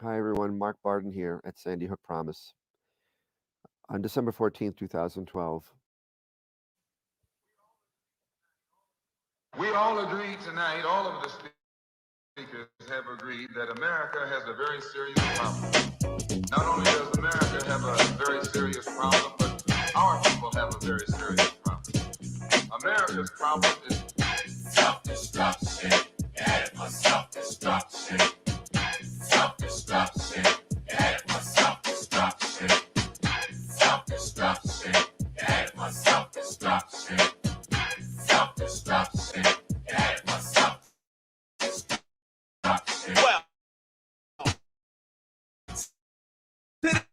Hi, everyone. Mark Barden here at Sandy Hook Promise. On December 14th, 2012. We all agree tonight, all of the speakers have agreed that America has a very serious problem. Not only does America have a very serious problem, but our people have a very serious problem. America's problem is self-destruction. Headed for self-destruction. Self-destruction. Headed for self-destruction. Self-destruction. Headed for self-destruction. Self-destruction. Headed for self-destruction. Well, today's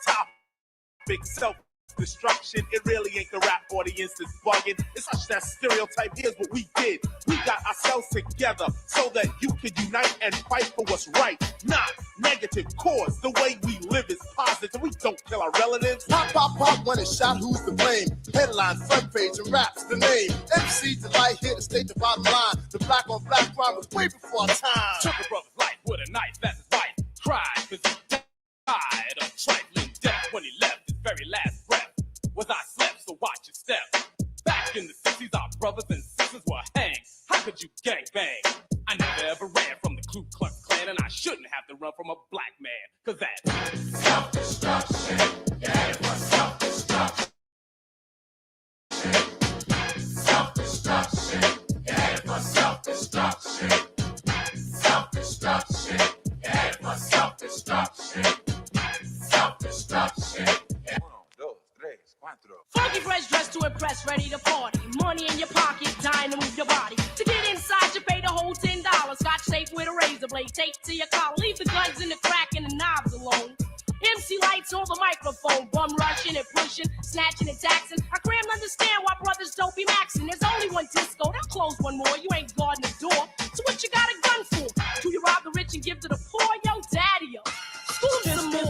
topic, self-destruction. It really ain't the rap audience that's bugging. It's such that stereotype. Here's what we did. We got ourselves together so that you can unite and fight for what's right. Not negative cause. The way we live is positive. We don't kill our relatives. Pop, pop, pop, when it's shot, who's to blame? Headline, front page, and raps the name. MC Delight here to state the bottom line. The black on black crime was way before our time. Took a brother's life with a knife, that's his wife. Cried because he died of trifling death when he left his very last breath. Was I slept, so watch your step. Back in the 60s, our brothers and sisters were hanged. How could you gangbang? I never ever ran from the Ku Klux Klan, and I shouldn't have to run from a black man, cause that's self-destruction. Yeah, it was self-destruction. Self-destruction. Yeah, it was self-destruction. Self-destruction. Yeah, it was self-destruction. Self-destruction. Funky fresh dressed to impress, ready to party. Money in your pocket, dying to move your body. To get inside, you pay the whole $10. Scotch tape with a razor blade, taped to your collar. Leave the guns in the crack and the knobs alone. MC lights on the microphone, bum rushing and pushing, snatching and taxing. I can't understand why brothers don't be maxing. There's only one disco, they'll close one more. You ain't guarding the door, so what you got a gun for? Do you rob the rich and give to the poor? Yo, daddy-o.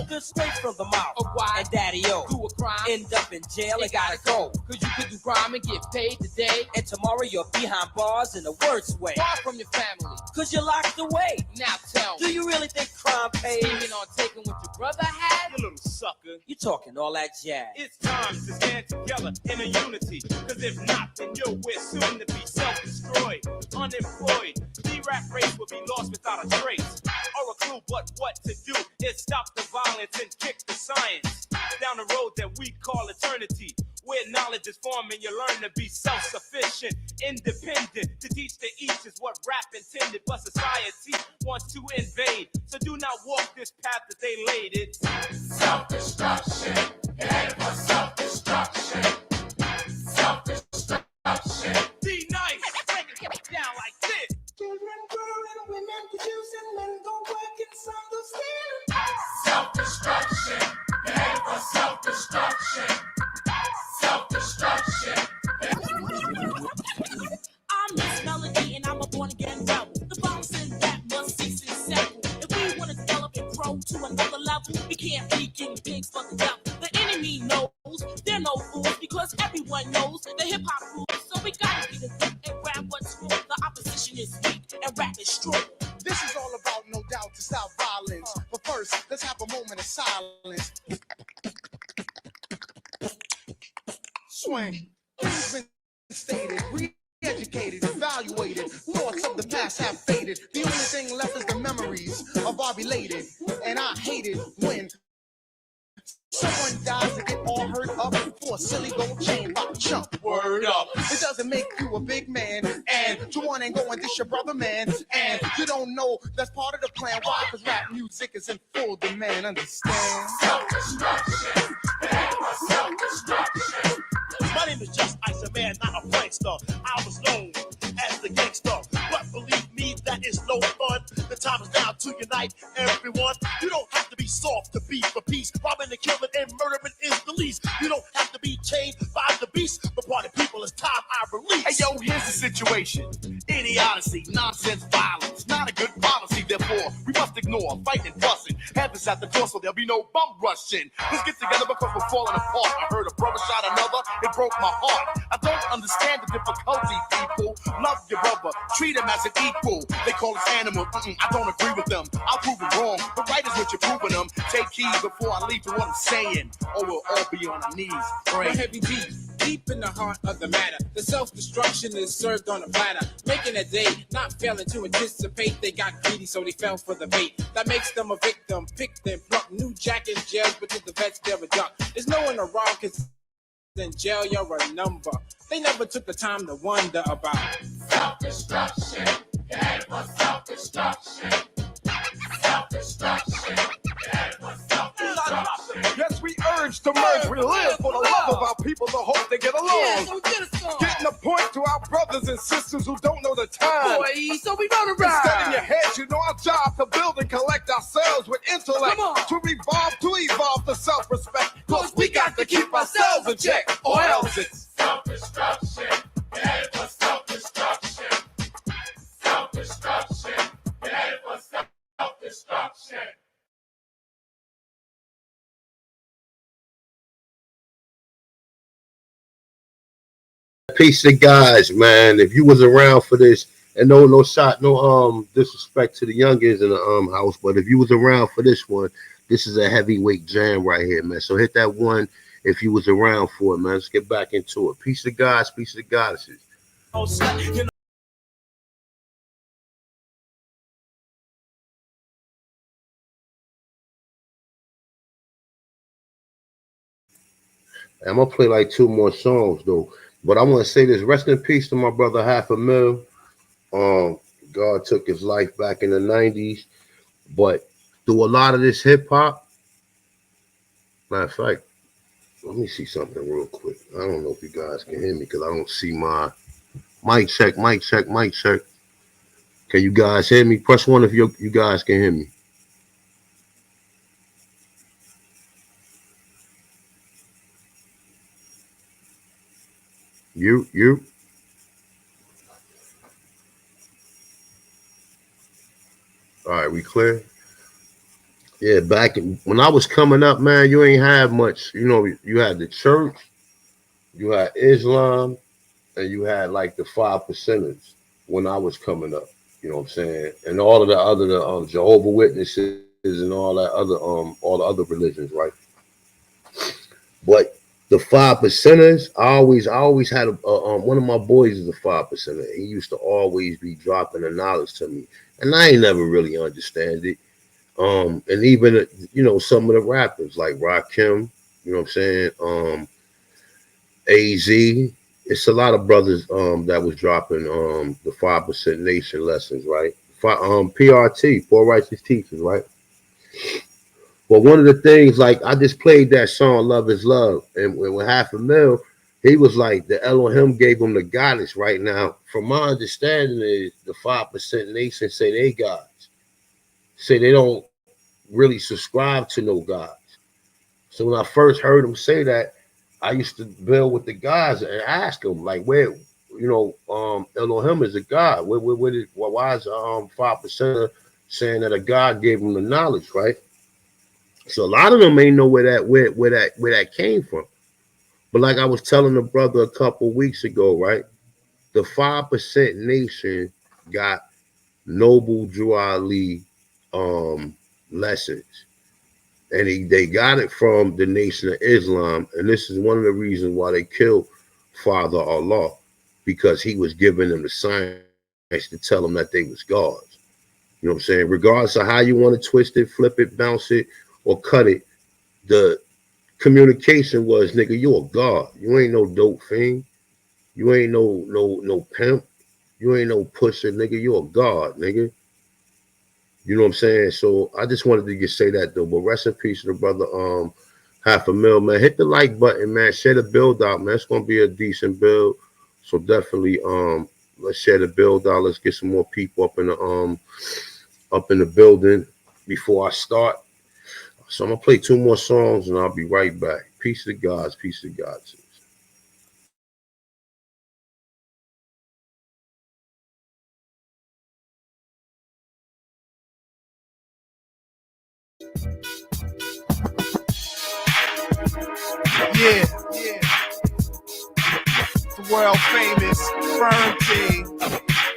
Good straight from the mouth. And daddy-o, do a crime, end up in jail and gotta go. Cause you could do crime and get paid today, and tomorrow you're behind bars in the worst way. Far from your family, cause you're locked away. Now tell me, do you really think crime pays? Scheming on taking what your brother had? you little sucker. You talking all that jazz. It's time to stand together in a unity. Cause if not, then we're soon to be self-destroyed, unemployed. The rap race will be lost without a trace or a clue. But what to do is stop the violence and kick the science down the road that we call eternity, where knowledge is formed and you learn to be self-sufficient, independent. To teach the each is what rap intended, but society wants to invade. So do not walk this path that they laid. It's self-destruction. Yeah, it was self-destruction. Self-destruction. D-Nice, break it down like this. Children growing, women producing, men go working, some go stealing. Self-destruction. Yeah, it was self-destruction. Self-destruction. I'm Miss Melody and I'm a born-again rebel. The bounce and rap must cease and settle. If we want to develop and grow to another level, we can't be guinea pigs for the devil. The enemy knows they're no fools because everyone knows the hip-hop rules. So we gotta get it and rap what's wrong. The opposition is weak and rap is strong. This is all about, no doubt, to stop violence. But first, let's have a moment of silence. Swing. Things been stated, re-educated, evaluated. Thoughts of the past have faded. The only thing left is the memories of our belated. And I hate it when someone dies to get all hurt up for a silly gold chain by chump. Word up. It doesn't make you a big man. And you want and go and dish your brother, man. And you don't know that's part of the plan. Why? Because rap music is in full demand. Understand? Self-destruction. Yeah, it was self-destruction. My name is Just Ice, a man, not a prankster. I was known as the gangster, but believe me, that is no fun. The time is now to unite everyone. You don't have to be soft to be for peace. Robbing and killing and murdering is the least. You don't have to be chained by the beast. But party people, it's time I release. Hey yo, here's the situation. Idiocy, nonsense, violence, not a good policy. Therefore, we must ignore, fight and fuss discussing. Heaven's at the door, so there'll be no bum rushing. Let's get together because we're falling apart. I heard a brother shot another, it broke my heart. I don't understand the difficulty, people. Love your brother, treat him as an equal. They call us animals, I don't agree with them. I'll prove it wrong, but right is what you're proving them. Take heed before I leave to what I'm saying, or we'll all be on our knees praying. Heavy deep in the heart of the matter. The self-destruction is served on a platter, making a day, not failing to anticipate. They got greedy, so they fell for the bait. That makes them a victim, pick them, pluck. New jack in jails, but to the vets, they're a duck. There's no one around, cause in jail, you're a number. They never took the time to wonder about self-destruction. It ain't for self-destruction. Self-destruction. It ain't for self-destruction. Yes, we urge to merge. We live for the love of our people, the hope they get along. Yeah, so get a song. Getting a point to our brothers and sisters who don't know the time. Boy, so we gonna ride. Instead in your head, you know our job to build and collect ourselves with intellect. Come on. To evolve to self-respect. Cause we got to keep ourselves in check, or else it's Self-destruction. It ain't for self-destruction. Self-destruction. It ain't for self-destruction. Peace to guys, man. If you was around for this, and no shot, no disrespect to the youngins in the house, but if you was around for this one, this is a heavyweight jam right here, man. So hit that one if you was around for it, man. Let's get back into it. Peace to guys, peace to goddesses. I'm gonna play like 2 more songs though. But I want to say this: rest in peace to my brother Half a Mil. God took his life back in the 90s, but through a lot of this hip hop, matter of fact, let me see something real quick. I don't know if you guys can hear me because I don't see my mic check. Can you guys hear me? Press 1 if you guys can hear me. You. All right, we clear? Yeah, when I was coming up, man, you ain't have much. You know, you had the church, you had Islam, and you had like the 5%ers when I was coming up. You know what I'm saying? And all of the other Jehovah Witnesses and all the other religions, right? But the 5%ers, I always had one of my boys is a 5%er. He used to always be dropping the knowledge to me, and I ain't never really understand it. And even some of the rappers like Rakim, you know what I'm saying? AZ, it's a lot of brothers that was dropping the 5% Nation lessons, right? PRT, Poor Righteous Teachers, right? But one of the things, like I just played that song "Love Is Love," and with Half a Mil, he was like the Elohim gave him the goddess. Right now, from my understanding, is the 5% Nation say they gods, say they don't really subscribe to no gods. So when I first heard him say that, I used to build with the guys and ask them like, where, Elohim is a god. Why is 5% saying that a god gave him the knowledge, right? So a lot of them ain't know where that came from. But like I was telling the brother a couple weeks ago, right? The 5% Nation got Noble Drew Ali lessons. And they got it from the Nation of Islam. And this is one of the reasons why they killed Father Allah, because he was giving them the science to tell them that they was gods. You know what I'm saying? Regardless of how you want to twist it, flip it, bounce it, or cut it, the communication was, nigga, you a god. You ain't no dope fiend. You ain't no pimp. You ain't no pusher, nigga. You a god, nigga. You know what I'm saying? So I just wanted to say that though. But rest in peace to the brother Half a Mil, man. Hit the like button, man. Share the build out, man. It's gonna be a decent build. So definitely let's share the build out. Let's get some more people up in the building before I start. So I'm gonna play 2 more songs and I'll be right back. Peace to gods, peace to gods. Yeah. The world famous firm team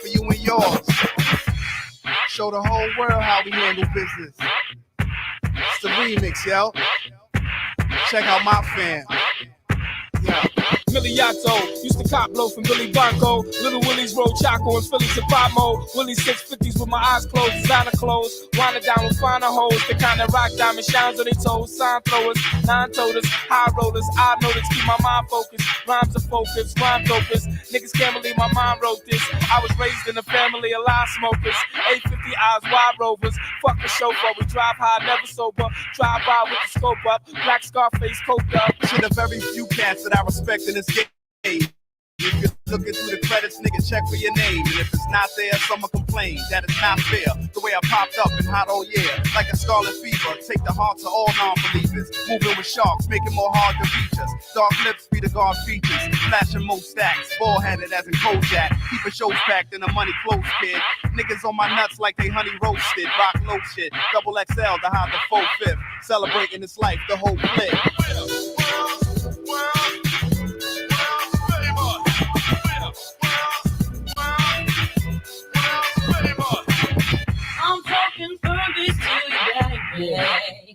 for you and yours. Show the whole world how we handle business. It's the remix, yo. Check out my fam. Yeah. Miliato, used to cop blow from Billy Blanco. Little Willie's roll Chaco and Philly to Pamo. Willie 650s with my eyes closed, designer clothes. Winding down with finer hoes. The kind of rock diamond shines on their toes. Sign throwers, nine-toters, high rollers. I notice, keep my mind focused. Rhymes are focused, rhyme dopers. Niggas can't believe my mom wrote this. I was raised in a family of lie smokers. 850 eyes, wide rovers. Fuck the chauffeur, we drive high, never sober. Drive by with the scope up. Black Scarface, coked up. Shit, a very few cats that I respect in this game. If you're looking through the credits, nigga, check for your name. And if it's not there, someone complain that it's not fair. The way I popped up and hot all year, like a scarlet fever. Take the hearts of all non-believers. Moving with sharks, make it more hard to reach us. Dark lips be the guard features. Flashing most stacks, ball-headed as in Kojak. Keep a shows packed and the money close, kid. Niggas on my nuts like they honey roasted. Rock low shit, double XL to hide the full fifth. Celebrating this life, the whole clip. I'm talking furbies to you, baby.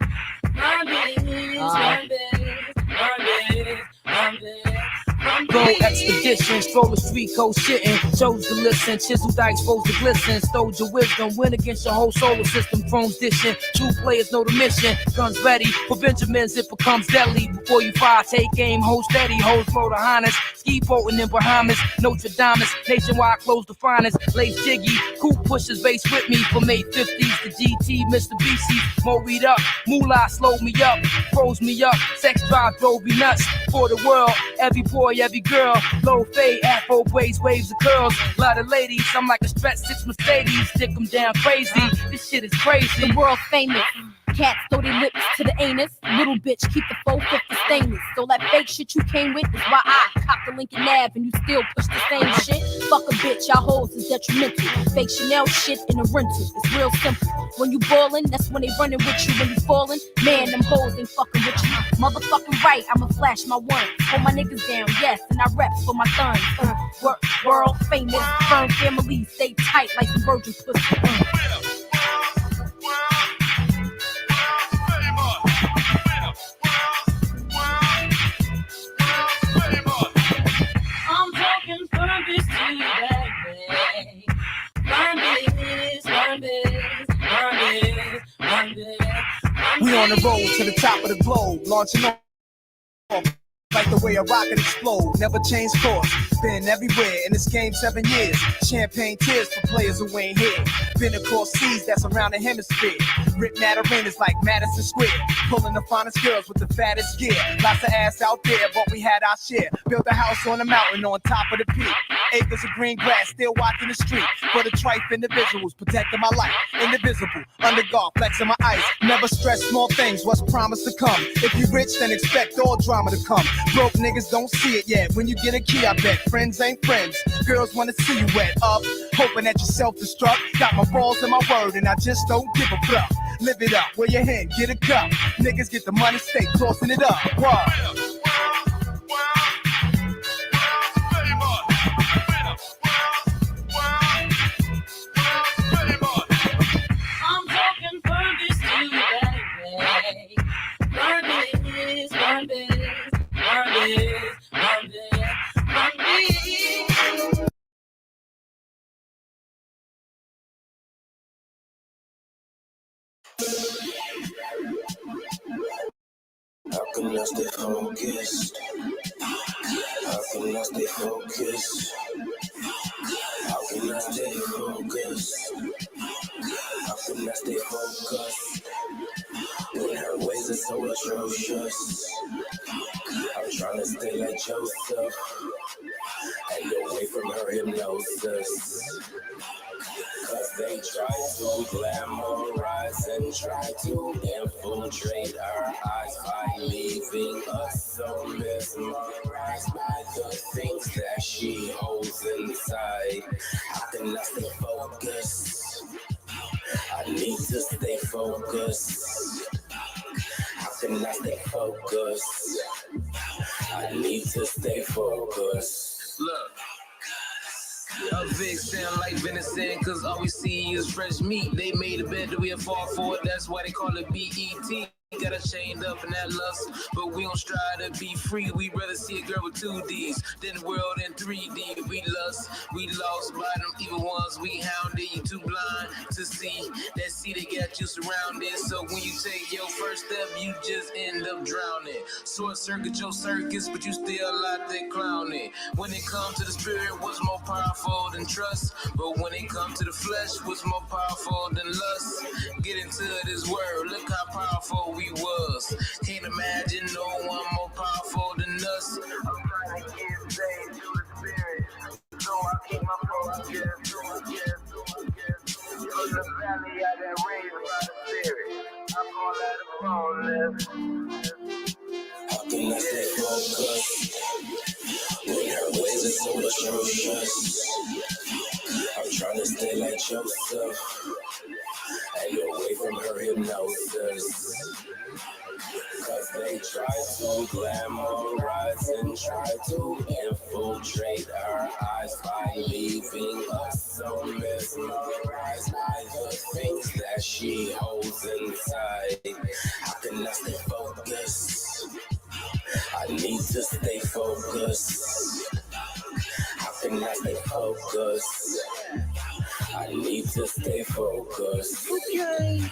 Go expedition, stroll the street code shitting. Chose to listen, chisel dice, exposed to glisten. Stole your wisdom, win against your whole solar system. Chrome's dishing, true players know the mission. Guns ready for Benjamins, it becomes deadly. Before you fire, take aim, hold steady. Hold flow to harness, ski boating in Bahamas. Notre Dame, nationwide close the finest. Lace jiggy, cool pushes bass with me. From 850s to GT, Mr. BC. More read up, moolah slowed me up, froze me up. Sex drive drove me nuts. For the world, every boy, every girl. Low fade, afro braids, waves of curls. Lot of ladies, I'm like a stretch 6 Mercedes. Stick them down crazy, this shit is crazy. The world famous. Cats throw their lips to the anus. Little bitch, keep the 450 stainless. So that fake shit you came with is why I cop the Lincoln Ave and you still push the same shit. Fuck a bitch, y'all hoes is detrimental. Fake Chanel shit in a rental. It's real simple. When you ballin', that's when they running with you. When you fallin', man, them hoes ain't fucking with you. Motherfucking right, I'ma flash my one. Hold my niggas down, yes, and I rep for my sons. World famous, firm family, stay tight like some virgin pussy. I'm talking furbies to you, baby. We on the road to the top of the globe, launching off like the way a rocket explode. Never change course, been everywhere in this game 7 years. Champagne tears for players who ain't here. Been across seas that's around the hemisphere. Rip mad arenas like Madison Square. Pulling the finest girls with the fattest gear. Lots of ass out there, but we had our share. Built a house on a mountain on top of the peak. Acres of green grass, still walking the street. For the trife individuals, protecting my life. Indivisible, under guard, flexing my ice. Never stress small things, what's promised to come. If you rich, then expect all drama to come. Broke niggas don't see it yet. When you get a key, I bet friends ain't friends. Girls wanna see you wet up, hoping that you self-destruct. Got my balls in my word, and I just don't give a fuck. Live it up, wear your hand, get a cup. Niggas get the money, stay tossing it up. Wow. I'm talking furbies to you, baby. Furbies, furbies, furbies, furbies, furbies. How can I stay focused? How can I stay focused? How can I stay focused? How can I stay focused? When her ways are so atrocious. I'm trying to stay like Joseph and away from her hypnosis. Cause they try to glamorize and try to infiltrate our eyes by leaving us so mesmerized by the things that she holds inside. How can I stay focused? I need to stay focused. How can I stay focused? I need to stay focused. Look. A big sound like venison, cause all we see is fresh meat. They made a bet that we'll fall for it, that's why they call it BET. Got us chained up in that lust, but we don't strive to be free. We'd rather see a girl with 2 Ds than the world in 3D. We lust, we lost by them evil ones. We hounded, you too blind to see that sea that got you surrounded. So when you take your first step, you just end up drowning. Short circuit your circus, but you still out there clowning. When it comes to the spirit, what's more powerful than trust? But when it comes to the flesh, what's more powerful than lust? Get into this word, look how powerful we was. Can't imagine no one more powerful than us. I'm trying to give faith to the spirit, so I keep my focus. From the valley I got raised by the spirit, I fall out of phone. How can I stay focused when her ways are so atrocious? I'm trying to stay like Joseph and away from her hypnosis. Cause they try to glamorize and try to infiltrate our eyes by leaving us so mesmerized by the things that she holds inside. How can I stay focused? I need to stay focused. How can I stay focused? I need to stay focused. Okay.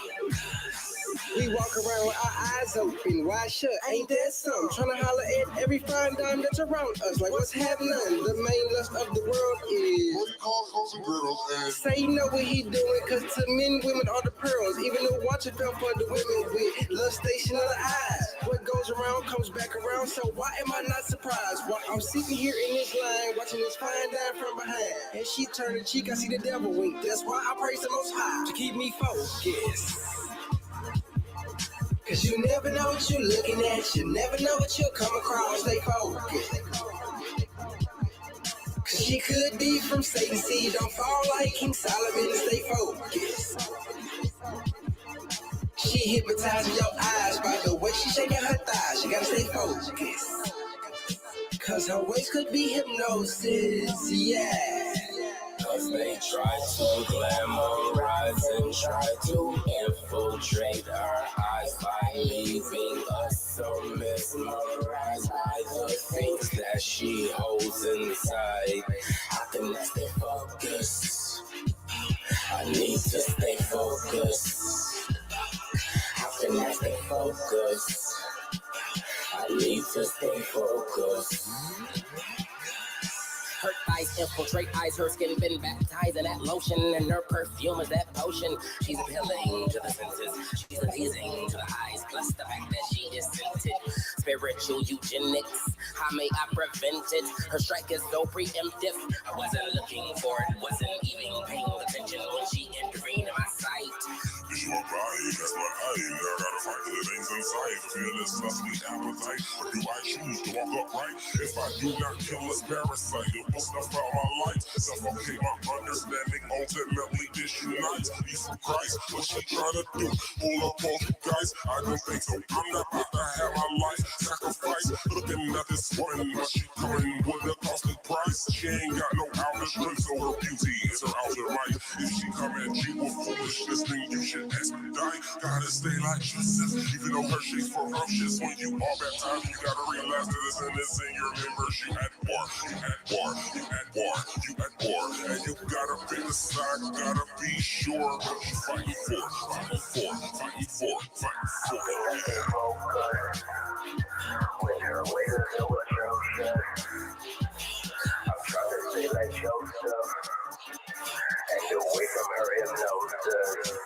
We walk around with our eyes open, wide shut. Ain't that something? Trying to holler at every fine dime that's around us. Like what's happening? The main lust of the world is say you know what he doing, cause to men, women are the pearls. Even though watch it fell for the women with lust station of the eyes. What goes around comes back around, so why am I not surprised? While I'm sitting here in this line, watching this fine dime from behind, and she turned the cheek, I see the devil wink. That's why I praise the Most High to keep me focused. Cause you never know what you're looking at, you never know what you'll come across. Stay focused. Cause she could be from Satan's seed, don't fall like King Solomon. Stay focused. She hypnotizing your eyes by the way she shaking her thighs. You gotta stay focused. Cause her waist could be hypnosis, yeah. Cause they try to glamorize and try to infiltrate our eyes by leaving us so mesmerized by the things that she holds inside. How can I stay focused? I need to stay focused. How can I stay focused? I need to stay focused. Her thighs infiltrate eyes, her skin been baptized in that lotion, and her perfume is that potion. She's appealing to the senses, she's appeasing to the eyes, plus the fact that she is scented. Spiritual eugenics, how may I prevent it? Her strike is so preemptive, I wasn't looking for it, wasn't even paying attention when she intervened in my sight. Visual body, that's what I eat. I gotta fight for the things inside. Feel this sweet appetite. Or do I choose to walk upright? If I do not kill this parasite, it will snuff out my light. Suffocate my understanding, ultimately disunite. He's for Christ, what she trying to do? Pull up all the guys? I don't think so. I'm not about to have my life sacrifice. Looking at this woman, but she coming with a costly price. She ain't got no outer strength, so her beauty is her outer right. If she come at you with foolishness, then you should expedite. Gotta stay like Jesus, even though her shape's ferocious. When you are baptized, you gotta realize that it's in this in your members. You at war, you at war, you at war, you at war. And you gotta pick a side, gotta be sure what you fighting for, fighting for, fighting for, fighting for. When her ways are so atrocious, I'm trying to stay like Joseph and away from her hypnosis.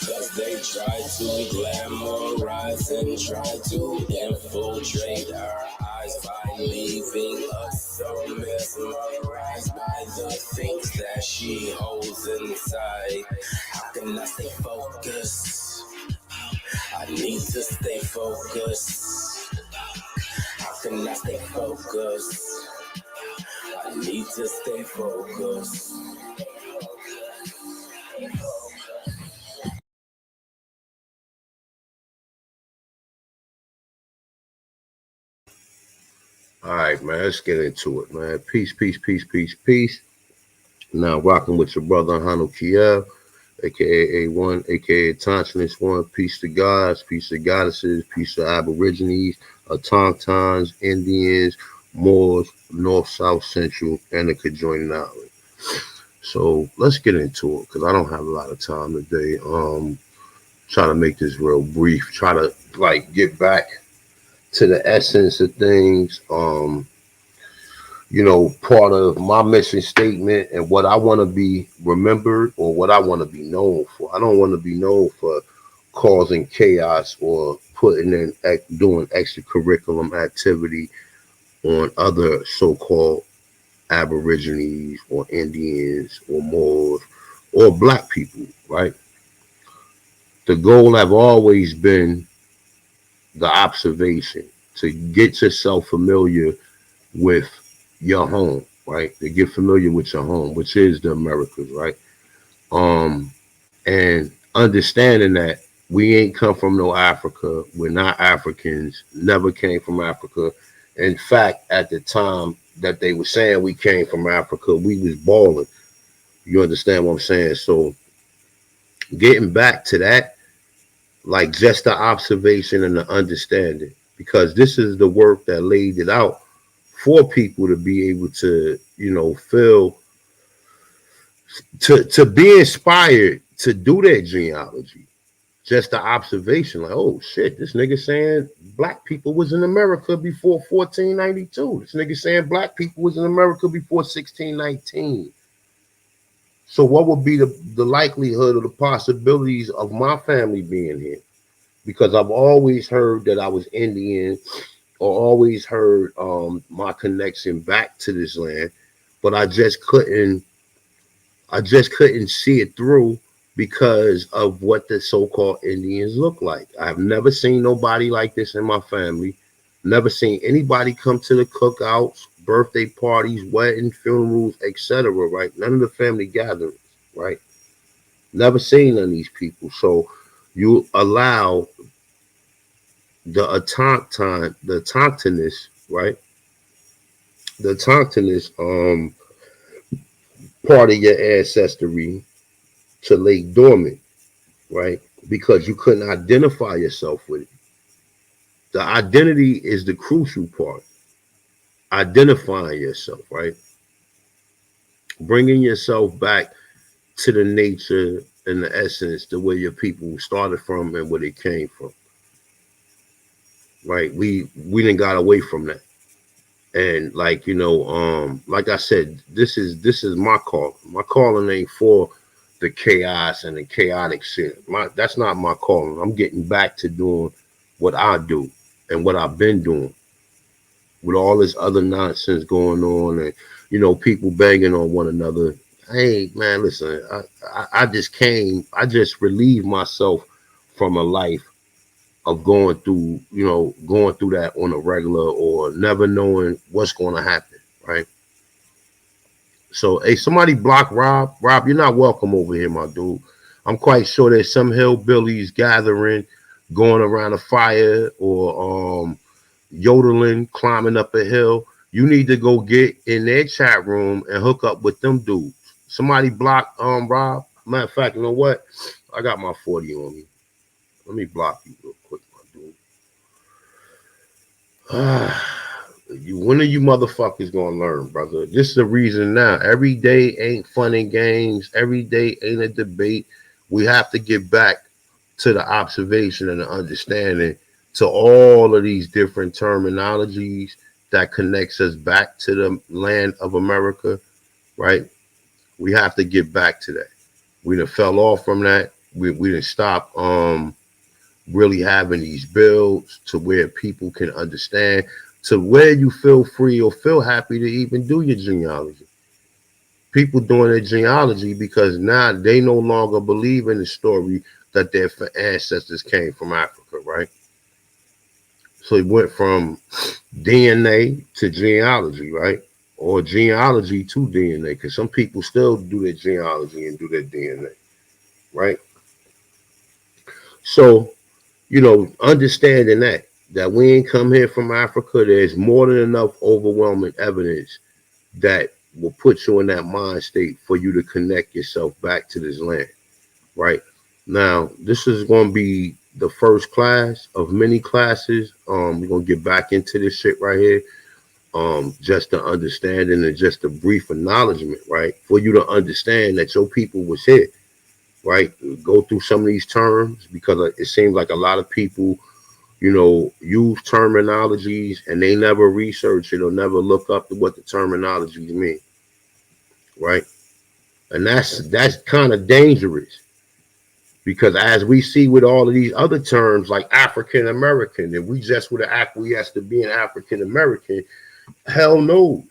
Cause they try to glamorize and try to infiltrate our eyes by leaving us so mesmerized by the things that she holds inside. How can I stay focused? I need to stay focused. How can I stay focused? I need to stay focused. All right, man. Let's get into it, man. Peace, peace, peace, peace, peace. Now rocking with your brother Hanu Kiel, aka A1, aka Thompsonist One. Peace to gods, peace to goddesses, peace to Aborigines, Autochthtons, Indians, Moors, North, South, Central, and the conjoining island. So let's get into it because I don't have a lot of time today. Try to make this real brief. Try to like get back to the essence of things. Part of my mission statement and what I want to be remembered or what I want to be known for. I don't want to be known for causing chaos or putting in doing extracurriculum activity on other so-called Aborigines or Indians or Moors or Black people, right? The goal have always been the observation to get yourself familiar with your home, right? To get familiar with your home, which is the Americas, right? Um, and understanding that we ain't come from no Africa. We're not Africans, never came from Africa. In fact, at the time that they were saying we came from Africa, we was balling. You understand what I'm saying? So getting back to that, like just the observation and the understanding, because this is the work that laid it out for people to be able to, feel to be inspired to do that genealogy. Just the observation, like, oh shit, this nigga saying black people was in America before 1492. This nigga saying black people was in America before 1619. So what would be the likelihood or the possibilities of my family being here? Because I've always heard that I was Indian or always heard my connection back to this land, but I just couldn't see it through because of what the so-called Indians look like. I've never seen nobody like this in my family. Never seen anybody come to the cookouts, birthday parties, weddings, funerals, etc. Right? None of the family gatherings, right? Never seen none of these people. So you allow the autochthonists, right? The autochthonist part of your ancestry to lay dormant, right? Because you couldn't identify yourself with it. The identity is the crucial part. Identifying yourself, right? Bringing yourself back to the nature and the essence, the way your people started from and where they came from, right? We didn't got away from that. And like I said, this is my call. My calling ain't for the chaos and the chaotic shit. That's not my calling. I'm getting back to doing what I do and what I've been doing with all this other nonsense going on and people banging on one another. Hey man, listen, I just relieved myself from a life of going through that on a regular or never knowing what's going to happen, right? So, hey, somebody block Rob. Rob, you're not welcome over here, my dude. I'm quite sure there's some hillbillies gathering, going around a fire or yodeling, climbing up a hill. You need to go get in their chat room and hook up with them dudes. Somebody block Rob. Matter of fact, you know what? I got my 40 on me. Let me block you real quick, my dude. When are you motherfuckers gonna learn, brother? This is the reason now. Every day ain't fun and games. Every day ain't a debate. We have to get back to the observation and the understanding to all of these different terminologies that connects us back to the land of America, right? We have to get back to that. We done fell off from that. We didn't stop really having these builds to where people can understand, to where you feel free or feel happy to even do your genealogy. People doing their genealogy because now they no longer believe in the story that their ancestors came from Africa, right? So it went from DNA to genealogy, right? Or genealogy to DNA, because some people still do their genealogy and do their DNA, right? So understanding that that we ain't come here from Africa, there's more than enough overwhelming evidence that will put you in that mind state for you to connect yourself back to this land, right? Now, this is going to be the first class of many classes. We're going to get back into this shit right here. Just to understanding and just a brief acknowledgement, right? For you to understand that your people was here, right? Go through some of these terms because it seems like a lot of people, use terminologies and they never research it or never look up to what the terminologies mean, right? And that's kind of dangerous because as we see with all of these other terms like African American, and we just would have acquiesced to being African American, hell knows.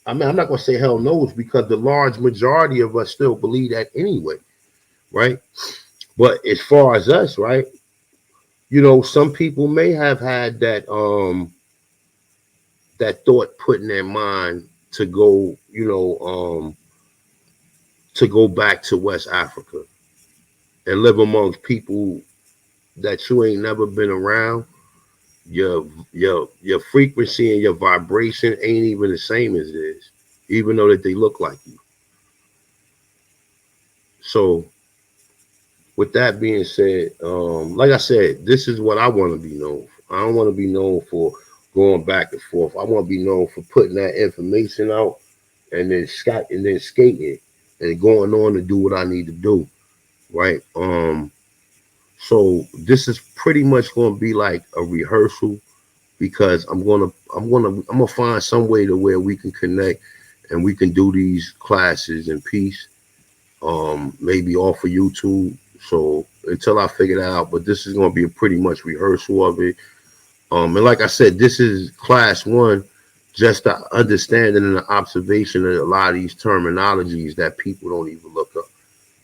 I mean, I'm not going to say hell knows because the large majority of us still believe that anyway, right? But as far as us, right, some people may have had that thought put in their mind to go, to go back to West Africa and live amongst people that you ain't never been around. Your frequency and your vibration ain't even the same as this, even though that they look like you. So with that being said, like I said, this is what I want to be known for. I don't want to be known for going back and forth. I want to be known for putting that information out and then skating and going on to do what I need to do. Right. So this is pretty much going to be like a rehearsal because I'm gonna find some way to where we can connect and we can do these classes in peace. Maybe off of YouTube. So until I figure that out, but this is going to be a pretty much rehearsal of it. And like I said, this is class one, just the understanding and the observation of a lot of these terminologies that people don't even look up.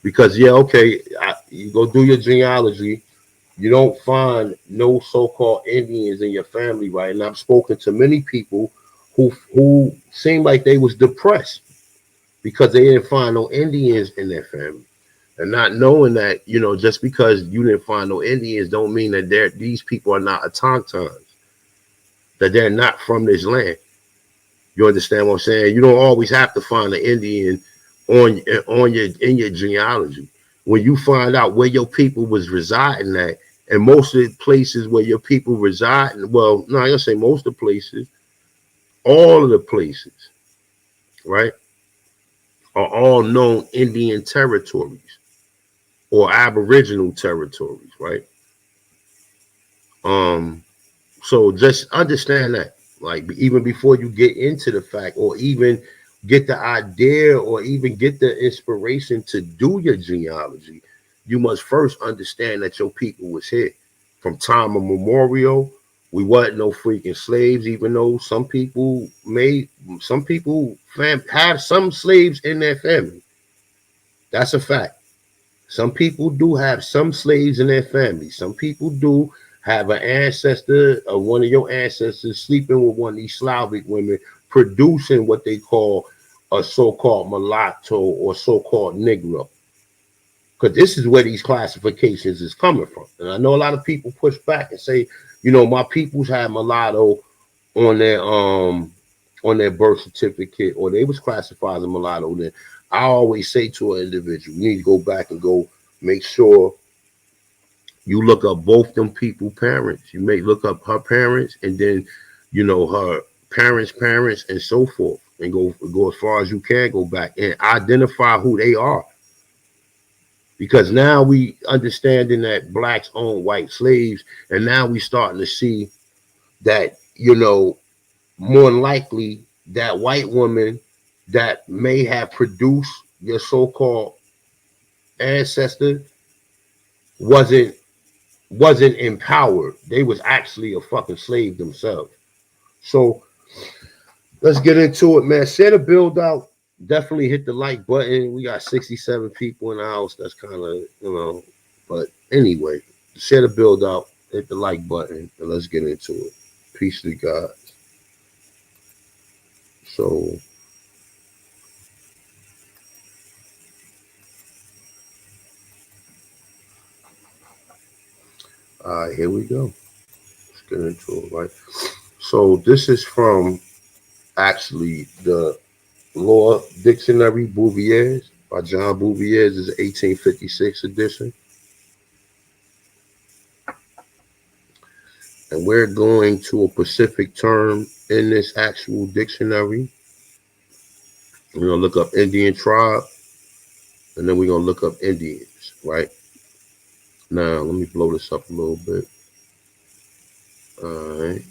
Because you go do your genealogy, you don't find no so-called Indians in your family, right? And I've spoken to many people who seem like they was depressed because they didn't find no Indians in their family. And not knowing that, just because you didn't find no Indians don't mean that these people are not Autochtthons, that they're not from this land. You understand what I'm saying? You don't always have to find an Indian in your genealogy. When you find out where your people was residing at, and most of the places where your people reside, well, no, I'm gonna say most of the places, all of the places, right, are all known Indian territories or Aboriginal territories, right? So just understand that, like, even before you get into the fact, or even get the idea, or even get the inspiration to do your genealogy, you must first understand that your people was here from time immemorial. We wasn't no freaking slaves, even though some people have some slaves in their family. That's a fact. Some people do have some slaves in their family. Some people do have an ancestor or one of your ancestors sleeping with one of these Slavic women, producing what they call a so-called mulatto or so-called Negro. Because this is where these classifications is coming from. And I know a lot of people push back and say, my peoples had mulatto on their birth certificate, or they was classified as a mulatto. Then I always say to an individual, you need to go back and go make sure you look up both them people parents. You may look up her parents and then her parents and so forth, and go as far as you can, go back and identify who they are. Because now we understanding that blacks own white slaves, and now we starting to see that more than likely that white woman that may have produced your so-called ancestor wasn't empowered. They was actually a fucking slave themselves. So let's get into it, man. Share the build out. Definitely hit the like button. We got 67 people in the house. That's kind of, but anyway, share the build out, hit the like button, and let's get into it. Peace to God. So all right, here we go. Let's get into it, right? So this is from actually the Law Dictionary Bouvier's by John Bouvier's is 1856 edition. And we're going to a specific term in this actual dictionary. We're going to look up Indian tribe, and then we're going to look up Indians, right? Now, let me blow this up a little bit. All right.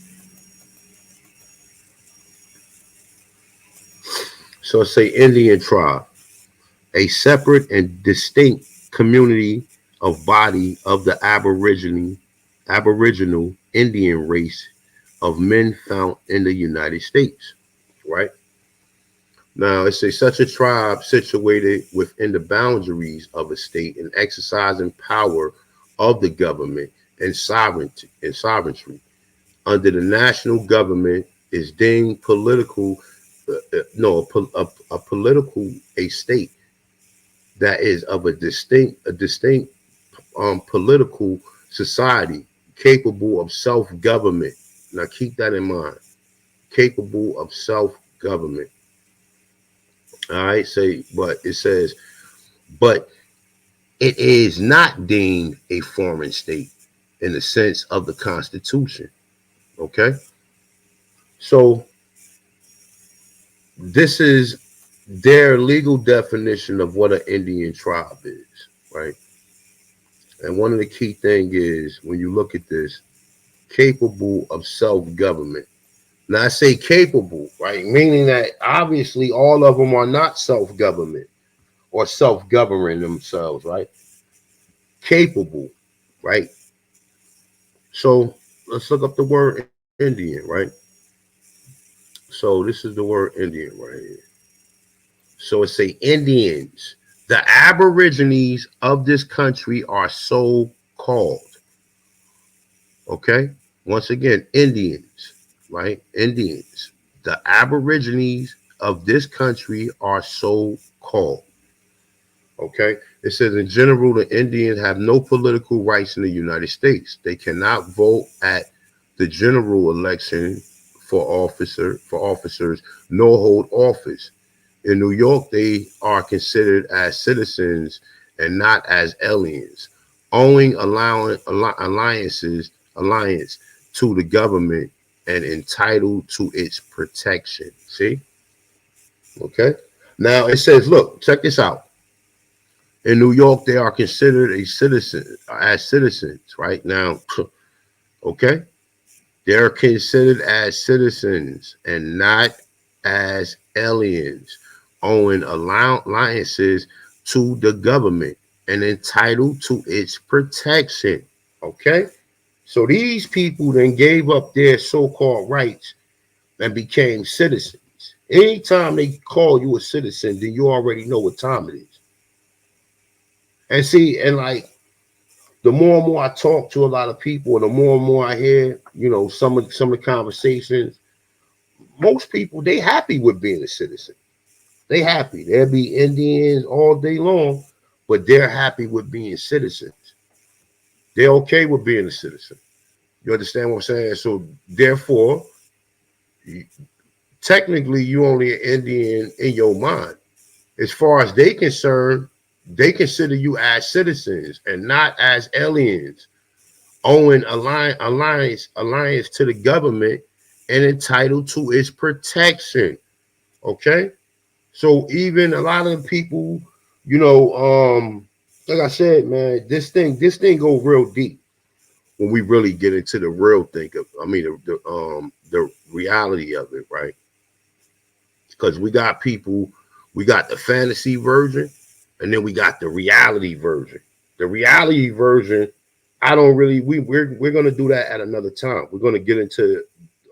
So say Indian tribe, a separate and distinct community of body of the Aboriginal Indian race of men found in the United States, right? Now, it's such a tribe situated within the boundaries of a state and exercising power of the government and sovereignty under the national government is deemed political. A state that is of a distinct political society capable of self-government. Now, keep that in mind. Capable of self-government. All right, but it says, but it is not deemed a foreign state in the sense of the Constitution. Okay, so this is their legal definition of what an Indian tribe is, right? And one of the key things is when you look at this, capable of self-government. Now I say capable, right? Meaning that obviously all of them are not self-government or self-governing themselves, right? Capable, right? So let's look up the word Indian, right? So this is the word Indian right here. So it say Indians. The Aborigines of this country are so called. Okay? Once again, Indians, right? Indians. The Aborigines of this country are so called. Okay? It says in general, the Indians have no political rights in the United States. They cannot vote at the general election for officers, nor hold office. In New York, they are considered as citizens and not as aliens, owing alliance to the government and entitled to its protection. See? Okay. Now it says, look, check this out. In New York, they are considered as citizens, right? Now, okay. They're considered as citizens and not as aliens, owing alliances to the government and entitled to its protection. Okay? So these people then gave up their so-called rights and became citizens. Anytime they call you a citizen, then you already know what time it is. And see, and like the more and more I talk to a lot of people, and the more and more I hear, some of the conversations, most people, they happy with being a citizen. They happy. They'll be Indians all day long, but they're happy with being citizens. They're okay with being a citizen. You understand what I'm saying? So therefore, technically, you only an Indian in your mind. As far as they concerned, they consider you as citizens and not as aliens, owing alliance to the government and entitled to its protection. Okay, so even a lot of the people, like I said, man, this thing go real deep when we really get into the real thing of, the reality of it, right? Because we got the fantasy version, and then we got the reality version. The reality version, I don't really. We're gonna do that at another time. We're gonna get into,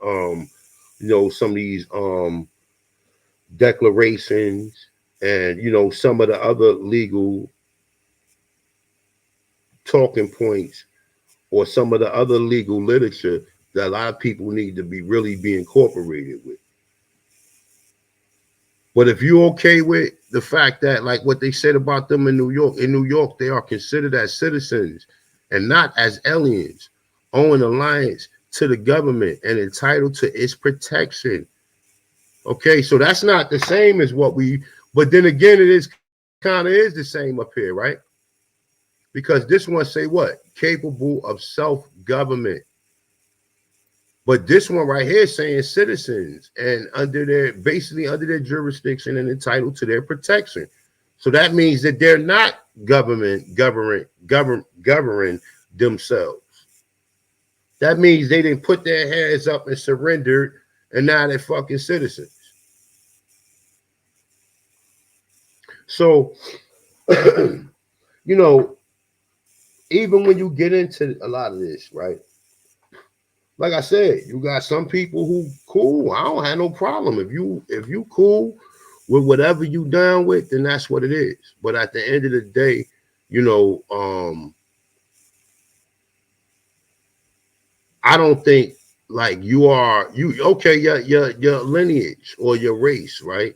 some of these declarations and some of the other legal talking points or some of the other legal literature that a lot of people need to be incorporated with. But if you're okay with the fact that, like what they said about them in New York, they are considered as citizens and not as aliens, owing alliance to the government and entitled to its protection. Okay, so that's not the same as what we, but then again, it is kind of is the same up here, right? Because this one say what? Capable of self-government. But this one right here saying citizens and under their, basically under their jurisdiction and entitled to their protection. So that means that they're not govern themselves. That means they didn't put their hands up and surrendered, and now they're fucking citizens. So, you know, even when you get into a lot of this, right? Like I said, you got some people who cool. I don't have no problem. If you cool with whatever you down with, then that's what it is. But at the end of the day, you know, I don't think like you okay, your lineage or your race, right?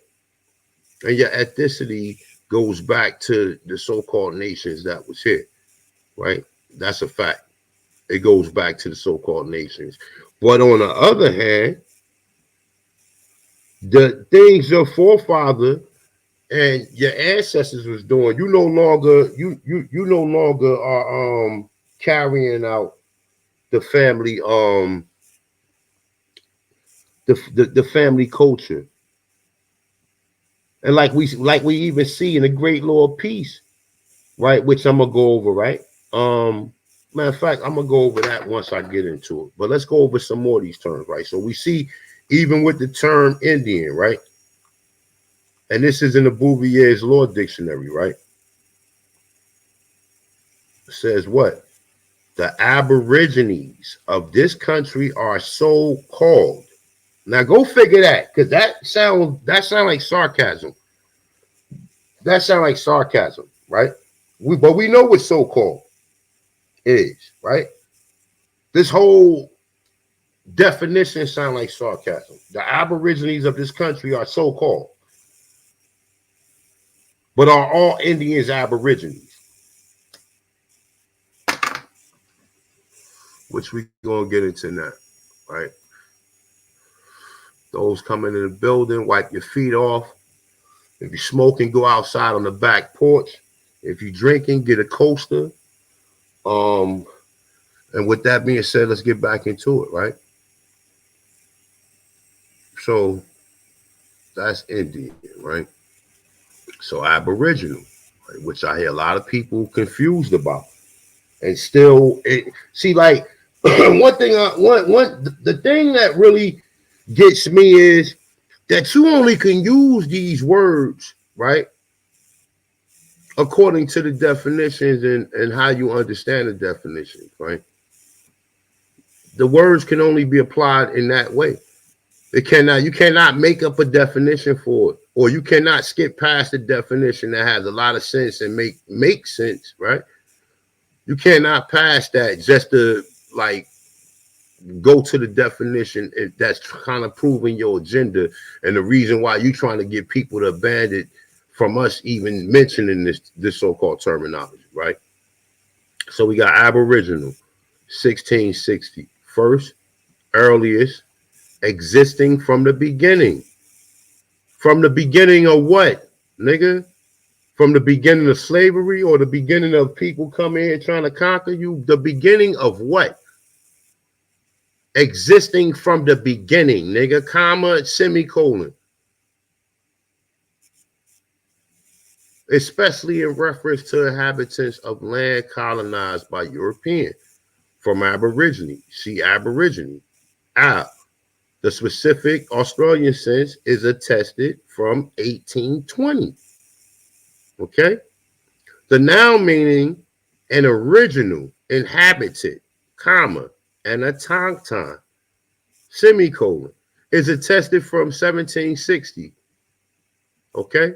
And your ethnicity goes back to the so-called nations that was here, right? That's a fact. It goes back to the so-called nations. But on the other hand, the things your forefather and your ancestors was doing, you no longer are carrying out the family the family culture. And like we even see in the Great Law of Peace, right? Which I'm gonna go over, right? Matter of fact, I'm gonna go over that once I get into it. But let's go over some more of these terms, right? So we see even with the term Indian, right? And this is in the Bouvier's Law Dictionary, right? It says what? The Aborigines of this country are so called. Now go figure that, because that sound like sarcasm. That sound like sarcasm, right? But we know what so-called is, right? This whole definition sound like sarcasm. The Aborigines of this country are so-called. But are all Indians Aborigines? Which we gonna get into now, right? Those coming in the building, wipe your feet off. If you're smoking, go outside on the back porch. If you're drinking, get a coaster. And with that being said, let's get back into it, right? So that's Indian, right? So Aboriginal, right? Which I hear a lot of people confused about. And still, see, like one thing, the thing that really gets me is that you only can use these words, right, according to the definitions and how you understand the definitions, right? The words can only be applied in that way. You cannot make up a definition for it, or you cannot skip past the definition that has a lot of sense and make sense, right? You cannot pass that just to like go to the definition that's kind of proving your agenda and the reason why you're trying to get people to abandon from us even mentioning this so-called terminology, right? So we got Aboriginal, 1660, first, earliest, existing from the beginning. From the beginning of what, nigga? From the beginning of slavery or the beginning of people coming here trying to conquer you? The beginning of what? Existing from the beginning, nigga, comma, semicolon. Especially in reference to inhabitants of land colonized by Europeans from Aborigine. See Aborigine. The specific Australian sense is attested from 1820. Okay? The noun meaning an original, inhabited, comma, and Autochthon, semicolon, is attested from 1760. Okay?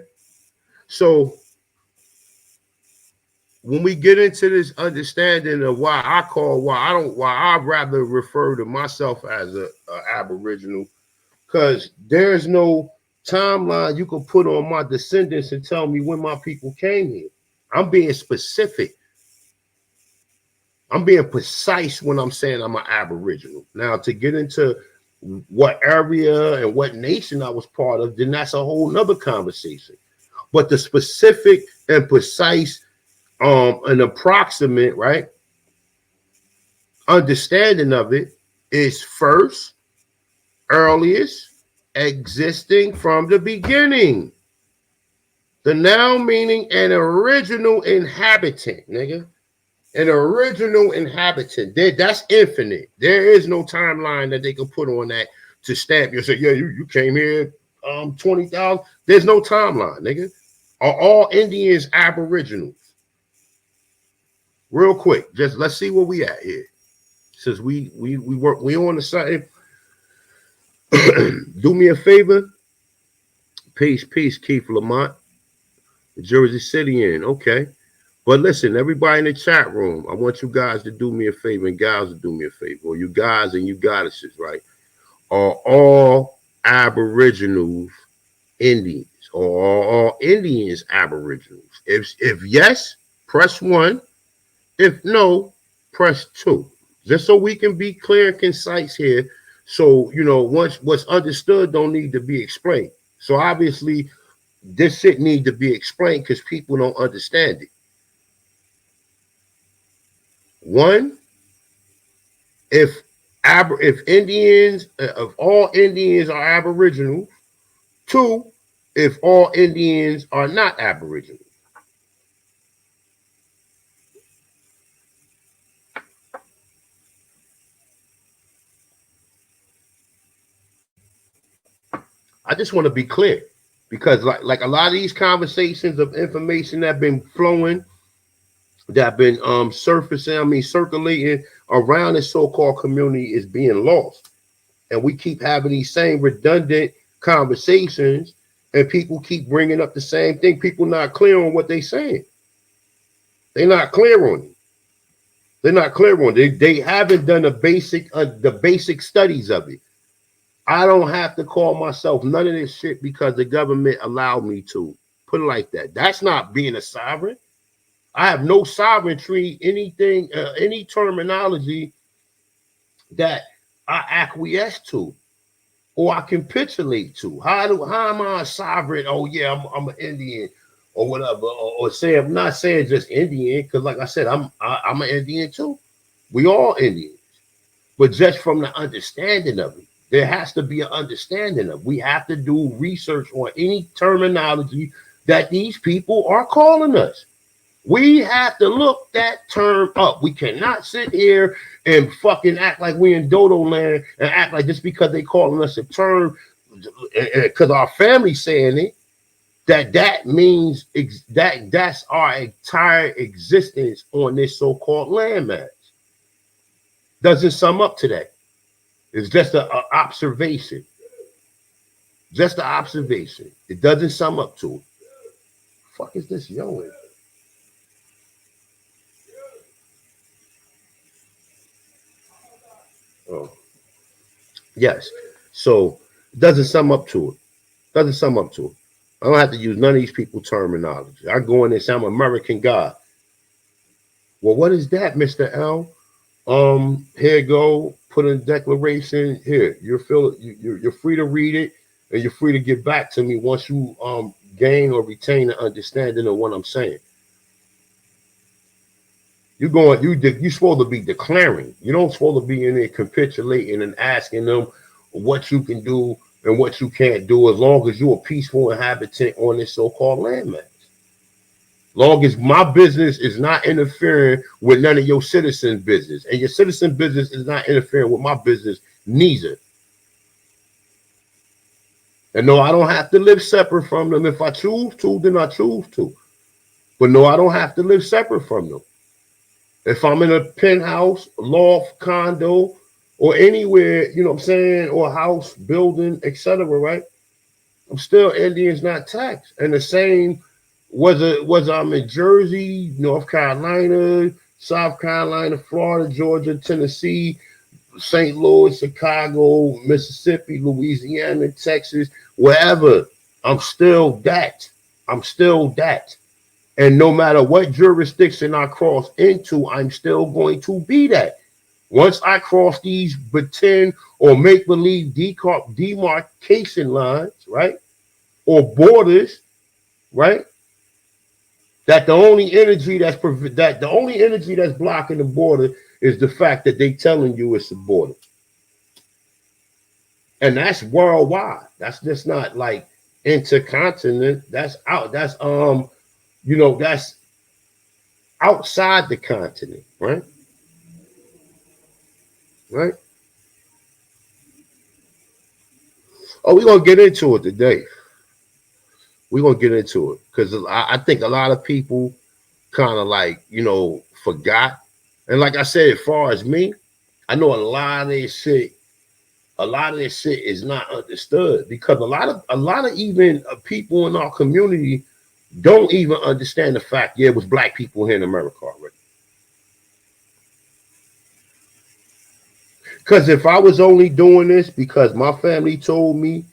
So when we get into this understanding of why I'd rather refer to myself as a Aboriginal, because there's no timeline you can put on my descendants and tell me when my people came here. I'm being specific. I'm being precise when I'm saying I'm an Aboriginal. Now, to get into what area and what nation I was part of, then that's a whole nother conversation. But the specific and precise, and approximate, right, understanding of it is first, earliest, existing from the beginning. The noun meaning an original inhabitant, nigga. An original inhabitant. That's infinite. There is no timeline that they can put on that to stamp you and say, yeah, you came here 20,000. There's no timeline, nigga. Are all Indians Aboriginals? Real quick, just let's see where we at here. Since we work, we on the side. Do me a favor. Peace, Keith Lamont. Jersey City in. Okay. But listen, everybody in the chat room, I want you guys to do me a favor and gals to do me a favor, or you guys and you goddesses, right? Are all Aboriginals Indians, or are all Indians Aboriginals? If yes, press 1. If no, press 2. Just so we can be clear and concise here. So, once what's understood don't need to be explained. So obviously, this shit need to be explained because people don't understand it. 1, if Indians, if all Indians are Aboriginal. 2, if all Indians are not Aboriginal. I just want to be clear because like a lot of these conversations of information that have been flowing, that have been surfacing, circulating around this so-called community is being lost. And we keep having these same redundant conversations and people keep bringing up the same thing. People not clear on what they're saying. They're not clear on it. They're not clear on it. They haven't done the basic studies of it. I don't have to call myself none of this shit because the government allowed me to. Put it like that. That's not being a sovereign. I have no sovereignty, anything, any terminology that I acquiesce to or I capitulate to. How am I a sovereign? Oh yeah, I'm an Indian or whatever. Or say I'm not saying just Indian because, like I said, I'm an Indian too. We all Indians, but just from the understanding of it. There has to be an understanding of. We have to do research on any terminology that these people are calling us. We have to look that term up. We cannot sit here and fucking act like we in dodo land and act like just because they calling us a term, because our family saying it, that means that's our entire existence on this so-called landmass. Doesn't sum up to that. It's just an observation. Just an observation. It doesn't sum up to it. Fuck is this yelling? Oh. Yes. So it doesn't sum up to it. Doesn't sum up to it. I don't have to use none of these people's terminology. I go in and say I'm an American God. Well, what is that, Mr. L? Here you go. Put in a declaration here. You're free to read it, and you're free to get back to me once you gain or retain an understanding of what I'm saying. You're supposed to be declaring. You don't supposed to be in there capitulating and asking them what you can do and what you can't do as long as you're a peaceful inhabitant on this so-called landmass. Long as my business is not interfering with none of your citizens' business, and your citizen business is not interfering with my business, neither. And no, I don't have to live separate from them. If I choose to, then I choose to. But no, I don't have to live separate from them. If I'm in a penthouse, loft, condo, or anywhere, you know what I'm saying, or house, building, etc., right? I'm still Indians not taxed. And the same whether I'm in Jersey, North Carolina, South Carolina, Florida, Georgia, Tennessee, St. Louis, Chicago, Mississippi, Louisiana, Texas, wherever, I'm still that. I'm still that. And no matter what jurisdiction I cross into, I'm still going to be that. Once I cross these pretend or make-believe demarcation lines, right, or borders, right, that the only energy that's blocking the border is the fact that they telling you it's a border, and that's worldwide. That's just not like intercontinent. That's out. That's that's outside the continent, right? Right. Oh, we're gonna get into it today. We're gonna get into it because I think a lot of people kind of like forgot. And like I said, as far as me, I know a lot of this shit. A lot of this shit is not understood because a lot of even people in our community don't even understand the fact. Yeah, it was black people here in America already. Because if I was only doing this because my family told me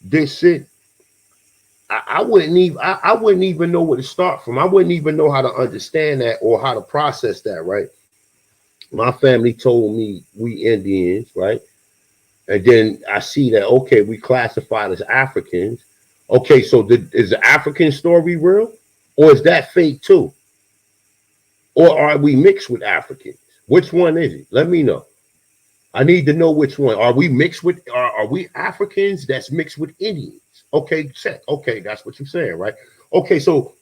this shit, I wouldn't even know where to start from. I wouldn't even know how to understand that or how to process that, right? My family told me we Indians, right? And then I see that, okay, we classified as Africans. Okay, so is the African story real? Or is that fake too? Or are we mixed with Africans? Which one is it? Let me know. I need to know which one. Are we mixed with, are we Africans that's mixed with Indians? Okay, check. Okay, that's what you're saying, right? Okay, so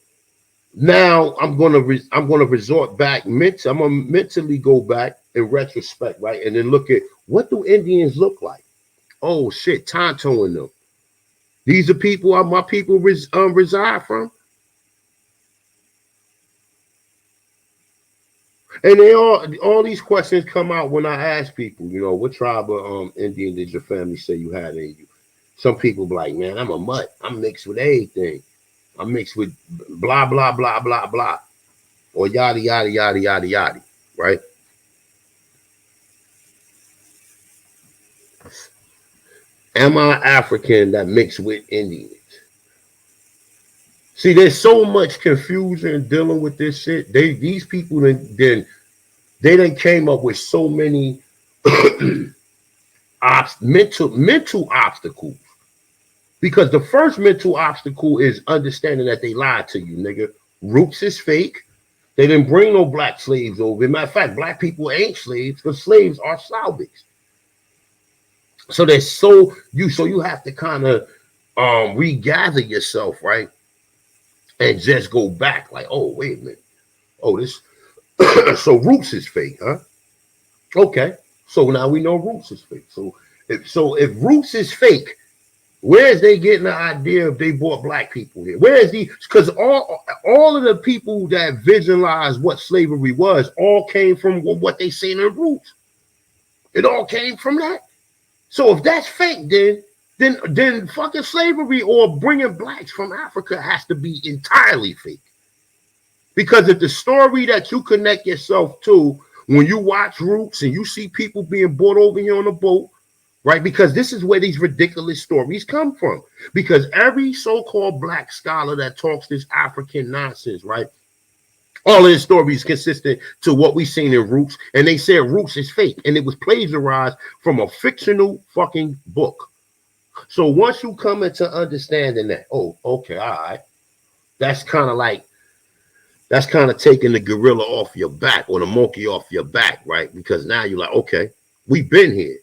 now I'm gonna resort back. I'm gonna mentally go back in retrospect, right, and then look at what do Indians look like. Oh shit, Tonto and them. These are people my people reside from, and they all these questions come out when I ask people. What tribe of Indian did your family say you had in you? Some people be like, man, I'm a mutt. I'm mixed with everything. I'm mixed with blah blah blah blah blah, or yada yada yada yada yada, right? Am I African that mixed with Indians? See, there's so much confusion dealing with this shit. These people then they done came up with so many mental obstacles. Because the first mental obstacle is understanding that they lied to you, nigga. Roots is fake. They didn't bring no black slaves over. As a matter of fact, black people ain't slaves because slaves are Slavics. So you have to kind of regather yourself, right? And just go back like, oh, wait a minute. Oh, this so roots is fake, huh? Okay. So now we know roots is fake. So if roots is fake, where is they getting the idea if they brought black people here? Where is because all of the people that visualized what slavery was all came from what they say in the roots. It all came from that. So if that's fake, then fucking slavery or bringing blacks from Africa has to be entirely fake. Because if the story that you connect yourself to when you watch Roots and you see people being brought over here on a boat, right? Because this is where these ridiculous stories come from. Because every so-called black scholar that talks this African nonsense, right? All of his stories consistent to what we seen in Roots, and they said Roots is fake, and it was plagiarized from a fictional fucking book. So once you come into understanding that, oh, okay, all right, that's kind of taking the gorilla off your back or the monkey off your back, right? Because now you're like, okay, we've been here.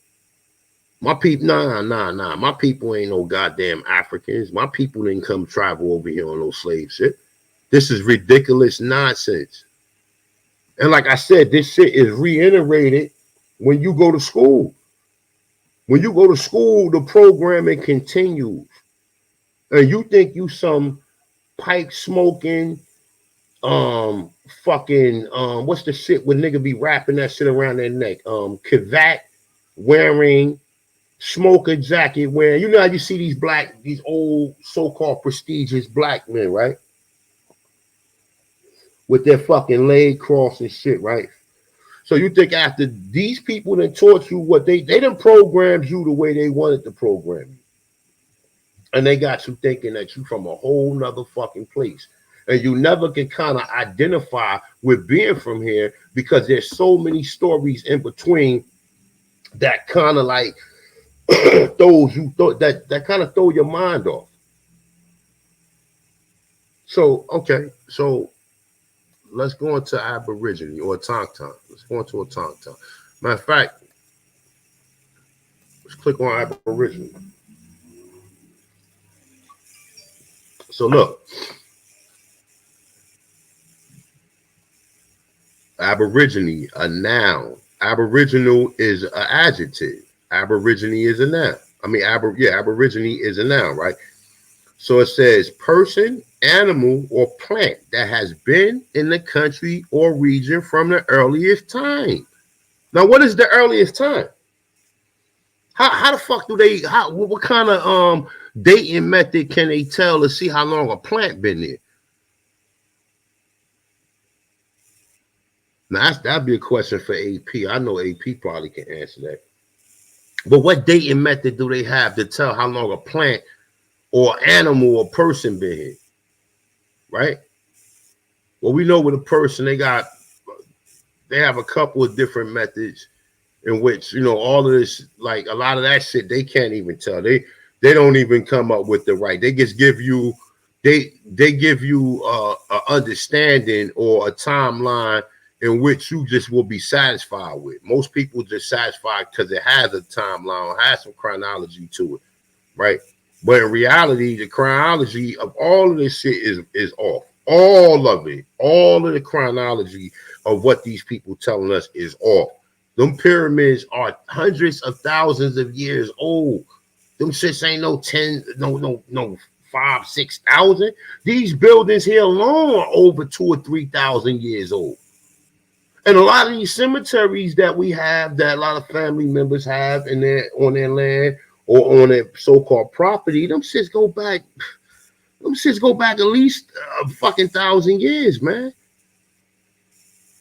My people, nah. My people ain't no goddamn Africans. My people didn't come travel over here on no slave shit. This is ridiculous nonsense. And like I said, this shit is reiterated when you go to school. When you go to school, the programming continues. And you think you some pipe smoking, fucking, what's the shit when nigga be wrapping that shit around their neck? Cravat wearing, smoker jacket wearing. You know how you see these old so-called prestigious black men, right? With their fucking leg crossed and shit, right? So you think after these people that taught you what they done programmed you the way they wanted to program you. And they got you thinking that you from a whole nother fucking place. and you never can kind of identify with being from here because there's so many stories in between that kind of like throws you that kind of throw your mind off. So okay, so let's go into Aborigine or Autochthon. Let's go into Autochthon. Matter of fact, let's click on Aborigine. So look, Aborigine, a noun. Aboriginal is an adjective. Aborigine is a noun. I mean, Aborigine is a noun, right? So it says person, animal, or plant that has been in the country or region from the earliest time. Now, what is the earliest time? How the fuck do they? What kind of dating method can they tell to see how long a plant been there? Now that'd be a question for AP. I know AP probably can answer that. But what dating method do they have to tell how long a plant or animal or person been here? Right? Well, we know with a person they have a couple of different methods in which, you know, all of this, like a lot of that shit, they can't even tell. They don't even come up with the right. They just give you they give you a understanding or a timeline in which you just will be satisfied with. Most people just satisfied because it has a timeline or has some chronology to it, right? But in reality, the chronology of all of this shit is off. All of it, all of the chronology of what these people telling us is off. Them pyramids are hundreds of thousands of years old. Them shits ain't no 5,000, 6,000. These buildings here alone are over 2,000 or 3,000 years old. And a lot of these cemeteries that we have, that a lot of family members have on their land or on their so-called property, them shits go back at least a fucking 1,000 years, man.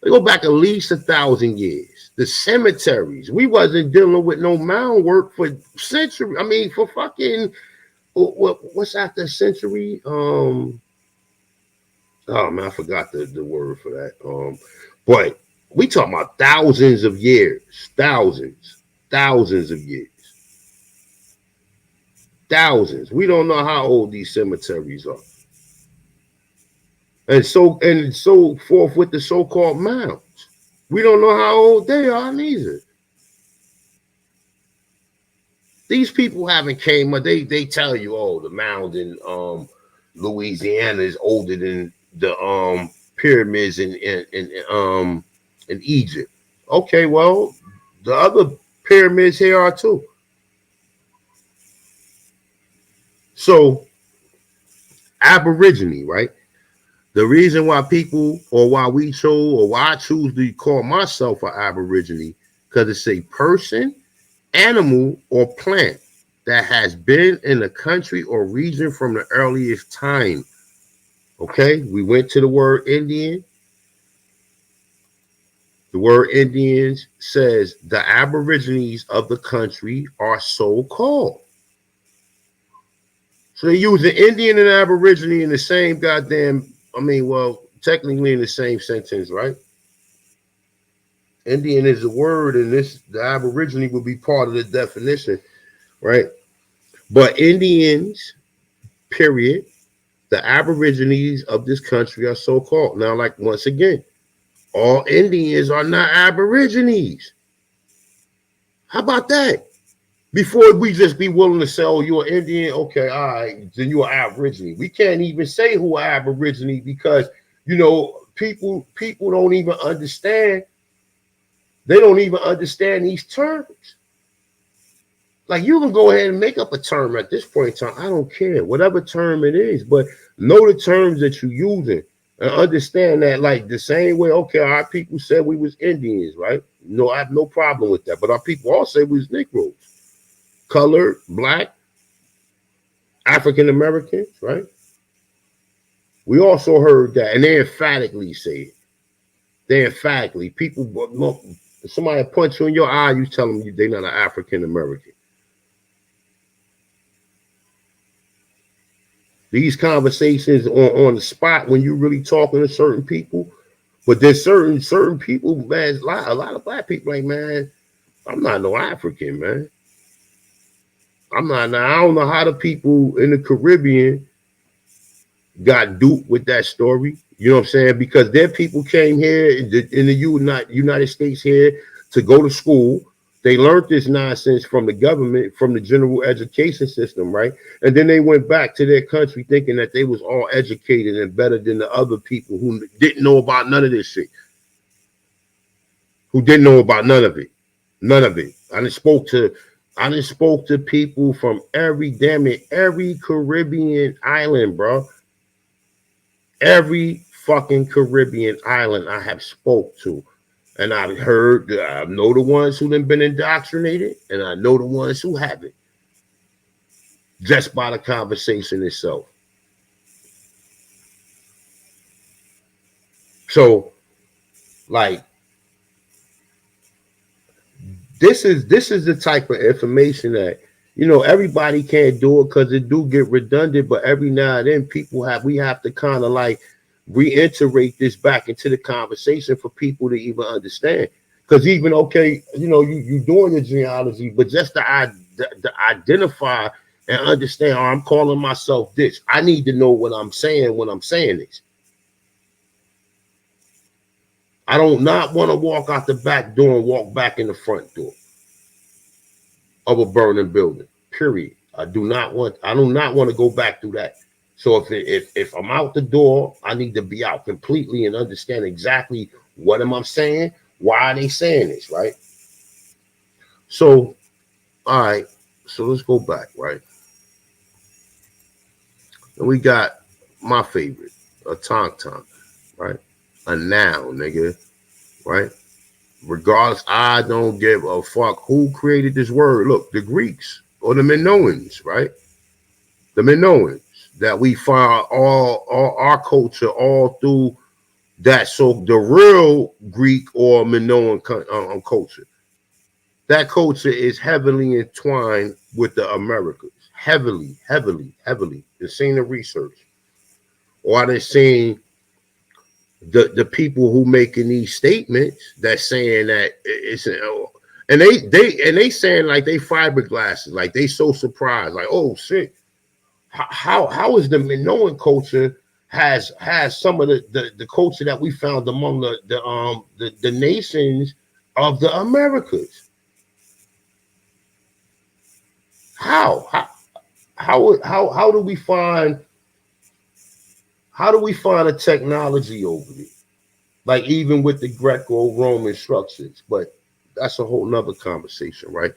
They go back at least 1,000 years. The cemeteries, we wasn't dealing with no mound work for centuries. I mean, for fucking what's after a century? Oh man, I forgot the word for that. But we talking about thousands of years, thousands of years, thousands. We don't know how old these cemeteries are, and so forth with the so-called mounds. We don't know how old they are neither. These people haven't came up. They tell you, oh, the mound in Louisiana is older than the pyramids in Egypt. Okay, well, the other pyramids here are too. So, Aborigine, right? The reason why people, or why we chose, or why I choose to call myself an Aborigine, because it's a person, animal, or plant that has been in the country or region from the earliest time. Okay, we went to the word Indian. The word Indians says the Aborigines of the country are so called. So they use the Indian and Aborigine in the same goddamn, I mean, well, technically in the same sentence, right? Indian is a word, and the Aborigine would be part of the definition, right? But Indians, period, the Aborigines of this country are so called. Now, like, once again, all Indians are not Aborigines. How about that? Before we just be willing to say, oh, you're an Indian, okay, all right, then you're Aborigine. We can't even say who are Aborigine because, you know, people don't even understand. They don't even understand these terms. Like, you can go ahead and make up a term at this point in time. I don't care, whatever term it is, but know the terms that you're using and understand that, like, the same way, okay, our people said we was Indians, right? No, I have no problem with that. But our people all say we was Negroes, colored, black, African Americans, right? We also heard that, and they emphatically say it. They emphatically, people, if somebody punch you in your eye, you tell them they're not an African American. these conversations on the spot when you're really talking to certain people. But there's certain people, man, a lot of black people like, man, I'm not no African, man. I'm not. I don't know how the people in the Caribbean got duped with that story. You know what I'm saying? Because their people came here in the United States here to go to school. They learned this nonsense from the government, from the general education system, right? And then they went back to their country thinking that they was all educated and better than the other people who didn't know about none of this shit. Who didn't know about none of it. None of it. I done spoke to people from every Caribbean island, bro. Every fucking Caribbean island I have spoke to. And I've heard, I know the ones who have been indoctrinated, and I know the ones who haven't. Just by the conversation itself. So, like, this is the type of information that, you know, everybody can't do it because it do get redundant, but every now and then we have to kind of like reiterate this back into the conversation for people to even understand. Because even, okay, you know, you doing your genealogy, but just to identify and understand, oh, I'm calling myself this. I need to know what I'm saying when I'm saying this. I don't not want to walk out the back door and walk back in the front door of a burning building. Period. I do not want to go back through that. So if I'm out the door, I need to be out completely and understand exactly what am I saying, why are they saying this, right? So, all right, so let's go back, right? And we got my favorite, a autochthon, right? A noun, nigga, right? Regardless, I don't give a fuck who created this word. Look, the Greeks or the Minoans, right? The Minoans that we find all our culture all through that. So the real Greek or Minoan culture, that culture is heavily entwined with the Americas. Heavily. They're seeing the research. Or they're seeing the people who making these statements that saying that it's and they saying like they fiberglasses, like they so surprised, like, oh shit, how is the Minoan culture has some of the culture that we found among the nations of the Americas? How do we find a technology over there? Like even with the Greco-Roman structures, but that's a whole nother conversation, right?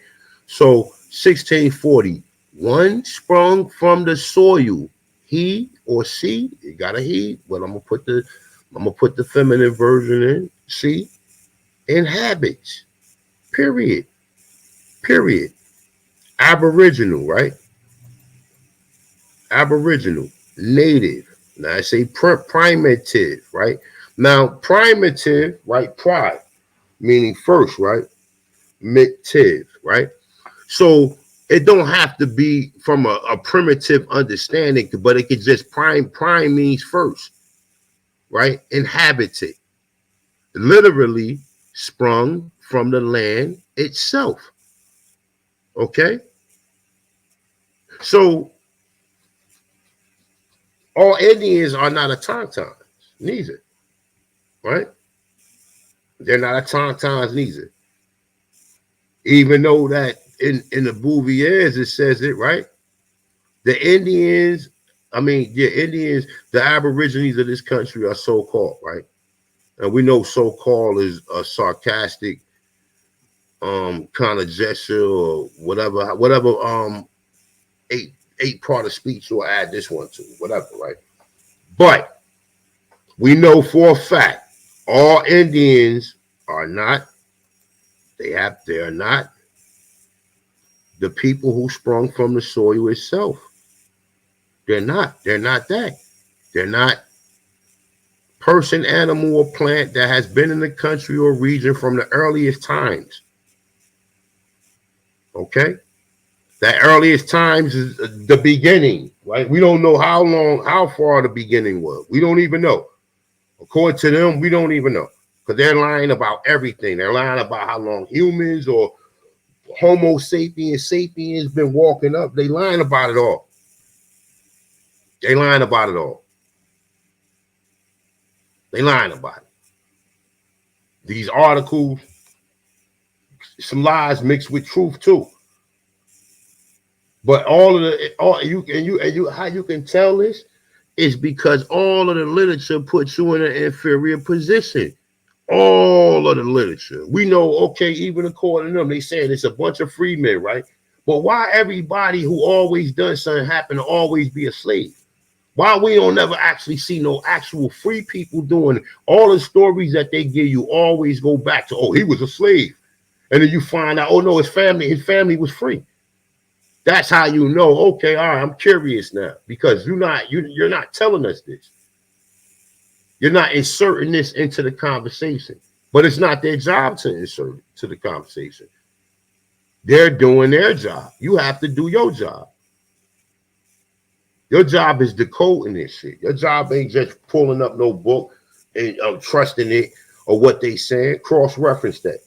So 1640, one sprung from the soil, he or she, you got a he, but I'm gonna put the feminine version in, she, inhabits, period. Aboriginal, right? Aboriginal, native. Now I say primitive, right? Now primitive, right? Pride, meaning first, right? Mitive, right? So it don't have to be from a primitive understanding, but it could just prime means first, right? Inhabited, literally sprung from the land itself. Okay, so all Indians are not autochtons, neither, right? They're not autochtons neither. Even though that in the Bouviers it says it, right? The Indians, Indians, the Aborigines of this country are so-called, right? And we know so-called is a sarcastic kind of gesture or whatever eight part of speech you'll add this one to, whatever, right? But we know for a fact all Indians are not, they are not the people who sprung from the soil itself. They're not that. They're not person, animal, or plant that has been in the country or region from the earliest times. Okay? That earliest times is the beginning, right? We don't know how long, how far the beginning was. We don't even know. According to them, we don't even know. Because they're lying about everything. They're lying about how long humans or Homo sapiens been walking up. They lying about it all. They lying about it all. They lying about it. These articles, some lies mixed with truth too. But all of the how you can tell this is because all of the literature puts you in an inferior position. All of the literature. We know, okay, even according to them, they saying it's a bunch of free men, right? But why everybody who always done something happen to always be a slave? Why we don't never actually see no actual free people doing it? All the stories that they give you always go back to, oh, he was a slave. And then you find out, oh no, his family was free. That's how you know, okay, all right, I'm curious now. Because you're not telling us this. You're not inserting this into the conversation. But it's not their job to insert it to the conversation. They're doing their job. You have to do your job. Your job is decoding this shit. Your job ain't just pulling up no book and trusting it or what they saying. Cross-reference that.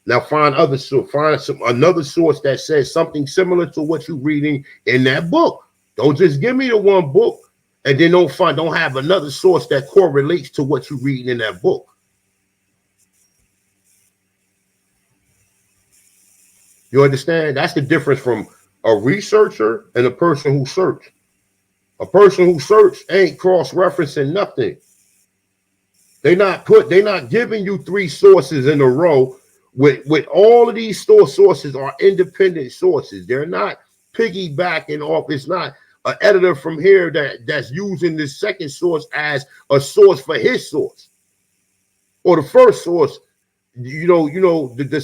Now find another source that says something similar to what you're reading in that book. Don't just give me the one book and then don't have another source that correlates to what you're reading in that book. You understand? That's the difference from a researcher and a person who search. A person who search ain't cross-referencing nothing. They're not giving you three sources in a row. With all of these sources are independent sources. They're not piggybacking off. It's not an editor from here that's using this second source as a source for his source. Or the first source, the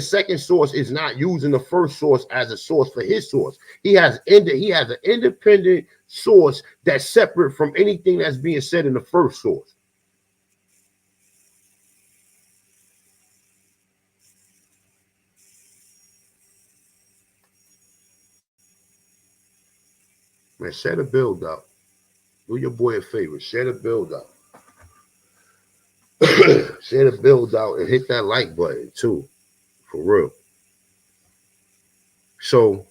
second source is not using the first source as a source for his source. He has an independent source that's separate from anything that's being said in the first source. Man, share the build out. Do your boy a favor. Share the build out. Share the build out and hit that like button too. For real. So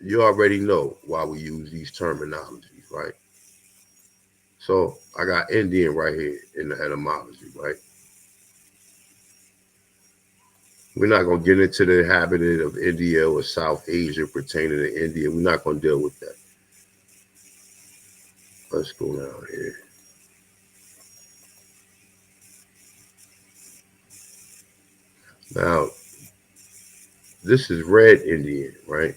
you already know why we use these terminologies, right? So I got Indian right here in the etymology, right? We're not going to get into the inhabitant of India or South Asia pertaining to India. We're not going to deal with that. Let's go down here. Now, this is Red Indian, right?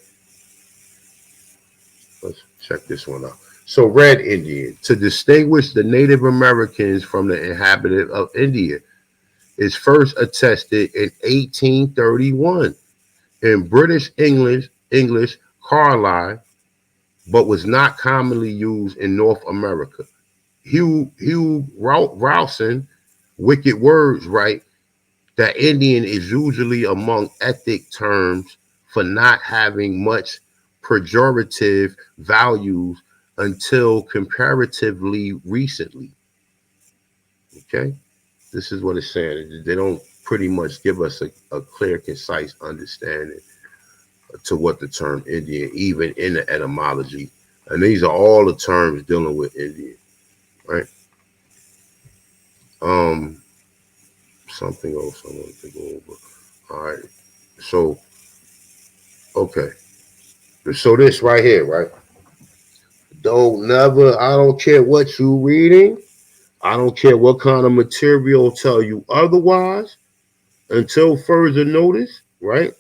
Let's check this one out. So Red Indian, to distinguish the Native Americans from the inhabitant of India, is first attested in 1831 in British English Carlisle, but was not commonly used in North America. Hugh Rowson, Wicked Words, right, that Indian is usually among ethnic terms for not having much pejorative values until comparatively recently. Okay? This is what it's saying. They don't pretty much give us a clear, concise understanding to what the term Indian, even in the etymology. And these are all the terms dealing with Indian, right? Something else I wanted to go over. All right. So, okay. So this right here, right? I don't care what you reading. I don't care what kind of material tell you otherwise. Until further notice, right?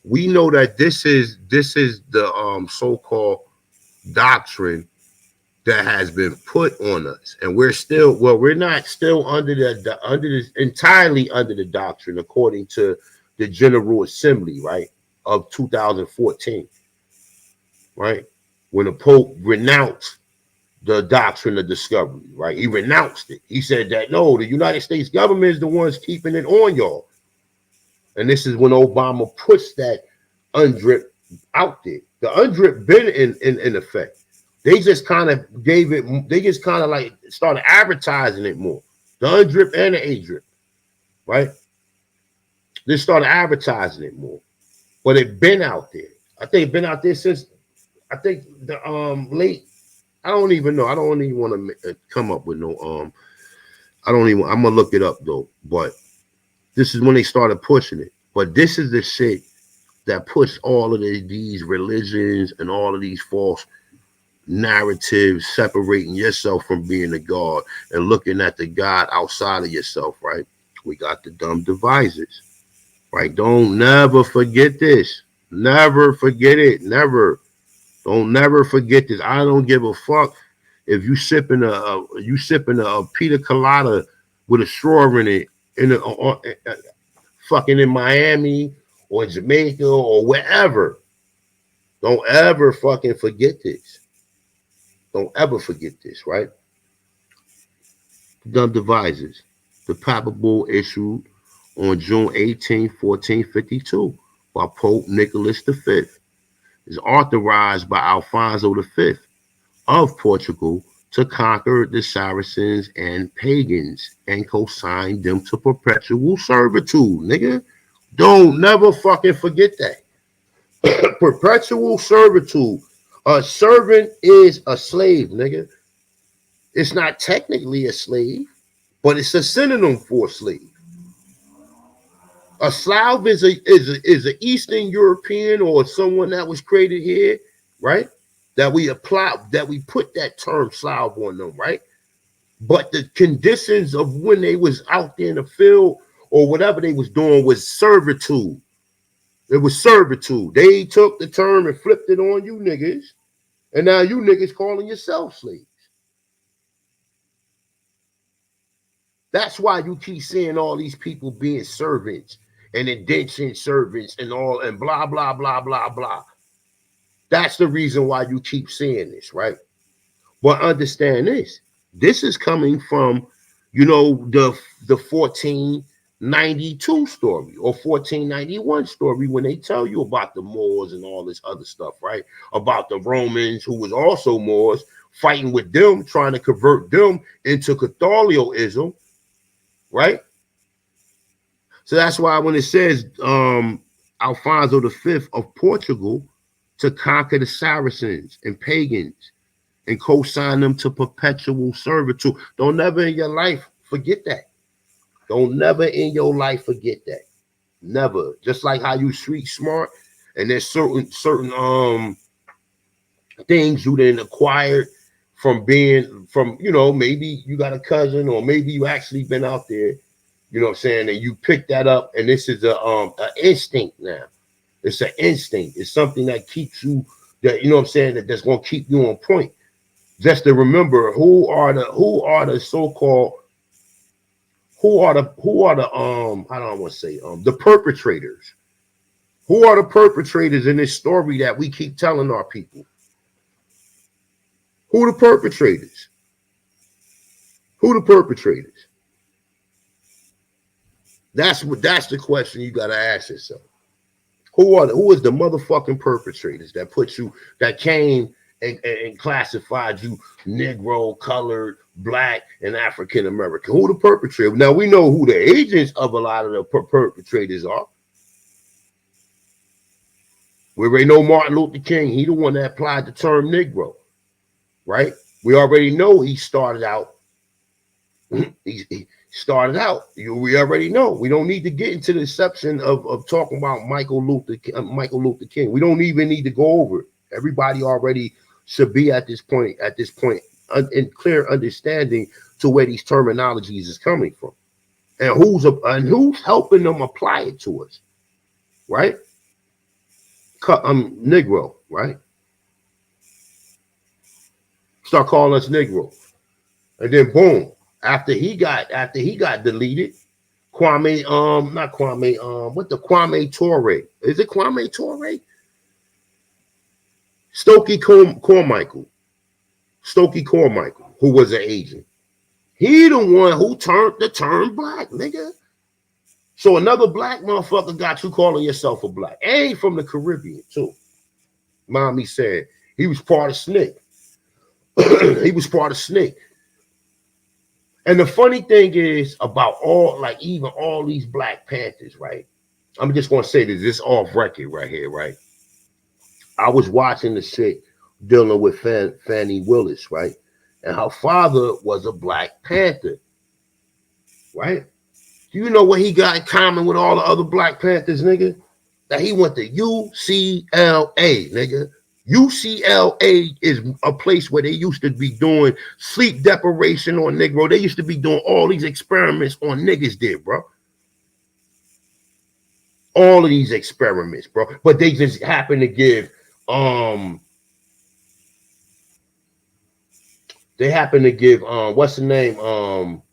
We know that this is the so-called doctrine that has been put on us, and we're not still entirely under the doctrine according to the General Assembly, right, of 2014, right, when the Pope renounced the doctrine of discovery, right? He renounced it. He said that no, the United States government is the ones keeping it on y'all. And this is when Obama pushed that UNDRIP out there. The UNDRIP been in effect. They just kind of gave it, they just kind of like started advertising it more. The UNDRIP and the ADRIP, right? They started advertising it more. But it been out there. I think it's been out there since, I think the late, I don't even know. I don't even want to come up with no, I don't even, I'm going to look it up though. But this is when they started pushing it. But this is the shit that puts all of these religions and all of these false narratives, separating yourself from being a God and looking at the God outside of yourself, right? We got the dumb devices, right? Don't never forget this. Never forget it. Never. Don't never forget this. I don't give a fuck if you sipping a pina colada with a straw in it, fucking in Miami or Jamaica or wherever. Don't ever fucking forget this. Don't ever forget this, right? Dumb devices. The papal bull issued on June 18, 1452 by Pope Nicholas V is authorized by Alfonso V of Portugal to conquer the Saracens and pagans and consign them to perpetual servitude, nigga. Don't never fucking forget that. Perpetual servitude. A servant is a slave, nigga. It's not technically a slave, but it's a synonym for a slave. A Slav is an Eastern European or someone that was created here, right? That we put that term Slav on them, right? But the conditions of when they was out there in the field or whatever they was doing was servitude. It was servitude. They took the term and flipped it on you niggas, and now you niggas calling yourself slaves. That's why you keep seeing all these people being servants and indentured servants and all and blah, blah, blah, blah, blah. That's the reason why you keep seeing this, right? But understand this. This is coming from, you know, the 1492 story or 1491 story when they tell you about the Moors and all this other stuff, right? About the Romans who was also Moors fighting with them, trying to convert them into Catholicism, right? So that's why when it says Alfonso V of Portugal to conquer the Saracens and pagans and co-sign them to perpetual servitude, don't never in your life forget that. Don't never in your life forget that. Never. Just like how you street smart and there's certain things you didn't acquire from being from, you know, maybe you got a cousin or maybe you actually been out there, you know what I'm saying, and you pick that up, and this is a instinct now. It's an instinct. It's something that keeps you, that, you know what I'm saying, that's going to keep you on point. Just to remember who are the so-called how do I want to say the perpetrators. Who are the perpetrators in this story that we keep telling our people? Who are the perpetrators? Who are the perpetrators? That's the question you gotta ask yourself. Who is the motherfucking perpetrators that came and classified you Negro, colored, black, and African American? Who the perpetrators? Now we know who the agents of a lot of the perpetrators are. We already know Martin Luther King. He the one that applied the term Negro, right? We already know he started out. He started out. We already know. We don't need to get into the exception of talking about Michael Luther King. We don't even need to go over it. Everybody already should be at this point in clear understanding to where these terminologies is coming from, and who's helping them apply it to us, right? Negro, right? Start calling us Negro, and then boom. After he got deleted, Kwame Ture? Is it Kwame Ture? Stokely Carmichael, who was an agent. He the one who turned the term black, nigga. So another black motherfucker got you calling yourself a black. And he from the Caribbean, too. Mommy said he was part of SNCC. He was part of SNCC. And the funny thing is about all, like even all these Black Panthers, right? I'm just going to say this off record right here, right? I was watching the shit dealing with Fannie Willis, right? And her father was a Black Panther, right? Do you know what he got in common with all the other Black Panthers, nigga? That he went to UCLA, nigga. UCLA is a place where they used to be doing sleep deprivation on Negro. They used to be doing all these experiments on niggas there, bro. All of these experiments, bro. But they just happen to give, what's the name?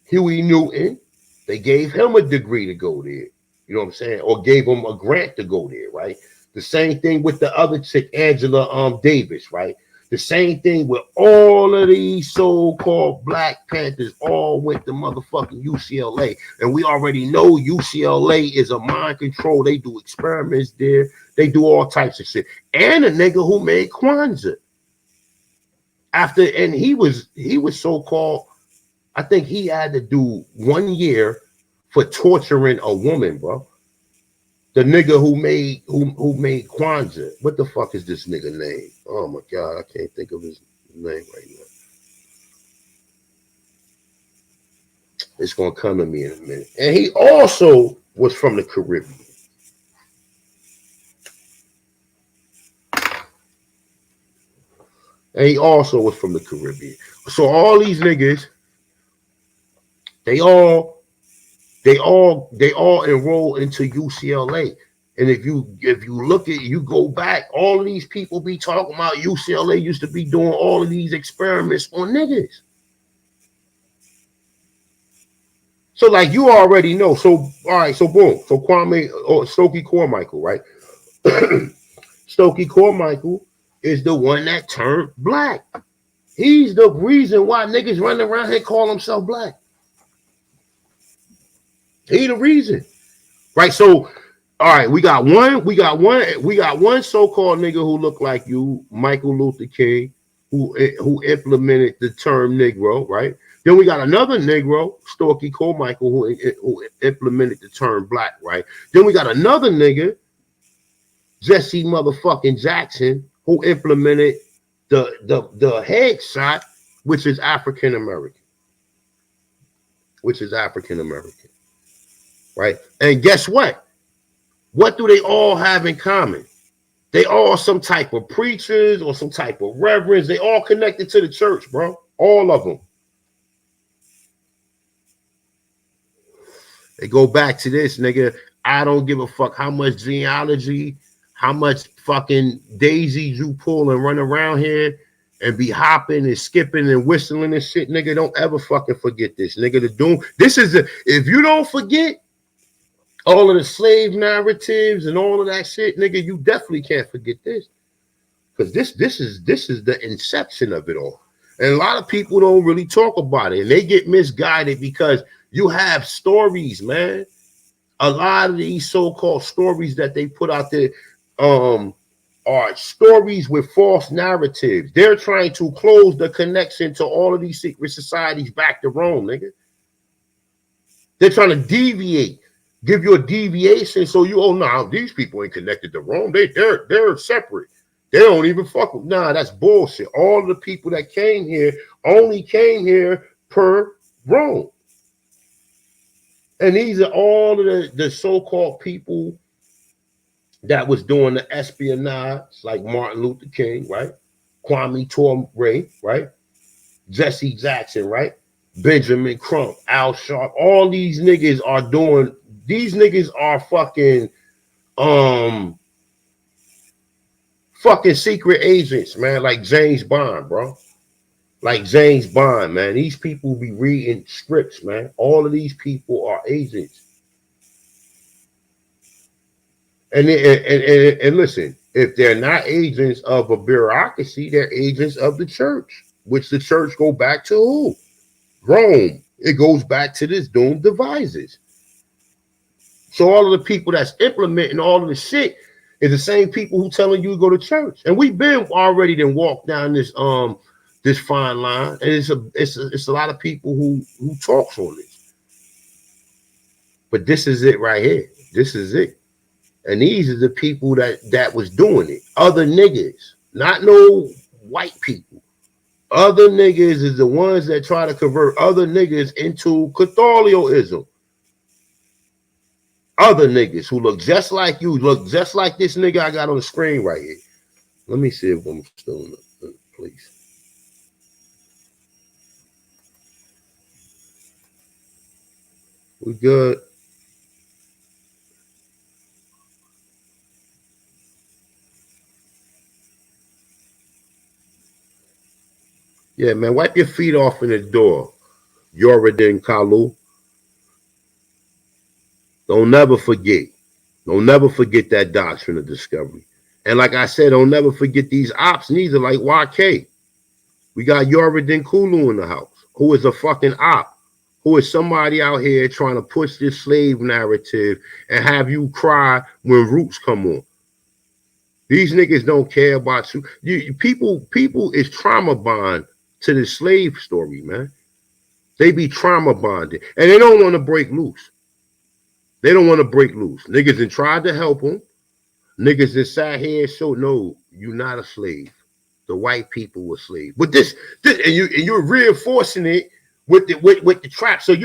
Huey Newton. They gave him a degree to go there. You know what I'm saying? Or gave him a grant to go there, right? The same thing with the other chick, Angela Davis, right? The same thing with all of these so-called Black Panthers all went to motherfucking UCLA. And we already know UCLA is a mind control. They do experiments there. They do all types of shit. And a nigga who made Kwanzaa. And he was so-called, I think he had to do 1 year for torturing a woman, bro. The nigga who made Kwanzaa. What the fuck is this nigga name? Oh my God, I can't think of his name right now. It's gonna come to me in a minute. And he also was from the Caribbean. So all these niggas, they all enroll into UCLA. And if you look at, you go back, all of these people be talking about UCLA used to be doing all of these experiments on niggas. So like you already know. So all right, so boom. So Kwame or Stokely Carmichael, right? Stokely Carmichael is the one that turned black. He's the reason why niggas running around here call himself black. He the reason, right? So, all right, we got one so-called nigga who looked like you, Michael Luther King, who implemented the term Negro, right? Then we got another Negro, Stokely Carmichael, who implemented the term black, right? Then we got another nigga, Jesse motherfucking Jackson, who implemented the headshot, which is African American. Right? And guess what? What do they all have in common? They all some type of preachers or some type of reverends. They all connected to the church, bro. All of them. They go back to this, nigga. I don't give a fuck how much genealogy, how much fucking daisies you pull and run around here and be hopping and skipping and whistling and shit, nigga. Don't ever fucking forget this, nigga. If you don't forget all of the slave narratives and all of that shit, nigga, you definitely can't forget this. Because this is the inception of it all. And a lot of people don't really talk about it. And they get misguided because you have stories, man. A lot of these so-called stories that they put out there are stories with false narratives. They're trying to close the connection to all of these secret societies back to Rome, nigga. They're trying to deviate. Give you a deviation so these people ain't connected to Rome. They're separate. They don't even fuck with. Nah, that's bullshit. All of the people that came here only came here per Rome. And these are all of the so-called people that was doing the espionage, like Martin Luther King, right? Kwame Ture, right? Jesse Jackson, right? Benjamin Crump, Al Sharp. All these niggas are doing. These niggas are fucking secret agents, man, like James Bond, bro. Like James Bond, man. These people be reading scripts, man. All of these people are agents. And listen, if they're not agents of a bureaucracy, they're agents of the church, which the church go back to who? Rome. It goes back to this doomed devices. So all of the people that's implementing all of the shit is the same people who telling you to go to church. And we've been already then walked down this fine line. And it's a lot of people who talks on this. But this is it right here. This is it. And these are the people that was doing it. Other niggas, not no white people. Other niggas is the ones that try to convert other niggas into Catholicism. Other niggas who look just like you, look just like this nigga I got on the screen right here. Let me see if I'm still in the place. We good? Yeah, man, wipe your feet off in the door. Yoredin Kalu. Don't never forget. Don't never forget that doctrine of discovery. And like I said, don't never forget these ops neither, like YK. We got Yoredin Kulu in the house, who is a fucking op, who is somebody out here trying to push this slave narrative and have you cry when roots come on. These niggas don't care about you. People is trauma bond to the slave story, man. They be trauma bonded, and they don't want to break loose. They don't want to break loose. Niggas that tried to help them. Niggas that sat here and showed, no, you're not a slave. The white people were slaves. But this and you're reinforcing it with the trap. So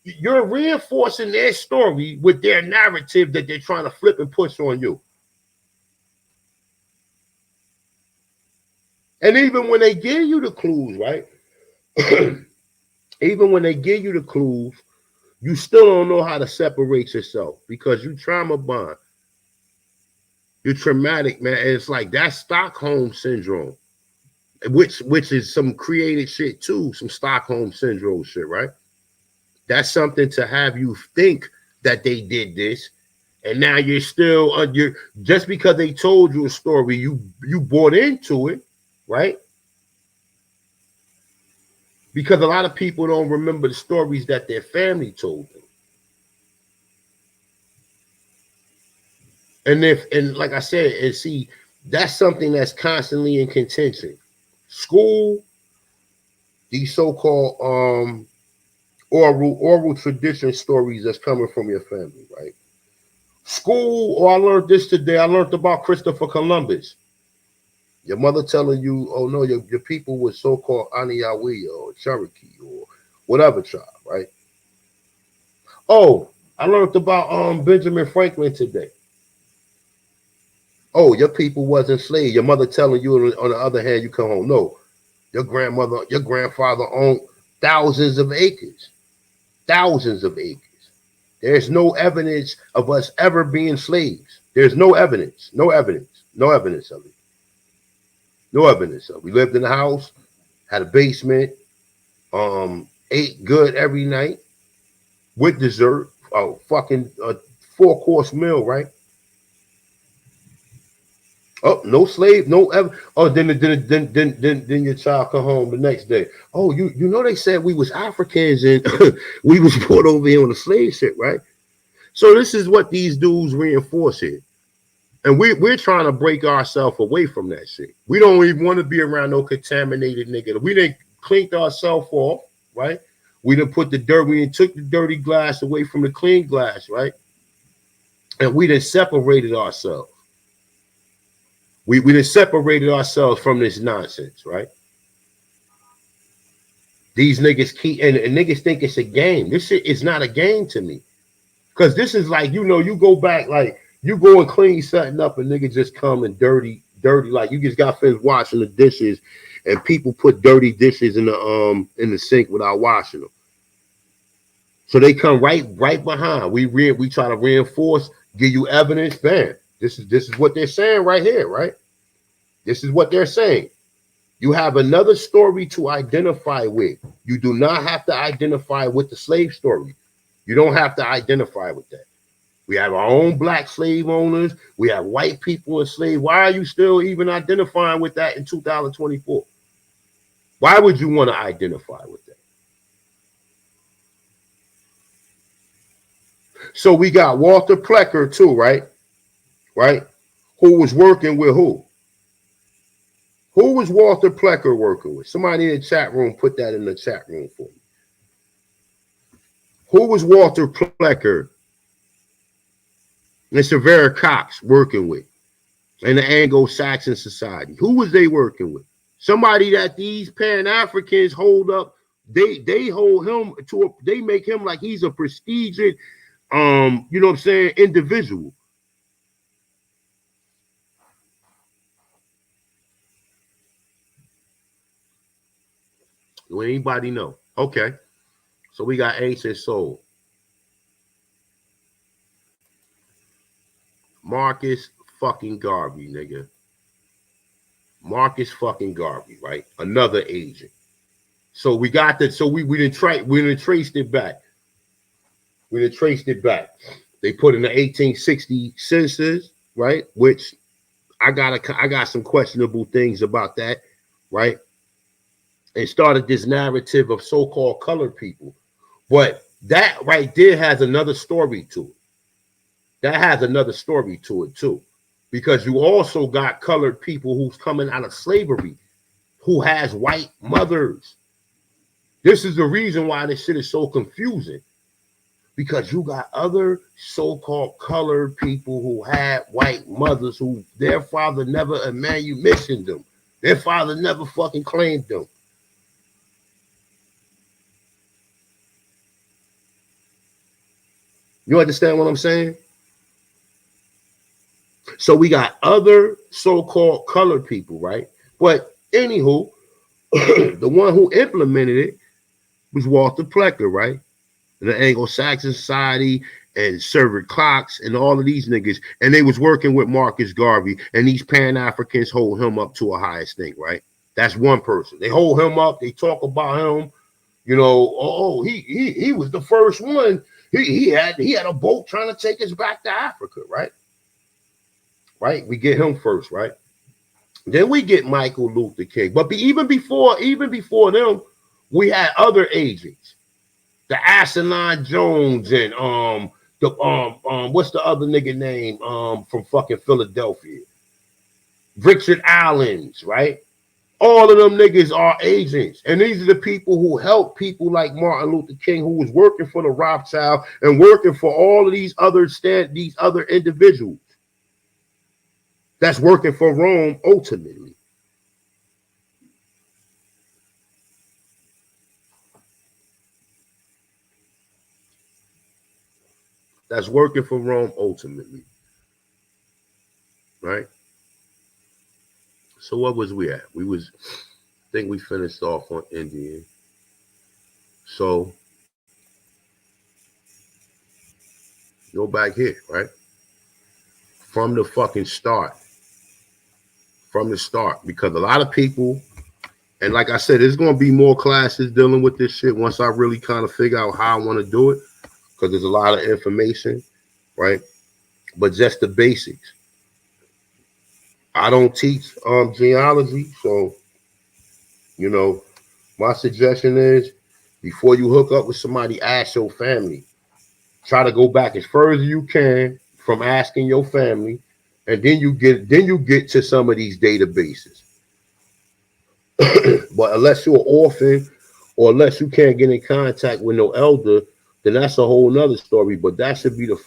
you're reinforcing their story with their narrative that they're trying to flip and push on you. And even when they give you the clues, right? Even when they give you the clues, you still don't know how to separate yourself because you trauma bond. You're traumatic, man. And it's like that Stockholm syndrome, which is some created shit too, some Stockholm syndrome shit, right? That's something to have you think that they did this, and now you're still under. Just because they told you a story, you bought into it, right? Because a lot of people don't remember the stories that their family told them. And like I said, and see, that's something that's constantly in contention. School, these so-called oral tradition stories that's coming from your family, right? School, I learned this today. I learned about Christopher Columbus. Your mother telling you, oh no, your people was so-called Aniyawe or Cherokee or whatever tribe, right? Oh, I learned about Benjamin Franklin today. Oh, your people wasn't slaves. Your mother telling you, on the other hand, you come home. No, your grandfather owned thousands of acres. Thousands of acres. There's no evidence of us ever being slaves. There's no evidence. No evidence. No evidence of it. No evidence of it. We lived in a house, had a basement, ate good every night with dessert, a fucking 4-course meal, right? Oh, no slave, no ever. Oh, then your child come home the next day. Oh, you know they said we was Africans and we was brought over here on the slave ship, right? So this is what these dudes reinforce here. And we're trying to break ourselves away from that shit. We don't even want to be around no contaminated nigga. We didn't cleaned ourselves off, right? We didn't put the dirt, we didn't took the dirty glass away from the clean glass, right? And we didn't separated ourselves. We done separated ourselves from this nonsense, right? These niggas keep and niggas think it's a game. This shit is not a game to me. Because this is like, you go back, like you go and clean something up and niggas just come and dirty, like you just got finished washing the dishes and people put dirty dishes in the sink without washing them. So they come right behind. We try to reinforce, give you evidence, bam. This is what they're saying right here, right? This is what they're saying. You have another story to identify with. You do not have to identify with the slave story. You don't have to identify with that. We have our own black slave owners. We have white people enslaved. Why are you still even identifying with that in 2024? Why would you want to identify with that? So we got Walter Plecker too, right? Right? Who was working with who? Who was Walter Plecker working with? Somebody in the chat room put that in the chat room for me. Who was Walter Plecker and Severa Cox working with in the Anglo-Saxon society? Who was they working with? Somebody that these Pan-Africans hold up. They hold him to they make him like he's a prestigious you know what I'm saying, individual. Do anybody know? Okay. So we got Ancient Soul. Marcus fucking Garvey, nigga. Marcus fucking Garvey, right? Another agent. So we got that. So we didn't traced it back. We didn't traced it back. They put in the 1860 census, right? Which I got some questionable things about that, right? And started this narrative of so-called colored people. But that right there has another story to it. That has another story to it too. Because you also got colored people who's coming out of slavery, who has white mothers. This is the reason why this shit is so confusing. Because you got other so-called colored people who had white mothers who their father never manumissioned them. Their father never fucking claimed them. You understand what I'm saying? So we got other so-called colored people, right? But anywho, the one who implemented it was Walter Plecker, right? The Anglo-Saxon Society and Server Cox and all of these niggas. And they was working with Marcus Garvey, and these Pan-Africans hold him up to a highest thing, right? That's one person. They hold him up. They talk about him. You know, oh, he was the first one. He had a boat trying to take us back to Africa, right? Right? We get him first, right? Then we get Michael Luther King. But even before them, we had other agents. The Asinine Jones and what's the other nigga name from fucking Philadelphia? Richard Allen's, right? All of them niggas are agents. And these are the people who help people like Martin Luther King, who was working for the Rothschild and working for all of these other individuals that's working for Rome ultimately. That's working for Rome ultimately. Right? So what was we at? I think we finished off on Indian. So go back here, right? From the fucking start. From the start. Because a lot of people, and like I said, there's going to be more classes dealing with this shit once I really kind of figure out how I want to do it. Because there's a lot of information, right? But just the basics. I don't teach genealogy, so, you know, my suggestion is before you hook up with somebody, ask your family. Try to go back as far as you can from asking your family, and then you get to some of these databases. But unless you're an orphan or unless you can't get in contact with no elder, then that's a whole nother story. But that should be your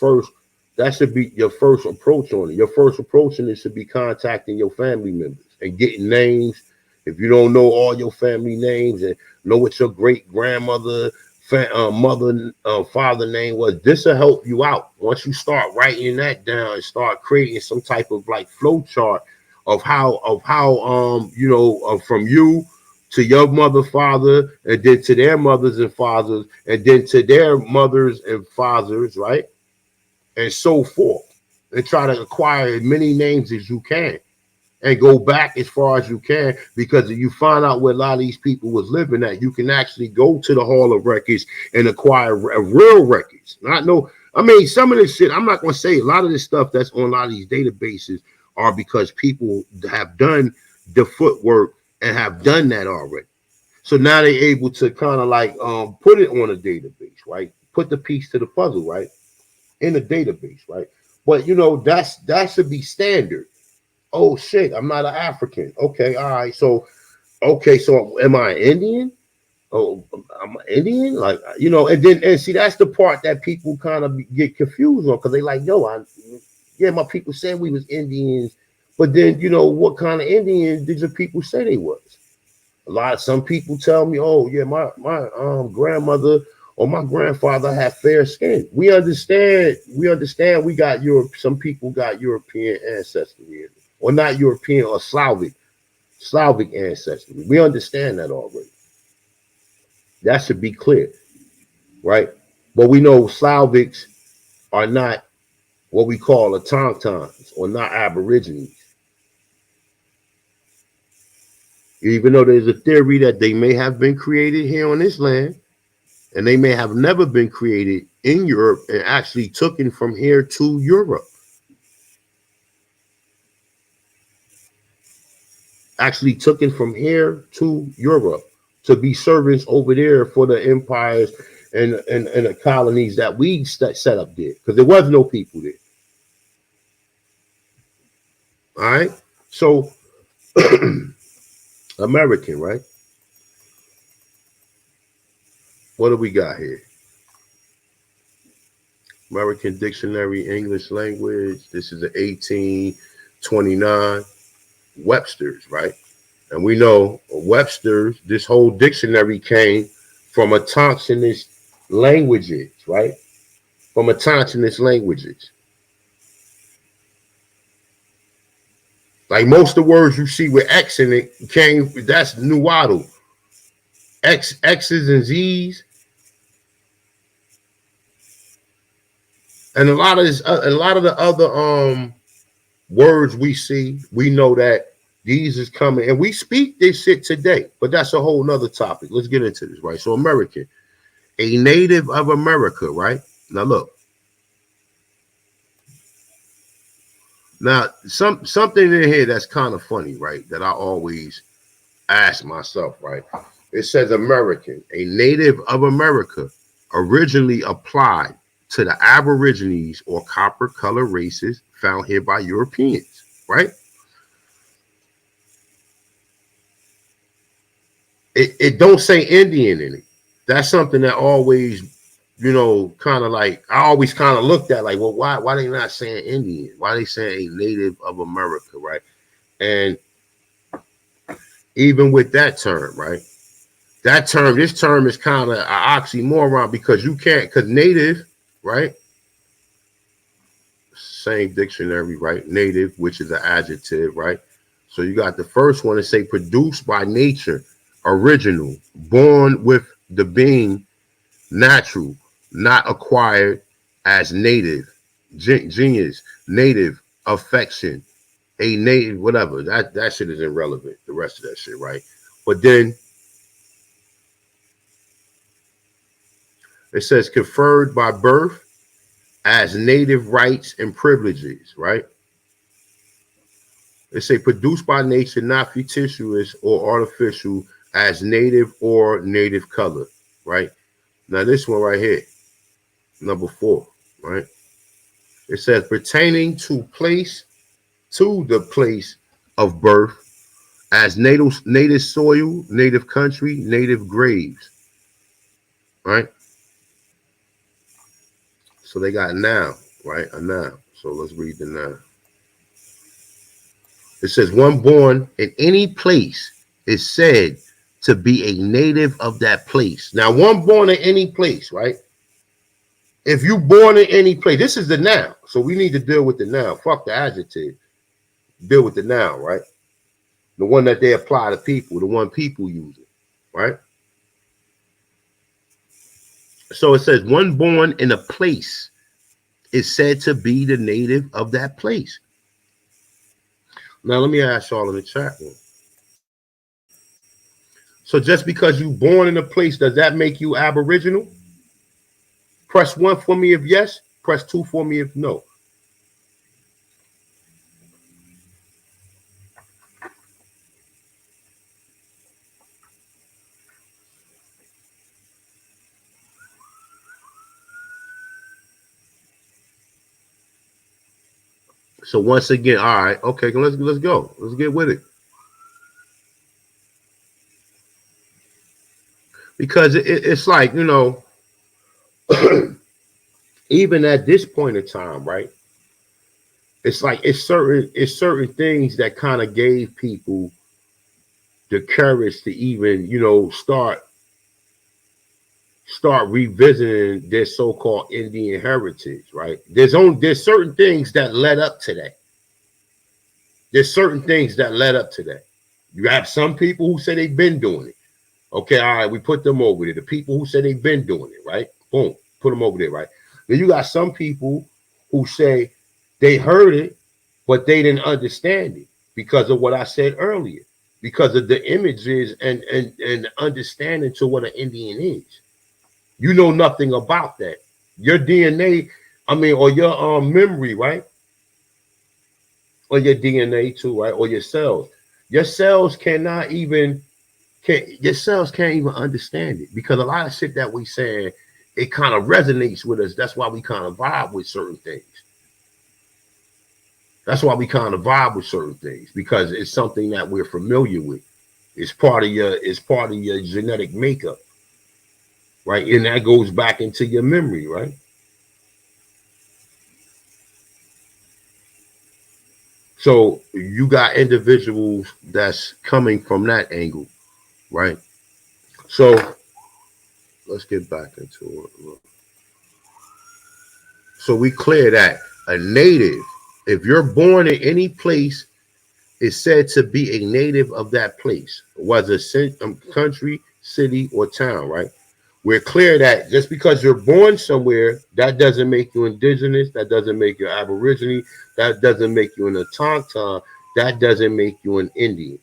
first approach on it. Your first approach on it should be contacting your family members and getting names. If you don't know all your family names and know what your great grandmother, mother, father name was, this will help you out. Once you start writing that down and start creating some type of like flow chart of how from you to your mother, father, and then to their mothers and fathers, and then to their mothers and fathers, right? And so forth, and try to acquire as many names as you can and go back as far as you can, because if you find out where a lot of these people was living at, you can actually go to the Hall of Records and acquire real records. Some of this shit, I'm not going to say a lot of this stuff that's on a lot of these databases are because people have done the footwork and have done that already. So now they're able to kind of like put it on a database, right? Put the piece to the puzzle, right? in the database, right? But you know, that should be standard. Oh shit, I'm not an African. Okay, all right. So okay, so am I an Indian? Oh, I'm an Indian, like you know, and see that's the part that people kind of get confused on because they like, yo, yeah, my people said we was Indians, but then you know what kind of Indians did your people say they was? Some people tell me, oh yeah, my grandmother or my grandfather had fair skin. We understand. We got Europe. Some people got European ancestry, or not European or Slavic ancestry. We understand that already. That should be clear, right? But we know Slavics are not what we call Autochtthons or not Aborigines. Even though there's a theory that they may have been created here on this land and they may have never been created in Europe and actually taken from here to Europe. Actually taken from here to Europe to be servants over there for the empires and the colonies that we set up there because there was no people there. All right. So American, right? What do we got here? American Dictionary, English language. This is an 1829 Webster's, right? And we know Webster's, this whole dictionary came from autochthonous languages, right? From autochthonous languages. Like most of the words you see with X in it that's Nuadu. X's and Z's. And a lot of the other words we see, we know that these is coming, and we speak this shit today, but that's a whole nother topic. Let's get into this, right? So American, a native of America, right? Now look. Now, something in here that's kind of funny, right? That I always ask myself, right? It says American, a native of America, originally applied to the Aborigines or copper color races found here by Europeans, right? It don't say Indian in it. That's something that always, you know, kind of like I always kind of looked at like, well, why they not saying Indian? Why they saying a native of America, right? And even with that term, right? This term is kind of an oxymoron because you can't, because native, right? Same dictionary, right? Native, which is an adjective, right? So you got the first one to say produced by nature, original, born with the being, natural, not acquired as native, genius, native, affection, a native, whatever. That shit is irrelevant. The rest of that shit, right? But then it says conferred by birth as native rights and privileges, right? They say produced by nature, not fictitious or artificial, as native or native color, right? Now this one right here, number 4, right? It says pertaining to the place of birth as native soil, native country, native graves, right? So they got now, right? A noun. So let's read the noun. It says one born in any place is said to be a native of that place. Now, one born in any place, right? If you born in any place, this is the noun. So we need to deal with the noun. Fuck the adjective. Deal with the noun, right? The one that they apply to people, the one people use it, right? So it says one born in a place is said to be the native of that place. Now let me ask y'all in the chat room. So just because you born in a place, does that make you Aboriginal? Press 1 for me if yes. Press 2 for me if no. So once again, all right, okay, let's go. Let's get with it. Because it's like, you know, even at this point in time, right? It's like it's certain things that kind of gave people the courage to even, you know, start revisiting their so-called Indian heritage, right? There's certain things that led up to that. There's certain things that led up to that. You have some people who say they've been doing it. Okay, all right, we put them over there. The people who say they've been doing it, right? Boom, put them over there, right? Then you got some people who say they heard it, but they didn't understand it because of what I said earlier, because of the images and understanding to what an Indian is. You know nothing about that. Your DNA, I mean, or your memory, right? Or your DNA too, right? Or your cells. Your cells cannot even your cells can't even understand it because a lot of shit that we saying, it kind of resonates with us. That's why we kind of vibe with certain things. That's why we kind of vibe with certain things because it's something that we're familiar with. It's part of your genetic makeup, right? And that goes back into your memory, right? So you got individuals that's coming from that angle, right? So let's get back into it. So we clear that a native, if you're born in any place, is said to be a native of that place, whether country, city, or town, right? We're clear that just because you're born somewhere, that doesn't make you indigenous, that doesn't make you Aborigine, that doesn't make you an Autochthon, that doesn't make you an Indian.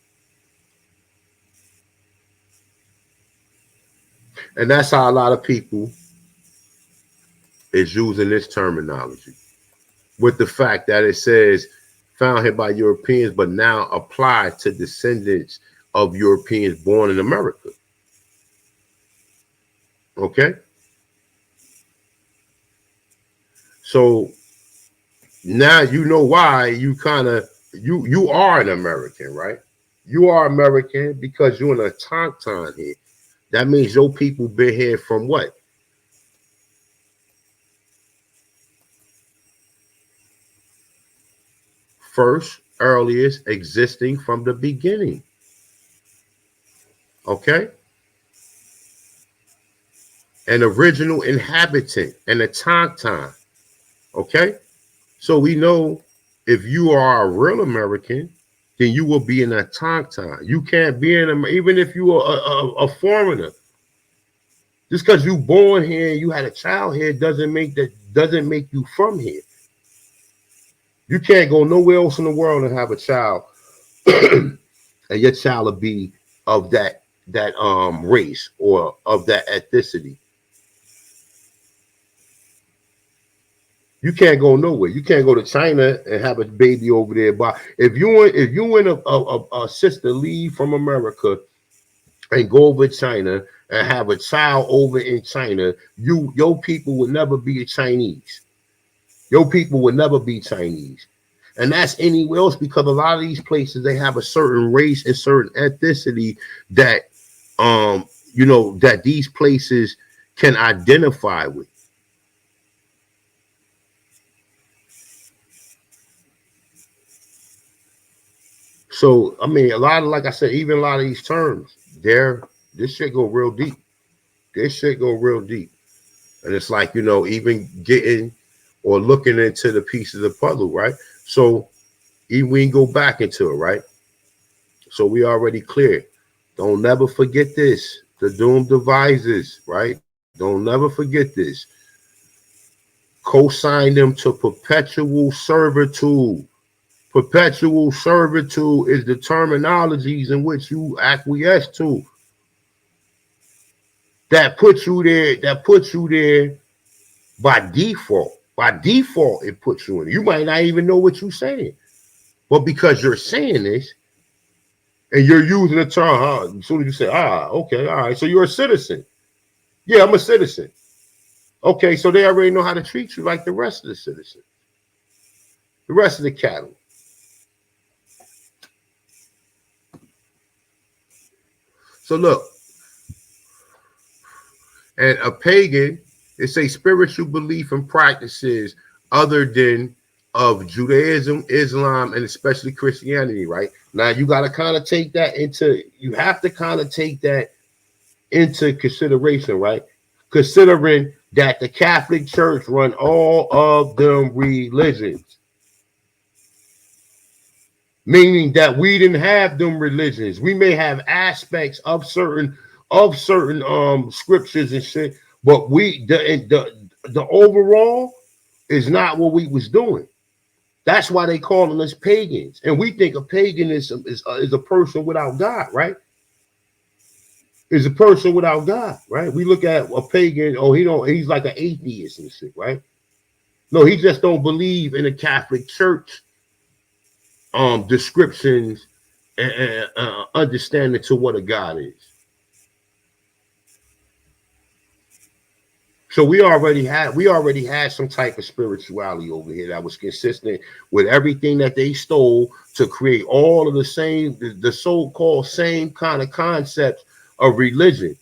And that's how a lot of people is using this terminology with the fact that it says found here by Europeans, but now applied to descendants of Europeans born in America. Okay? So now you know why you kind of you are an American, right? You are American because you're an Autochthon here. That means your people been here from what? First, earliest, existing from the beginning. Okay? An original inhabitant, an Autochthon. Okay? So we know if you are a real American, then you will be an Autochthon. You can't be an even if you are a foreigner. Just because you born here and you had a child here doesn't make you from here. You can't go nowhere else in the world and have a child, and your child will be of that race or of that ethnicity. You can't go nowhere. You can't go to China and have a baby over there. But if you and a sister leave from America and go over to China and have a child over in China, your people would never be a Chinese. Your people would never be Chinese. And that's anywhere else because a lot of these places they have a certain race and certain ethnicity that that these places can identify with. So I mean, a lot of, like I said, even a lot of these terms, this shit go real deep. This shit go real deep, and it's like even getting or looking into the pieces of the puzzle, right? So even we can go back into it, right? So we already clear. Don't never forget this. The doom devices, right? Don't never forget this. Co-sign them to perpetual servitude. Perpetual servitude is the terminologies in which you acquiesce to. That puts you there. That puts you there by default. By default, it puts you in. You might not even know what you're saying, but because you're saying this and you're using the term, as soon as you say, okay, all right, so you're a citizen. Yeah, I'm a citizen. Okay, so they already know how to treat you like the rest of the citizens. The rest of the cattle. So look, and a pagan is a spiritual belief and practices other than of Judaism, Islam, and especially Christianity, right? Now you got to kind of take that into, you have to kind of take that into consideration, right? Considering that the Catholic Church run all of them religions, meaning that we didn't have them religions. We may have aspects of certain scriptures and shit, but the overall is not what we was doing. That's why they calling us pagans, and we think a pagan is a person without God, right? Is a person without God, right? We look at a pagan, oh, he's like an atheist and shit, right? No, he just don't believe in the Catholic Church descriptions and understanding to what a God is. So we already had some type of spirituality over here that was consistent with everything that they stole to create all of the so-called same kind of concepts of religion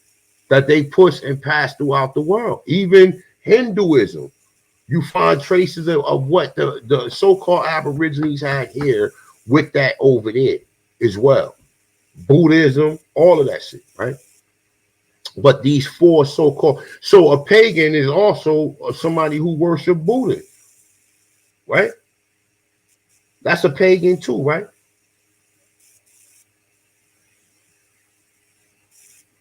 that they push and pass throughout the world. Even Hinduism, you find traces of what the so-called Aborigines had here with that over there as well. Buddhism, all of that shit, right? But these four so-called, so a pagan is also somebody who worship Buddha, right? That's a pagan too, right?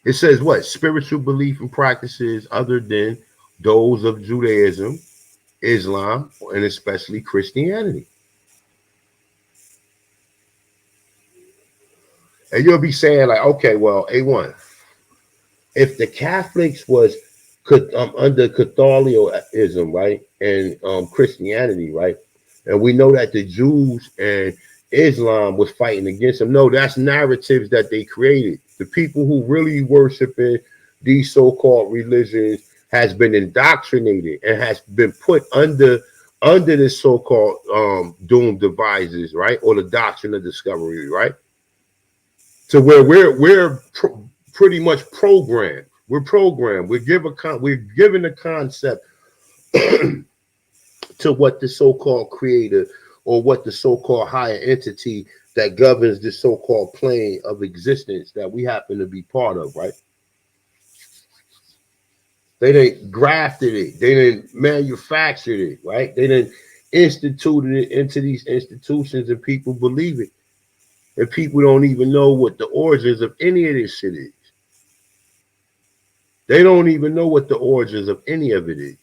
It says what? Spiritual belief and practices other than those of Judaism, Islam, and especially Christianity. And you'll be saying like, okay, well, A1, if the Catholics was under Catholicism, right, and Christianity, right, and we know that the Jews and Islam was fighting against them. No, that's narratives that they created. The people who really worship in these so-called religions has been indoctrinated and has been put under this so-called doomed devices, right, or the doctrine of discovery, right, to where we're pretty much programmed. We're programmed. We're given a concept to what the so-called creator or what the so-called higher entity that governs the so-called plane of existence that we happen to be part of, right? They didn't grafted it. They didn't manufactured it, right? They didn't instituted it into these institutions, and people believe it. And people don't even know what the origins of any of this shit is. They don't even know what the origins of any of it is.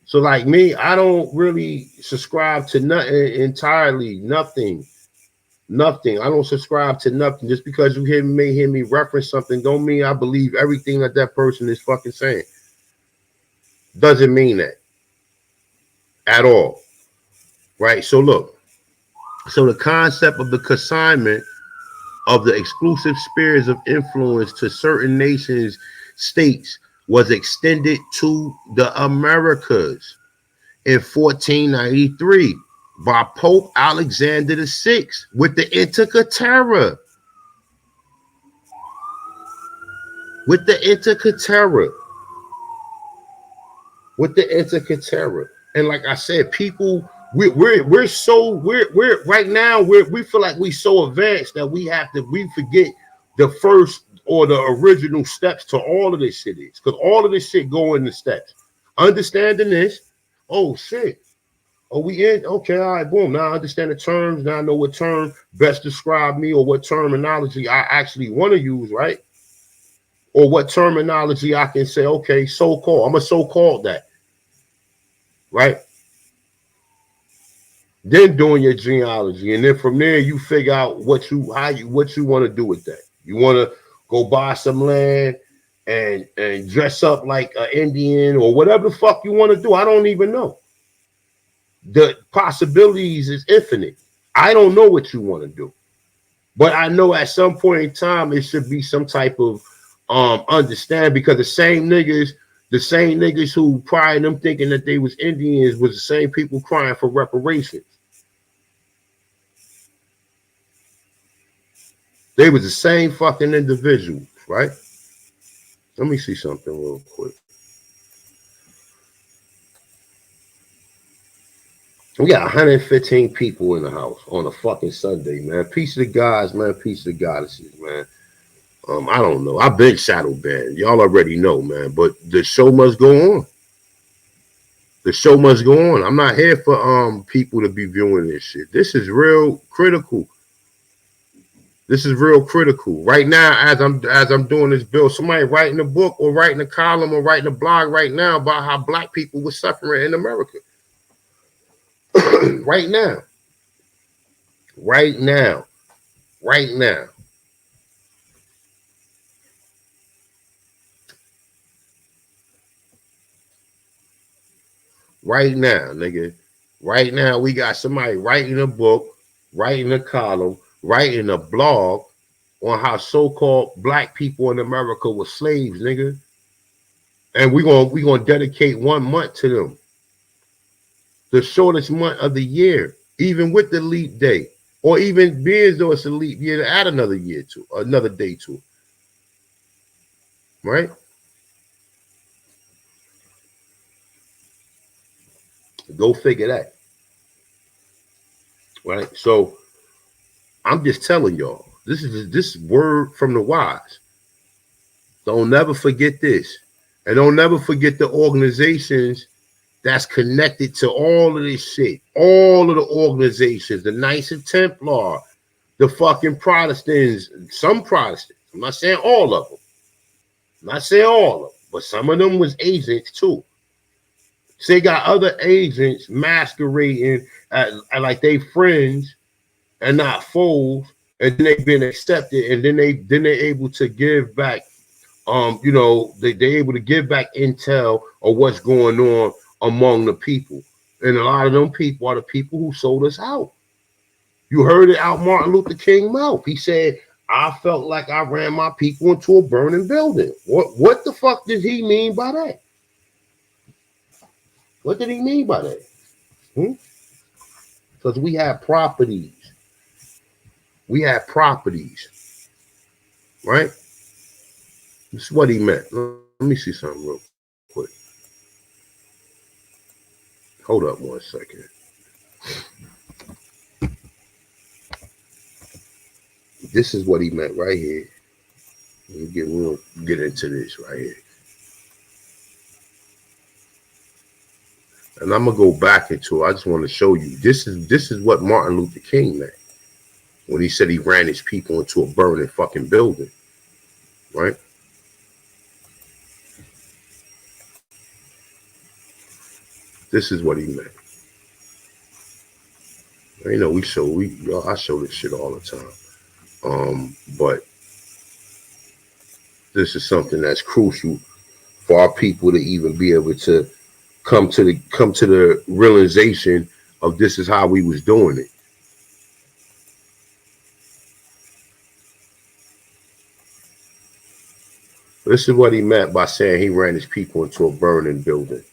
So like me, I don't really subscribe to nothing entirely, nothing. I don't subscribe to nothing. Just because you may hear me reference something don't mean I believe everything that person is fucking saying. Doesn't mean that at all. Right? So look, so the concept of the consignment of the exclusive spheres of influence to certain nations, states, was extended to the Americas in 1493 by Pope Alexander VI with the Intercaterra. With the Intercaterra. And like I said, people, we feel like we so advanced that we forget the first or the original steps to all of this shit is, because all of this shit go in the steps. Understanding this, oh shit, oh we in, okay, all right, boom. Now I understand the terms. Now I know what term best describe me, or what terminology I actually want to use, right? Or what terminology I can say, okay, so-called. I'm a so-called that, right? Then doing your genealogy, and then from there you figure out what you want to do with that. You want to go buy some land and dress up like an Indian or whatever the fuck you want to do. I don't even know. The possibilities is infinite. I don't know what you want to do, but I know at some point in time it should be some type of understand, because the same niggas The same niggas who prior them thinking that they was Indians was the same people crying for reparations. They was the same fucking individuals, right? Let me see something real quick. We got 115 people in the house on a fucking Sunday, man. Peace to the gods, man. Peace to the goddesses, man. I don't know. I've been shadow banned. Y'all already know, man. But the show must go on. The show must go on. I'm not here for people to be viewing this shit. This is real critical. This is real critical. Right now, as I'm doing this bill, somebody writing a book or writing a column or writing a blog right now about how black people were suffering in America. Right now. Right now. Right now. Right now, nigga. Right now, we got somebody writing a book, writing a column, writing a blog on how so-called black people in America were slaves, nigga. And we gonna dedicate 1 month to them. The shortest month of the year, even with the leap day. Or even being as though it's a leap year, to add another year to, another day to it. Right? Go figure that. Right? So I'm just telling y'all, this is word from the wise. Don't never forget this. And don't never forget the organizations that's connected to all of this shit. All of the organizations, the Knights of Templar, the fucking Protestants, some Protestants. I'm not saying all of them. I'm not saying all of them, but some of them was agents too. So they got other agents masquerading at like they friends and not foes, and then they've been accepted, and then they're able to give back. You know, they're able to give back intel of what's going on among the people, and a lot of them people are the people who sold us out. You heard it out Martin Luther King mouth. He said, "I felt like I ran my people into a burning building." What the fuck did he mean by that? What did he mean by that? Because we have properties. We have properties, right? This is what he meant. Let me see something real quick. Hold up 1 second. This is what he meant right here. We'll get into this right here. And I'm gonna go back into it. I just want to show you. This is what Martin Luther King meant when he said he ran his people into a burning fucking building. Right? This is what he meant. You know, I show this shit all the time. But this is something that's crucial for our people to even be able to come to the realization of this is how we was doing it. This is what he meant by saying he ran his people into a burning building.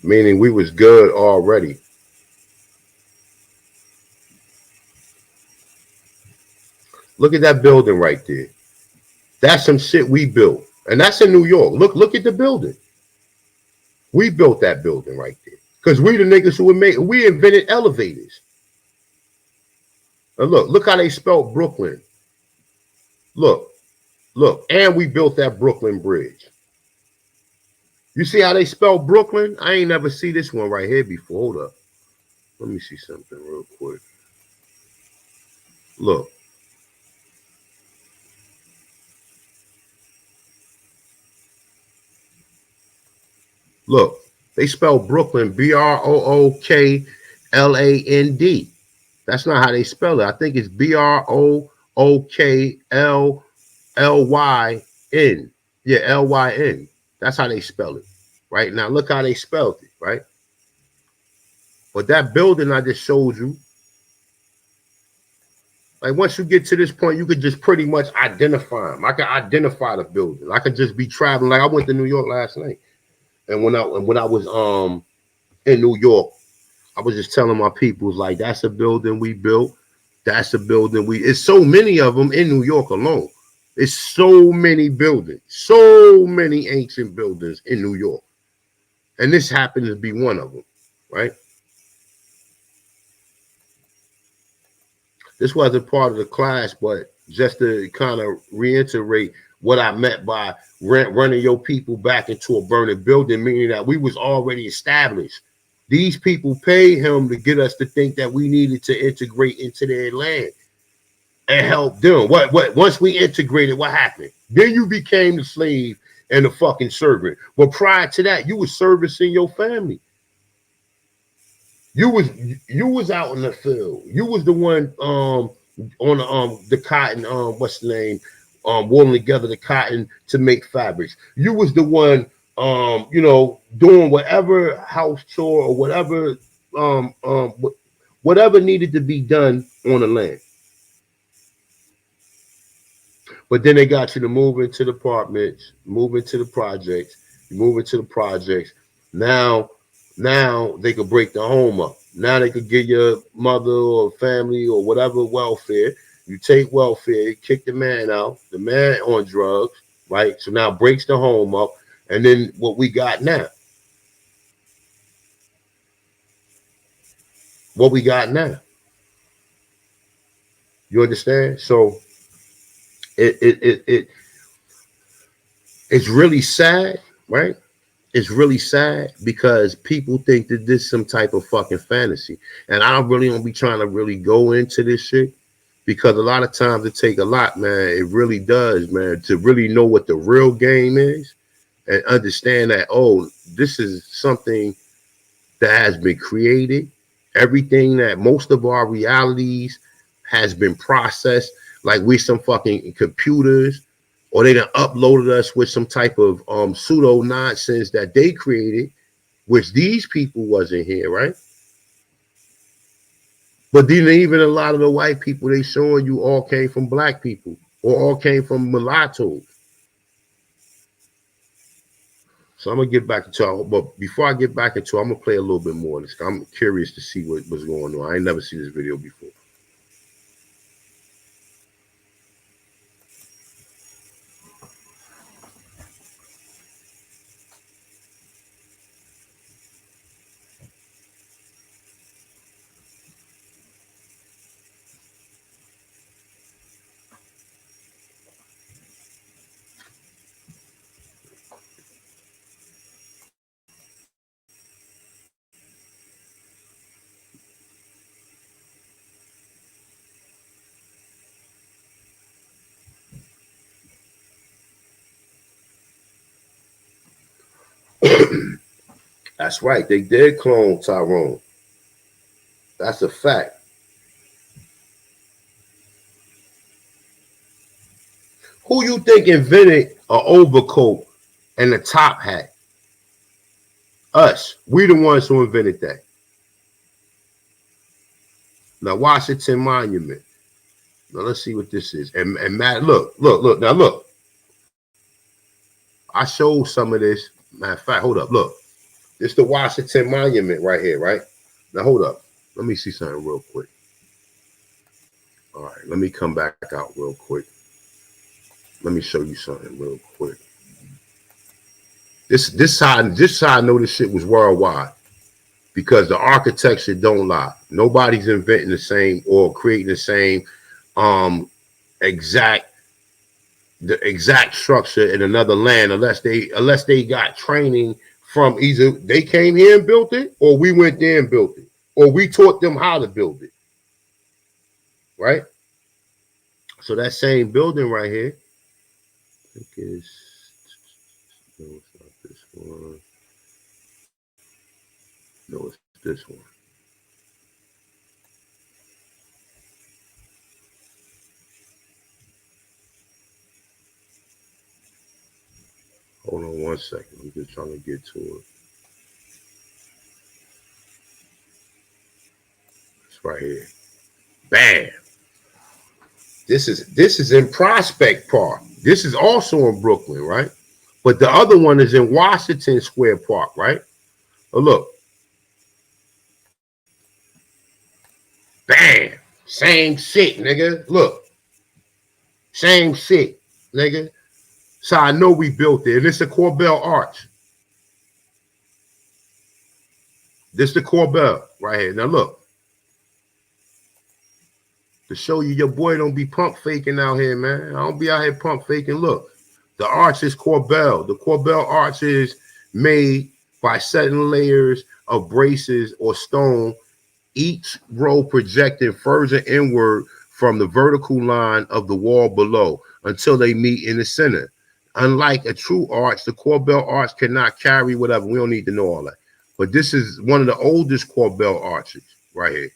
Meaning we was good already. Look at that building right there. That's some shit we built. And that's in New York. Look at the building. We built that building right there. Because we the niggas who we invented elevators. And look how they spelled Brooklyn. Look. And we built that Brooklyn Bridge. You see how they spell Brooklyn? I ain't never see this one right here before. Hold up. Let me see something real quick. Look. Look. They spell Brooklyn Brookland. That's not how they spell it. I think it's Brookllyn. Yeah, Lyn. That's how they spell it. Right now, look how they spelled it, right? But that building I just showed you, like once you get to this point, you could just pretty much identify them. I can identify the building. I could just be traveling. Like I went to New York last night, and when I was in New York, I was just telling my peoples like that's a building we built. That's a building we. It's so many of them in New York alone. It's so many buildings, so many ancient buildings in New York, and this happens to be one of them, right? This wasn't part of the class, but just to kind of reiterate what I meant by running your people back into a burning building, meaning that we was already established. These people paid him to get us to think that we needed to integrate into their land and help them. What once we integrated, what happened? Then you became the slave and the fucking servant. But prior to that, you were servicing your family. You was out in the field. You was the one on the cotton, what's the name? Wooling together the cotton to make fabrics. You was the one doing whatever house chore or whatever whatever needed to be done on the land. But then they got you to move into the apartments, move into the projects, you move into the projects. Now they could break the home up. Now they could get your mother or family or whatever welfare. You take welfare, kick the man out, the man on drugs, right? So now breaks the home up. And then what we got now? What we got now? You understand? So it's really sad, right? It's really sad because people think that this is some type of fucking fantasy. And I really don't be trying to really go into this shit because a lot of times it take a lot, man. It really does, man, to really know what the real game is and understand that, oh, this is something that has been created. Everything that most of our realities has been processed like we some fucking computers, or they done uploaded us with some type of pseudo nonsense that they created, which these people wasn't here, right? But then even a lot of the white people they showing you all came from black people or all came from mulattoes. So I'm gonna get back into it, but before I get back into it, I'm gonna play a little bit more of this. I'm curious to see what was going on. I ain't never seen this video before. That's right. They did clone Tyrone. That's a fact. Who you think invented an overcoat and a top hat? Us. We the ones who invented that. Now Washington Monument. Now let's see what this is. And Matt, look. Now look. I showed some of this. Matter of fact, hold up. Look. This is the Washington Monument right here, right? Now hold up. Let me see something real quick. All right, let me come back out real quick. Let me show you something real quick. This how I know this shit was worldwide, because the architecture don't lie. Nobody's inventing the same or creating the same exact structure in another land unless they got training from either they came here and built it, or we went there and built it, or we taught them how to build it. Right? So that same building right here, I think is, no, it's not this one. No, it's this one. Hold on one second. I'm just trying to get to it. right here. Bam. This is in Prospect Park. This is also in Brooklyn, right? But the other one is in Washington Square Park, right? Oh, look. Bam. Same shit, nigga. Look. Same shit, nigga. So I know we built it. And it's the Corbel Arch. This the Corbel right here. Now look. To show you your boy don't be pump faking out here, man. I don't be out here pump faking. Look. The arch is Corbel. The Corbel arch is made by setting layers of braces or stone, each row projecting further inward from the vertical line of the wall below until they meet in the center. Unlike a true arch, the Corbel arch cannot carry whatever. We don't need to know all that. But this is one of the oldest Corbel arches right here,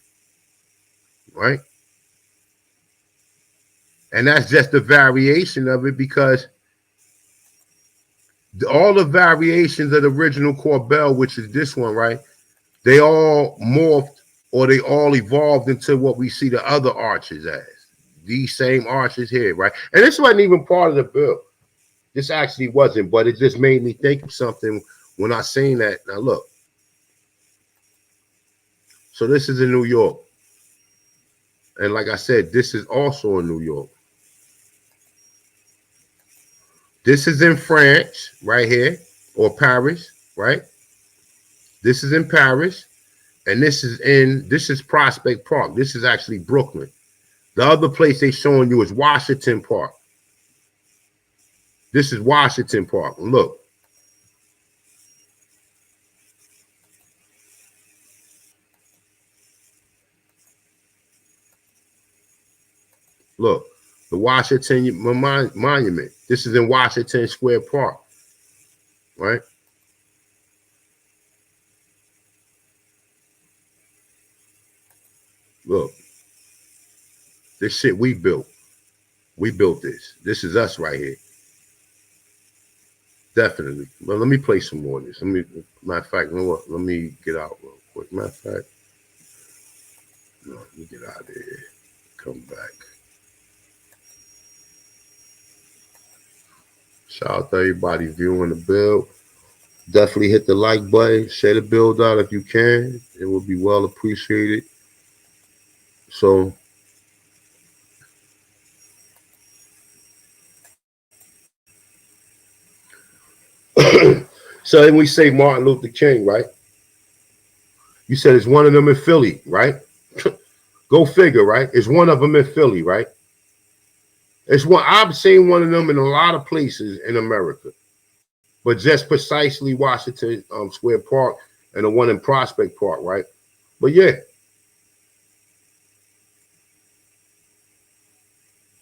right? And that's just a variation of it because all the variations of the original Corbel, which is this one, right? They all morphed or they all evolved into what we see the other arches as. These same arches here, right? And this wasn't even part of the bill. This actually wasn't, but it just made me think of something when I seen that. Now look. So this is in New York. And like I said, this is also in New York. This is in France, right here, or Paris, right? This is in Paris, and this is Prospect Park. This is actually Brooklyn. The other place they showing you is Washington Park. This is Washington Park. Look. Look, the Washington Monument. This is in Washington Square Park, right? Look, this shit we built. We built this. This is us right here. Definitely. But let me play some more of this. Matter of fact, you know what? Let me get out real quick. Matter of fact, no, let me get out of here. Come back. Shout out to everybody viewing the build. Definitely hit the like button. Share the build out if you can. It will be well appreciated. So, so then we say Martin Luther King, right? You said it's one of them in Philly, right? Go figure, right? It's one of them in Philly, right? It's one. I've seen one of them in a lot of places in America, but just precisely Washington Square Park and the one in Prospect Park, right? But yeah.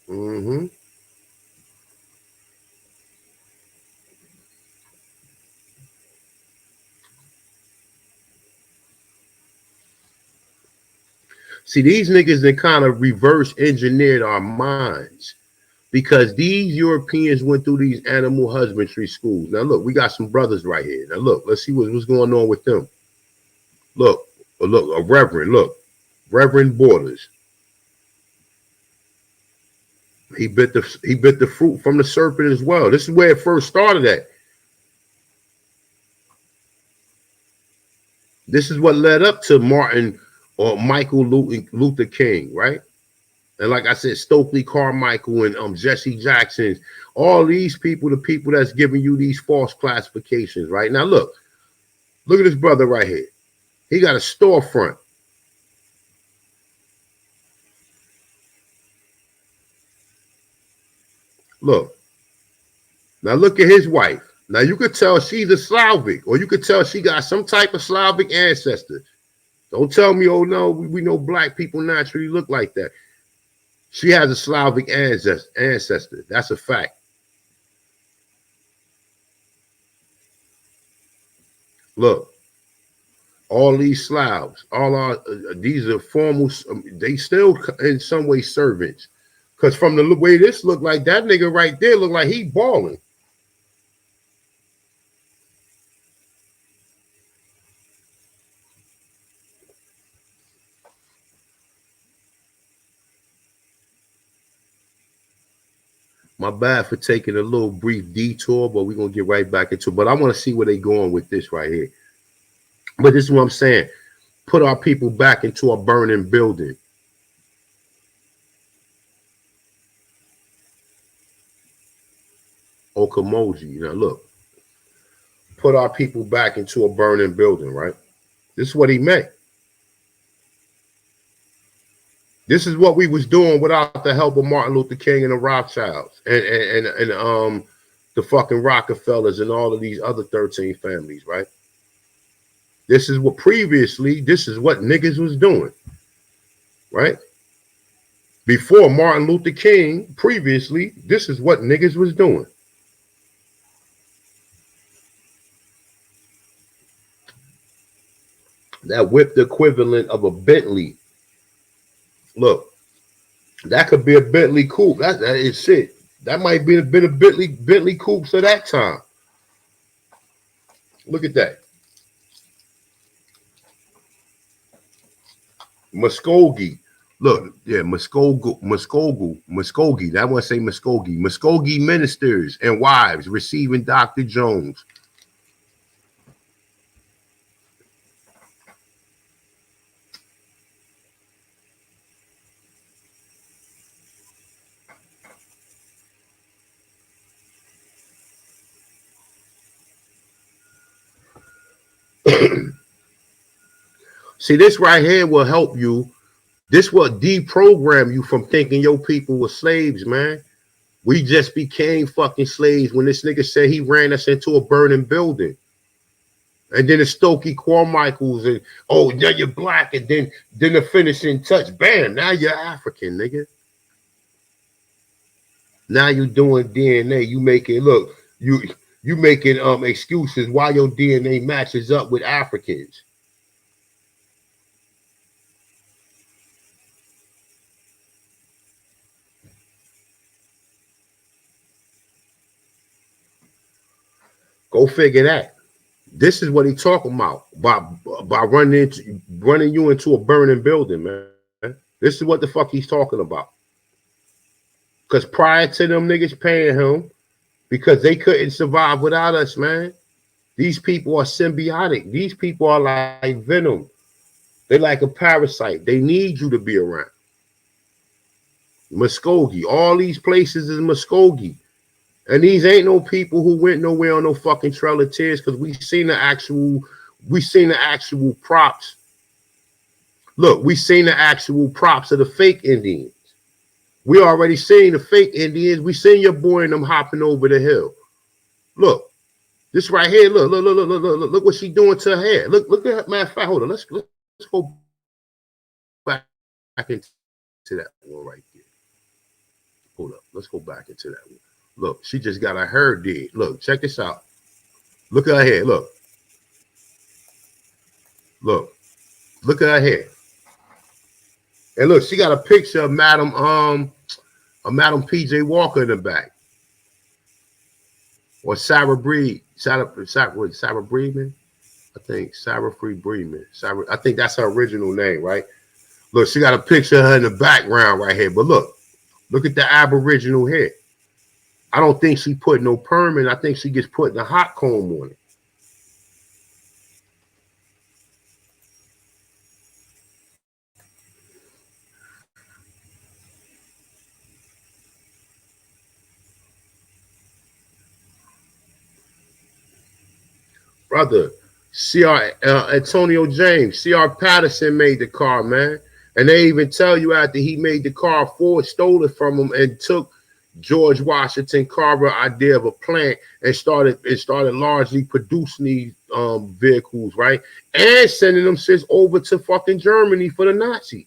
Mm-hmm. See, these niggas that kind of reverse engineered our minds because these Europeans went through these animal husbandry schools. Now, look, we got some brothers right here. Now, look, let's see what's going on with them. Look, a Reverend, look, Reverend Borders. He bit the fruit from the serpent as well. This is where it first started at. This is what led up to Martin or Michael Luther King, right? And like I said, Stokely Carmichael and Jesse Jackson, all these people, the people that's giving you these false classifications, right? Now look at this brother right here. He got a storefront. Look. Now look at his wife. Now you could tell she's a Slavic, or you could tell she got some type of Slavic ancestor. Don't tell me, oh no, we know black people naturally look like that. She has a Slavic ancestor. That's a fact. Look, all these Slavs, these are formal. They still in some way servants, because from the way this look like, that nigga right there look like he balling. My bad for taking a little brief detour, but we're gonna get right back into it. But I want to see where they going with this right here. But this is what I'm saying. Put our people back into a burning building. Okamoji. Now look. Put our people back into a burning building, right? This is what he meant. This is what we was doing without the help of Martin Luther King and the Rothschilds and the fucking Rockefellers and all of these other 13 families, right? This is what this is what niggas was doing, right? Before Martin Luther King, previously, this is what niggas was doing. That whipped equivalent of a Bentley. Look, that could be a Bentley coupe. That is shit. That might be been a Bentley coupes at that time. Look at that. Muskogee. Look, yeah, Muskogee. That one say Muskogee. Muskogee ministers and wives receiving Dr. Jones. See, this right here will help you. This will deprogram you from thinking your people were slaves, man. We just became fucking slaves when this nigga said he ran us into a burning building. And then the Stokey Carmichaels and, oh, now you're black. And then the finishing touch, bam, now you're African, nigga. Now you doing DNA. You making, look, you making excuses why your DNA matches up with Africans. Go figure that. This is what he talking about by running you into a burning building, man. This is what the fuck he's talking about. Because prior to them niggas paying him, because they couldn't survive without us, man. These people are symbiotic. These people are like venom. They like a parasite. They need you to be around. Muskogee. All these places is Muskogee. And these ain't no people who went nowhere on no fucking Trail of Tears, because we seen the actual props. Look, we seen the actual props of the fake Indians. We already seen the fake Indians. We seen your boy and them hopping over the hill. Look, this right here. Look what she doing to her hair. Look at her. Matter of fact, hold on. Let's go back into that one right there. Hold up. Let's go back into that one. Look, she just got her hair did. Look, check this out. Look at her hair. Look at her hair. And look, she got a picture of Madam PJ Walker in the back. Or Sarah Breed. Sarah Breedman? I think Sarah Free Breedman. I think that's her original name, right? Look, she got a picture of her in the background right here. But look at the Aboriginal hair. I don't think she put no perm in. I think she gets put in a hot comb on it. Brother, Antonio James, C.R. Patterson made the car, man. And they even tell you after he made the car, Ford stole it from him and took George Washington Carver idea of a plant and started largely producing these vehicles, right? And sending them shits over to fucking Germany for the Nazis.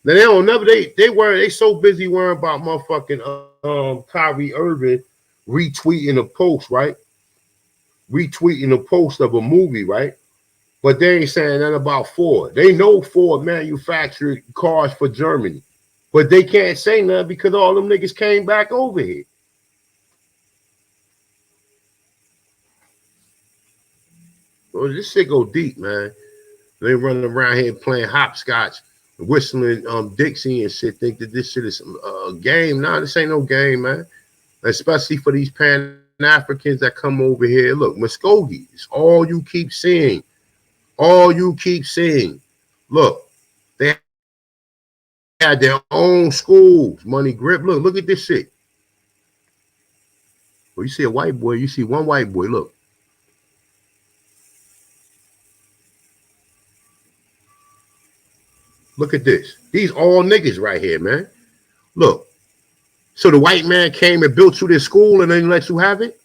Now they so busy worrying about motherfucking Kyrie Irving retweeting a post, right? Retweeting a post of a movie, right? But they ain't saying nothing about Ford. They know Ford manufactured cars for Germany. But they can't say nothing because all them niggas came back over here. Well, this shit go deep, man. They running around here playing hopscotch, whistling Dixie and shit, think that this shit is a game. Nah, this ain't no game, man. especially for these Pan-Africans that come over here. Look, Muskogee, it's all you keep seeing. All you keep seeing. Look, they had their own schools, money grip. Look at this shit. Well, you see a white boy, you see one white boy, look. Look at this. These all niggas right here, man. Look. So the white man came and built you this school and then let you have it?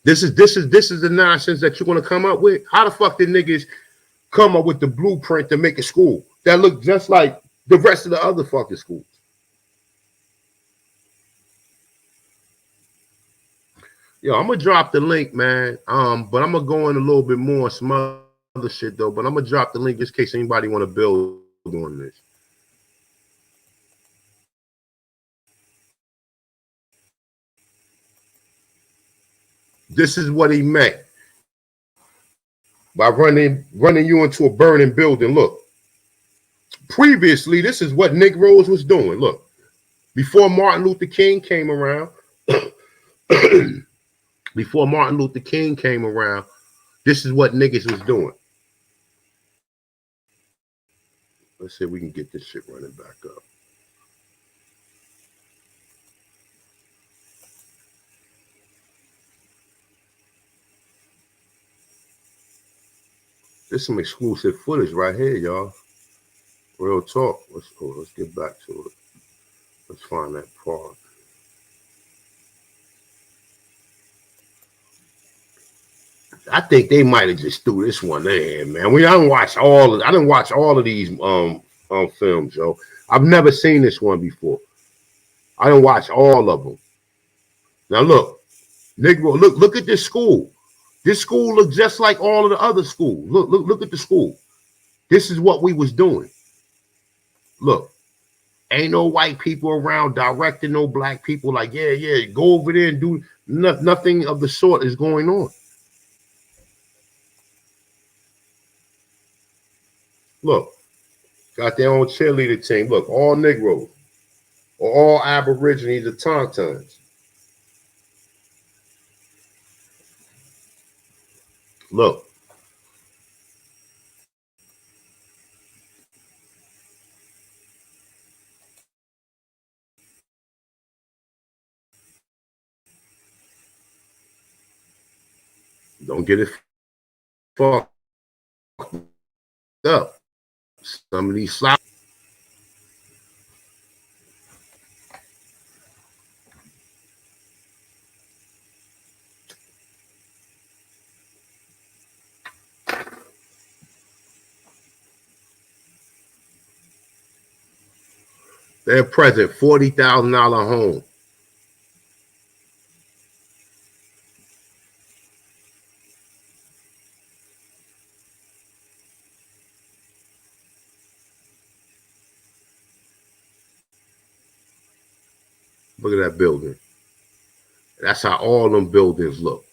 This is the nonsense that you're gonna come up with? How the fuck did niggas come up with the blueprint to make a school that look just like the rest of the other fucking schools? Yo, I'm gonna drop the link, man. But I'm gonna go in a little bit more on some other shit though. But I'm gonna drop the link just in case anybody want to build on this. This is what he meant by running you into a burning building. Look, previously, this is what Negroes was doing. Look, before Martin Luther King came around, this is what niggas was doing. Let's see if we can get this shit running back up. There's some exclusive footage right here, y'all. Real talk. Let's get back to it. Let's find that part. I think they might have just threw this one in, man. I didn't watch all of these films, yo. I've never seen this one before. I didn't watch all of them. Now look, Negro, look at this school. This school looks just like all of the other schools. Look at the school. This is what we was doing. Look, ain't no white people around directing no black people like, yeah, go over there and do nothing of the sort is going on. Look, got their own cheerleader team. Look, all Negroes, or all Aborigines or Autochthtons. Look. Don't get it fucked up. Some of these sloppy. They're present $40,000 home. Look at that building. That's how all them buildings look.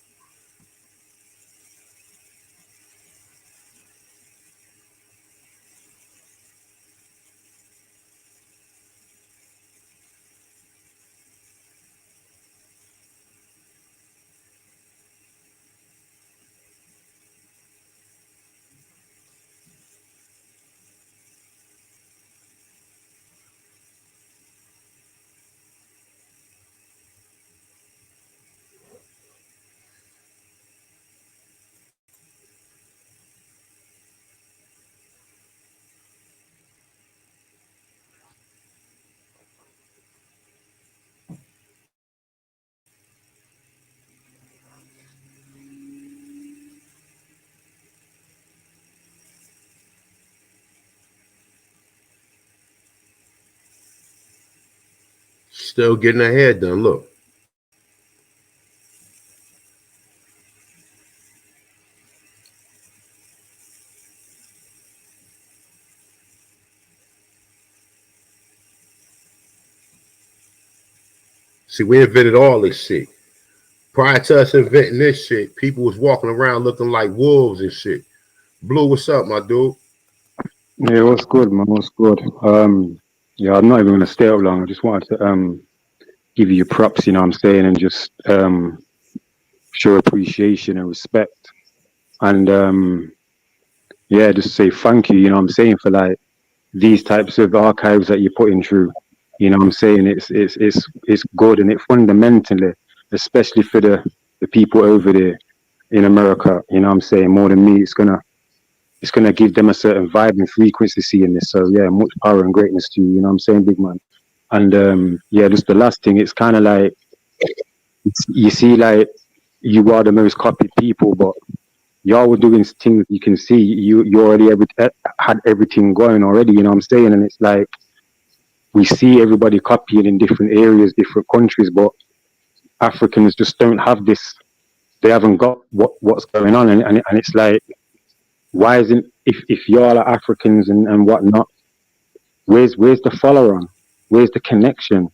Still getting her hair done. Look. See, we invented all this shit. Prior to us inventing this shit, people was walking around looking like wolves and shit. Blue, what's up, my dude? Yeah, what's good, man? What's good? Yeah, I'm not even gonna stay up long. I just wanted to give you your props, you know what I'm saying, and just show appreciation and respect. And yeah, just say thank you, you know what I'm saying, for like these types of archives that you're putting through. You know what I'm saying? It's good, and it fundamentally, especially for the people over there in America, you know what I'm saying, more than me, it's gonna give them a certain vibe and frequency seeing this. So yeah, much power and greatness to you, you know what I'm saying, big man. And yeah, just the last thing, it's kind of like, you see, like, you are the most copied people, but y'all were doing things, you can see you already had everything going already, you know what I'm saying? And it's like, we see everybody copying in different areas, different countries, but Africans just don't have this. They haven't got what's going on, and it's like, why isn't, if y'all are Africans and whatnot, where's the follow on? Where's the connection?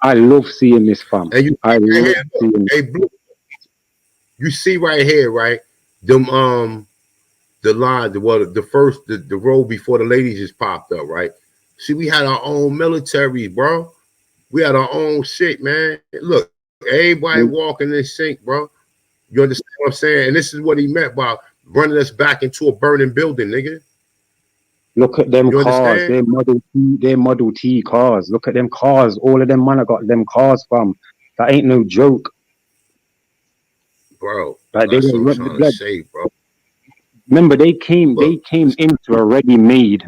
I love seeing this, fam. And you I love seeing. Hey, Blue, you see right here, right? Them the line, the row before the ladies just popped up, right? See, we had our own military, bro. We had our own shit, man. Look, everybody walking in sync, bro. You understand what I'm saying? And this is what he meant by running us back into a burning building, nigga. Look at them You cars. understand? They're Model T cars. Look at them cars. All of them man have got them cars, fam. That ain't no joke. Bro, Like, that's what I'm trying to say, bro. Remember, they came into a ready-made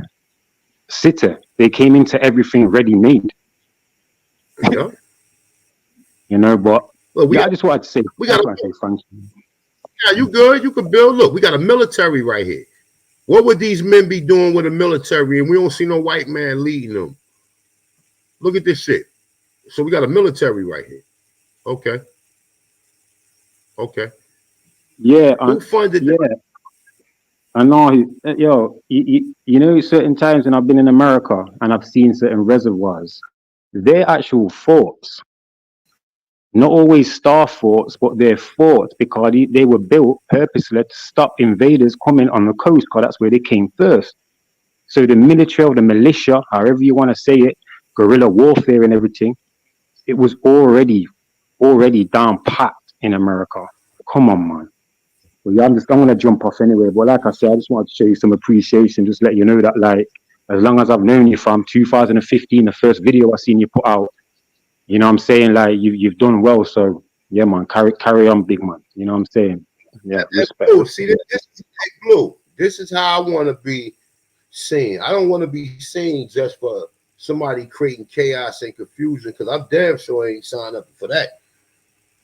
city. They came into everything ready-made. Yeah. You know, but look, I just wanted to say, thank you. Yeah, you good. You can build. Look, we got a military right here. What would these men be doing with a military? And we don't see no white man leading them. Look at this shit. So we got a military right here. Okay. Okay. Yeah. Who funded that? I know. Yo, you know, certain times when I've been in America and I've seen certain reservoirs, they're actual forts. Not always star forts, but they're forts because they were built purposely to stop invaders coming on the coast, because that's where they came first. So the military or the militia, however you want to say it, guerrilla warfare and everything, it was already down packed in America. Come on, man. Well, you understand, I'm going to jump off anyway, but like I said, I just wanted to show you some appreciation, just let you know that, like, as long as I've known you from 2015, the first video I seen you put out, you know what I'm saying? Like, you've done well. So yeah, man, carry on, big man. You know what I'm saying? Yeah, respect. Blue, see, Blue, this is how I want to be seen. I don't want to be seen just for somebody creating chaos and confusion, because I'm damn sure I ain't signed up for that.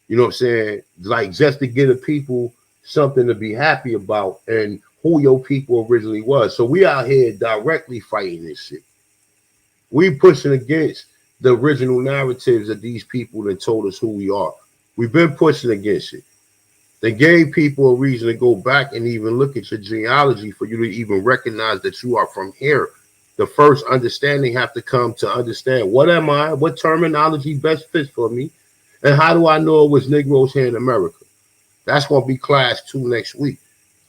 You know what I'm saying? Like, just to give the people something to be happy about and who your people originally was. So we out here directly fighting this shit. We pushing against the original narratives of these people that told us who we are. We've been pushing against it. They gave people a reason to go back and even look at your genealogy for you to even recognize that you are from here. The first understanding have to come to understand, what am I? What terminology best fits for me? And how do I know it was Negroes here in America? That's going to be class 2 next week.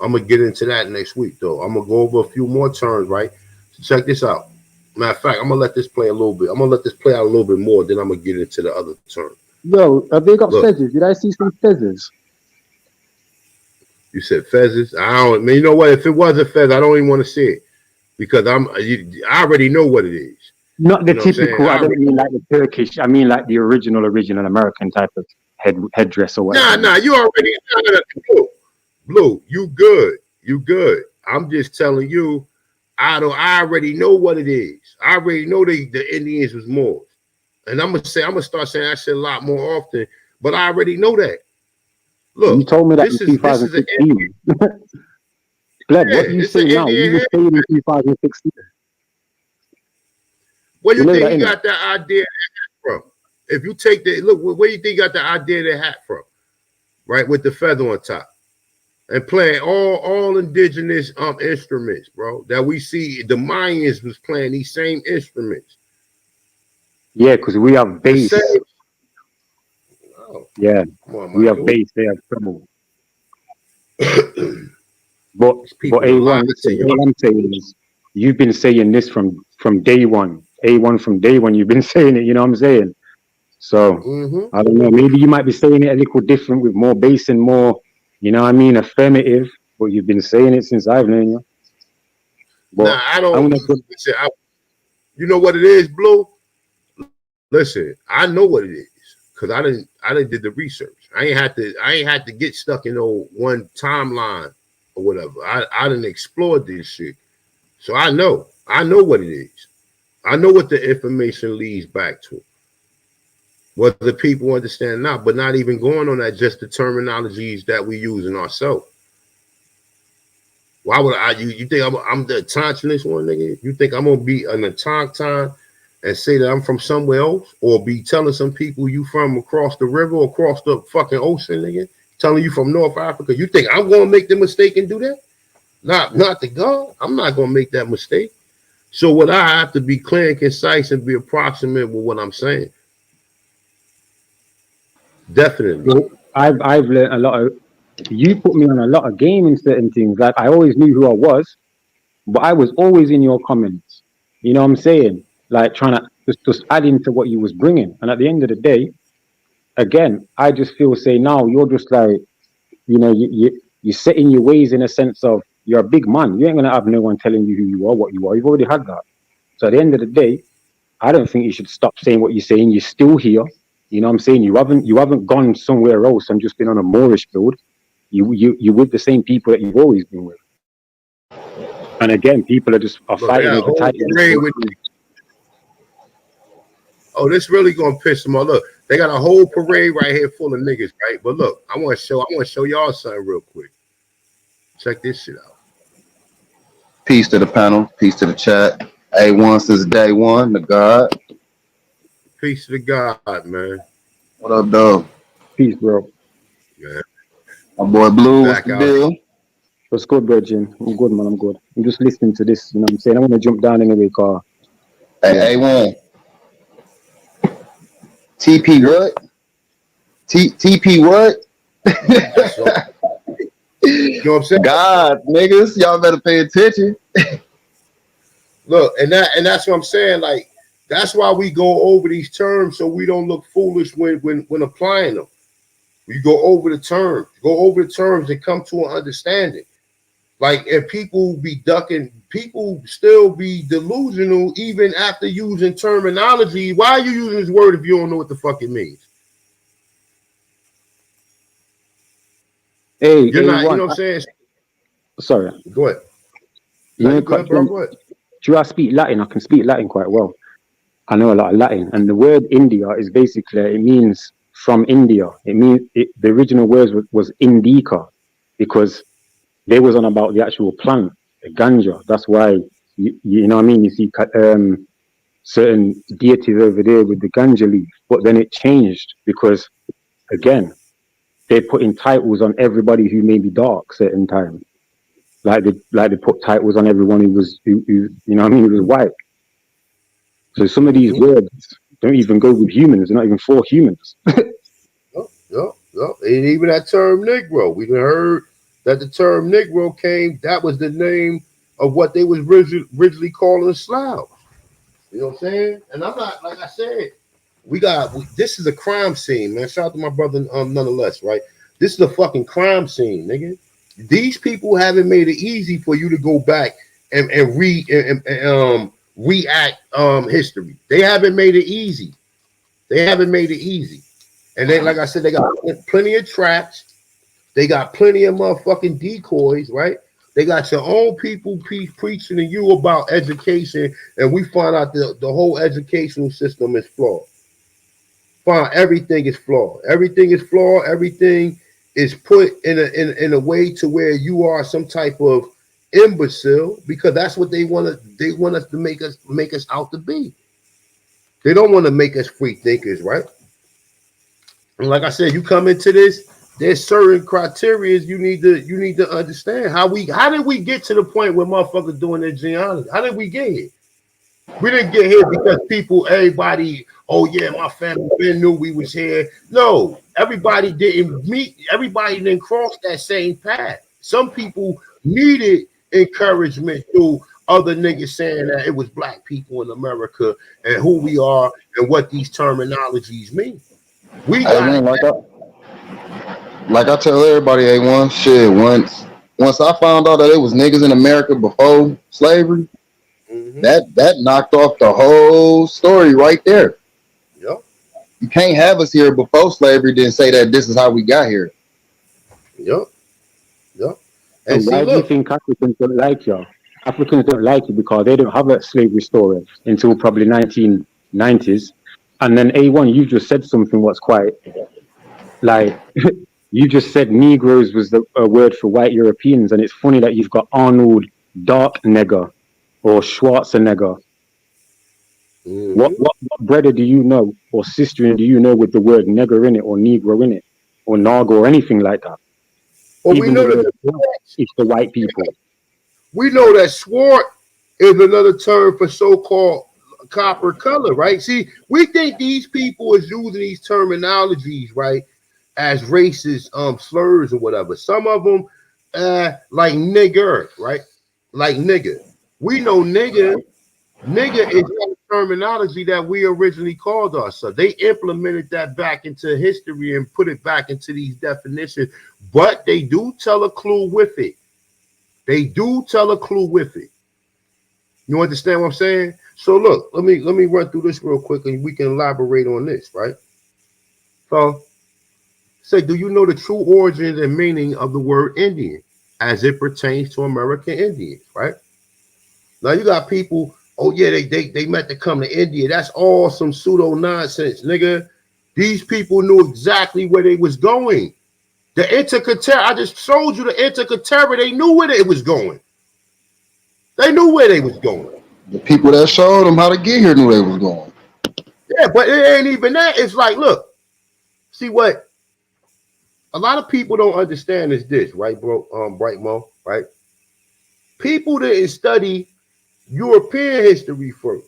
I'm going to get into that next week, though. I'm going to go over a few more terms, right? So check this out. Matter of fact, I'm going to let this play a little bit. I'm going to let this play out a little bit more, then I'm going to get into the other term. Yo, have they got feathers? Did I see some feathers? You said feathers? I don't, man, you know what? If it was a feather, I don't even want to see it, because I already know what it is. Not the typical, I don't mean like the Turkish, I mean like the original American type of headdress or whatever. Nah, you already, Blue, you good. You good. I'm just telling you, I already know what it is. I already know the Indians was Moors. And I'm gonna start saying that shit a lot more often, but I already know that. Look, you told me that in 2016. Gleb, what you say now? You were saying in 2016. Where you think you got that idea from? If you take where you think you got the idea of the hat from? Right, with the feather on top. And playing all indigenous instruments, bro. That we see the Mayans was playing these same instruments. Yeah, because we have bass. Yeah, we have bass. They have treble. but A1, what I'm saying is, you've been saying this from day one. A1 from day one. You've been saying it. You know what I'm saying? So I don't know. Maybe you might be saying it a little different with more bass and more, you know what I mean, affirmative. But you've been saying it since I've known you. But Nah, I don't. I'm gonna put, Listen, you know what it is, Blue? Listen, I know what it is because I didn't did the research. I ain't had to get stuck in no one timeline or whatever. I didn't explore this shit, so I know what it is. I know what the information leads back to. What the people understand now, but not even going on that, just the terminologies that we use in ourselves. Why would you think I'm the autochthonist one, nigga? You think I'm gonna be an autochthon and say that I'm from somewhere else, or be telling some people you from across the river or across the fucking ocean, nigga? Telling you from North Africa. You think I'm gonna make the mistake and do that? Not the God. I'm not gonna make that mistake. So what I have to be clear and concise and be approximate with what I'm saying. Definitely. well, I've learned a lot of. You put me on a lot of game in certain things. Like I always knew who I was, but I was always in your comments. You know what I'm saying? Like trying to just add into what you was bringing. And at the end of the day, again, I just feel say now you're just like, you know, you're setting your ways in a sense of you're a big man. You ain't gonna have no one telling you who you are, what you are. You've already had that. So at the end of the day, I don't think you should stop saying what you're saying. You're still here. You know what I'm saying? You haven't gone somewhere else and just been on a Moorish build. You're with the same people that you've always been with. And again, people are Look, they fighting got a over whole titles. parade with this really gonna piss them off. Look, they got a whole parade right here full of niggas, right? But look, I want to show y'all something real quick. Check this shit out. Peace to the panel. Peace to the chat. A1 since day one. The God. Peace to the God, man. What up, dog? Peace, bro. Yeah. My boy Blue. What's Back the out. deal? What's good, bro, Jim? I'm good, man. I'm good. I'm just listening to this. You know what I'm saying? I want to jump down anyway, car. Hey, A1. TP what? TP what? You know what I'm saying? God, niggas, y'all better pay attention. Look, and that's what I'm saying. Like, that's why we go over these terms so we don't look foolish when applying them. We go over the terms and come to an understanding. Like, if people be ducking, people still be delusional even after using terminology. Why are you using this word if you don't know what the fuck it means? Hey, You're not, you A1, know what I'm saying? sorry. Go ahead. You know, Go ahead, bro. Go ahead. do I speak Latin? I can speak Latin quite well. I know a lot of Latin. And the word India is basically, it means from India. It means, the original word was indica, because they was on about the actual plant, the ganja. That's why, you know what I mean? You see certain deities over there with the ganja leaf. But then it changed because, again, they're putting titles on everybody who may be dark certain times. Like they put titles on everyone who you know what I mean, who was white. So some of these words don't even go with humans. They're not even for humans. Yep. And even that term Negro, we heard that the term Negro came. That was the name of what they was originally calling Slavs. You know what I'm saying? And I'm not, like I said, this is a crime scene, man. Shout out to my brother, nonetheless, right? This is a fucking crime scene, nigga. These people haven't made it easy for you to go back and react history. They haven't made it easy. And they, like I said, they got plenty of traps. They got plenty of motherfucking decoys, right? They got your own people preaching to you about education, and we find out the whole educational system is flawed. Everything is flawed. Everything is flawed. Everything is put in a way to where you are some type of imbecile, because that's what they want us to make us out to be. They don't want to make us free thinkers, right? And like I said, you come into this, there's certain criteria you need to understand. How did we get to the point where motherfuckers doing their genealogy? How did we get here? We didn't get here because everybody, oh yeah, my family knew we was here. No, everybody didn't cross that same path. Some people needed encouragement through other niggas saying that it was black people in America and who we are and what these terminologies mean. We Hey, got one like I tell everybody, A1, shit. Once I found out that it was niggas in America before slavery, that knocked off the whole story right there. Yep. You can't have us here before slavery, then say that this is how we got here. Yep. Yep. So And see, why do you look, think Africans don't like you? Africans don't like you because they don't have a slavery story until probably 1990s. And then A1, you just said something what's quite like you just said Negroes was the word for white Europeans, and it's funny that you've got Arnold Dark Nigger or Schwarzenegger. What brother do you know or sister do you know with the word nigger in it or Negro in it or Naga or anything like that? well, Even the word black is the white people. we know that swart is another term for so-called copper color, right? See, we think these people is using these terminologies, right, as racist slurs or whatever. Some of them, like nigger, right? Like nigger. We know nigger is not a terminology that we originally called ourselves. They implemented that back into history and put it back into these definitions, but they do tell a clue with it. They do tell a clue with it. You understand what I'm saying? So look, let me run through this real quick and we can elaborate on this, right? So say, do you know the true origins and meaning of the word Indian as it pertains to American Indians, right? Now you got people, oh yeah, they meant to come to India. That's all some pseudo nonsense, nigga. These people knew exactly where they was going. The Intercaterra, I just showed you the Intercaterra. They knew where it was going. They knew where they was going. The people that showed them how to get here knew they was going. Yeah, but it ain't even that. It's like, look, see what a lot of people don't understand is this, right, bro? Bright Mo, right? People didn't study European history first.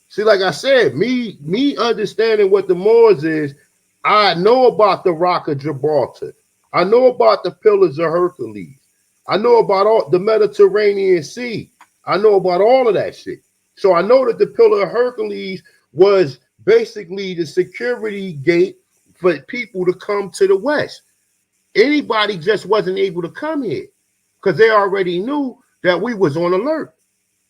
See, like I said, me understanding what the Moors is, I know about the Rock of Gibraltar. I know about the Pillars of Hercules. I know about all the Mediterranean Sea. I know about all of that shit. So I know that the Pillar of Hercules was basically the security gate for people to come to the West. Anybody just wasn't able to come here because they already knew that we was on alert.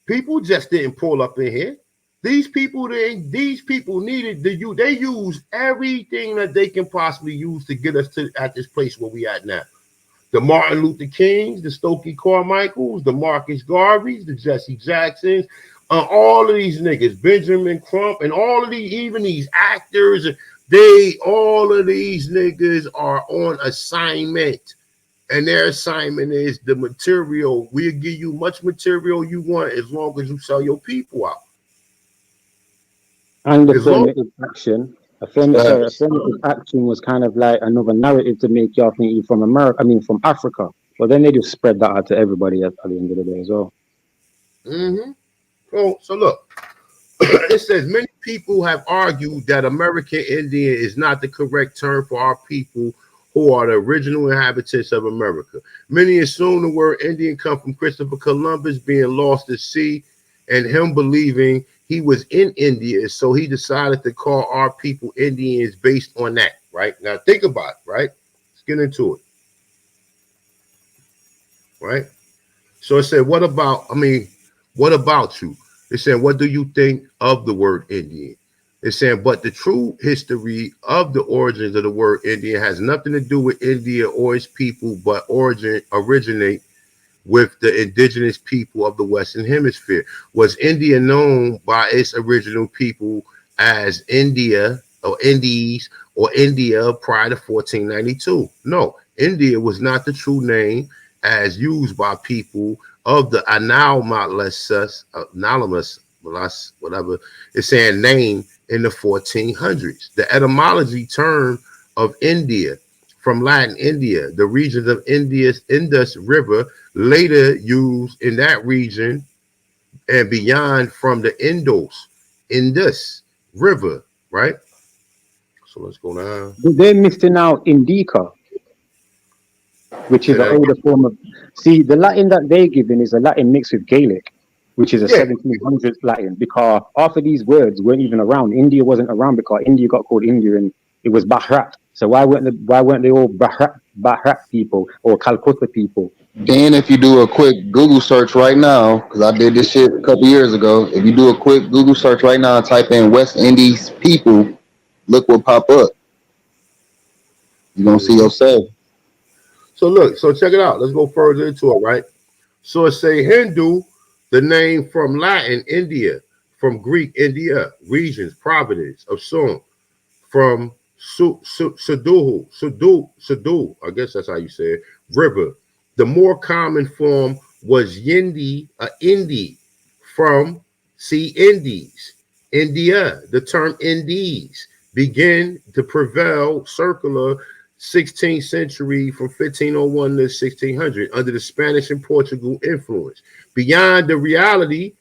People just didn't pull up in here. These people needed to they use everything that they can possibly use to get us to at this place where we at now. The Martin Luther Kings, the Stokely Carmichaels, the Marcus Garveys, the Jesse Jacksons, all of these niggas, Benjamin Crump, and all of even these actors, all of these niggas are on assignment. And their assignment is the material. We'll give you much material you want as long as you sell your people out. And affirmative action. Affirmative action was kind of like another narrative to make y'all think you're from America. I mean, from Africa. But then they just spread that out to everybody at the end of the day as well. So look, it says many people have argued that American Indian is not the correct term for our people who are the original inhabitants of America. Many assume the word Indian come from Christopher Columbus being lost at sea and him believing he was in India, so he decided to call our people Indians based on that, right? Now think about it, right? Let's get into it, right? So it said, what about you? It said, what do you think of the word Indian? It's saying, but the true history of the origins of the word Indian has nothing to do with India or its people, but originate with the indigenous people of the Western Hemisphere. Was India known by its original people as India or Indies or India prior to 1492? No, India was not the true name as used by people of the anonymous, whatever it's saying, name in the 1400s. The etymology term of India from Latin India, the regions of India's Indus River, later used in that region and beyond from the Indus River, right? So let's go down. They're missing out Indica, which is an older form of. See, the Latin that they're giving is a Latin mixed with Gaelic. which is a 1700s Latin, because half of these words weren't even around. India wasn't around because India got called India and it was Bharat. So why weren't they all Bharat people or Calcutta people? Then if you do a quick Google search right now, because I did this shit a couple years ago, if you do a quick Google search right now and type in West Indies people, look what pop up. You're going to see yourself. So look, so check it out. Let's go further into it, right? So it say Hindu, the name from Latin, India, from Greek, India, regions, province of Sum, from Sudu, I guess that's how you say it, river. The more common form was Yindi, Indi, from Indies, India. The term Indies began to prevail circular 16th century from 1501 to 1600 under the Spanish and Portugal influence. Beyond the reality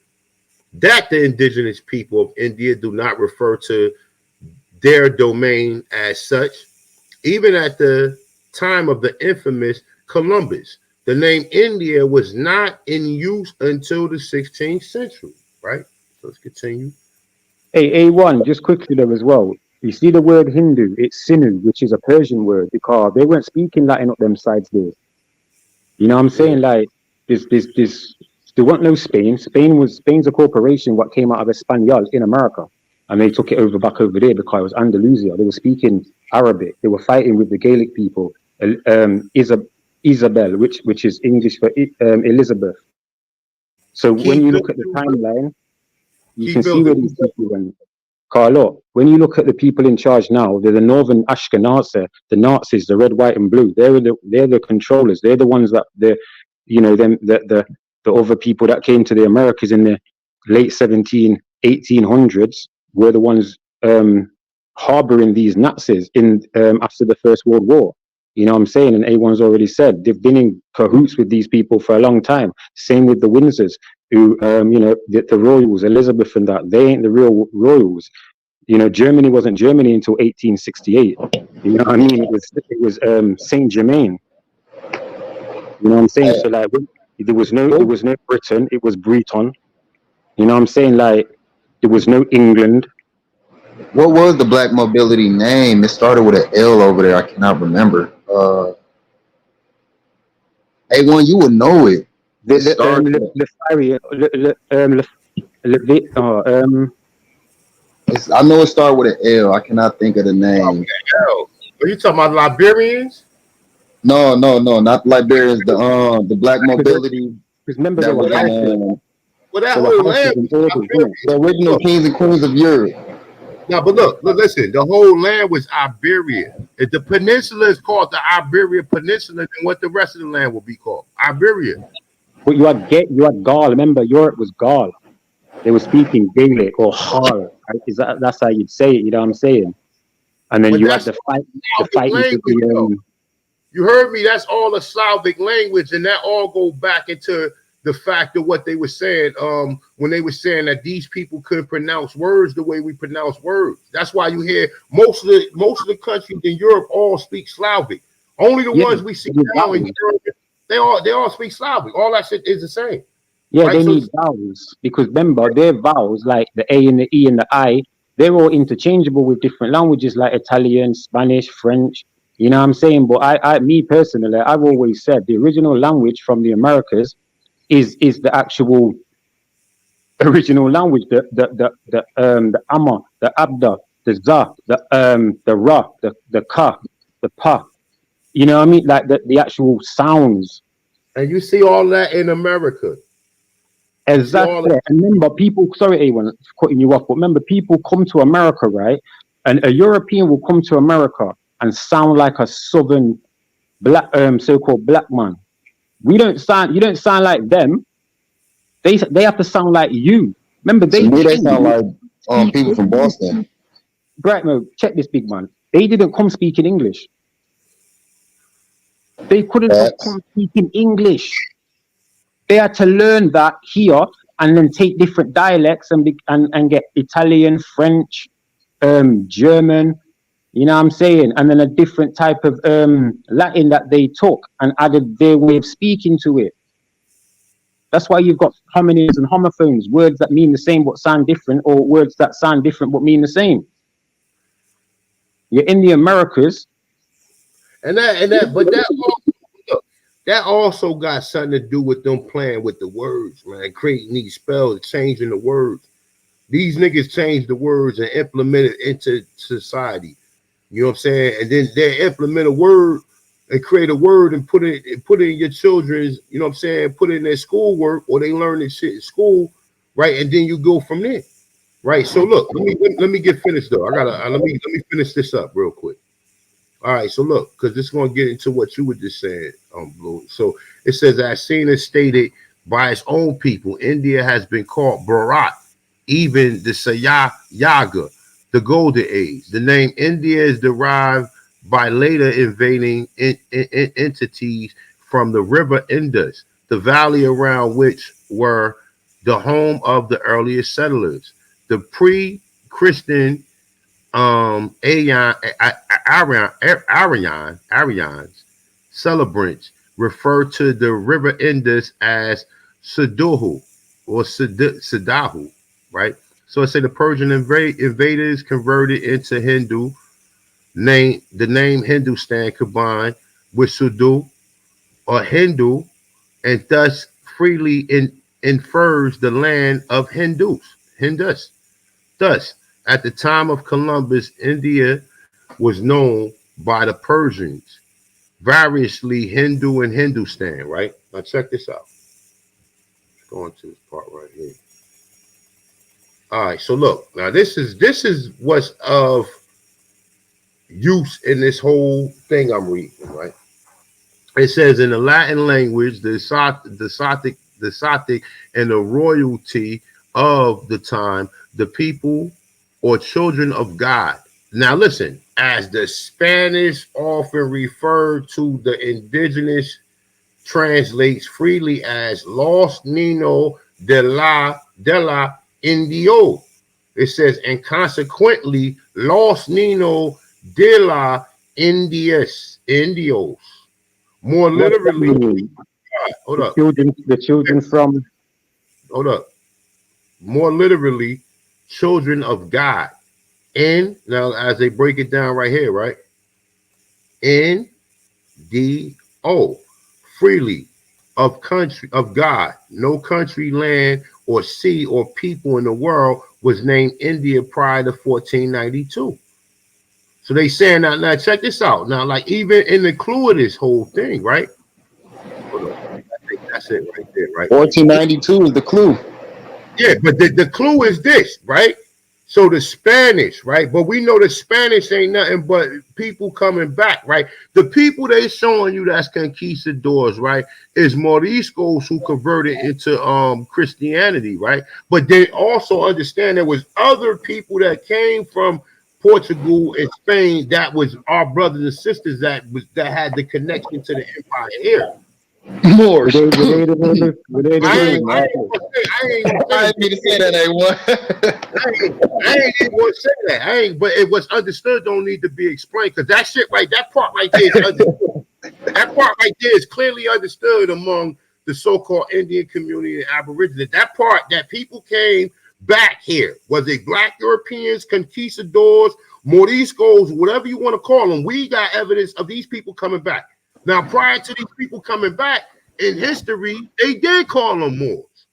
that the indigenous people of India do not refer to their domain as such, even at the time of the infamous Columbus, the name India was not in use until the 16th century, right? So let's continue. Hey, A1, just quickly there as well. You see the word Hindu, it's Sinu, which is a Persian word, because they weren't speaking Latin up them sides there. You know what I'm saying? Like, there wasn't no Spain. Spain's a corporation what came out of Espanol in America. And they took it back over there because it was Andalusia. They were speaking Arabic. They were fighting with the Gaelic people. Isabel, which is English for Elizabeth. So when you look at the timeline, you can see where these people went. Carlo, when you look at the people in charge now, they're the Northern Ashkenazi, the Nazis, the red, white, and blue. They're the controllers. They're the ones that the other people that came to the Americas in the late 1800s were the ones harboring these Nazis in after the First World War. You know what I'm saying? And A1's already said they've been in cahoots with these people for a long time. Same with the Windsors, who the royals, Elizabeth and that, they ain't the real royals. You know, Germany wasn't Germany until 1868. You know what I mean? It was Saint Germain. You know what I'm saying? So like, there was no Britain. It was Breton. You know what I'm saying? Like, there was no England. What was the black mobility name? It started with an L over there. I cannot remember. A1, you would know it. I know it started with an L. I cannot think of the name. Okay, L. Are you talking about Liberians? No, not Liberians. The black mobility. Remember that was that whole land, the original kings and queens of Europe. No, but look, listen. The whole land was Iberia. If the peninsula is called the Iberian Peninsula, then what the rest of the land will be called? Iberia. But you had Gaul. Remember, Europe was Gaul. They were speaking Gaelic or Hall. Right? That's how you'd say it. You know what I'm saying? And then you had the fight. You heard me. That's all a Slavic language, and that all go back into the fact of what they were saying when they were saying that these people couldn't pronounce words the way we pronounce words. That's why you hear most of the countries in Europe all speak Slavic. Only the ones we see now in Europe, they all speak Slavic. All that shit is the same. Yeah, right? They need vowels, because remember, their vowels, like the A and the E and the I, they're all interchangeable with different languages like Italian, Spanish, French. You know what I'm saying? But me personally, I've always said the original language from the Americas is the actual original language. The Amma, the Abda, the Za, the Ra, the Ka, the Pa. You know what I mean? Like the actual sounds. And you see all that in America. Exactly. And remember, people, sorry, A1, cutting you off, but remember, people come to America, right? And a European will come to America and sound like a southern black, so-called black man. You don't sound like them. They have to sound like you. Remember, they sound like people from Boston. Right, no, check this, big man. They didn't come speaking English. They couldn't come speaking English. They had to learn that here and then take different dialects and get Italian, French, German, you know what I'm saying? And then a different type of Latin that they took and added their way of speaking to it. That's why you've got homonyms and homophones, words that mean the same but sound different, or words that sound different but mean the same. You're in the Americas. But that also got something to do with them playing with the words, man, creating these spells, changing the words. These niggas changed the words and implemented into society. You know what I'm saying? And then they implement a word and create a word and put it in your children's, you know what I'm saying, put it in their schoolwork, or they learn this shit in school, right? And then you go from there. Right. So look, let me get finished though. Let me finish this up real quick. All right, so look, because this is going to get into what you were just saying, Blue. So it says, as seen as stated by its own people, India has been called Bharat, even the Yaga, the Golden Age. The name India is derived by later invading entities from the river Indus, the valley around which were the home of the earliest settlers. The pre-Christian Aryans celebrants refer to the river Indus as Sudahu or Sudahu, right? So I say the Persian invaders converted into Hindu name, the name Hindustan combined with Sudu or Hindu, and thus freely infers the land of Hindus. Thus, at the time of Columbus, India was known by the Persians, variously Hindu and Hindustan, right? Now check this out. Going to this part right here. All right, so look, now this is what's of use in this whole thing I'm reading, right? It says in the Latin language, the Sothic and the royalty of the time, the people or children of God. Now listen, as the Spanish often referred to the indigenous, translates freely as Los Niños de la Indio. It says, and consequently, Los Niños de la Indios. More literally, hold up. The children from. Hold up. More literally, children of God. And now, as they break it down right here, right? N-D-O, freely, of country, of God. No country, land, or sea, or people in the world was named India prior to 1492. So they saying now check this out. Now, like even in the clue of this whole thing, right? I think that's it right there, right? 1492 is the clue. Yeah, but the clue is this, right? So the Spanish, right? But we know the Spanish ain't nothing but people coming back, right? The people they showing you that's conquistadors, right, is Moriscos who converted into Christianity, right? But they also understand there was other people that came from Portugal and Spain that was our brothers and sisters that had the connection to the empire here. More. I ain't mean to say that, I ain't even want to say that. But it was understood don't need to be explained, because that shit right, that part right there is understood. That part right there is clearly understood among the so-called Indian community and Aborigine. That part, that people came back here, was it Black Europeans, conquistadors, Moriscos, whatever you want to call them, we got evidence of these people coming back. Now, prior to these people coming back in history, they did call them Moors.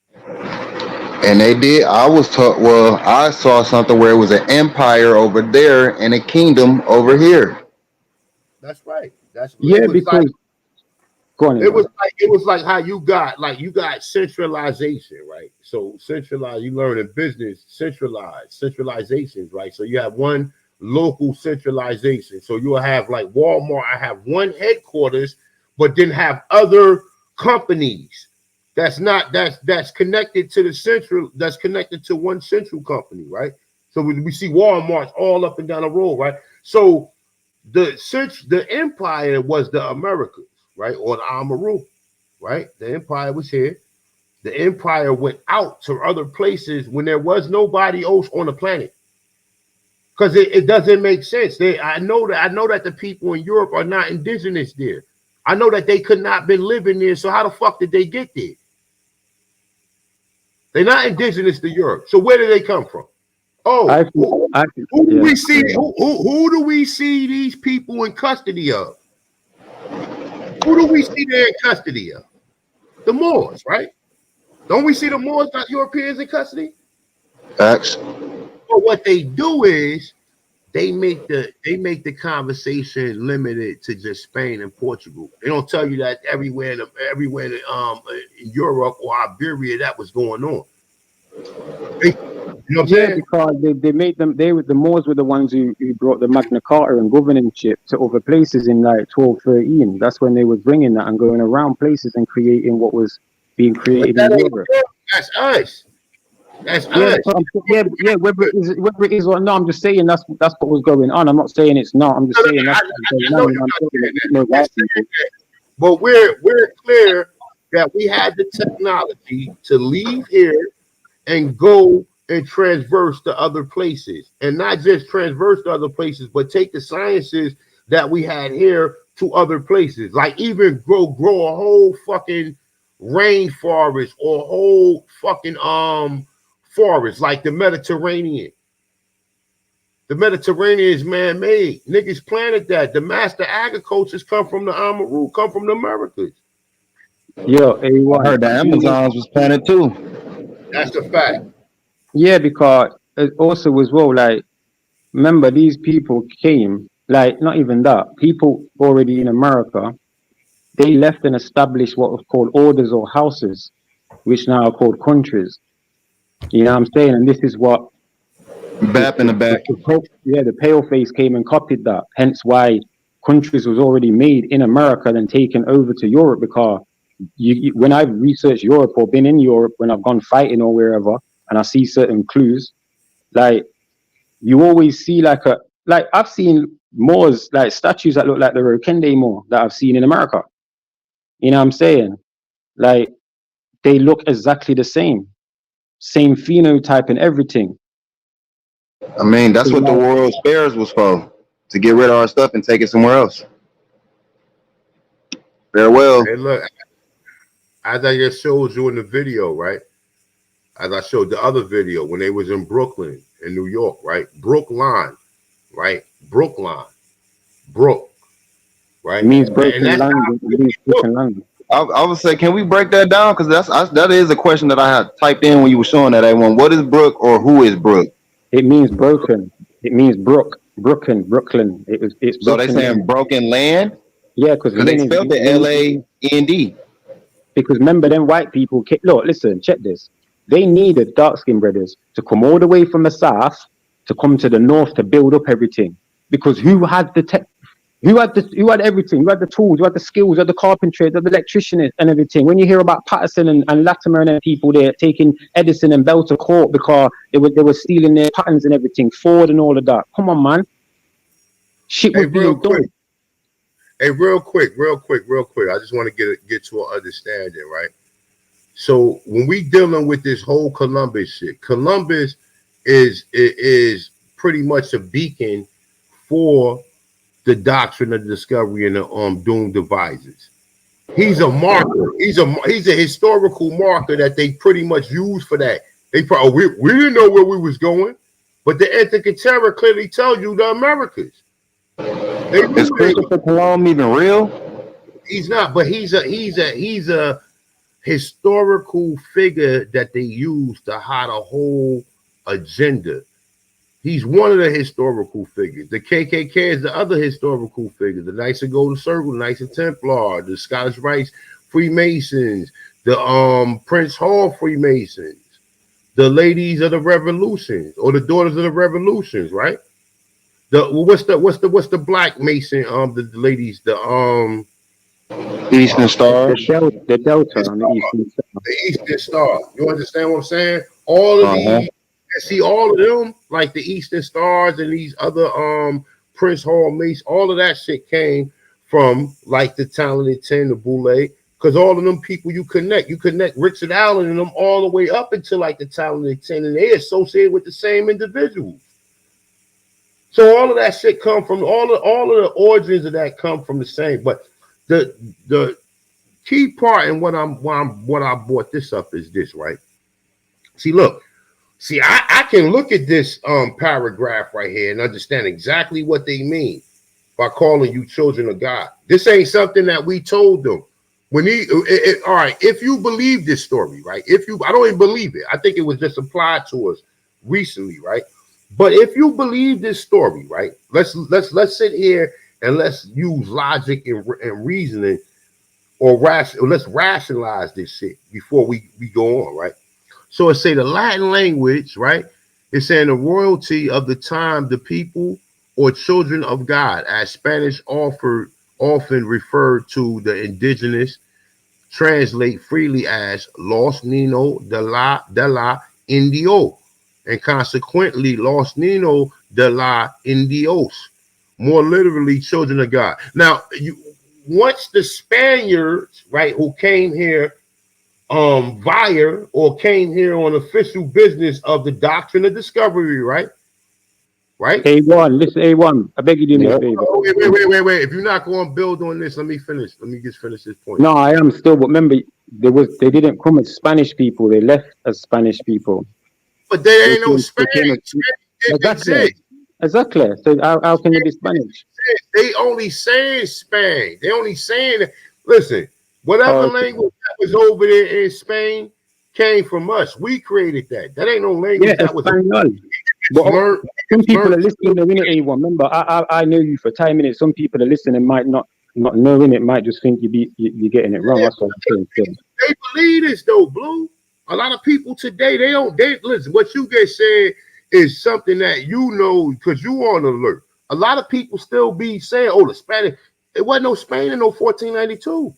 And they did. I saw something where it was an empire over there and a kingdom over here. That's right. Because it was like how you got centralization, right? So centralized, you learn in business, centralizations, right? So you have one local centralization. So you'll have like Walmart, I have one headquarters, but then have other companies that's connected to the central, that's connected to one central company, right? So we see Walmart's all up and down the road, right? So the empire was the Americas, right? Or the Amaru, right? The empire was here. The empire went out to other places when there was nobody else on the planet. Because it doesn't make sense. I know that the people in Europe are not indigenous there. I know that they could not been living there. So how the fuck did they get there? They're not indigenous to Europe. So where do they come from? I Oh, who do yeah. we see? Who do we see these people in custody of? Who do we see they're in custody of? The Moors, right? Don't we see the Moors, not Europeans, in custody? Facts. But what they do is they make the conversation limited to just Spain and Portugal. They don't tell you that everywhere in Europe or Iberia that was going on. You know what I'm saying? Because they made them. The Moors were the ones who brought the Magna Carta and governorship to other places in like 1213. That's when they were bringing that and going around places and creating what was being created in Europe. That's us. That's Yeah, us. yeah. Whether it is or not, I'm just saying that's what was going on. I'm not saying it's not. I'm just saying that's what's going on. But we're clear that we had the technology to leave here and go and transverse to other places, and not just transverse to other places, but take the sciences that we had here to other places. Like even grow a whole fucking rainforest or a whole fucking forest, like the Mediterranean. The Mediterranean is man-made. Niggas planted that. The master agricultures come from the Amaru, come from the Americas. Yo, I heard the Amazons was planted too. That's a fact. Yeah, because also as well, like, remember these people came, like, not even that, people already in America, they left and established what was called orders or houses, which now are called countries. You know what I'm saying? And this is what Bap in the back. The paleface came and copied that. Hence why countries was already made in America and taken over to Europe, because when I've researched Europe or been in Europe, when I've gone fighting or wherever, and I see certain clues, like you always see like I've seen Moors, like statues that look like the Rokende Moor that I've seen in America. You know what I'm saying? Like they look exactly the same phenotype and everything. I mean, that's what the World's Fairs was for, to get rid of our stuff and take it somewhere else. Farewell. Hey, look, as I just showed you in the video, right? As I showed the other video when they was in Brooklyn, in New York, right? Brookline, right? Brookline, Brook, right? It means broken land. I would say, can we break that down? Because that is a question that I had typed in when you were showing that A1. What is Brook, or who is Brook? It means broken. It means Brooklyn. It's so they saying broken land? Yeah, because they spelled it L-A-N-D. Because remember, them white people. Look, listen, check this. They needed dark-skinned brothers to come all the way from the south to come to the north to build up everything. Because who had the tech? Who had everything? Who had the tools? Who had the skills? Who had the carpentry? The electrician and everything? When you hear about Patterson and Latimer and people there taking Edison and Bell to court because they were stealing their patterns and everything, Ford and all of that. Come on, man. Shit was being done. Hey, real quick. I just want to get to an understanding, right? So when we dealing with this whole Columbus shit, Columbus is pretty much a beacon for the doctrine of discovery and the doomed devices. He's a marker. He's a historical marker that they pretty much use for that. They probably we didn't know where we was going, but the Antikythera clearly tells you the Americas. Is Christopher Columbus even real? He's not, but he's a historical figure that they use to hide a whole agenda. He's one of the historical figures. The KKK is the other historical figure. The Knights of Golden Circle, the Knights of Templar, the Scottish Rites Freemasons, the Prince Hall Freemasons, the Ladies of the Revolutions or the Daughters of the Revolutions, right? What's the Black Mason? The ladies, the Eastern Stars, the Delta on the Eastern Star. The Eastern Star. You understand what I'm saying? All of these. See, all of them, like the Eastern Stars and these other Prince Hall Mace, all of that shit came from like the Talented 10, the Boule, because all of them people you connect Richard Allen and them all the way up until like the Talented 10, and they associated with the same individuals. So all of that shit come from all of the origins of that come from the same. But the key part and what I brought this up is this, right? See, look. See, I can look at this paragraph right here and understand exactly what they mean by calling you children of God. This ain't something that we told them. When all right, if you believe this story, right? I don't even believe it. I think it was just applied to us recently, right? But if you believe this story, right? Let's sit here and let's use logic and reasoning, or let's rationalize this shit before we go on, right? So it say the Latin language, right? It's saying the royalty of the time, the people or children of God, as Spanish often referred to the indigenous, translate freely as Los Niños de la Indio, and consequently Los Niños de la Indios, more literally children of God. Now, once the Spaniards, right, who came here via or came here on official business of the doctrine of discovery, right? Right? A1, listen, A1. I beg you, do me a favor. Oh, wait. If you're not going to build on this, let me finish. Let me just finish this point. No, I am still, but remember, they didn't come as Spanish people. They left as Spanish people. But they ain't no Spanish. Exactly. So how can they be Spanish? They only saying Spain. They only saying, listen, whatever language that was over there in Spain came from us. We created that. That ain't no language that was. But some people are listening to A1. Remember, I know you for 10 minutes. Some people are listening and might not knowing it, might just think you're getting it wrong. That's what I'm saying. They believe this though, Blue. A lot of people today, they listen. What you get said is something that you know because you on alert. A lot of people still be saying, "Oh, the Spanish." It wasn't no Spain in no 1492.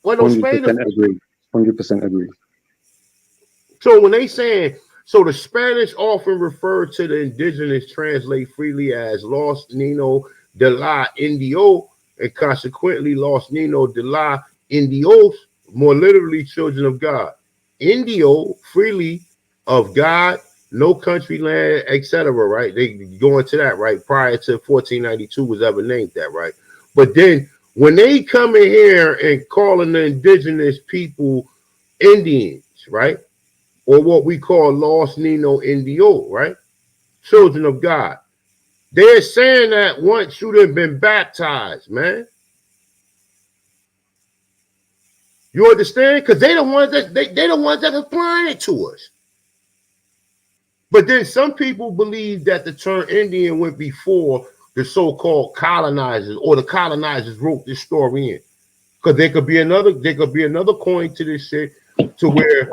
Wasn't no Spain. 100% agree. 100% agree. So when they saying, so the Spanish often refer to the indigenous, translate freely as Los Niños de la Indio, and consequently Los Niños de la Indios, more literally children of God. Indio, freely of God, no country, land, etc. Right? They go into that, right? Prior to 1492 was ever named that, right? But then when they come in here and calling the indigenous people Indians, right? Or what we call Los Niños Indio, right? Children of God. They're saying that once you'd have been baptized, man. You understand? Because they the ones that applying it to us. But then some people believe that the term Indian went before the so-called colonizers, or the colonizers wrote this story in. Because there could be another coin to this shit, to where,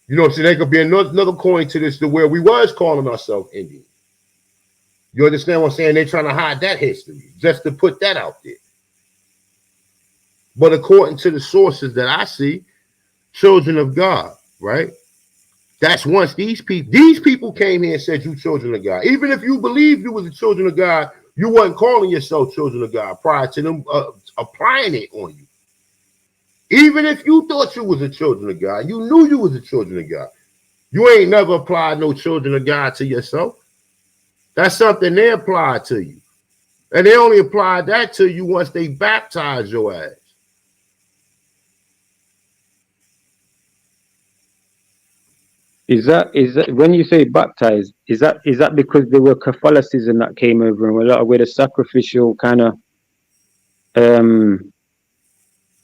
you know what I'm saying, there could be another coin to this, to where we was calling ourselves Indian. You understand what I'm saying? They're trying to hide that history, just to put that out there. But according to the sources that I see, children of God, right? That's once these people came here and said you children of God. Even if you believed you was the children of God, you wasn't calling yourself children of God prior to them applying it on you. Even if you thought you was a children of God, you knew you was a children of God. You ain't never applied no children of God to yourself. That's something they applied to you. And they only applied that to you once they baptized your ass. Is that when you say baptized, is that because there were Catholicism that came over and a lot of where the sacrificial kind of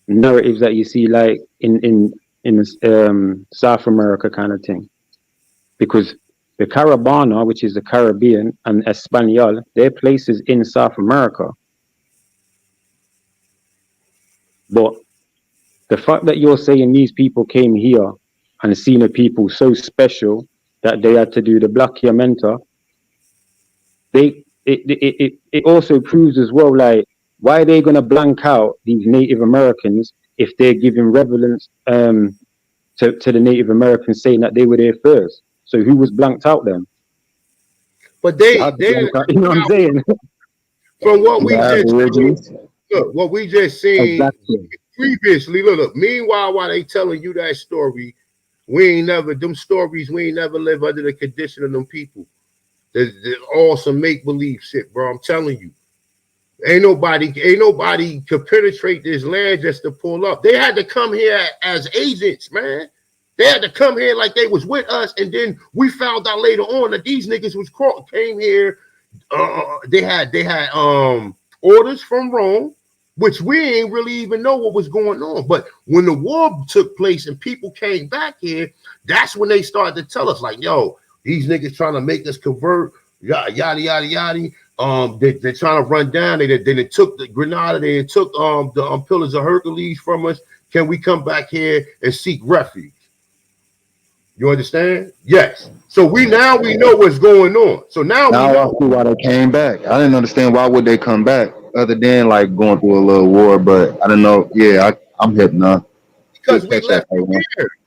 narratives that you see like in South America kind of thing? Because the Carabana, which is the Caribbean, and Espanol, they're places in South America. But the fact that you're saying these people came here and seen a people so special that they had to do the Black Yamenta, it also proves as well, like, why are they going to blank out these Native Americans if they're giving relevance to the Native Americans, saying that they were there first? So who was blanked out then? But they you know what I'm saying? From what we what we just seen previously, look. Meanwhile, while they telling you that story, we ain't never live under the condition of them people. There's all some make-believe shit, bro. I'm telling you. Ain't nobody could penetrate this land just to pull up. They had to come here as agents, man. They had to come here like they was with us, and then we found out later on that these niggas came here. They had orders from Rome, which we ain't really even know what was going on. But when the war took place and people came back here, that's when they started to tell us, like, yo, these niggas trying to make us convert, yada yada yada. They're trying to run down. They took the Grenada. They took the Pillars of Hercules from us. Can we come back here and seek refuge? You understand? Yes. So we know what's going on. So now I see why they came back. I didn't understand why would they come back other than like going through a little war, but I don't know. Yeah, I'm hip now. Because we left from here.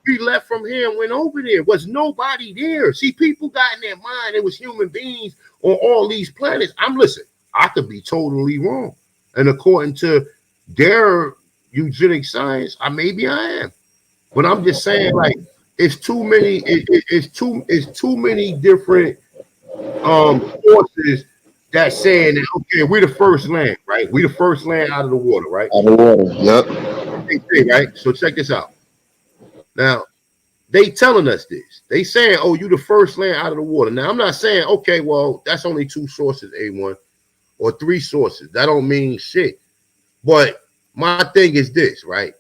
We left from here and went over there. Was nobody there. See, people got in their mind it was human beings on all these planets. I could be totally wrong. And according to their eugenic science, maybe I am. But I'm just saying, like, it's too many, it's too many different forces that's saying that, okay, we're the first land, right? We the first land out of the water, right? Out of the water, yep. Right? So check this out. Now, they telling us this. They saying, oh, you the first land out of the water. Now, I'm not saying, okay, well, that's only 2 sources, A1, or 3 sources. That don't mean shit. But my thing is this, right?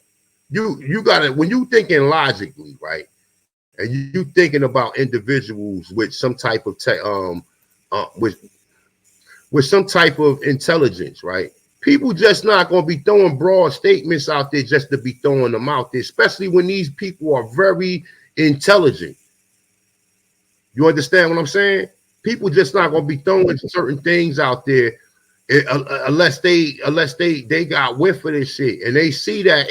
You gotta, when you thinking logically, right? And you thinking about individuals with some type of with some type of intelligence, right? People just not going to be throwing broad statements out there just to be throwing them out there, especially when these people are very intelligent. You understand what I'm saying? People just not going to be throwing certain things out there unless they got whiff of this shit, and they see that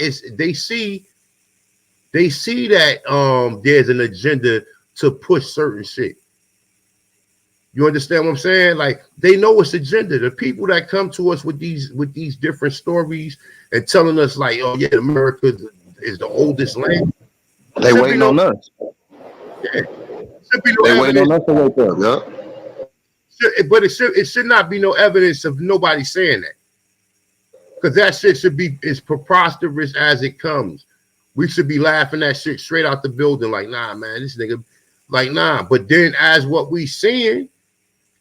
there's an agenda to push certain shit. You understand what I'm saying? Like, they know it's agenda. The people that come to us with these different stories and telling us, like, oh yeah, America is the oldest land. They waiting on us. Yeah. They waiting on us to wake up. Yeah. But it should not be no evidence of nobody saying that, because that shit should be as preposterous as it comes. We should be laughing that shit straight out the building, like, nah, man, this nigga, like, nah. But then, as what we seeing,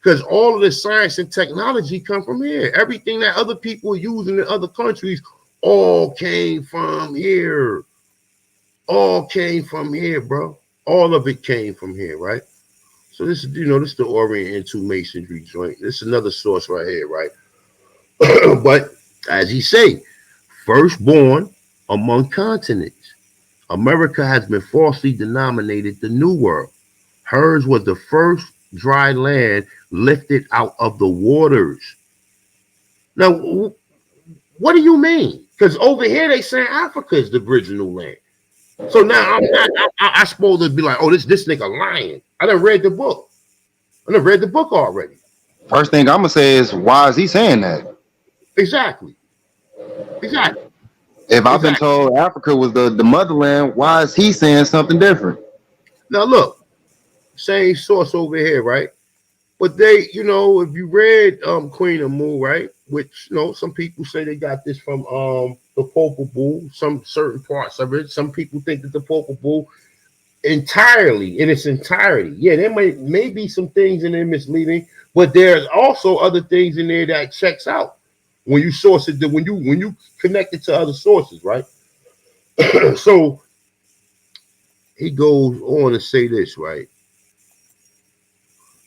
because all of the science and technology come from here. Everything that other people are using in other countries all came from here. All came from here, bro. All of it came from here, right? So this is, this is the Orient into Masonry joint. This is another source right here, right? But as he say, firstborn among continents. America has been falsely denominated the New World. Hers was the first dry land lifted out of the waters. Now, what do you mean? Because over here they say Africa is the original land. So now I'm supposed to be like, oh, this nigga lying. I done read the book. I done read the book already. First thing I'm gonna say is, why is he saying that? Exactly. If I've been told Africa was the motherland, why is he saying something different? Now look, same source over here, right? But they, if you read Queen of Mu, right? Which, some people say they got this from the Popol Vuh, some certain parts of it. Some people think that the Popol Vuh entirely, in its entirety. Yeah, there may be some things in there misleading, but there's also other things in there that checks out when you source it, when you connect it to other sources, right? So he goes on to say this, right?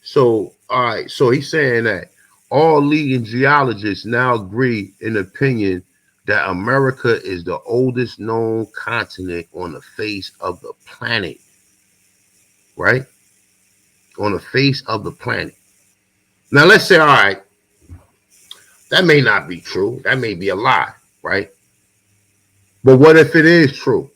So, all right, so he's saying that all leading geologists now agree in opinion that America is the oldest known continent on the face of the planet, right? On the face of the planet. Now, let's say, all right, that may not be true. That may be a lie, right? But what if it is true?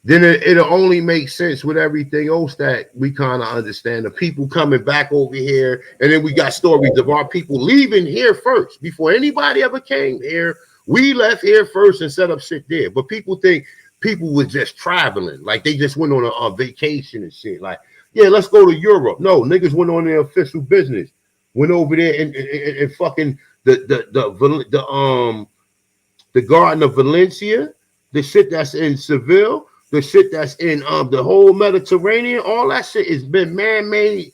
Then it'll only make sense with everything else that we kind of understand. The people coming back over here, and then we got stories of our people leaving here first. Before anybody ever came here, we left here first and set up shit there. But people think people was just traveling, like they just went on a vacation and shit. Like, yeah, let's go to Europe. No, niggas went on their official business. Went over there and fucking the Garden of Valencia, the shit that's in Seville, the shit that's in the whole Mediterranean, all that shit has been man-made.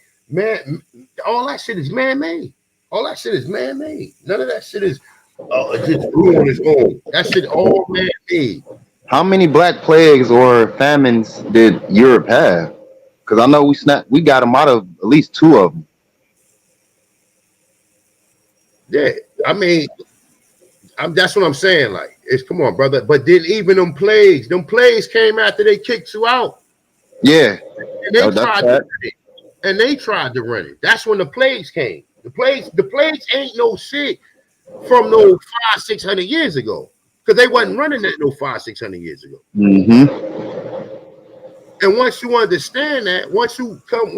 All that shit is man-made. All that shit is man-made. None of that shit is just grew on its own. That shit all man-made. How many black plagues or famines did Europe have? Because I know we got them out of at least 2 of them. Yeah, I mean, that's what I'm saying. Like, it's come on, brother. But then even them plagues came after they kicked you out. Yeah, and they tried to run it. And they tried to run it. That's when the plagues came. The plagues ain't no shit from no 500-600 years ago, because they wasn't running that no 500-600 years ago. Mm-hmm. And once you understand that, once you come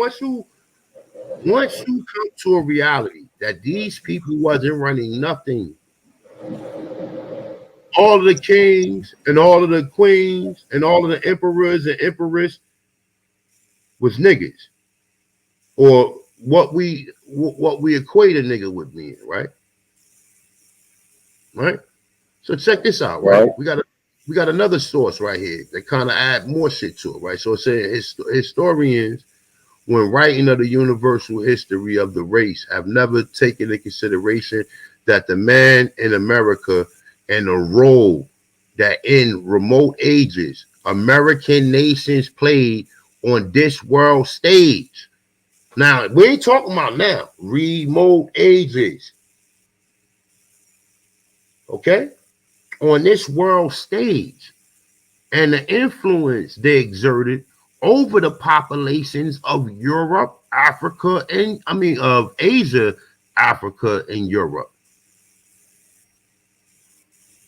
to a reality that these people wasn't running nothing, all of the kings and all of the queens and all of the emperors and empress was niggas, or what we equate a nigga with being, right? Right. So check this out, right? We got another source right here that kind of add more shit to it, right? So it says historians, when writing of the universal history of the race, have never taken into consideration that the man in America and the role that in remote ages American nations played on this world stage. Now, we ain't talking about now, remote ages. Okay? On this world stage, and the influence they exerted over the populations of Europe, Africa, and of Asia, Africa, and Europe.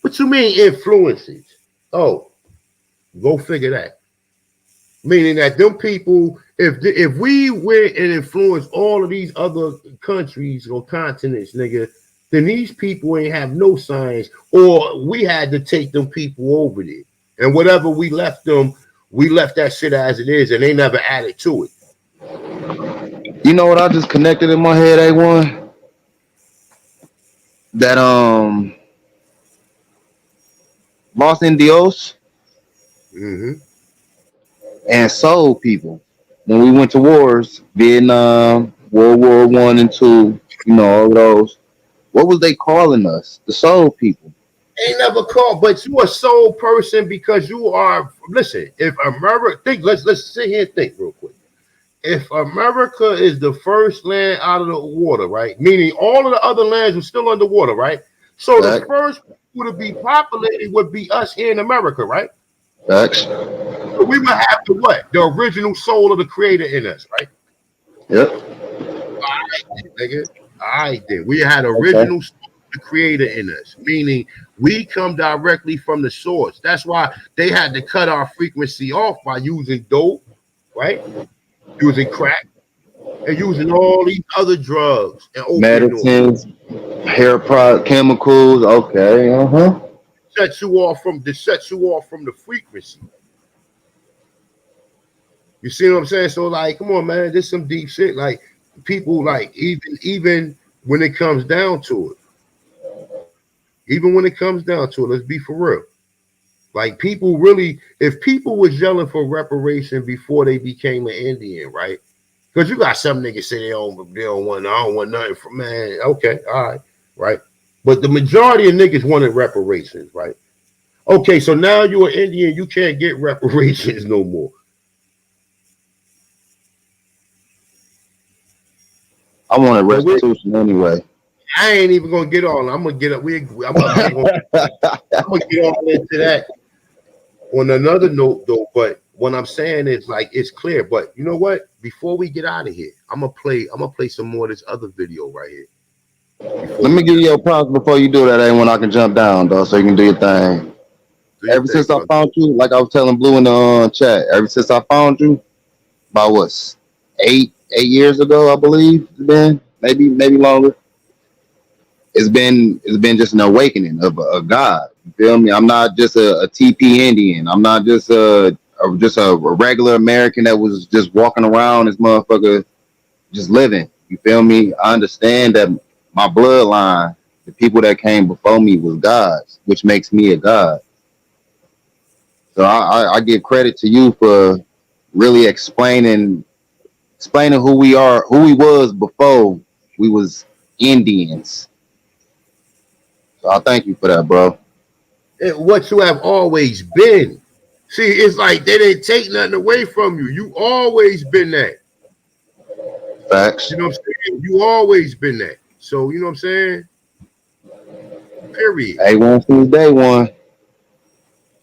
What you mean influences? Oh, go figure that. Meaning that them people, if we went and influenced all of these other countries or continents, nigga, then these people ain't have no science, or we had to take them people over there. And whatever we left them, we left that shit as it is, and they never added to it. You know what I just connected in my head, A1? That Los Indios and soul people. When we went to wars, Vietnam, World War I and II, all those. What was they calling us? The soul people. Ain't never called, but you a soul person because you are. Listen, if America, let's sit here and think real quick. If America is the first land out of the water, right? Meaning all of the other lands were still underwater, right? So the first people to be populated would be us here in America, right? Facts. So we would have the what? The original soul of the creator in us, right? Yep. All right, nigga. All right, then. We had original soul of the creator in us, meaning we come directly from the source. That's why they had to cut our frequency off by using dope, right? Using crack, and using all these other drugs and medicines, hair product, chemicals. Okay, Set you off from the frequency. You see what I'm saying? So like, come on, man, this is some deep shit. Like people, like even when it comes down to it, let's be for real. Like people really, if people was yelling for reparation before they became an Indian, right? Because you got some niggas say I don't want nothing from, man. Okay, all right, right. But the majority of niggas wanted reparations, right? Okay, so now you're an Indian, you can't get reparations no more. I want a restitution anyway. I ain't even gonna get on. I'm gonna get up. I'm gonna get on into that on another note, though. But what I'm saying is, like, it's clear. But you know what? Before we get out of here, I'm gonna play some more of this other video right here. Let me give you your props before you do that. Ain't when I can jump down, though, so you can do your thing. Ever since I found you, like I was telling Blue in the chat, ever since I found you, about what, 8 years ago, I believe it's been, maybe longer. It's been just an awakening of God. You feel me? I'm not just a TP Indian. I'm not just a regular American that was just walking around this motherfucker, just living. You feel me? I understand that my bloodline The people that came before me was gods, which makes me a god. So I give credit to you for really explaining who we are, who we was before we was Indians. So I thank you for that, bro. And what you have always been. See, it's like they didn't take nothing away from you. You always been that. Facts. You know what I'm saying? You always been that. So you know what I'm saying? Period. A1 since day one.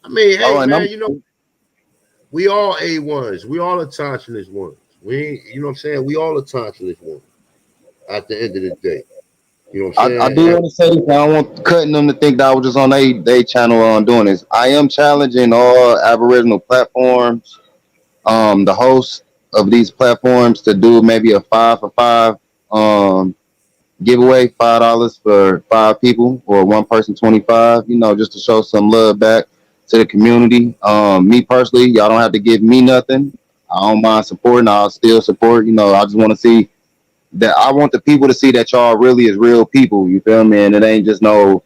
I mean, hey Oh, and man, you know, we all A1s. We all autochthonous ones. We, you know what I'm saying? We all autochthonous ones. At the end of the day, you know what I'm saying? I do want to say this. I don't want cutting them to think that I was just on their channel on doing this. I am challenging all Aboriginal platforms, the hosts of these platforms to do maybe a 5 for 5 giveaway, $5 for 5 people or one person 25. You know, just to show some love back to the community. Me personally, y'all don't have to give me nothing. I don't mind supporting. I'll still support. You know, I just want to see that. I want the people to see that y'all really is real people. You feel me? And it ain't just no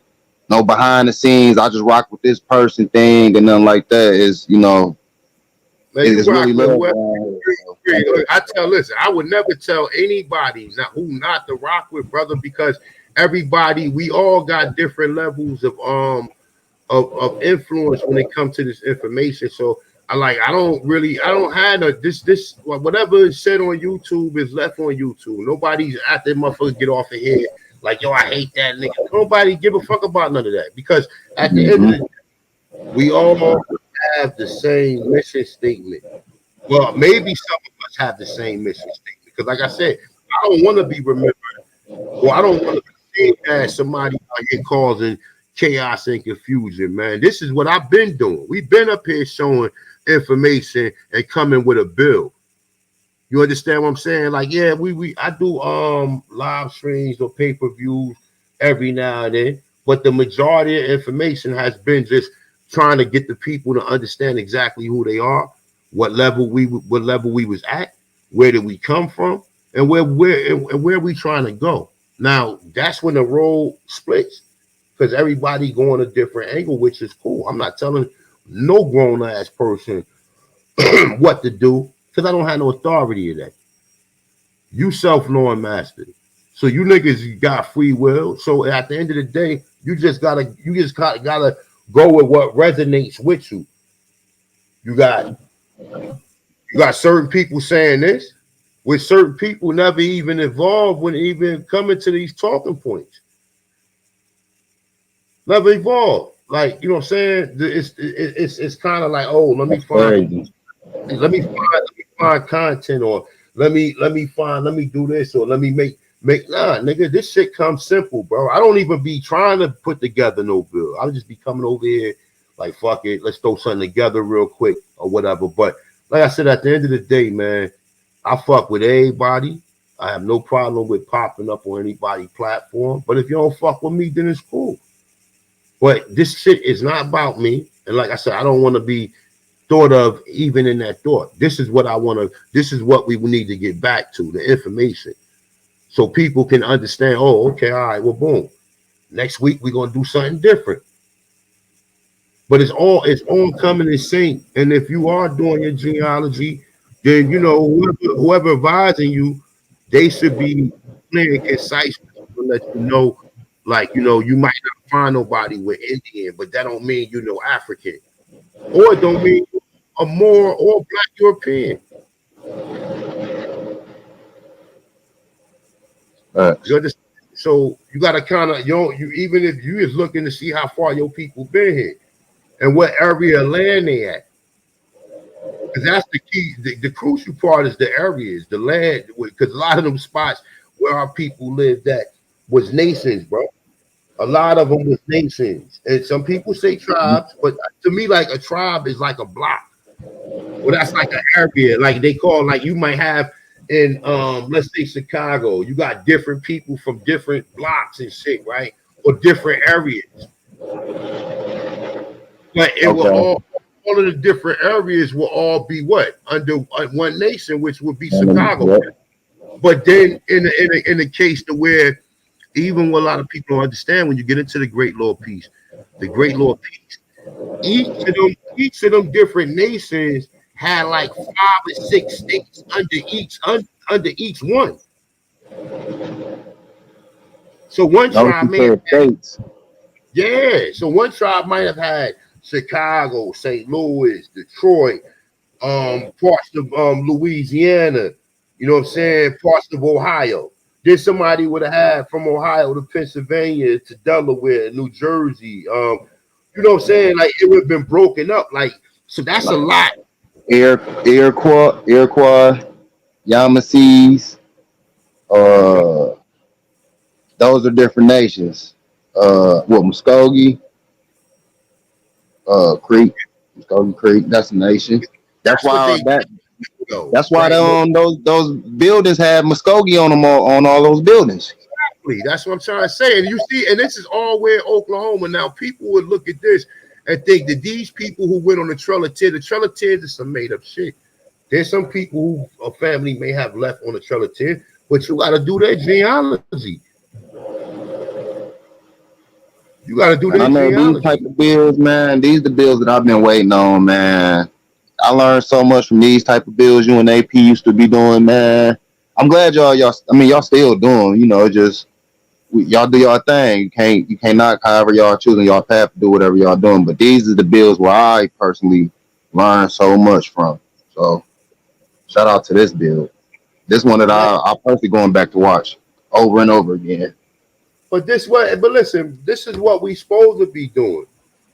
behind the scenes. I just rock with this person thing and nothing like that. Is, you know, Man, it's really love. Listen, I would never tell anybody who not to rock with, brother, because everybody, we all got different levels of influence when it comes to this information. So I don't have this whatever is said on YouTube is left on YouTube. Nobody's at that motherfucker get off of here like, yo, I hate that nigga. Nobody give a fuck about none of that, because at the end of the day, we all have the same mission statement. Well, maybe some of us have the same mission statement, because like I said, I don't want to be remembered, or I don't want to be seen as somebody out here causing chaos and confusion, man. This is what I've been doing. We've been up here showing information and coming with a bill. You understand what I'm saying? Like, yeah, I do live streams or pay-per-views every now and then, but the majority of information has been just trying to get the people to understand exactly who they are, what level we was at, where did we come from, and where we trying to go. Now that's when the role splits, because everybody going a different angle, which is cool. I'm not telling no grown ass person what to do, because I don't have no authority in that. You self-knowing master. So you niggas got free will. So at the end of the day, you just gotta go with what resonates with you. You got certain people saying this, with certain people never even involved when even coming to these talking points. Never evolved. Like, you know what I'm saying? It's kind of like, oh, let me find content, or let me do this, or let me make nah, nigga, this shit comes simple, bro. I don't even be trying to put together no bill. I'll just be coming over here like, fuck it, let's throw something together real quick or whatever. But like I said, at the end of the day, man, I fuck with everybody. I have no problem with popping up on anybody's platform. But if you don't fuck with me, then it's cool. But this shit is not about me. And like I said, I don't want to be thought of even in that thought. This is what I want to, this is what we need to get back to, the information. So people can understand, oh, okay, all right, well, boom. Next week, we're going to do something different. But it's all coming in sync. And if you are doing your genealogy, then, you know, whoever advising you, they should be clear and concise to let you know, like, you know, you might not find nobody with Indian, but that don't mean you know African. Or it don't mean a more or Black European. You understand? So you got to kind of, you even if you is looking to see how far your people been here and what area of land they at. Because that's the key. The crucial part is the areas, the land, because a lot of them spots where our people lived at was nations, bro. A lot of them was nations. And some people say tribes, but to me, like a tribe is like a block. Well, that's like an area, like they call, like you might have in let's say Chicago, you got different people from different blocks and shit, right? Or different areas. But it will all of the different areas will all be what? Under one nation, which would be Chicago. But then in the case to where even what a lot of people don't understand when you get into the Great Law of Peace, the Great Law of Peace, each of them different nations had like 5 or 6 states under each one. So one tribe may have had, yeah. So one tribe might have had Chicago, St. Louis, Detroit, parts of Louisiana, you know what I'm saying, parts of Ohio. Then somebody would have had from Ohio to Pennsylvania to Delaware, New Jersey. You know what I'm saying? Like it would have been broken up. Like, so that's a lot. Iroquois, Yamasees, those are different nations. Muskogee, Creek, Muskogee Creek, that's a nation. That's why that's why those buildings have Muskogee on them on all those buildings. Exactly. That's what I'm trying to say. And you see, and this is all where Oklahoma. Now people would look at this and think that these people who went on the Trail of Tears is some made up shit. There's some people who a family may have left on the Trail of Tears, but you got to do their genealogy. You got to do their genealogy. These type of bills, man. These the bills that I've been waiting on, man. I learned so much from these type of bills you and AP used to be doing, man. I'm glad y'all still doing, you know, just y'all do y'all thing. You can't knock however y'all choosing y'all path to do whatever y'all doing. But these are the bills where I personally learned so much from. So shout out to this bill. This one that I personally going back to watch over and over again. But listen, this is what we supposed to be doing.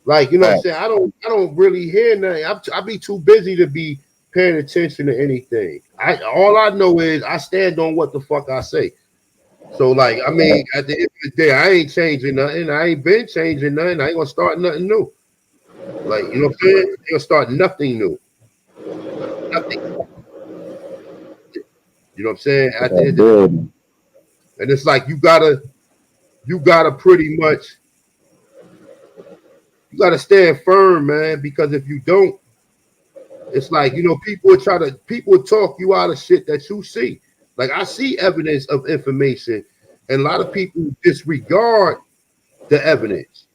Like, you know what I'm saying? I don't really hear nothing. I be too busy to be paying attention to anything. All I know is I stand on what the fuck I say. So like, I mean, at the end of the day, I ain't changing nothing. I ain't been changing nothing. I ain't gonna start nothing new. Like, you know what I'm saying? I ain't gonna start nothing new. Nothing. You know what I'm saying? At the end of the day. And it's like you gotta pretty much stand firm, man, because if you don't, it's like, you know, people will talk you out of shit that you see. Like I see evidence of information, and a lot of people disregard the evidence.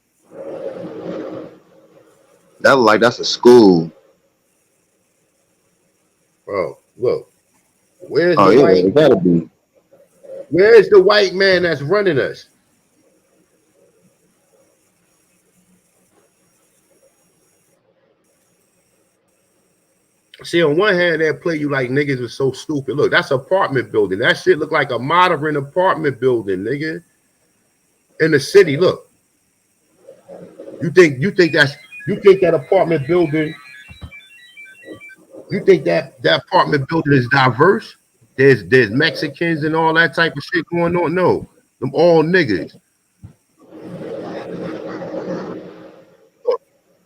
That's a school. Bro, look, where's the white man that's running us? See, on one hand, they'll play you like niggas are so stupid. Look, that's apartment building. That shit look like a modern apartment building, nigga. In the city, look. You think that apartment building? You think that apartment building is diverse? There's Mexicans and all that type of shit going on. No, them all niggas.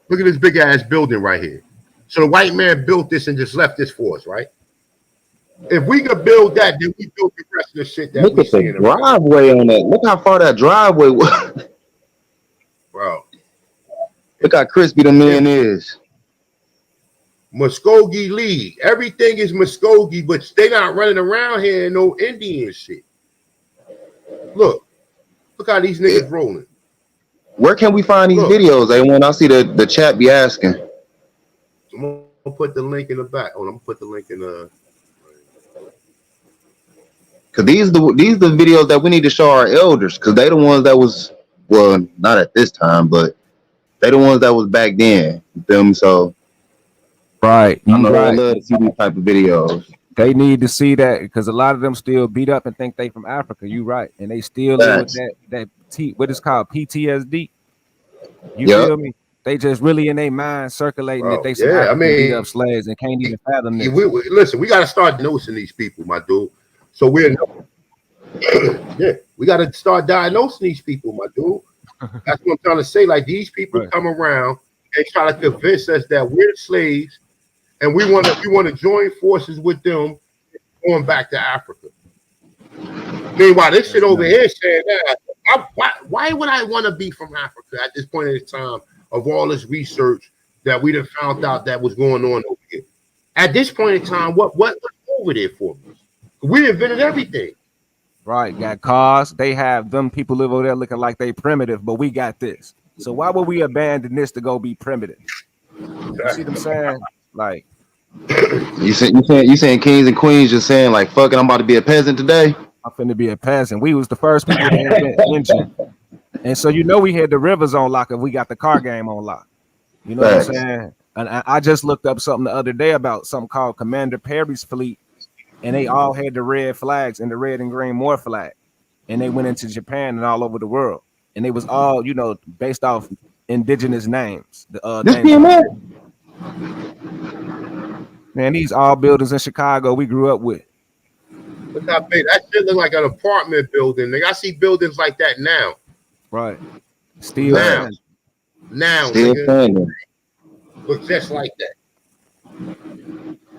Look at this big ass building right here. So the white man built this and just left this for us, right? If we could build that, then we build the rest of the shit that we see in the driveway on that. Look how far that driveway was. Bro. Look how crispy the man is. Muskogee League. Everything is Muskogee, but they not running around here in no Indian shit. Look how these niggas rolling. Where can we find these videos? When I see the chat be asking. I'm gonna put the link in the back. I'm gonna put the link in the. Cause these the videos that we need to show our elders, cause they the ones that was, well, not at this time, but they the ones that was back then. You feel me? So right, I know they love to see these type of videos. They need to see that because a lot of them still beat up and think they from Africa. You right, and they still live with that what is called PTSD. You feel me? They just really in their mind circulating that they some African beat up slaves and can't even fathom this. Listen, we got to start noticing these people, my dude. So we got to start diagnosing these people, my dude. That's what I'm trying to say. Like these people come around and try to convince us that we're slaves, and we want to join forces with them, going back to Africa. Meanwhile, this shit over here saying that why would I want to be from Africa at this point in time of all this research that we done found out that was going on over here? At this point in time, what was over there for me? We invented everything. Right, got cars. They have them people live over there looking like they primitive, but we got this. So why would we abandon this to go be primitive? You see what I'm saying? Like, You saying kings and queens just saying like, fuck it, I'm about to be a peasant today. I'm finna be a peasant. We was the first people to invent engine. And so you know we had the rivers on lock and we got the car game on lock. You know Facts. what I'm saying? And I just looked up something the other day about something called Commander Perry's fleet, and they all had the red flags and the red and green Moor flag. And they went into Japan and all over the world. And it was all, you know, based off indigenous names. The This names. PMA? Man, these all buildings in Chicago we grew up with. Look how big that shit look like an apartment building. Nigga, I see buildings like that now. Right. Still now, Still nigga. standing. Look just like that.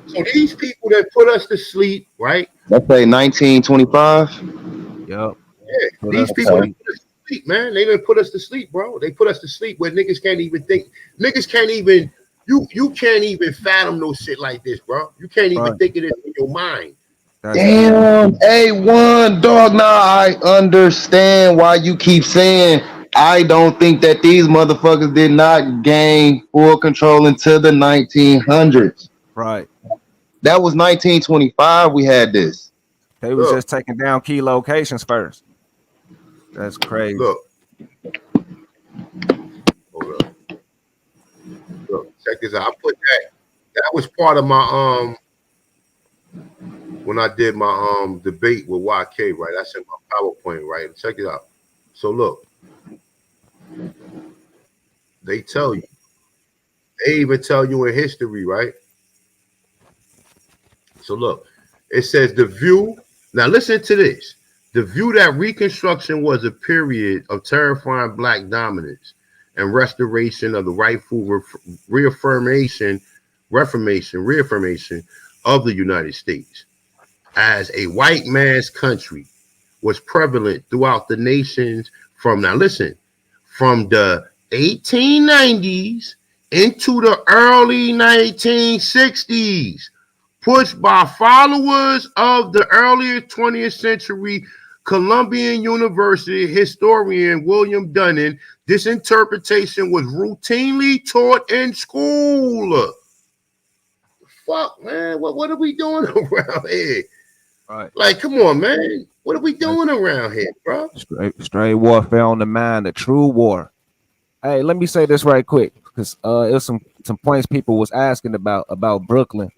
So these people that put us to sleep, right? Let's say 1925. Yep. Yeah, these people that put us to sleep, man. They didn't put us to sleep, bro. They put us to sleep where niggas can't even think. Niggas can't even. You can't even fathom no shit like this, bro. You can't even think of it in your mind. Damn, A1 dog. Now I understand why you keep saying I don't think that these motherfuckers did not gain full control until the 1900s. Right. That was 1925. We had this. They was just taking down key locations first. That's crazy. Look. Hold up. Look, check this out. I put that. That was part of my when I did my debate with YK, right? That's in my PowerPoint, right? And check it out. So look, they tell you, they even tell you in history, right? So look, it says the view. Now listen to this. The view that Reconstruction was a period of terrifying black dominance and restoration of the rightful reaffirmation of the United States as a white man's country was prevalent throughout the nations from, now listen, from the 1890s into the early 1960s, pushed by followers of the earlier 20th century Columbian University historian William Dunning. This interpretation was routinely taught in school. Fuck, man, what are we doing around here? Right. Like, come on, man. What are we doing around here, bro? Straight warfare on the mind, the true war. Hey, let me say this right quick, because there's some points people was asking about Brooklyn.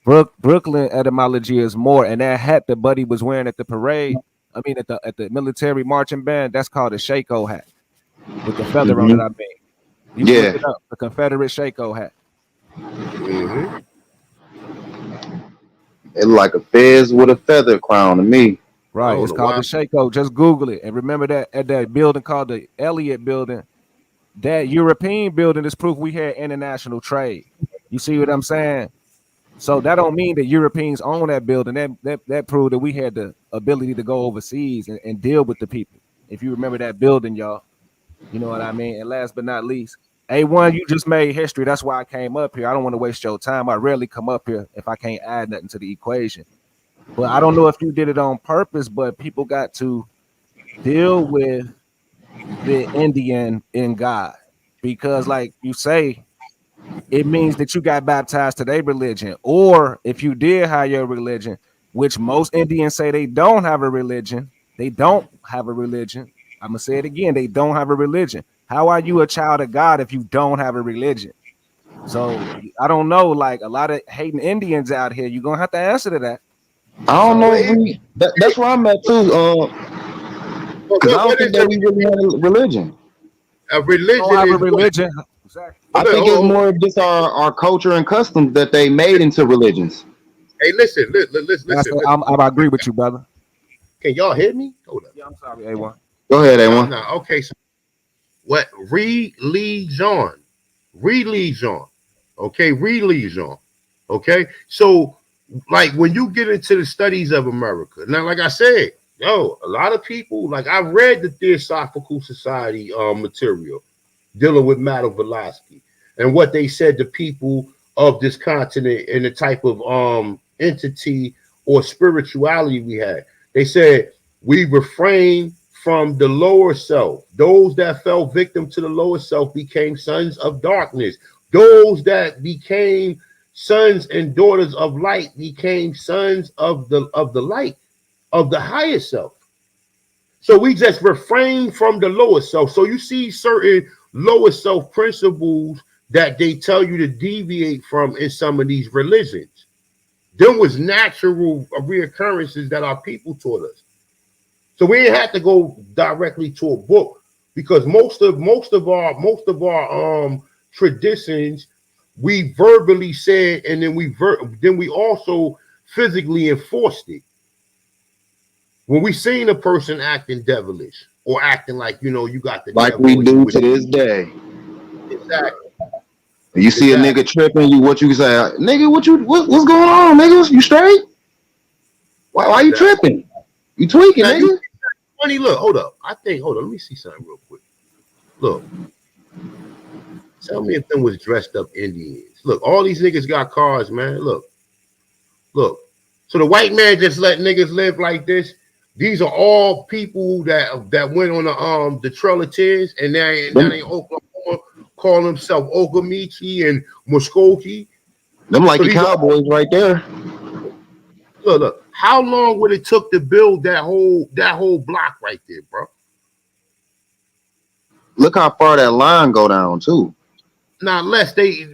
Brooklyn etymology is more, and that hat that Buddy was wearing at the parade, I mean at the military marching band, that's called a Shako hat with the feather on it. I mean, you look it up, the Confederate Shako hat. It's like a fez with a feather crown to me. Right, it's called the Shako. Just Google it, and remember that at that building called the Elliott Building, that European building is proof we had international trade. You see what I'm saying? So that don't mean that Europeans own that building. That proved that we had the ability to go overseas and deal with the people. If you remember that building, y'all, you know what I mean? And last but not least, A1, you just made history. That's why I came up here. I don't want to waste your time. I rarely come up here if I can't add nothing to the equation. But I don't know if you did it on purpose, but people got to deal with the Indian in God. Because like you say, it means that you got baptized to their religion. Or if you did have your religion, which most Indians say they don't have a religion. They don't have a religion. I'm going to say it again. They don't have a religion. How are you a child of God if you don't have a religion? So I don't know, like a lot of hating Indians out here, you're going to have to answer to that. I don't know. That's where I'm at too. Because I don't think that we really have a religion. A religion don't have a religion. Exactly. I think it's more of just our culture and customs that they made into religions. Hey, listen. I agree with you, brother. Can y'all hear me? Hold up. Yeah, I'm sorry, A1. Go ahead, A1. No, okay, so what? Religion. Okay, religion. Okay, so like when you get into the studies of America, now, like I said, a lot of people, like I read the Theosophical Society material dealing with Madame Blavatsky and what they said to people of this continent and the type of entity or spirituality we had. They said We refrain from the lower self. Those that fell victim to the lower self became sons of darkness. Those that became sons and daughters of light became sons of the light, of the higher self. So we just refrain from the lower self. So you see certain lower self principles that they tell you to deviate from in some of these religions. There was natural reoccurrences that our people taught us. So we didn't have to go directly to a book, because most of our traditions we verbally said, and then we also physically enforced it. When we seen a person acting devilish or acting like, you got the like devil we do to this day. Exactly. You see a nigga tripping, what you say, nigga, what's going on, nigga? You straight? Why you tripping? You tweaking, now, nigga? Funny, look, hold up. Hold on, let me see something real quick. Look. Tell me if them was dressed up Indians. Look, all these niggas got cars, man. Look. So the white man just let niggas live like this. These are all people that went on the Trail of Tears, and now they Oklahoma, call themselves Okamichi and Muskogee. Them like the cowboys right there. Look. How long would it took to build that whole block right there, bro? Look how far that line go down too. Now,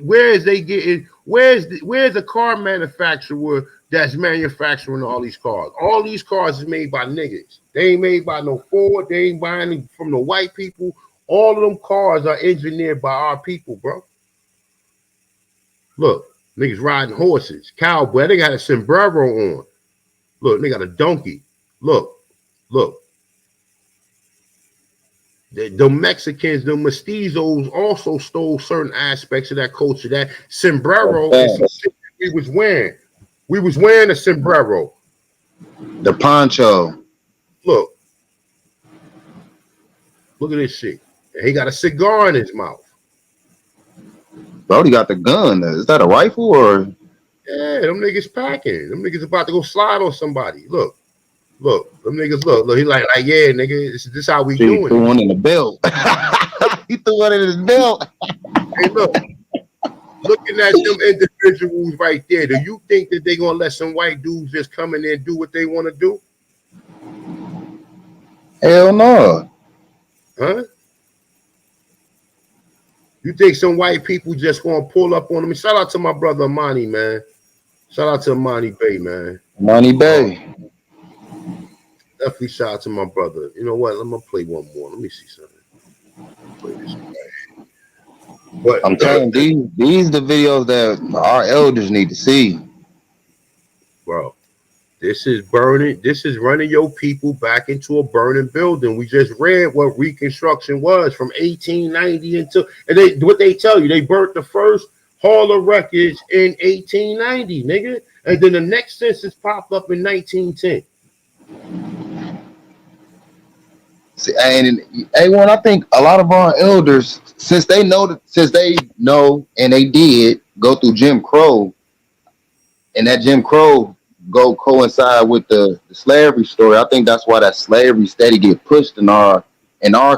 where's a car manufacturer that's manufacturing all these cars? All these cars is made by niggas. They ain't made by no Ford. They ain't buying from the white people. All of them cars are engineered by our people, bro. Look, niggas riding horses, cowboy. They got a sombrero on. Look, they got a donkey. Look. The Mexicans, the mestizos, also stole certain aspects of that culture. That sombrero is some shit we was wearing. We was wearing a sombrero. The poncho. Look at this shit. He got a cigar in his mouth. Brody got the gun. Is that a rifle or? Yeah, them niggas packing. Them niggas about to go slide on somebody. Look, them niggas look. He like yeah, nigga, this how we doing. He threw one in the belt. He threw one in his belt. Hey, look. Looking at them individuals right there, do you think that they gonna let some white dudes just come in there and do what they want to do? Hell no. Huh? You think some white people just gonna pull up on them? Shout out to my brother Amani, man. Shout out to Amani Bay, man. Amani Bay. Definitely shout out to my brother. You know what? I'm gonna play one more. Let me see something. Play this right here. But I'm telling you, these the videos that our elders need to see. Bro, this is burning. This is running your people back into a burning building. We just read what Reconstruction was from 1890 until, and what they tell you, they burnt the first Hall of Records in 1890, nigga. And then the next census popped up in 1910. See, and A1, I think a lot of our elders, since they know and they did go through Jim Crow, and that Jim Crow coincide with the slavery story. I think that's why that slavery steady get pushed in our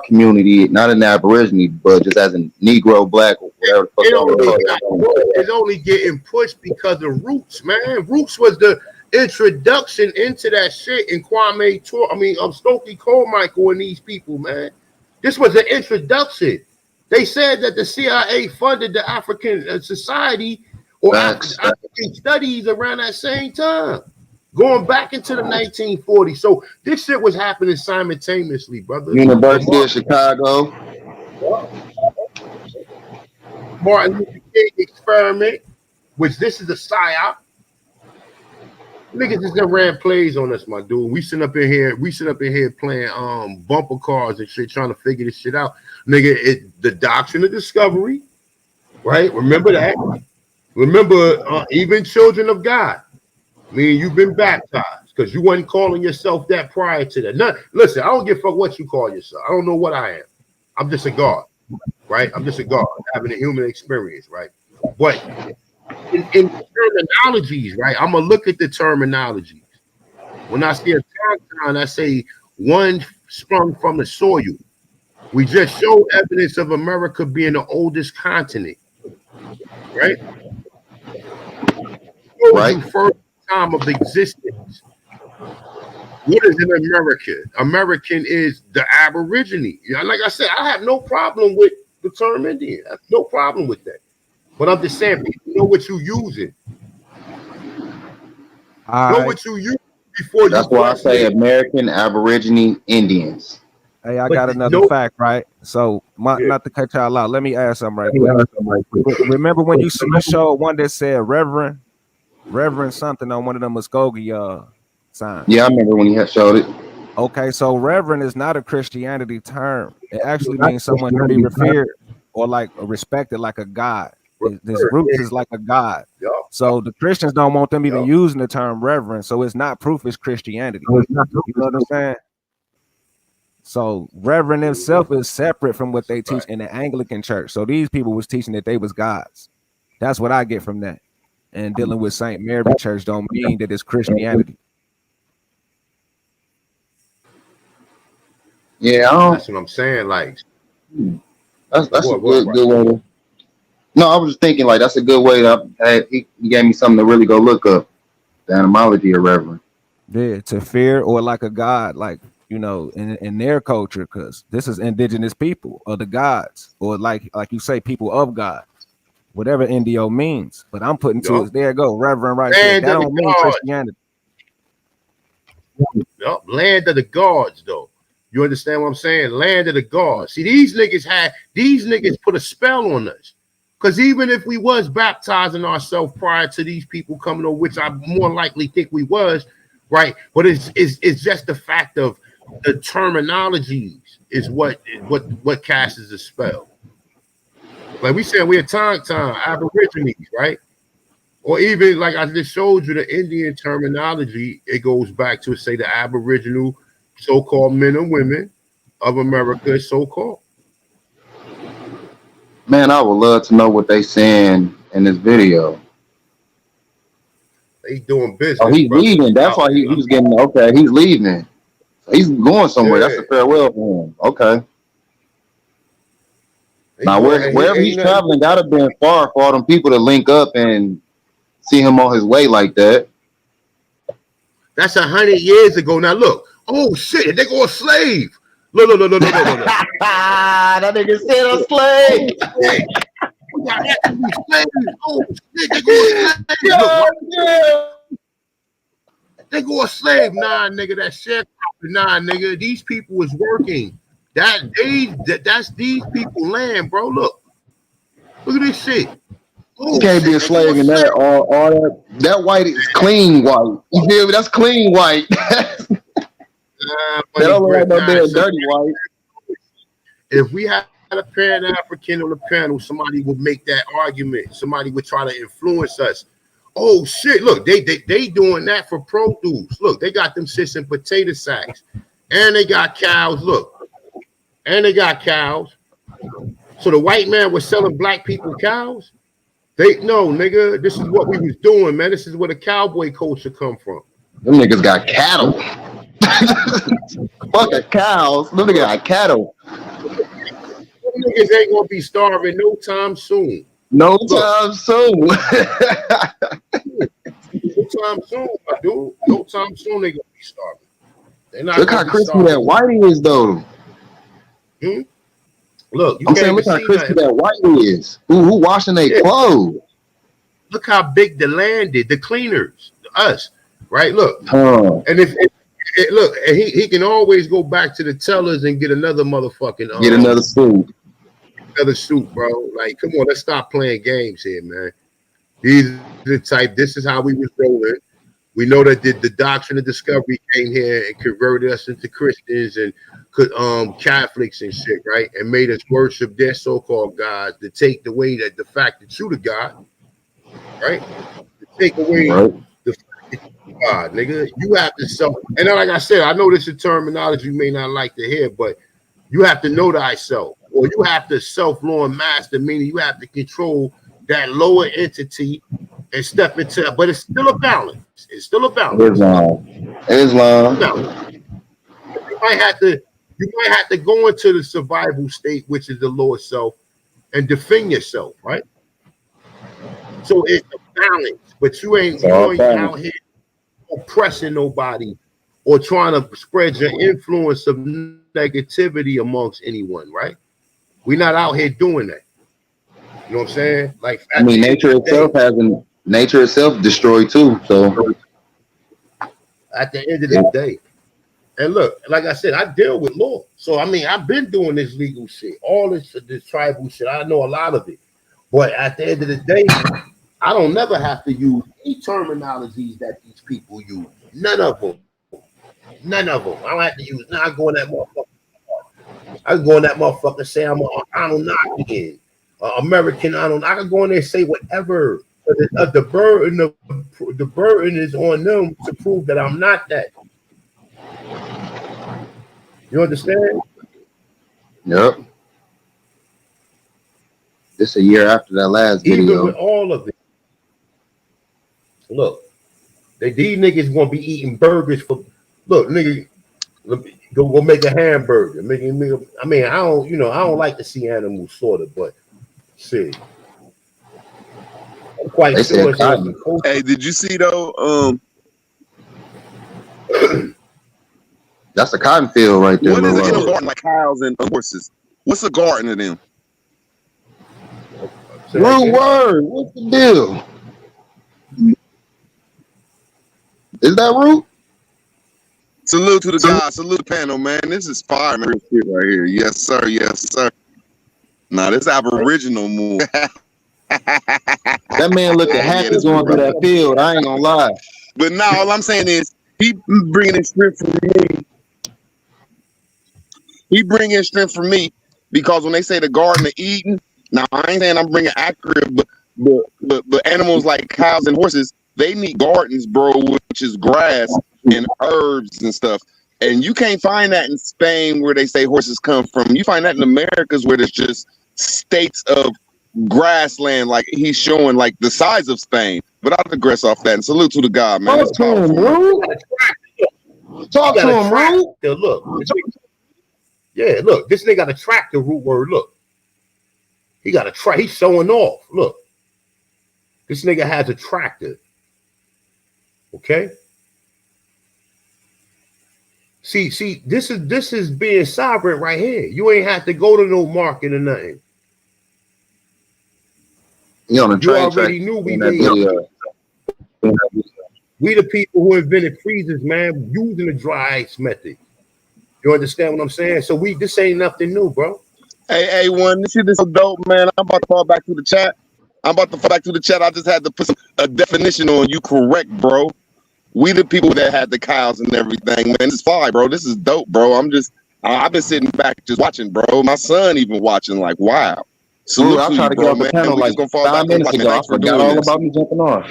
community, not in the Aborigine, but just as a Negro, Black, or whatever. It's only getting pushed because of Roots, man. Roots was the introduction into that shit in Stokely Carmichael and these people, man. This was an introduction. They said that the CIA funded the African Society or African Studies around that same time, going back into the 1940s. So this shit was happening simultaneously, brother. University of Chicago. Martin Luther King experiment, which this is a psyop. Niggas just done ran plays on us, my dude. We sit up in here playing bumper cars and shit, trying to figure this shit out. Nigga, the doctrine of discovery, right? Remember that. Remember, even children of God. I mean, you've been baptized because you wasn't calling yourself that prior to that. Listen, I don't give a fuck what you call yourself. I don't know what I am. I'm just a God, right? I'm just a God having a human experience, right? But in terminologies, right? I'm gonna look at the terminologies. When I see a tauntaun, I say one sprung from the soil. We just show evidence of America being the oldest continent, right? Shows you first time of existence. What is an American? American is the Aborigine. You know, like I said, I have no problem with the term Indian. I have no problem with that. But I'm just saying, people know what you're using. Know what you use before That's you why I question say it. American Aborigine Indians. Hey, I got another fact, right? So, not to cut y'all out, let me ask something right quick. Remember when you showed one that said Reverend something on one of them Muskogee signs? Yeah, I remember when he had showed it. Okay, so Reverend is not a Christianity term. It actually means someone to be revered or like respected like a god. His roots is like a god. So the Christians don't want them even using the term Reverend. So it's not proof it's Christianity. You know what I'm saying? So Reverend himself is separate from what they teach in the Anglican church. So these people was teaching that they was gods. That's what I get from that. And dealing with St. Mary Church don't mean that it's Christianity. Yeah, that's what I'm saying. Like, that's a good way to. No, I was just thinking like that's a good way to. He gave me something to really go look up. The etymology of Reverend. Yeah, to fear or like a god, like in their culture, because this is indigenous people or the gods, or like you say, people of God, whatever Indio means. But I'm putting to it. There you go, Reverend, right there. That don't mean Christianity. Land of the gods, though. You understand what I'm saying? Land of the gods. See, these niggas put a spell on us. Because even if we was baptizing ourselves prior to these people coming on, which I more likely think we was, right? But it's just the fact of the terminologies is what casts a spell. Like we said, we're Autochthon, Aborigines, right? Or even like I just showed you the Indian terminology, it goes back to say the Aboriginal so-called men and women of America is so-called. Man, I would love to know what they saying in this video. They doing business. Oh, he's leaving. That's why he was getting okay. He's leaving. He's going somewhere. That's a farewell for him. Okay. Now, wherever he's traveling, gotta been far for all them people to link up and see him on his way like that. That's 100 years ago. Now look. Oh shit! They go a slave. Look. That nigga said a slave. Oh shit! They go a slave. They go a slave. Nah, nigga. That shit. Nah, nigga. These people was working. That's these people land, bro. Look at this shit. Oh, you can't be a slave in that. All that white is clean white. You feel me? That's clean white. They don't look like no damn dirty white. If we had a Pan African on the panel, somebody would make that argument. Somebody would try to influence us. Oh shit! Look, they doing that for produce. Look, they got them shits in potato sacks, and they got cows. Look, and they got cows. So the white man was selling black people cows. No, nigga, this is what we was doing, man. This is where the cowboy culture come from. Them niggas got cattle. Fucking cows. Them niggas got cattle. Them niggas ain't gonna be starving no time soon. No time soon. No time soon, my dude. No time soon they gonna be starving. They're not. Look how crispy that white is, though. Look, I'm saying, look how crispy that white is. Who washing their clothes? Look how big the land is. The cleaners, us, right? Look, and if look, and he can always go back to the tellers and get another motherfucking get another suit. Another suit, bro. Like, come on, let's stop playing games here, man. These are the type. This is how we was rolling. We know that the doctrine of discovery came here and converted us into Christians and Catholics and shit, right? And made us worship their so-called gods to take away that the fact that you the God, right? To take away the fact that you the God, nigga. You have to self. And then, like I said, I know this is terminology you may not like to hear, but you have to know thyself, or you have to self-lord master, meaning you have to control that lower entity and step into it. But it's still a balance. It's still a balance. Islam. You might have to go into the survival state, which is the lower self, and defend yourself, right? So it's a balance, but you ain't out here oppressing nobody or trying to spread your influence of negativity amongst anyone, right? We're not out here doing that. You know what I'm saying? Like, I mean, nature itself destroyed too. So at the end of the day, and look, like I said, I deal with law. So I mean, I've been doing this legal shit, all this tribal shit. I know a lot of it. But at the end of the day, I don't never have to use any terminologies that these people use. None of them. None of them. I don't have to use. Now I go in that motherfucker. I can go in that motherfucker and say I'm an Anunnaki, American. I can go in there and say whatever. But the burden is on them to prove that I'm not that. You understand? Yep. This a year after that last video. Even with all of it. Look, these niggas gonna be eating burgers for. Look, nigga, go make a hamburger. I mean, I don't like to see animals slaughtered, but shit. I'm quite sure. Hey, did you see though? That's a cotton field right there. What is it in a garden like cows and horses? What's a garden to them? Root word. What's the deal? Is that root? Salute to the guys. Salute the panel, man. This is fire, man. Shit right here. Yes, sir. Yes, sir. Nah, this Aboriginal move. That man looked happy going through that field. I ain't gonna lie. But now all I'm saying is he bringing in strength for me. He bringing strength for me because when they say the Garden of Eden, now I ain't saying I'm bringing accurate, but animals like cows and horses, they need gardens, bro, which is grass and herbs and stuff. And you can't find that in Spain where they say horses come from. You find that in Americas where there's just states of grassland, like he's showing like the size of Spain. But I'll digress off that and salute to the God, man. Talk to him, bro. Talk to him, bro. Look. Yeah, look, this nigga got a tractor root word. Look. He got a track. He's showing off. Look. This nigga has a tractor. Okay. See, this is being sovereign right here. You ain't have to go to no market or nothing. You on the train already knew we made we the people who invented freezers, man, using the dry ice method. You understand what I'm saying? So this ain't nothing new, bro. Hey, one, this is so dope, man. I'm about to fall back to the chat. I just had to put a definition on you correct, bro. We the people that had the cows and everything, man. This is fine, bro. This is dope, bro. I've been sitting back just watching, bro. My son even watching, like, wow. Salute I tried to get off the panel like 5 minutes ago. I forgot all about me jumping off.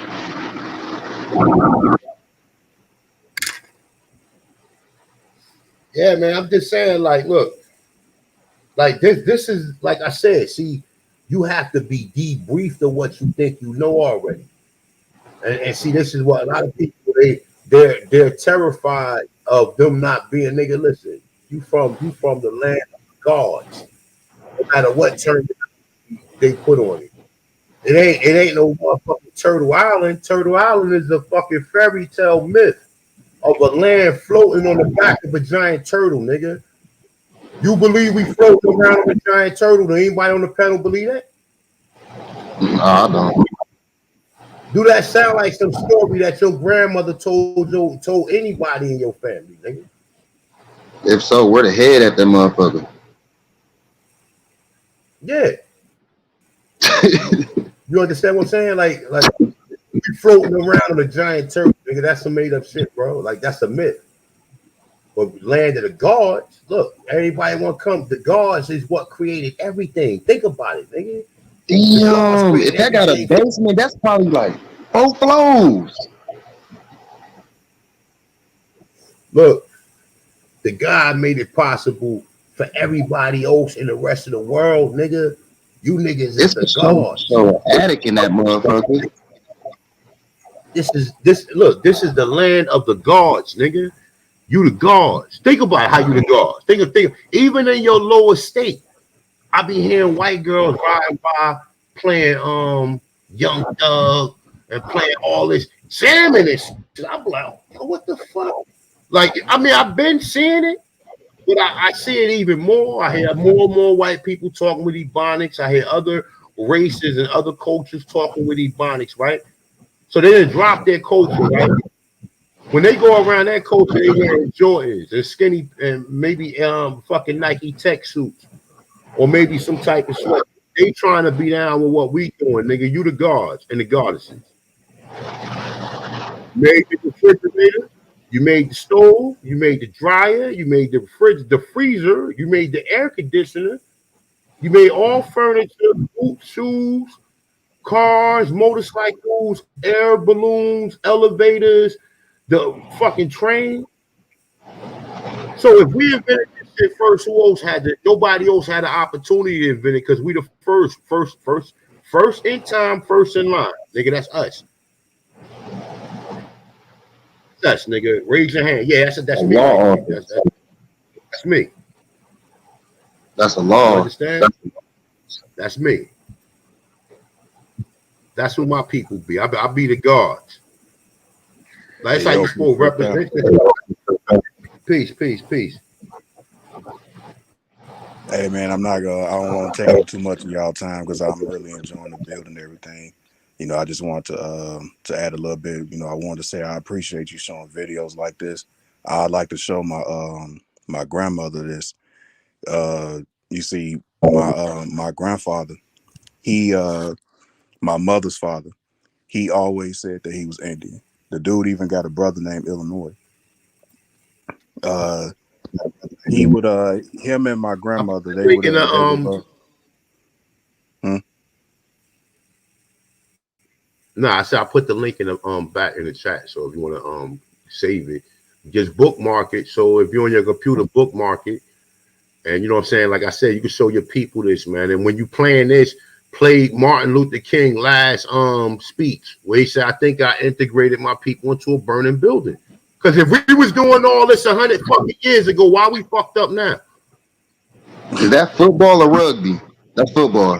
Yeah, man. I'm just saying, like, look, like this is like I said. See, you have to be debriefed of what you think you know already. And see, this is what a lot of people they're terrified of them not being nigga. Listen, you from the land of the gods. No matter what term they put on it. It ain't no motherfucking Turtle Island. Turtle Island is a fucking fairy tale myth of a land floating on the back of a giant turtle, nigga. You believe we float around on a giant turtle? Does anybody on the panel believe that? No, I don't. Do that sound like some story that your grandmother told anybody in your family, nigga? If so, where the head at that motherfucker? Yeah. You understand what I'm saying? Like we floating around on a giant turtle, nigga. That's some made up shit, bro. Like that's a myth. But land of the gods, look, everybody want to come. The gods is what created everything. Think about it, nigga. Damn, if that got a basement, that's probably like 4 floors. Look, the God made it possible for everybody else in the rest of the world, nigga. You niggas is the gods. So attic in that motherfucker. This is the land of the gods, nigga. You the gods. Think about how you the gods. Think. Even in your lower state, I be hearing white girls riding by playing Young Thug and playing all this jamming and shit. I'm like, what the fuck? Like, I mean, I've been seeing it, but I see it even more. I hear more and more white people talking with Ebonics. I hear other races and other cultures talking with Ebonics, right? So they didn't drop their culture, right? When they go around that culture, they wearing Jordans and skinny and maybe fucking Nike tech suits or maybe some type of sweat. They trying to be down with what we doing, nigga. You the gods and the goddesses. You made the refrigerator, you made the stove, you made the dryer, you made the fridge, the freezer, you made the air conditioner, you made all furniture, boots, shoes, cars, motorcycles, air balloons, elevators, the fucking train. So if we invented this shit first, who else had it? Nobody else had the opportunity to invent it because we the first in time, first in line. Nigga, that's us. That's us, nigga. Raise your hand. Yeah, that's me. Right? That's me. That's a law. You understand? That's me. That's who my people be. I be the gods. That's how you supposed to represent it. Peace. Hey man, I don't want to take up too much of y'all time because I'm really enjoying the build and everything. You know, I just want to add a little bit. You know, I wanted to say I appreciate you showing videos like this. I'd like to show my grandmother this. You see, my grandfather, he my mother's father, he always said that he was Indian. The dude even got a brother named Illinois. He would him and my grandmother, they would Nah, I said I put the link in the back in the chat. So if you want to save it, just bookmark it. So if you're on your computer, bookmark it. And you know what I'm saying? Like I said, you can show your people this, man. And when you playing this, play Martin Luther King last speech where he said, I think I integrated my people into a burning building. Because if we was doing all this 100 fucking years ago, why we fucked up now? Is that football or rugby? That's football.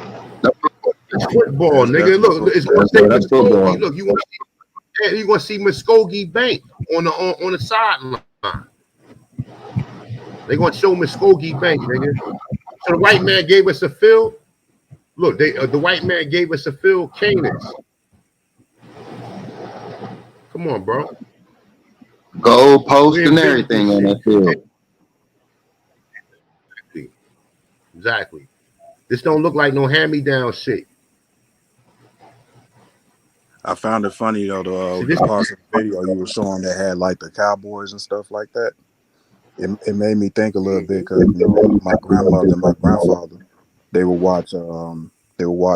It's football, nigga. Look, it's gonna take Muskogee. Look, you want to see Muskogee Bank on the sideline. They gonna show Muskogee Bank, nigga. So the white man gave us a field. Look, the white man gave us a field, Canis. Come on, bro. Gold post and everything on that field. Exactly. This don't look like no hand-me-down shit. I found it funny though, the parts of the video you were showing that had like the cowboys and stuff like that. It made me think a little bit because you know my grandmother and my grandfather, they would watch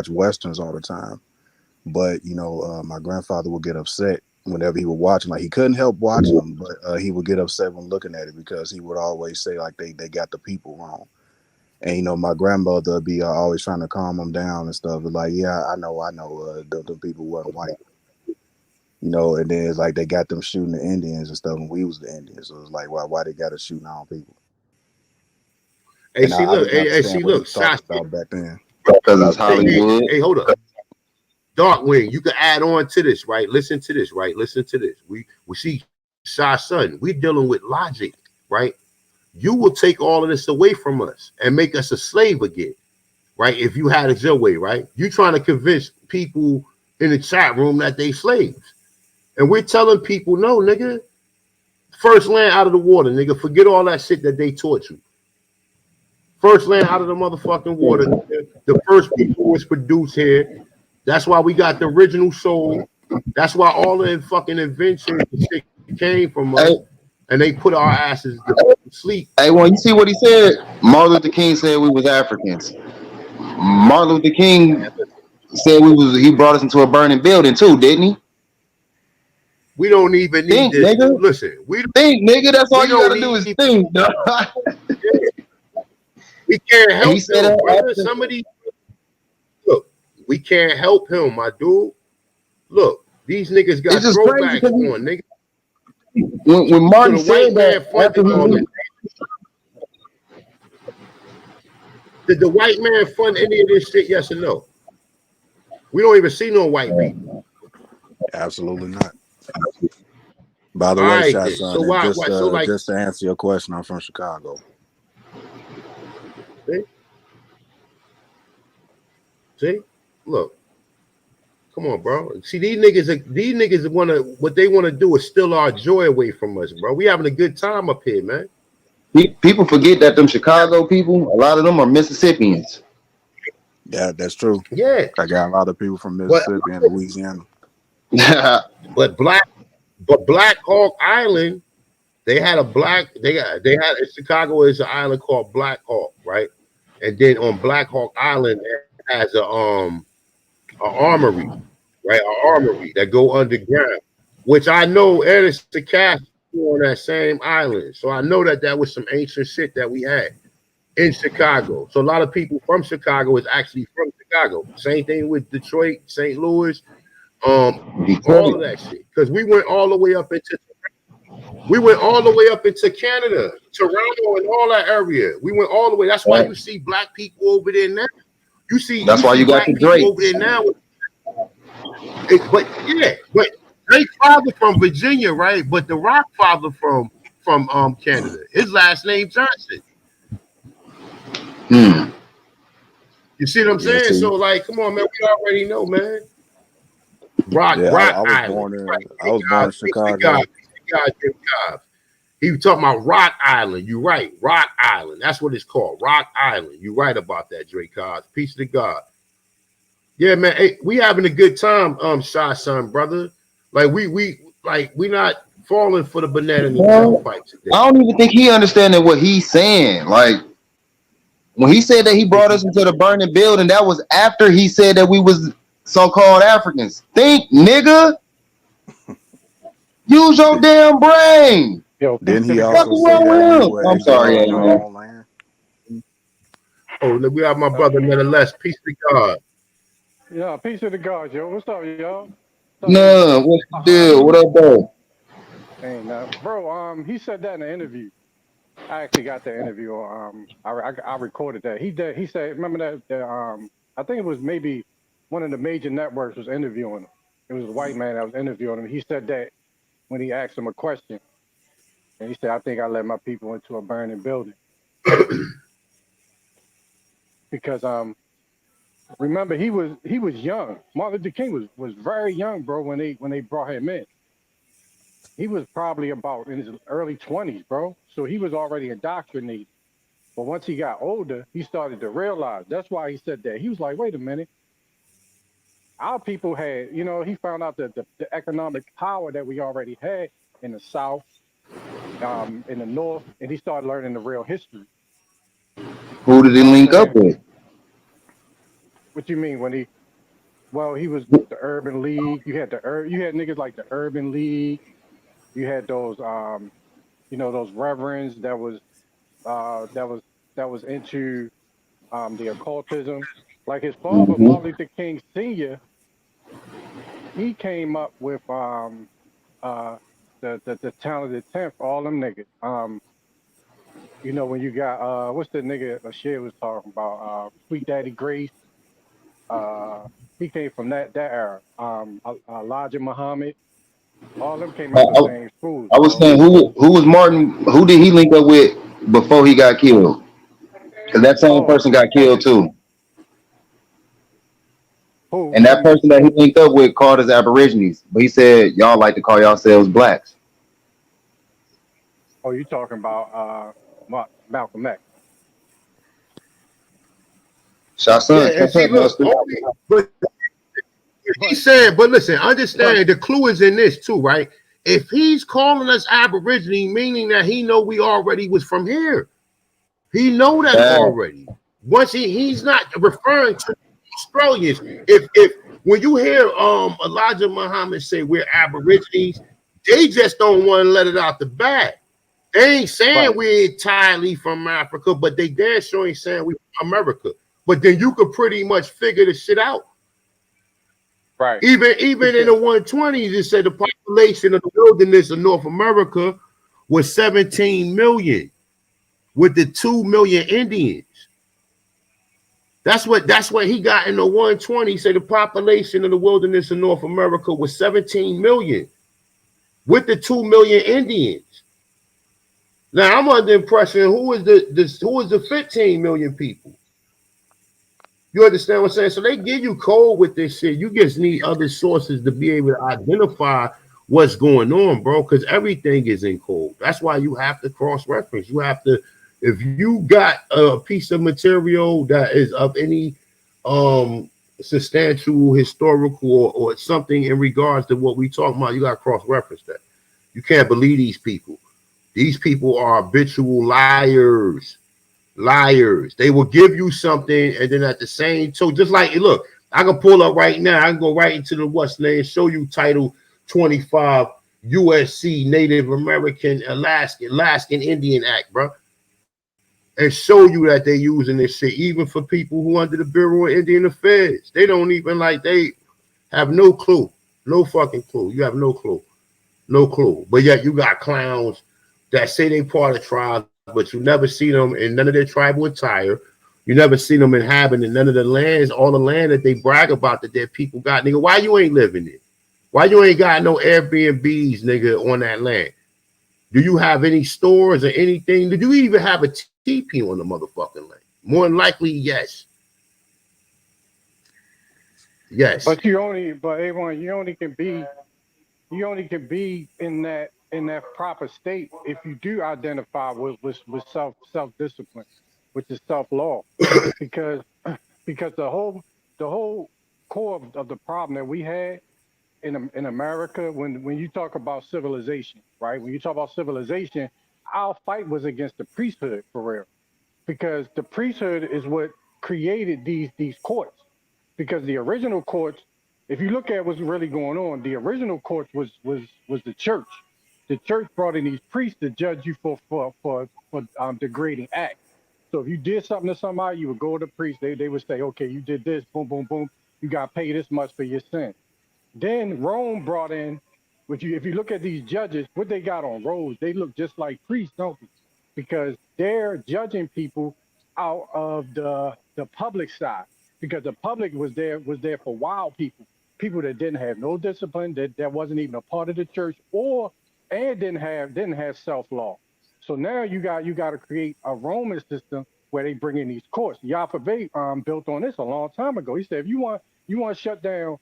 westerns all the time. But you know, my grandfather would get upset whenever he would watch them. Like he couldn't help watching them, but he would get upset when looking at it because he would always say like they got the people wrong. And you know, my grandmother would be always trying to calm them down and stuff. But like, yeah, I know, the people weren't white. You know, and then it's like they got them shooting the Indians and stuff, and we was the Indians. So it's like, why they got us shooting our people? Hey, see, look, about back then. Because it's Hollywood. Hey, hold up. Darkwing, you can add on to this, right? Listen to this, right? Listen to this. We see Shy Son. We're dealing with logic, right? You will take all of this away from us and make us a slave again, right? If you had it your way, right? You trying to convince people in the chat room that they slaves. And we're telling people, no, nigga, first land out of the water, nigga. Forget all that shit that they taught you. First land out of the motherfucking water. Nigga. The first people was produced here. That's why we got the original soul. That's why all the fucking inventions and shit came from us. And they put our asses to sleep. Hey, well, you see what he said? Martin Luther King said we was Africans. Martin Luther King said he brought us into a burning building too, didn't he? We don't even need this. Nigga. Listen, we think, nigga. That's all you gotta do is think. We can't help him, brother. Somebody, look, we can't help him, my dude. Look, these niggas got throwbacks on, nigga. when Martin So the white said man that funded after all he that. Did the white man fund any of this shit? Yes or no? We don't even see no white people. Absolutely not. By the All way, right Shot then. Son, So and why? So like, just to answer your question, I'm from Chicago. see, look, come on, bro. See, these niggas wanna, what they wanna do is steal our joy away from us, bro. We having a good time up here, man. people forget that them Chicago people, a lot of them are Mississippians. Yeah, that's true. Yeah, I got a lot of people from but Mississippi and Louisiana. but Black Hawk Island, they had in Chicago is an island called Black Hawk, right? And then on Black Hawk Island it has a armory, right? An armory that go underground, which I know Ernest the Cash on that same island. So I know that was some ancient shit that we had in Chicago. So a lot of people from Chicago is actually from Chicago. Same thing with Detroit, St. Louis, all of that shit. Because we went all the way up into Canada, Toronto, and all that area. We went all the way. That's why you see black people over there now. That's why you got the people over Drakes. there now. But Drake's father from Virginia, right? But the rock father from Canada. His last name Johnson. You see what I'm saying? See. So like, come on, man. We already know, man. Rock I was Island. born in Chicago. He was talking about Rock Island. You're right. Rock Island. That's what it's called. Rock Island. You're right about that, Drake Cos. Peace to God. Yeah, man. Hey, we having a good time, Shy Son, brother. Like we not falling for the banana in the tailpipe today. I don't even think he understanding what he's saying. Like when he said that he brought us into the burning building, that was after he said that we was so-called Africans. Think, nigga. Use your damn brain. Yo, didn't he also say wrong that with we him? were I'm sorry, exiled on our man. own land? Oh, look, we have my brother nonetheless. Peace to God. Yeah, peace to the gods, yo. What's up, y'all? Nah, what's the deal? What up, bro? Ain't nothing. Bro, he said that in the interview. I actually got the interview. I recorded that. He said, remember that I think it was maybe one of the major networks was interviewing him. It was a white man that was interviewing him. He said that when he asked him a question. And he said, I think I led my people into a burning building. Because remember he was young. Martin Luther King was very young, bro, when they brought him in. He was probably about in his early 20s, bro. So he was already indoctrinated. But once he got older, he started to realize. That's why he said that. He was like, wait a minute. Our people had, he found out that the economic power that we already had in the South, in the North, and he started learning the real history. Who did he link up with? What you mean when he was with the Urban League. You had niggas like the Urban League. You had those those reverends that was into the occultism. Like his father, Martin Luther King Sr., he came up with the talented 10th, all them niggas. When you got what's the nigga Bashir was talking about, Sweet Daddy Grace. He came from that era. Elijah Muhammad, all of them came out the same schools. I was saying, who was Martin? Who did he link up with before he got killed? Because that same person got killed too. And that person that he linked up with called us Aborigines, but he said y'all like to call yourselves blacks. Oh, you talking about Malcolm X? Shotson, Yeah, and see, look, but he's saying, but listen, understand the clue is in this too, right? If he's calling us Aborigine, meaning that he know we already was from here. He know that already. Once he's not referring to Australians. If when you hear Elijah Muhammad say we're Aborigines, they just don't want to let it out the bag. They ain't saying we're entirely from Africa, but they damn sure ain't saying we're from America. But then you could pretty much figure the shit out. Right. Even in the 120s, it said the population of the wilderness of North America was 17 million, with the 2 million Indians. That's what he got in the 120. He said the population of the wilderness of North America was 17 million, with the 2 million Indians. Now I'm under the impression who is the 15 million people? You understand what I'm saying? So they give you code with this shit. You just need other sources to be able to identify what's going on, bro, because everything is in code. That's why you have to cross-reference. You have to, if you got a piece of material that is of any substantial, historical, or something in regards to what we talking about, you got to cross-reference that. You can't believe these people. These people are habitual liars. Liars. They will give you something, and then at the same, so just like, look, I can pull up right now. I can go right into the what's name, show you Title 25 USC Native American Alaskan Indian Act, bro, and show you that they're using this shit even for people who under the Bureau of Indian Affairs. They don't even they have no clue, no fucking clue. You have no clue, no clue. But yet you got clowns that say they part of tribes, but you never see them in none of their tribal attire. You never see them inhabiting none of the lands, all the land that they brag about that their people got. Nigga, why you ain't living it? Why you ain't got no Airbnbs, nigga, on that land? Do you have any stores or anything? Did you even have a teepee on the motherfucking land? More than likely, yes. Yes. But Avon, you only can be in that proper state if you do identify with self discipline, which is self law, because the whole core of the problem that we had in America when you talk about civilization, right? When you talk about civilization, our fight was against the priesthood for real, because the priesthood is what created these courts. Because the original courts, if you look at what's really going on, the original courts was the church. The church brought in these priests to judge you for degrading acts. So if you did something to somebody, you would go to the priest. They would say, okay, you did this, boom, boom, boom. You got to pay this much for your sin. Then Rome brought in, if you look at these judges, what they got on robes, they look just like priests, don't they? Because they're judging people out of the public side. Because the public was there for wild people that didn't have no discipline, that wasn't even a part of the church, and didn't have self-law. So now you got to create a Roman system where they bring in these courts. Yahweh built on this a long time ago. He said, if you want to shut down,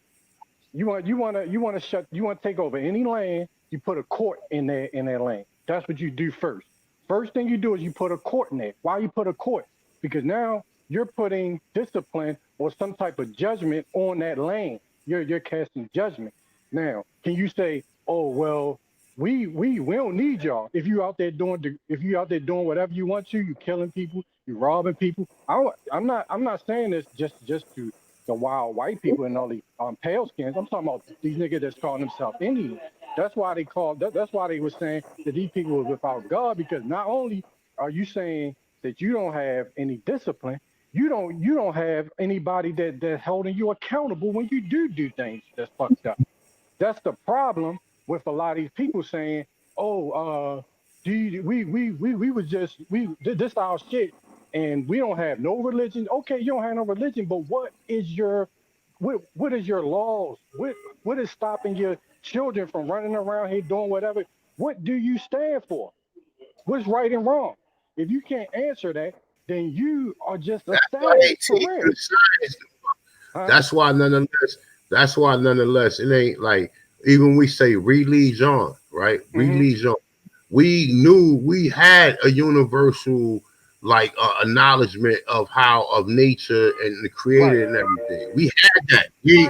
you want to take over any land, you put a court in that land. That's what you do first. First thing you do is you put a court in there. Why you put a court? Because now you're putting discipline or some type of judgment on that land. You're casting judgment. Now, can you say, oh well, we don't need y'all. If you out there doing whatever you want to, you killing people, you robbing people. I'm not saying this just to the wild white people and all these pale skins. I'm talking about these niggas that's calling themselves Indians. That's why they were saying that these people were without God, because not only are you saying that you don't have any discipline, you don't have anybody that's holding you accountable when you do things that's fucked up. That's the problem with a lot of these people saying, "Oh, we was just this our shit, and we don't have no religion." Okay, you don't have no religion, but what is your laws? What is stopping your children from running around here doing whatever? What do you stand for? What's right and wrong? If you can't answer that, then you are just a savage for real. That's why nonetheless, it ain't like, even we say religion, right? Religion. We knew we had a universal acknowledgement of nature and the creator and everything. We had that. We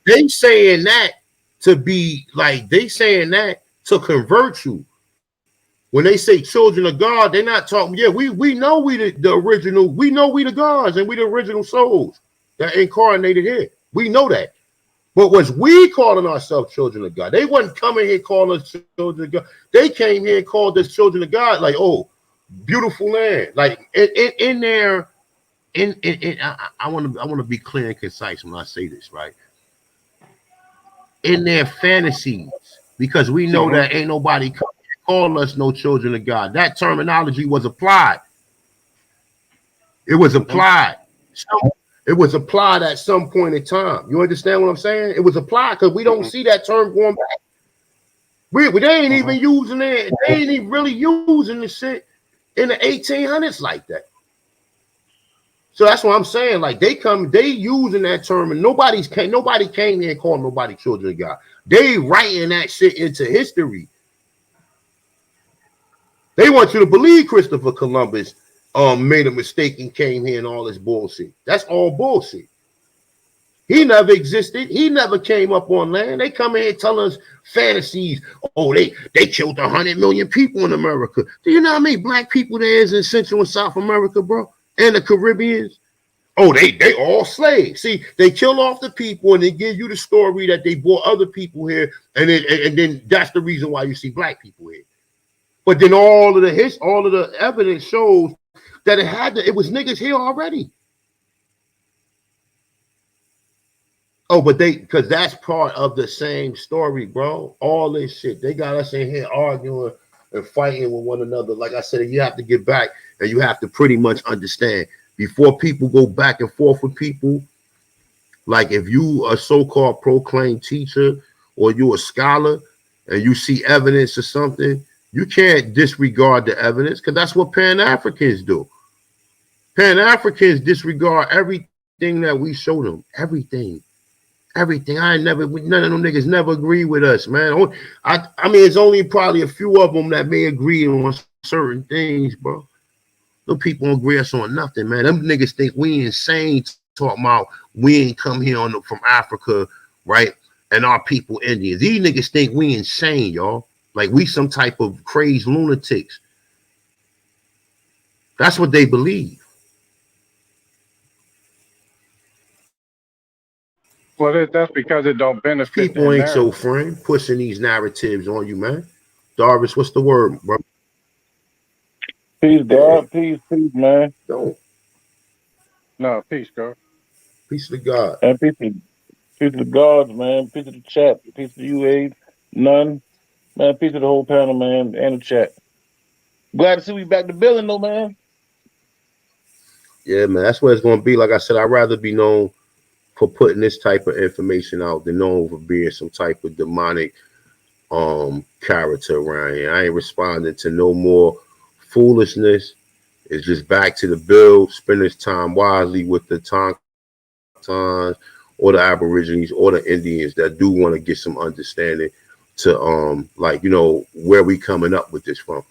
they saying that to be they saying that to convert you. When they say children of God, they're not talking. Yeah, we know we the original. We know we the gods and we the original souls that incarnated here. We know that. But was we calling ourselves children of God? They wasn't coming here calling us children of God. They came here and called us children of God. Like, oh, beautiful land. Like in there. I want to be clear and concise when I say this, right? in their fantasies, because we know that ain't nobody call us no children of God. That terminology was applied. It was applied. It was applied at some point in time. You understand what I'm saying? It was applied because we don't see that term going back. They ain't even using it. They ain't even really using the shit in the 1800s like that. So that's what I'm saying. Like they using that term, and nobody came here and called nobody children of God. They writing that shit into history. They want you to believe Christopher Columbus made a mistake and came here and all this bullshit. That's all bullshit. He never existed. He never came up on land. They come in and tell us fantasies. Oh, they killed 100 million people in America. Do you know how many black people there is in Central and South America, bro? And the Caribbeans? Oh, they all slaves. See, they kill off the people and they give you the story that they brought other people here, and then that's the reason why you see black people here. But then all of the evidence shows that it was niggas here already. Oh, but because that's part of the same story, bro. All this shit. They got us in here arguing and fighting with one another. Like I said, you have to get back and you have to pretty much understand before people go back and forth with people. Like if you a so-called proclaimed teacher or you a scholar and you see evidence of something, you can't disregard the evidence because that's what Pan-Africans do. Pan-Africans disregard everything that we show them. Everything. None of them niggas never agree with us, man. I mean, it's only probably a few of them that may agree on certain things, bro. Them people don't agree us on nothing, man. Them niggas think we insane talking about we ain't come here from Africa, right? And our people Indians. These niggas think we insane, y'all. Like we some type of crazed lunatics. That's what they believe. Well, that's because it don't benefit people ain't so friend pushing these narratives on you, man. Darvis, what's the word, bro? Peace, God. Peace, man. Don't. No, peace, God. Peace to God. And peace to the gods, man. Peace to the chat. Peace to you, Aid. None. Man, peace to the whole panel, man, and the chat. Glad to see we back to building, though, man. Yeah, man. That's what it's going to be. Like I said, I'd rather be known for putting this type of information out than known for being some type of demonic character around here. I ain't responding to no more foolishness. It's just back to the build, spend his time wisely with the Autochtthons or the Aborigines or the Indians that do want to get some understanding to like, you know, where we coming up with this from.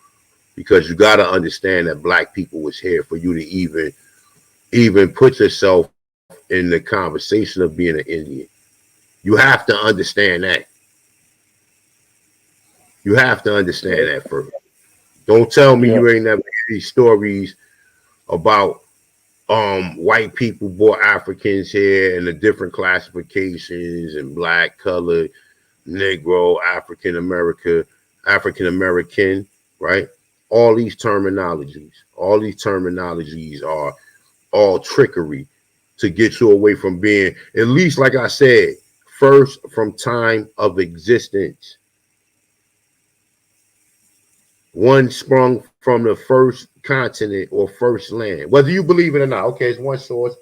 Because you got to understand that black people was here for you to even put yourself in the conversation of being an Indian. You have to understand that. You have to understand that first. Don't tell me you ain't never heard these stories about white people brought Africans here and the different classifications and black, colored, Negro, African American, right? All these terminologies are all trickery to get you away from being, at least like I said, first from time of existence. One sprung from the first continent or first land, whether you believe it or not. Okay, it's one source.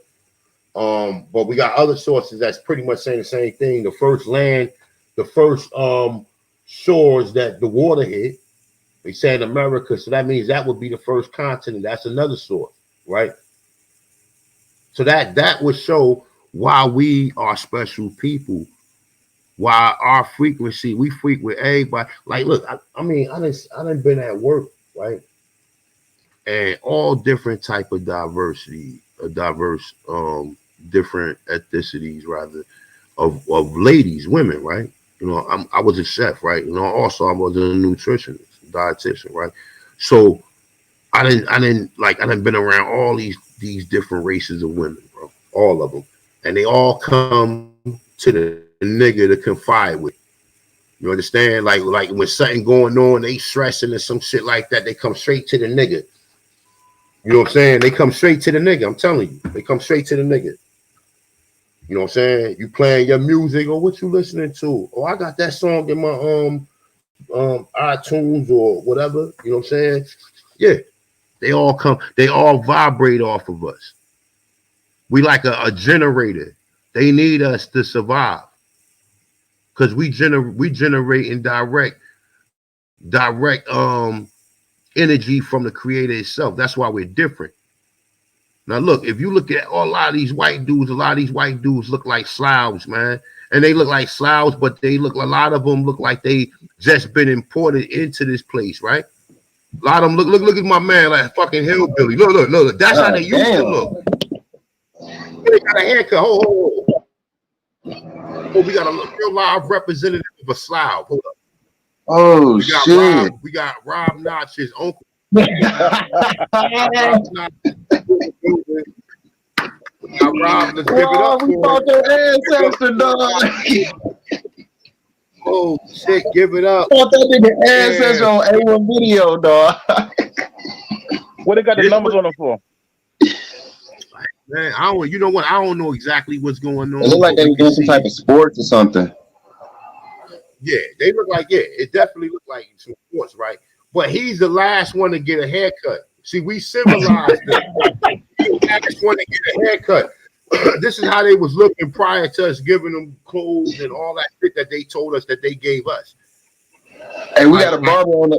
But we got other sources that's pretty much saying the same thing. The first land, the first shores that the water hit, they said America, so that means that would be the first continent. That's another source, right? So that would show why we are special people. Why our frequency, we frequent everybody. Like, look, I mean, I done been at work, right? And all different type of diversity, diverse, different ethnicities, rather, of ladies, women, right? You know, I was a chef, right? You know, also I was a nutritionist, dietitian, right? So I didn't been around all these different races of women, bro, all of them, and they all come to the nigga to confide with. You understand? Like when something going on, they stressing or some shit like that, they come straight to the nigga. You know what I'm saying? They come straight to the nigga. I'm telling you, they come straight to the nigga. You know what I'm saying? You playing your music or what you listening to? Oh, I got that song in my iTunes or whatever. You know what I'm saying? Yeah, they all vibrate off of us. We like a generator. They need us to survive because we generate and direct energy from the creator itself. That's why we're different. Now look, if you look at a lot of these white dudes, look like sloughs, man. And they look like sloughs, but a lot of them look like they just been imported into this place, right? A lot of them look at my man like fucking hillbilly. Look. That's how they used to look. They got a haircut. Oh, we got a real live representative of a slough. Hold up. Oh shit. We got Rob Notch's uncle. Rob, let's give it up. We fought their ancestor, dog. Oh shit, give it up. Fought that nigga ancestor on A1 video, dog. What they got the numbers on them for? Man, you know what? I don't know exactly what's going on. It look like they were doing some type of sports or something. Yeah, they look like, it definitely looked like some sports, right? But he's the last one to get a haircut. See, we civilized them. He's the last one to get a haircut. This is how they was looking prior to us giving them clothes and all that shit that they told us that they gave us. Hey, we got a barber on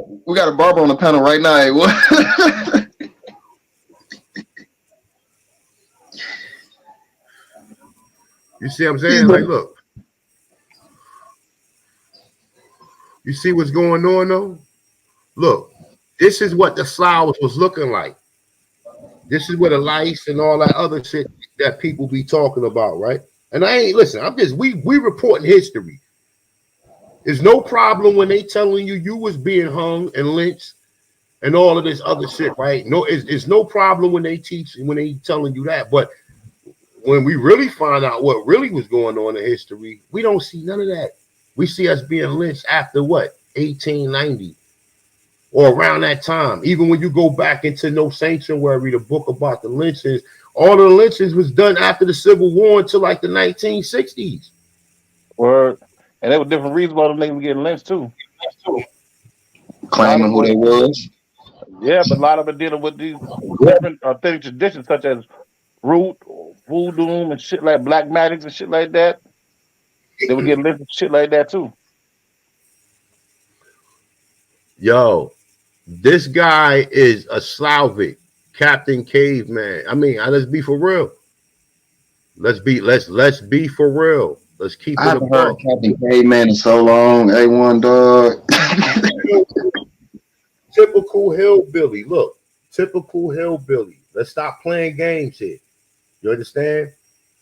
the panel right now. Hey, what? You see what I'm saying? Like, look. You see what's going on, though? Look, this is what the flowers was looking like. This is where the lice and all that other shit that people be talking about, right? And I ain't, listen, we reporting history. There's no problem when they telling you was being hung and lynched and all of this other shit, right? No, it's no problem when they telling you that. But when we really find out what really was going on in history, we don't see none of that. We see us being lynched after what? 1890 or around that time. Even when you go back into No Sanctuary, the book about the lynchings, all the lynchings was done after the Civil War until like the 1960s. Word. And there were different reasons why them niggas were getting lynched too. Claiming who they was. Yeah, but a lot of it dealing with these different authentic traditions such as root, voodoo, and shit like black magic and shit like that. They would get lynched and shit like that too. Yo, this guy is a Slavic Captain Caveman. I mean, let's be for real. Let's be for real. Let's keep it. I haven't heard Captain Caveman in so long. A1 dog. Typical hillbilly. Look, typical hillbilly. Let's stop playing games here. You understand?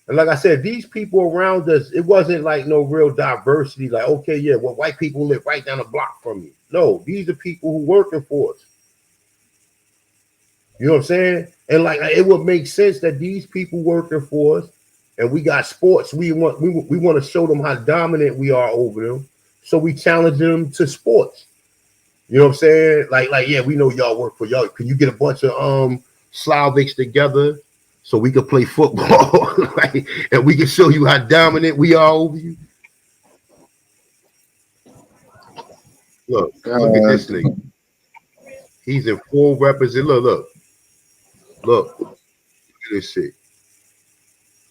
And like I said, these people around us, it wasn't like no real diversity. Like, okay, yeah, well, white people live right down the block from you. No, these are people who working for us. You know what I'm saying? And like, it would make sense that these people working for us, and we got sports. We want to show them how dominant we are over them. So we challenge them to sports. You know what I'm saying? Like, yeah, we know y'all work for y'all. Can you get a bunch of Slavics together so we can play football, like, and we can show you how dominant we are over you? Look at this thing. He's in full represent. Look at this shit.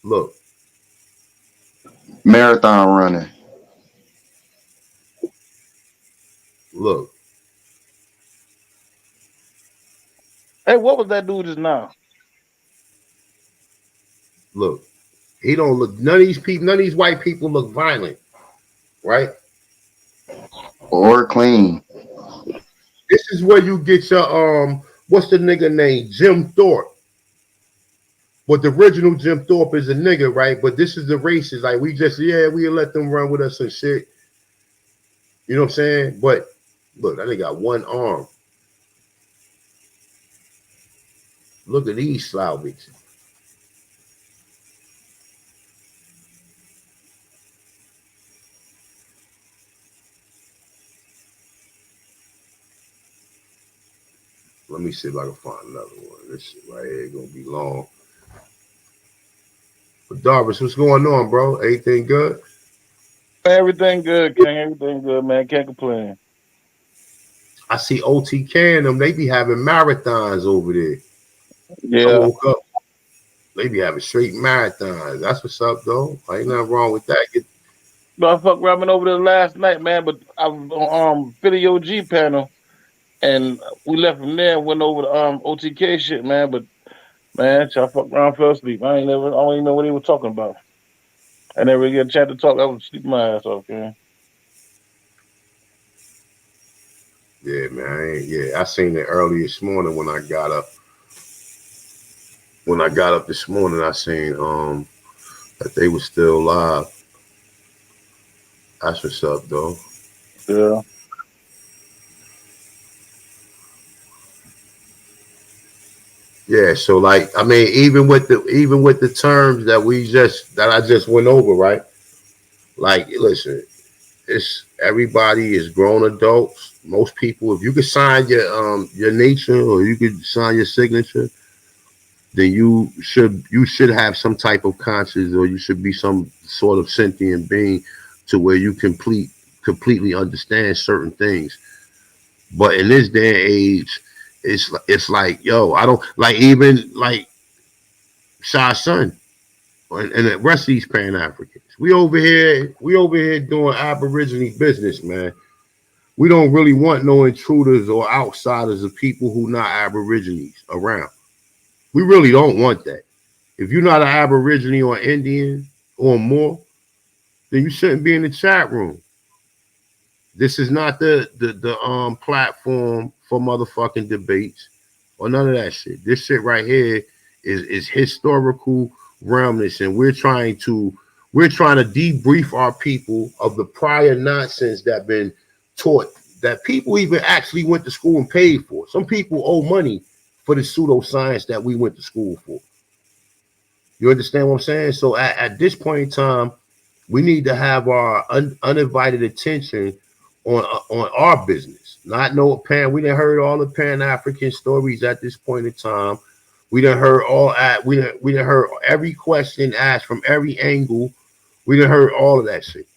Look. Marathon running. Look. Hey, what was that dude just now? Look, he don't look. None of these white people look violent, right? Or clean. This is where you get your what's the nigga name? Jim Thorpe. But the original Jim Thorpe is a nigga, right? But this is the races. Like we let them run with us and shit. You know what I'm saying? But look, that nigga got one arm. Look at these Slavics. Let me see if I can find another one. This shit right here is gonna be long. But Darvis, what's going on, bro? Everything good? Everything good, King. Everything good, man. Can't complain. I see OTK and them. They be having marathons over there. I Yeah. woke up. They be having straight marathons. That's what's up, though. Ain't nothing wrong with that. No, I fucked Robin over there last night, man. But I was on Philly OG panel, and we left from there and went over to OTK shit, man. But man, I fucked around, fell asleep. I don't even know what they were talking about. I never really get a chance to talk. I was sleeping my ass off, man. Yeah, man. I seen it early this morning when I got up. When I got up this morning, I seen that they were still live. That's what's up, though. Yeah. Yeah, so like I mean, even with the terms that I just went over, right? Like, listen, it's everybody is grown adults. Most people, if you could sign your nature or you could sign your signature, then you should have some type of conscience, or you should be some sort of sentient being to where you completely understand certain things. But in this day and age, it's like, yo, I don't like, even like Shah's son and the rest of these Pan Africans. We over here doing Aborigine business, man. We don't really want no intruders or outsiders of people who not Aborigines around. We really don't want that. If you're not an Aborigine or Indian or more, then you shouldn't be in the chat room. This is not the platform for motherfucking debates or none of that shit. This shit right here is historical realmness, and we're trying to debrief our people of the prior nonsense that been taught, that people even actually went to school and paid for. Some people owe money for the pseudoscience that we went to school for. You understand what I'm saying? So at this point in time, we need to have our uninvited attention on our business. Not no Pan. We done heard all the Pan African stories at this point in time. We done heard we done heard every question asked from every angle. We done heard all of that shit.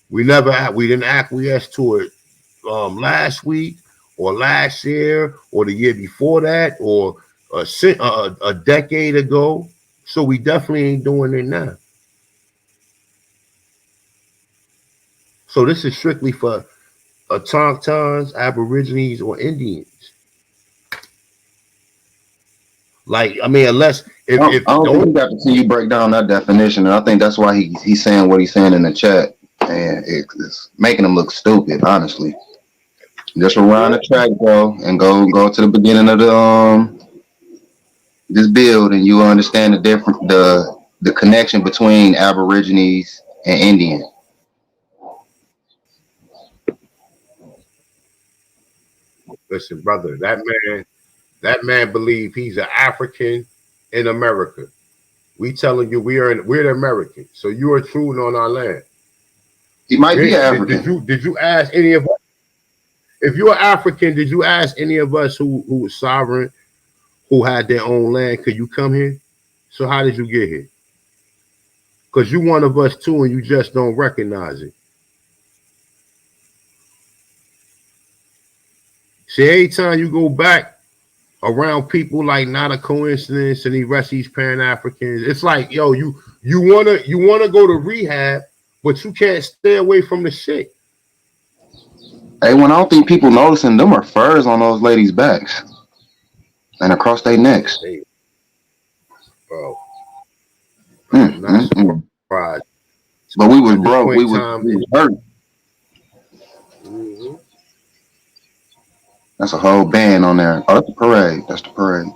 We didn't acquiesce to it last week or last year or the year before that or a decade ago. So we definitely ain't doing it now. So this is strictly for Autochtons, Aborigines, or Indians. Like, I mean, unless I don't think we got to see you break down that definition, and I think that's why he's saying what he's saying in the chat, and it's making him look stupid, honestly. Just rewind the track, bro, and go to the beginning of the this build, and you will understand the connection between Aborigines and Indian. Listen, brother, that man believe he's an African in America. We telling you we're the Americans, so you are intruding on our land. He might be African. Did you ask any of us? If you're African, did you ask any of us who was sovereign, who had their own land, could you come here? So how did you get here? Because you one of us too, and you just don't recognize it. See, every time you go back around people like Not a Coincidence and the rest of these Pan Africans, it's like, yo, you wanna go to rehab, but you can't stay away from the shit. Hey, when I don't think people noticing, them are furs on those ladies' backs and across their necks. Hey, bro, I'm not surprised. But we was broke. We was hurt. Mm-hmm. That's a whole band on there. Oh, that's the parade. That's the parade.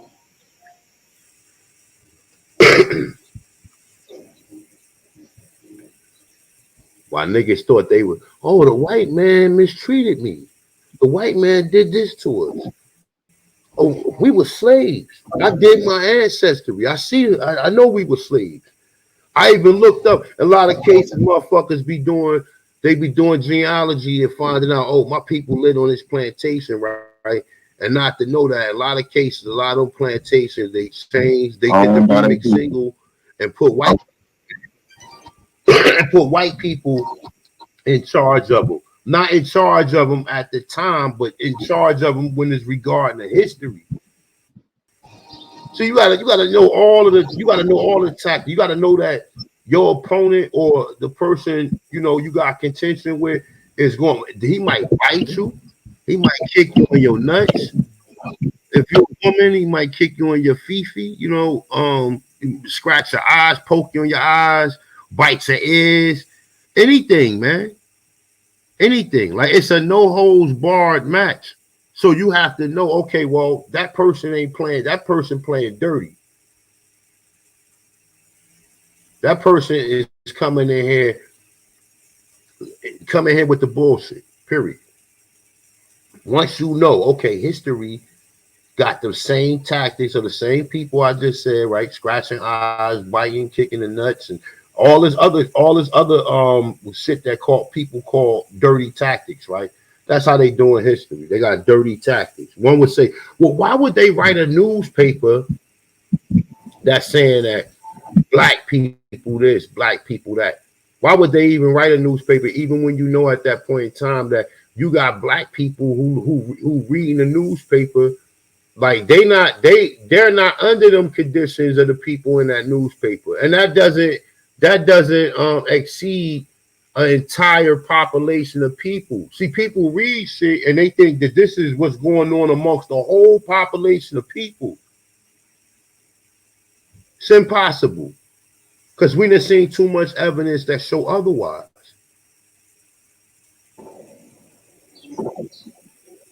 Why niggas thought they were, oh, the white man mistreated me. The white man did this to us. Oh, we were slaves. I did my ancestry. I know we were slaves. I even looked up a lot of cases, motherfuckers be doing genealogy and finding out, oh, my people lived on this plantation, right? And not to know that a lot of cases, a lot of plantations, they changed, they did the remix single, and put white and put white people in charge of them. Not in charge of them at the time, but in charge of them when it's regarding the history. So you gotta know all of the tactics. You gotta know that your opponent or the person you got contention with is going. He might bite you. He might kick you in your nuts. If you're a woman, he might kick you in your fifi. Scratch your eyes, poke you in your eyes, bite your ears, anything, man. Anything. Like it's a no holds barred match. So you have to know, okay, well, that person ain't playing. That person playing dirty. That person is coming here with the bullshit. Period. Once you know, okay, history got the same tactics of the same people I just said, right? Scratching eyes, biting, kicking the nuts, and all this other shit that people call dirty tactics, right? That's how they doing history. They got dirty tactics. One would say, well, why would they write a newspaper that's saying that black people this, black people that? Why would they even write a newspaper, even when you know at that point in time that you got black people who reading the newspaper, like they're not under them conditions of the people in that newspaper, and that doesn't exceed an entire population of people. See, people read shit and they think that this is what's going on amongst the whole population of people. It's impossible because we done seen too much evidence that show otherwise.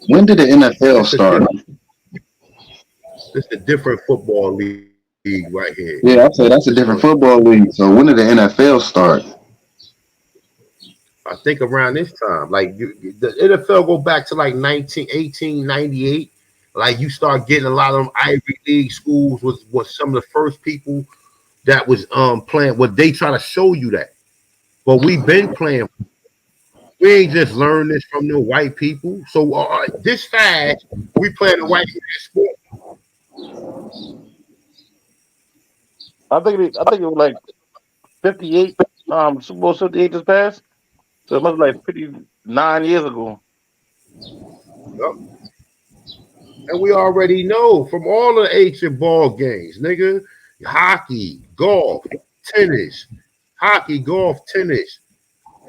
When did the NFL start? It's a different football league right here. Yeah, I'd say that's a different football league. So when did the NFL start? I think around this time, like the NFL go back to like 1898. Like you start getting a lot of them Ivy League schools was some of the first people that was playing. What they try to show you that, but we've been playing. We ain't just learned this from the white people. So this fast, we playing the white people sport. I think it was like 58. Super Bowl 58 just passed. So it must be like 59 years ago. Yep. And we already know from all the ancient ball games, nigga, hockey, golf, tennis,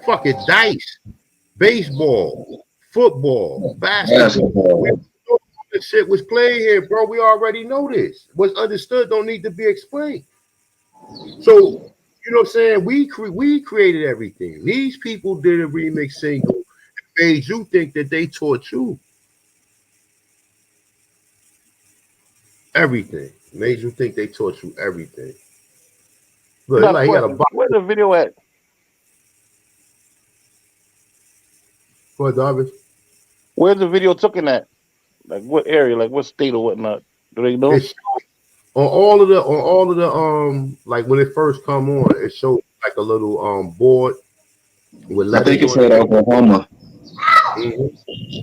fucking dice, baseball, football, basketball. The shit was played here, bro. We already know this. What's understood don't need to be explained. So, you know what I'm saying? We created everything. These people did a remix single and made you think that they taught you everything. Made you think they taught you everything. Look, like he got a Where's the video at? What, Darvish? Where's the video taken at? Like what area? Like what state or whatnot? Do they know? It's on all of the like when it first come on, it shows like a little board with letters. I think it's at Oklahoma. Mm-hmm.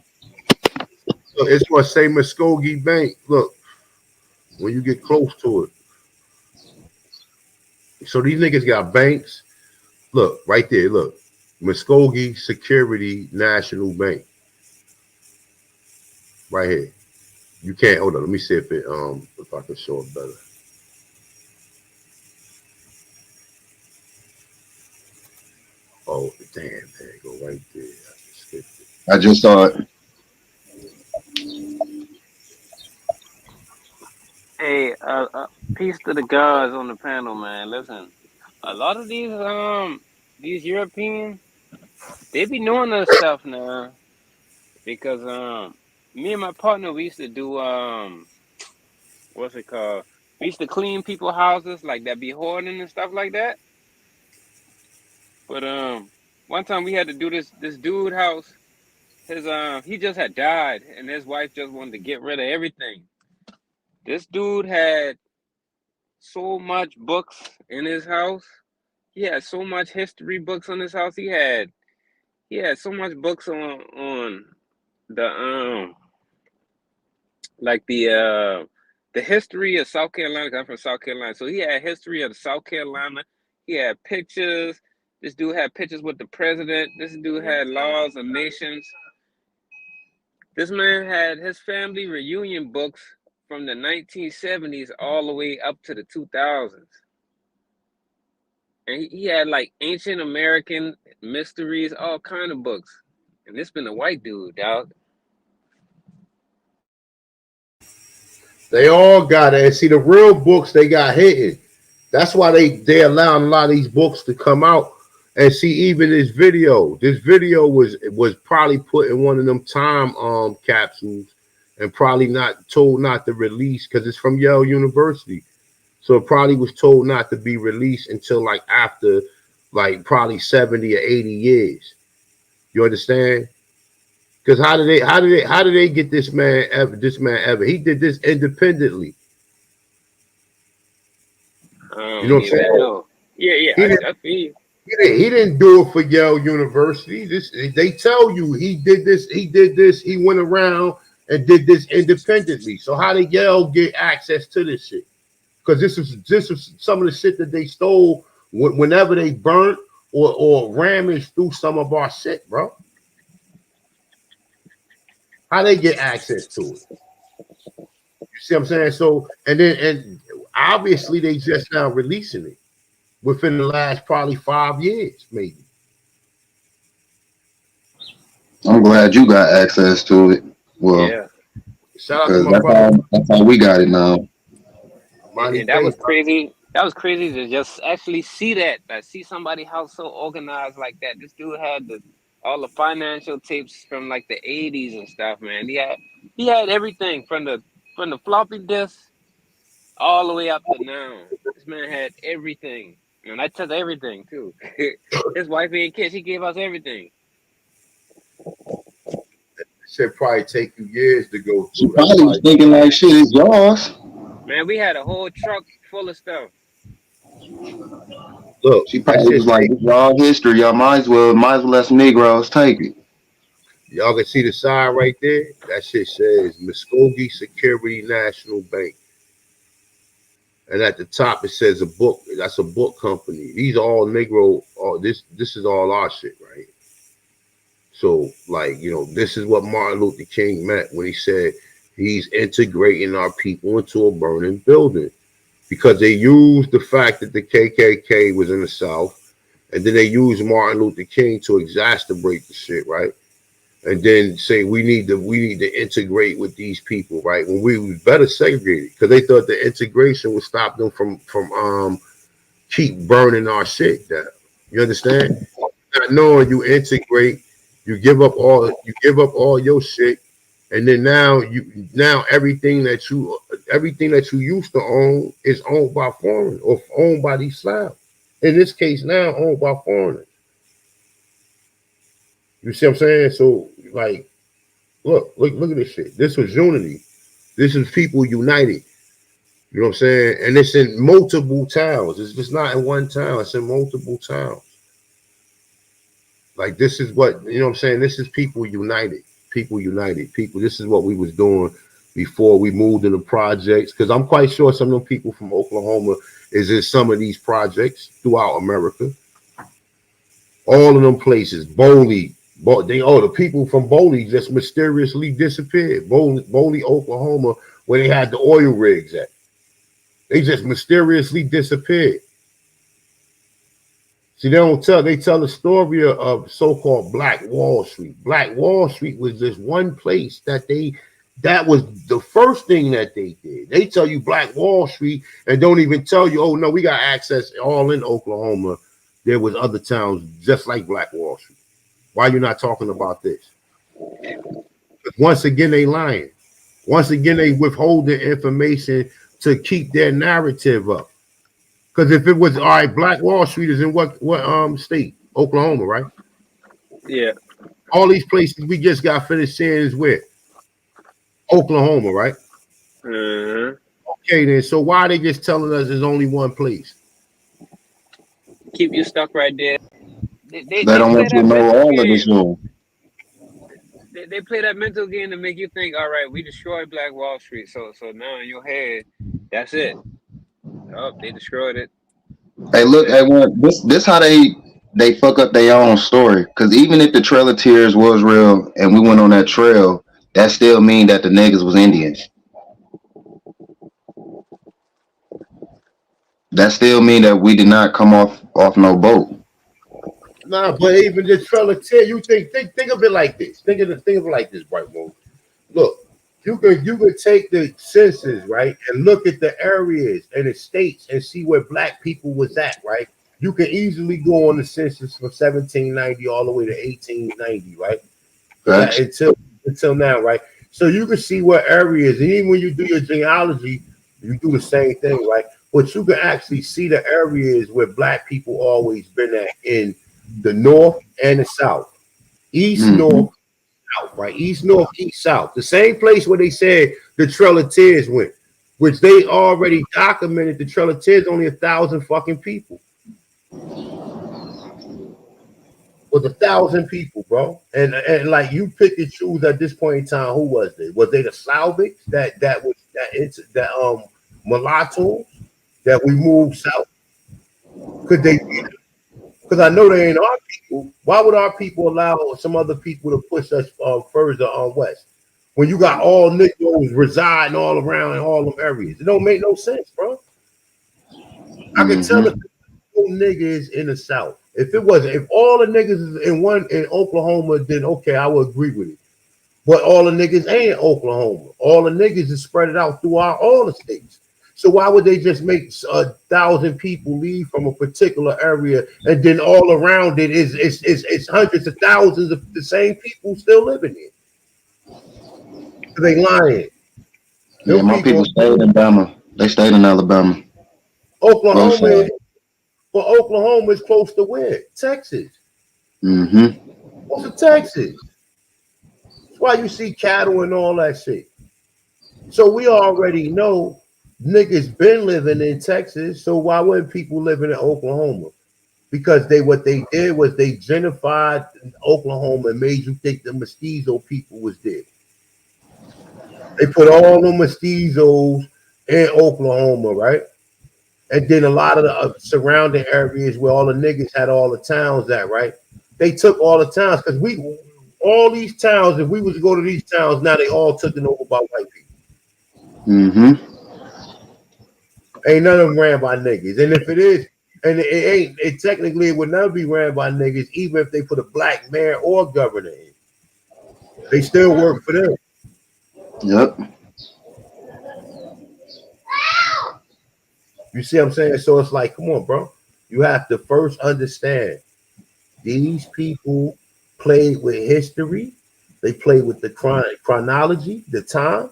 So it's what say Muskogee Bank. Look, when you get close to it. So these niggas got banks. Look, right there, look. Muskogee Security National Bank. Right here. You can't hold on. Let me see if I can show it better. Oh damn, there you go right there. I just saw it. Hey, peace to the guys on the panel, man. Listen, a lot of these Europeans, they be knowing this stuff now because me and my partner we used to do what's it called? We used to clean people's houses like that be hoarding and stuff like that. But one time we had to do this dude house. His he just had died and his wife just wanted to get rid of everything. This dude had so much books in his house. He had so much history books on his house. He had so much books on the like the the history of South Carolina. 'Cause I'm from South Carolina, so he had history of the South Carolina. He had pictures. This dude had pictures with the president. This dude had laws of nations. This man had his family reunion books from the 1970s all the way up to the 2000s. And he had like ancient American mysteries, all kind of books. And this been a white dude, dog. They all got it. And see, the real books, they got hidden. That's why they allowed a lot of these books to come out. And see, even this video was probably put in one of them time capsules and probably not told not to release because it's from Yale University. So it probably was told not to be released until like after like probably 70 or 80 years. You understand? Because how did they get this man ever? He did this independently. You know what I'm saying? Yeah, I feel. He didn't do it for Yale University. They tell you he did this. He went around and did this independently. So how did Yale get access to this shit? Because this is some of the shit that they stole whenever they burnt or ramaged through some of our shit, bro. How they get access to it? You see what I'm saying? So and obviously they just now releasing it within the last probably 5 years, maybe. I'm glad you got access to it. Well, yeah. Shout out to my brother. That's how we got it now. And that was crazy. That was crazy to just actually see that. Like, see somebody house so organized like that. This dude had all the financial tapes from like the 80s and stuff, man. He had everything from the floppy disk all the way up to now. This man had everything. And I took everything too. His wife and kids, he gave us everything. It should probably take you years to go through. She probably was thinking like, shit, it's yours. Man, we had a whole truck full of stuff. Look, she probably was like, this is all history. Y'all might as well let some Negroes take it. Y'all can see the sign right there. That shit says Muskogee Security National Bank. And at the top it says a book. That's a book company. These are all Negro. This is all our shit, right? So, like, you know, this is what Martin Luther King meant when he said he's integrating our people into a burning building. Because they used the fact that the KKK was in the South, and then they used Martin Luther King to exacerbate the shit, right? And then say we need to integrate with these people, right? When we was better segregated, because they thought the integration would stop them from keep burning our shit down. You understand? Not knowing you integrate, you give up all your shit, and then now everything that you used to own is owned by foreigners or owned by these Slavs. In this case, now owned by foreigners. You see what I'm saying? So, like, look at this shit. This was unity. This is people united. You know what I'm saying? And it's in multiple towns. It's just not in one town. It's in multiple towns. Like, this is what, you know what I'm saying? This is people united. People united. People, this is what we was doing before we moved into projects. Because I'm quite sure some of them people from Oklahoma is in some of these projects throughout America. All of them places. Bowley. The people from Bowley just mysteriously disappeared. Bowley, Oklahoma, where they had the oil rigs at. They just mysteriously disappeared. See, they tell the story of so-called Black Wall Street. Black Wall Street was just one place that was the first thing that they did. They tell you Black Wall Street and don't even tell you, oh no, we got access all in Oklahoma. There was other towns just like Black Wall Street. Why you not talking about this? Once again, they lying. Once again, they withholding information to keep their narrative up. Because if it was all right, Black Wall Street is in what state? Oklahoma, right? Yeah. All these places we just got finished saying is where? Oklahoma, right? Okay, then. So why are they just telling us there's only one place? Keep you stuck right there. They don't want you to know all of this. they play that mental game to make you think, all right, we destroyed Black Wall Street, so now in your head, that's it. Oh, they destroyed it. Hey, That's look, it. hey, one, this how they fuck up their own story. Cause even if the Trail of Tears was real and we went on that trail, that still mean that the niggas was Indians. That still mean that we did not come off no boat. Nah, but even the Trail of Tears, you think of it like this. Think of it like this, Bright Moon. Look, you could take the census, right, and look at the areas and the states and see where black people was at, right? You can easily go on the census from 1790 all the way to 1890, right? That Facts. until now, right? So you can see what areas, and even when you do your genealogy, you do the same thing, right? But you can actually see the areas where black people always been at in the north and the south, east, north, south, right? East, north, east, south. The same place where they said the Trail of Tears went, which they already documented. The Trail of Tears only 1,000 fucking people. Was 1,000 people, bro. And like you pick and choose at this point in time, who was they? Was they the Slavics that mulattoes that we moved south? Could they be? Because I know they ain't our people. Why would our people allow some other people to push us further west? When you got all Negroes residing all around in all them areas, it don't make no sense, bro. I can tell if no niggas in the South. If all the niggas is in Oklahoma, then okay, I would agree with it. But all the niggas ain't in Oklahoma. All the niggas is spread out throughout all the states. So why would they just make 1,000 people leave from a particular area and then all around it is hundreds of thousands of the same people still living there? They lying. Yeah, Them my people people, stayed in Alabama. They stayed in Alabama. Both Oklahoma, sides. but Oklahoma is close to where? Texas. Mm-hmm. What's in Texas? That's why you see cattle and all that shit. So we already know niggas been living in Texas. So why wouldn't people living in Oklahoma? Because what they did was they gentrified Oklahoma and made you think the mestizo people was there. They put all the mestizos in Oklahoma, right? And then a lot of the surrounding areas where all the niggas had all the towns at, right? They took all the towns because all these towns, if we was to go to these towns, now they all taken over by white people. Mm-hmm. Ain't none of them ran by niggas. And if it is, and it technically it would never be ran by niggas, even if they put a black mayor or governor in. They still work for them. Yep. You see what I'm saying? So it's like, come on, bro. You have to first understand these people played with history. They played with the chronology, the time.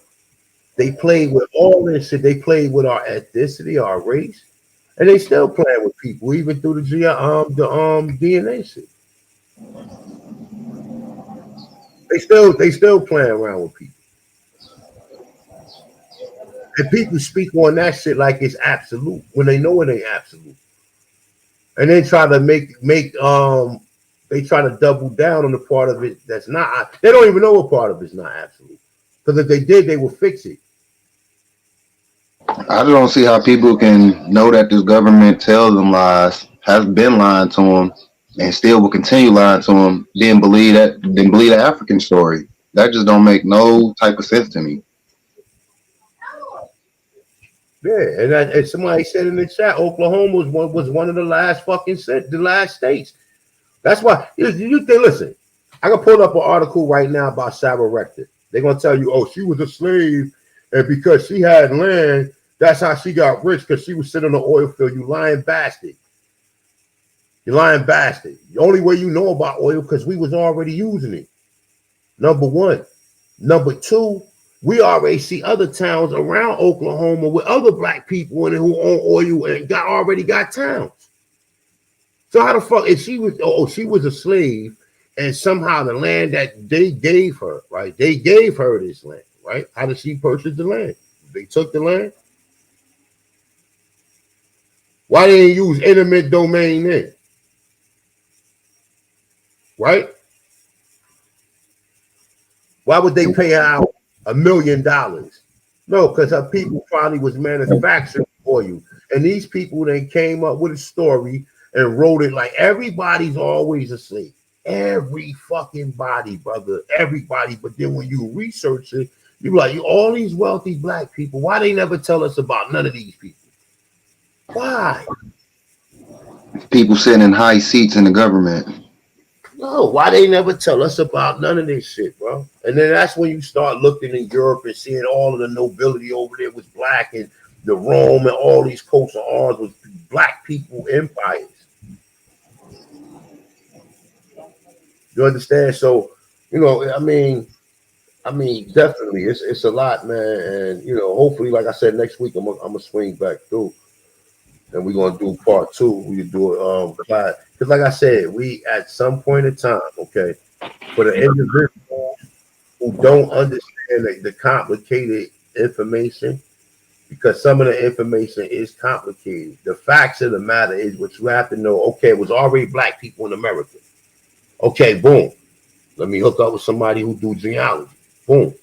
They played with all this shit. They played with our ethnicity, our race, and they still playing with people, even through the DNA shit. They still playing around with people. And people speak on that shit like it's absolute when they know it ain't absolute. And they try to they try to double down on the part of it that's not. They don't even know what part of it's not absolute. Because if they did, they would fix it. I don't see how people can know that this government tells them lies, has been lying to them, and still will continue lying to them. Then believe the African story. That just don't make no type of sense to me. Yeah, and somebody said in the chat, Oklahoma was one of the last the last states. That's why you think. Listen, I can pull up an article right now about Sarah Rector. They're gonna tell you, oh, she was a slave, and because she had land, that's how she got rich because she was sitting on the oil field. You lying bastard. You lying bastard. The only way you know about oil because we was already using it. Number one. Number two, we already see other towns around Oklahoma with other black people in it who own oil and already got towns. So how the fuck if she was a slave and somehow the land that they gave her, right? They gave her this land, right? How did she purchase the land? They took the land. Why they didn't use eminent domain then? Right? Why would they pay her out $1 million? No, because her people probably was manufactured for you. And these people then came up with a story and wrote it like everybody's always a slave. Every fucking body, brother. Everybody. But then when you research it, you like all these wealthy black people. Why they never tell us about none of these people? Why? People sitting in high seats in the government. No, why they never tell us about none of this shit, bro? And then that's when you start looking in Europe and seeing all of the nobility over there was black, and the Rome and all these coats of arms was black people empires. You understand? So, I mean, definitely, it's a lot, man. And hopefully, like I said, next week I'm gonna swing back through, and we're gonna do part 2. We can do it because, like I said, we at some point in time, okay, for the individuals who don't understand the complicated information, because some of the information is complicated. The facts of the matter is what you have to know. Okay, it was already black people in America. Okay, boom. Let me hook up with somebody who do genealogy. Boom.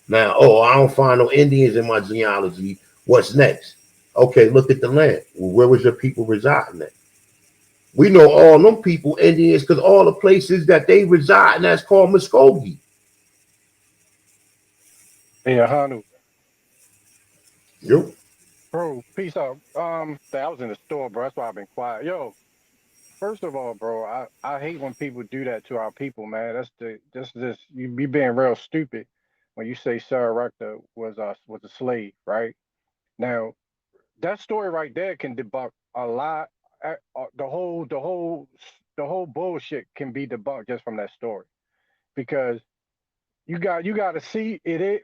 Now, I don't find no Indians in my genealogy. What's next? Okay, look at the land. Well, where was your people residing at? We know all them people, Indians, because all the places that they reside, and that's called Muskogee. Yeah, Hanu. Yep. Bro, peace out. I was in the store, bro. That's why I've been quiet. Yo, first of all, bro, I hate when people do that to our people, man. You be being real stupid when you say Sarah Rector was a slave, right? Now, that story right there can debunk a lot. The whole bullshit can be debunked just from that story, because you got to see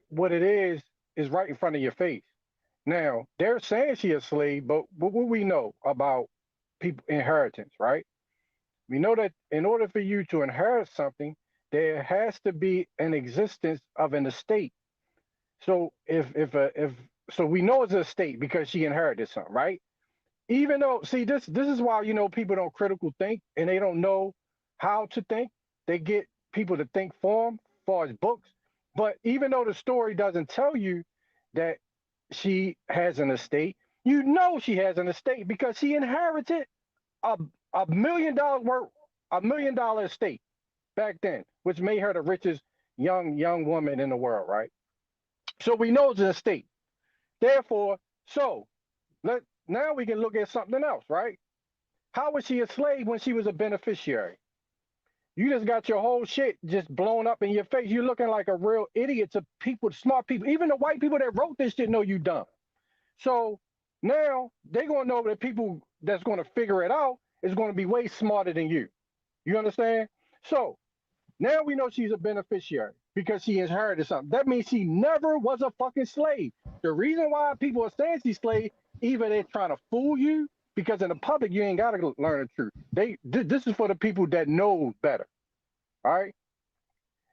what it is right in front of your face. Now, they're saying she a slave, but what we know about people inheritance, right? We know that in order for you to inherit something, there has to be an existence of an estate. So if so we know it's an estate because she inherited something, right? Even though, see, this is why people don't critical think and they don't know how to think. They get people to think for them, as far as books. But even though the story doesn't tell you that she has an estate, you know she has an estate because she inherited a $1 million estate back then, which made her the richest young woman in the world, right? So we know it's an estate. Therefore, now we can look at something else, right? How was she a slave when she was a beneficiary? You just got your whole shit just blown up in your face. You're looking like a real idiot to people, smart people. Even the white people that wrote this shit know you dumb. So now they're going to know that people that's going to figure it out is going to be way smarter than you. You understand? So now we know she's a beneficiary because she inherited something. That means she never was a fucking slave. The reason why people are saying she's slave, either they're trying to fool you, because in the public you ain't got to learn the truth. This is for the people that know better. All right.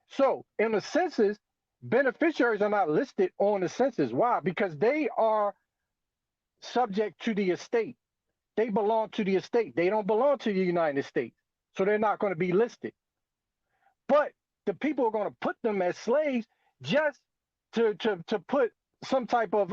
So in the census, beneficiaries are not listed on the census. Why? Because they are subject to the estate. They belong to the estate. They don't belong to the United States. So they're not going to be listed. But the people are going to put them as slaves just to put some type of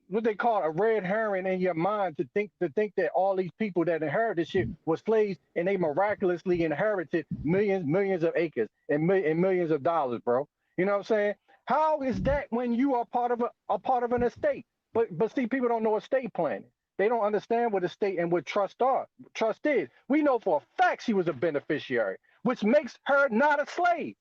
what they call a red herring in your mind to think that all these people that inherited shit were slaves and they miraculously inherited millions of acres and millions of dollars, bro. You know what I'm saying? How is that when you are part of an estate? But see, people don't know estate planning. They don't understand what estate and what trust are. Trust is. We know for a fact she was a beneficiary, which makes her not a slave.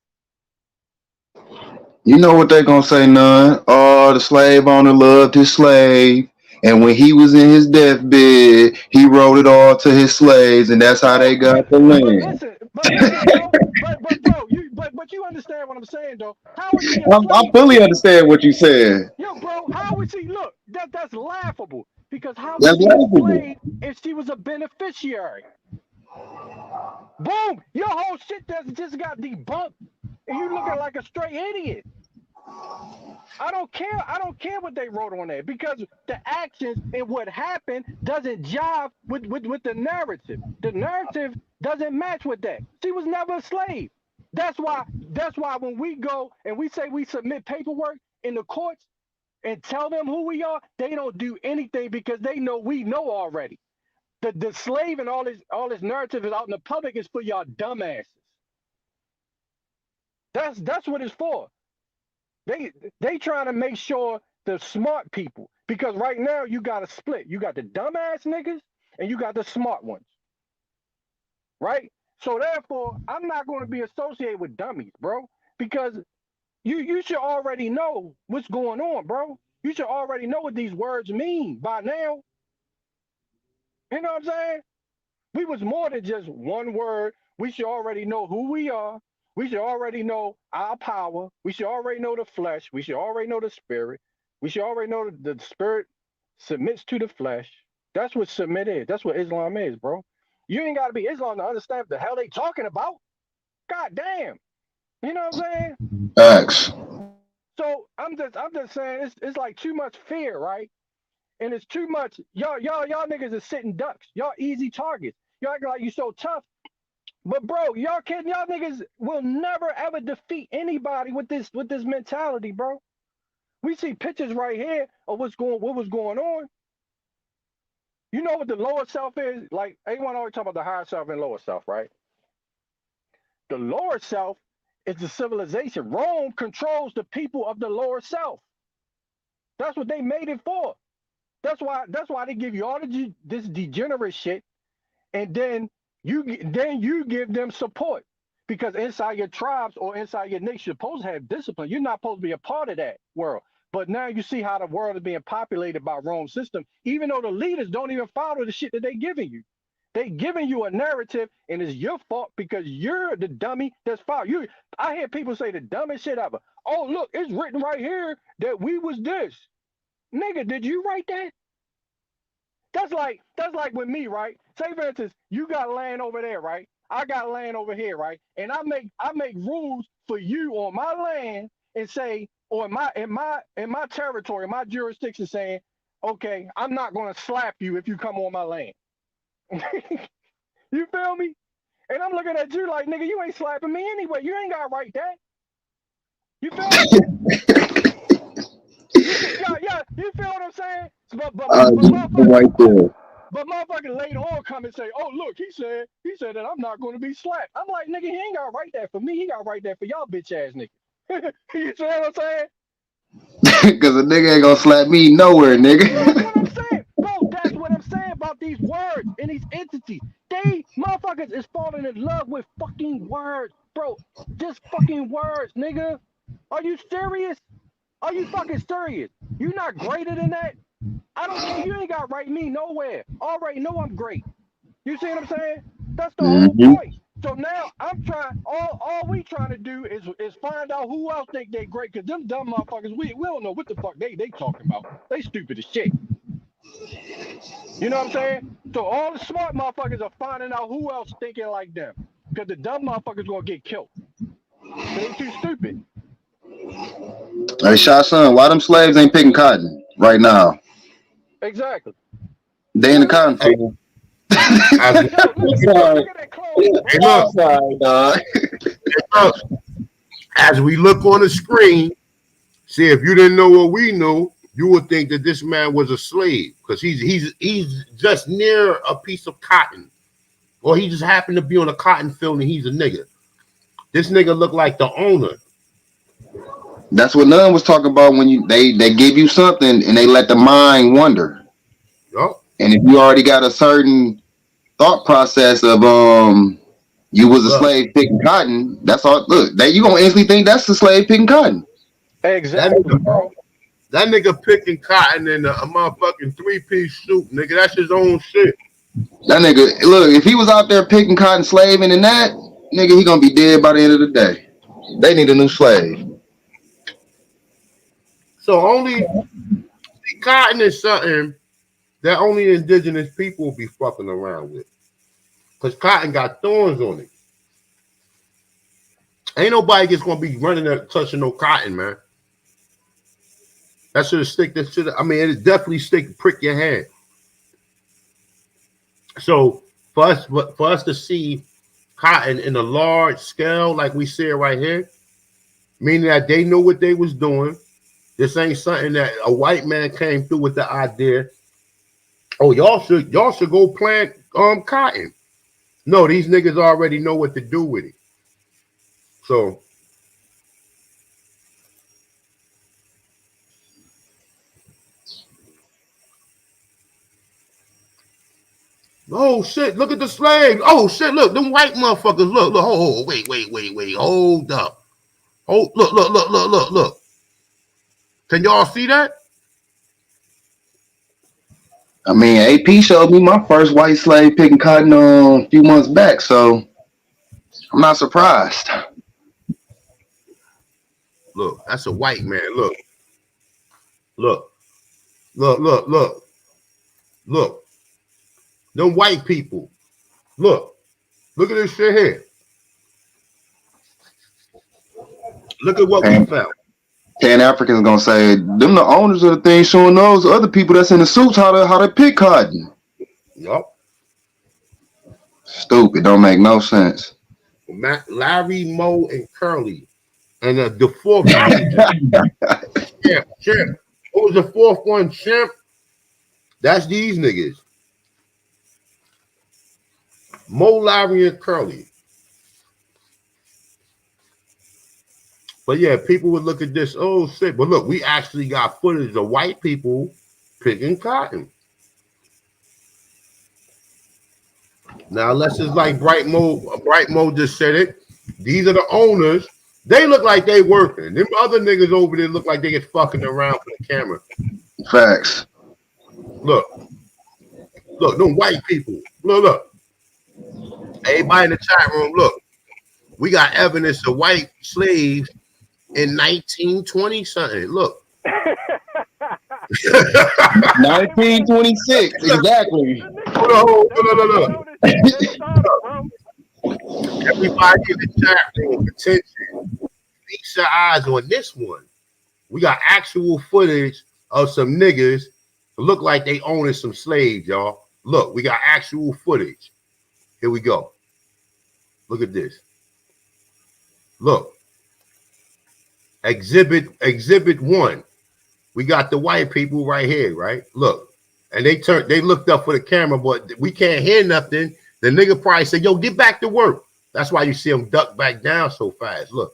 You know what they gonna say, none? Oh, the slave owner loved his slave, and when he was in his deathbed, he wrote it all to his slaves, and that's how they got the land. But listen, bro. But you understand what I'm saying, though. How is she a I slave? fully understand what you said. Yo, bro, how is she? Look, that's laughable. Because how was That's she a laughable. slave if she was a beneficiary? Boom! Your whole shit just got debunked, and you looking like a straight idiot. I don't care. I don't care what they wrote on there because the actions and what happened doesn't jive with the narrative. The narrative doesn't match with that. She was never a slave. That's why when we go and we say we submit paperwork in the courts and tell them who we are, they don't do anything because they know we know already. The slave and all this narrative is out in the public is for y'all dumbasses. That's what it's for. They trying to make sure the smart people, because right now you got a split. You got the dumbass niggas and you got the smart ones. Right? So therefore, I'm not going to be associated with dummies, bro, because you should already know what's going on, bro. You should already know what these words mean by now. You know what I'm saying? We was more than just one word. We should already know who we are. We should already know our power. We should already know the flesh. We should already know the spirit. We should already know the spirit submits to the flesh. That's what submit is. That's what Islam is, bro. You ain't got to be Islam to understand what the hell they talking about. God damn. You know what I'm saying? Facts. So I'm just saying it's like too much fear, right? And it's too much. Y'all niggas are sitting ducks. Y'all easy targets. Y'all act like you so tough. But bro, y'all niggas will never ever defeat anybody with this mentality, bro. We see pictures right here of what was going on. You know what the lower self is? Like everyone always talk about the higher self and lower self, right? The lower self is the civilization. Rome controls the people of the lower self. That's what they made it for. That's why they give you all this degenerate shit, and then you give them support, because inside your tribes or inside your nation, you're supposed to have discipline. You're not supposed to be a part of that world. But now you see how the world is being populated by Rome's system, even though the leaders don't even follow the shit that they giving you. They giving you a narrative, and it's your fault because you're the dummy that's following. I hear people say the dumbest shit ever. Oh, look, it's written right here that we was this. Nigga, did you write that? That's like with me, right? Say for instance, you got land over there, right? I got land over here, right? And I make rules for you on my land and say, or in my territory, my jurisdiction, saying, okay, I'm not gonna slap you if you come on my land. You feel me? And I'm looking at you like, nigga, you ain't slapping me anyway. You ain't gotta write that. You feel me? Yeah, you feel what I'm saying? But Right there. But motherfuckers later on come and say, oh, look, he said that I'm not going to be slapped. I'm like, nigga, he ain't got to write that for me. He got to write that for y'all bitch ass niggas. You see what I'm saying? Because a nigga ain't gonna slap me nowhere, nigga. That's what I'm saying. Bro, that's what I'm saying about these words and these entities. They motherfuckers is falling in love with fucking words. Bro, just fucking words, nigga. Are you serious? Are you fucking serious? You not greater than that? I don't care. You ain't got to write me nowhere. I already know I'm great. You see what I'm saying? That's the whole point. So now I'm trying. All we trying to do is find out who else think they great. Cause them dumb motherfuckers, we don't know what the fuck they talking about. They stupid as shit. You know what I'm saying? So all the smart motherfuckers are finding out who else thinking like them. Cause the dumb motherfuckers gonna get killed. They too stupid. Hey, Shot Son, why them slaves ain't picking cotton right now? Exactly. They in the cotton field. As we look on the screen, see, if you didn't know what we knew, you would think that this man was a slave because he's just near a piece of cotton, or he just happened to be on a cotton field and he's a nigga. This nigga looked like the owner. That's what Nunn was talking about when they give you something and they let the mind wander. Yep. And if you already got a certain thought process of you was a slave picking cotton, that's all. Look, that you gonna instantly think that's the slave picking cotton. Exactly, bro. That nigga picking cotton in a motherfucking 3-piece suit, nigga. That's his own shit. That nigga, look, if he was out there picking cotton, slaving, and that nigga, he gonna be dead by the end of the day. They need a new slave. So only cotton is something that only indigenous people will be fucking around with. Because cotton got thorns on it. Ain't nobody just gonna be running there touching no cotton, man. That should stick this shit. I mean, it definitely prick your hand. So for us to see cotton in a large scale, like we see it right here, meaning that they knew what they was doing. This ain't something that a white man came through with the idea. Oh, y'all should go plant cotton. No, these niggas already know what to do with it. So oh shit, look at the slaves. Oh shit, look, them white motherfuckers. Look, oh, wait, hold up. Oh, look. Can y'all see that? I mean, AP showed me my first white slave picking cotton a few months back, so I'm not surprised. Look, that's a white man. Look. Them white people. Look at this shit here. Look at what we found. Pan Africans gonna say them the owners of the thing showing those other people that's in the suits how to pick cotton. Yup. Stupid, don't make no sense. Larry, Moe, and Curly. And the fourth Chimp. What was the fourth one? Chimp. That's these niggas. Mo, Larry, and Curly. But yeah, people would look at this, oh shit. But look, we actually got footage of white people picking cotton. Now, unless it's like Bright Mo just said it, these are the owners. They look like they working. Them other niggas over there look like they get fucking around for the camera. Facts. Look, them white people. Look. Everybody in the chat room, look. We got evidence of white slaves in 1920 something. Look. 1926, exactly. Look. Everybody in the chat room, attention. Feast your eyes on this one. We got actual footage of some niggas who look like they owning some slaves, y'all. Look, we got actual footage. Here we go. Look at this. Look. Exhibit 1. We got the white people right here, right? Look. And they looked up for the camera, but we can't hear nothing. The nigga probably said, yo, get back to work. That's why you see him duck back down so fast. Look.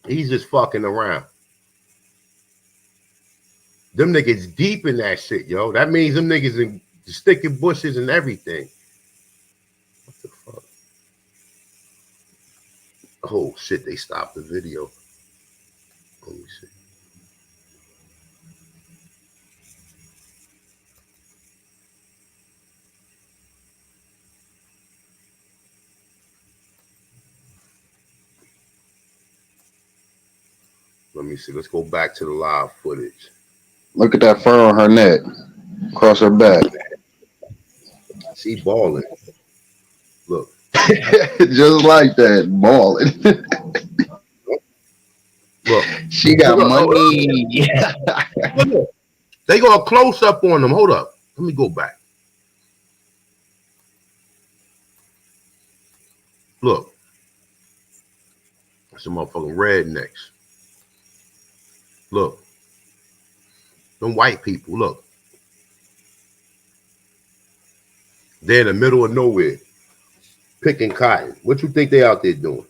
He's just fucking around. Them niggas deep in that shit, yo. That means them niggas in sticking bushes and everything. What the fuck? Oh shit, they stopped the video. Let me see. Let me see. Let's go back to the live footage. Look at that fur on her neck, across her back. She balling. Look. Just like that, balling. Look. She got money. Look. They go a close up on them. Hold up. Let me go back. Look. Some motherfucking rednecks. Look. Them white people, look. They're in the middle of nowhere. Picking cotton. What you think they out there doing?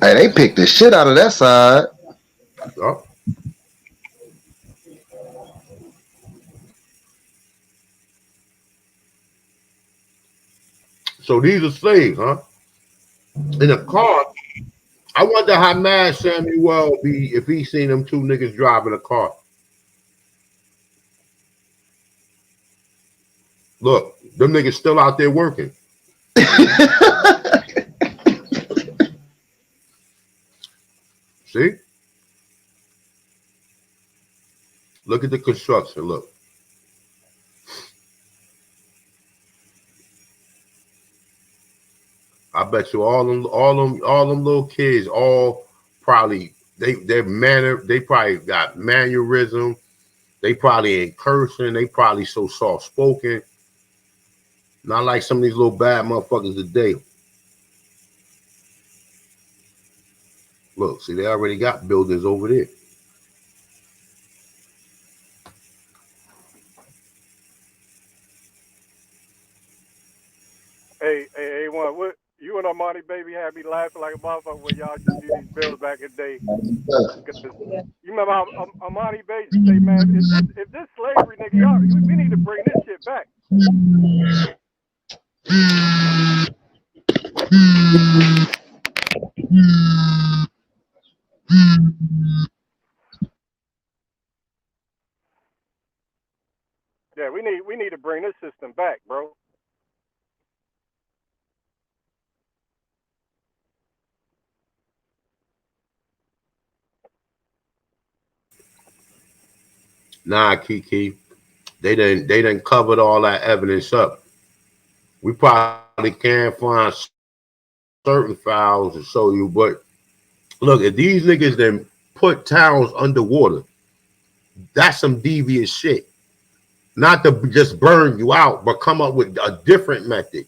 Hey, they picked the shit out of that side. Oh. So these are slaves, huh? In a car. I wonder how mad Samuel will be if he seen them two niggas driving a car. Look, them niggas still out there working. See? Look at the construction. Look. I bet you all them little kids all probably they probably got mannerism. They probably ain't cursing. They probably so soft spoken. Not like some of these little bad motherfuckers today. Look, see, they already got buildings over there. Hey, what you and Armani baby had me laughing like a motherfucker when y'all used to do these bills back in the day. Cause you remember how Armani baby say, man, if this slavery, nigga, we need to bring this shit back. Yeah, we need to bring this system back, bro. Nah, Kiki. They done covered all that evidence up. We probably can't find certain files to show you, but look, if these niggas then put towns underwater, that's some devious shit. Not to just burn you out, but come up with a different method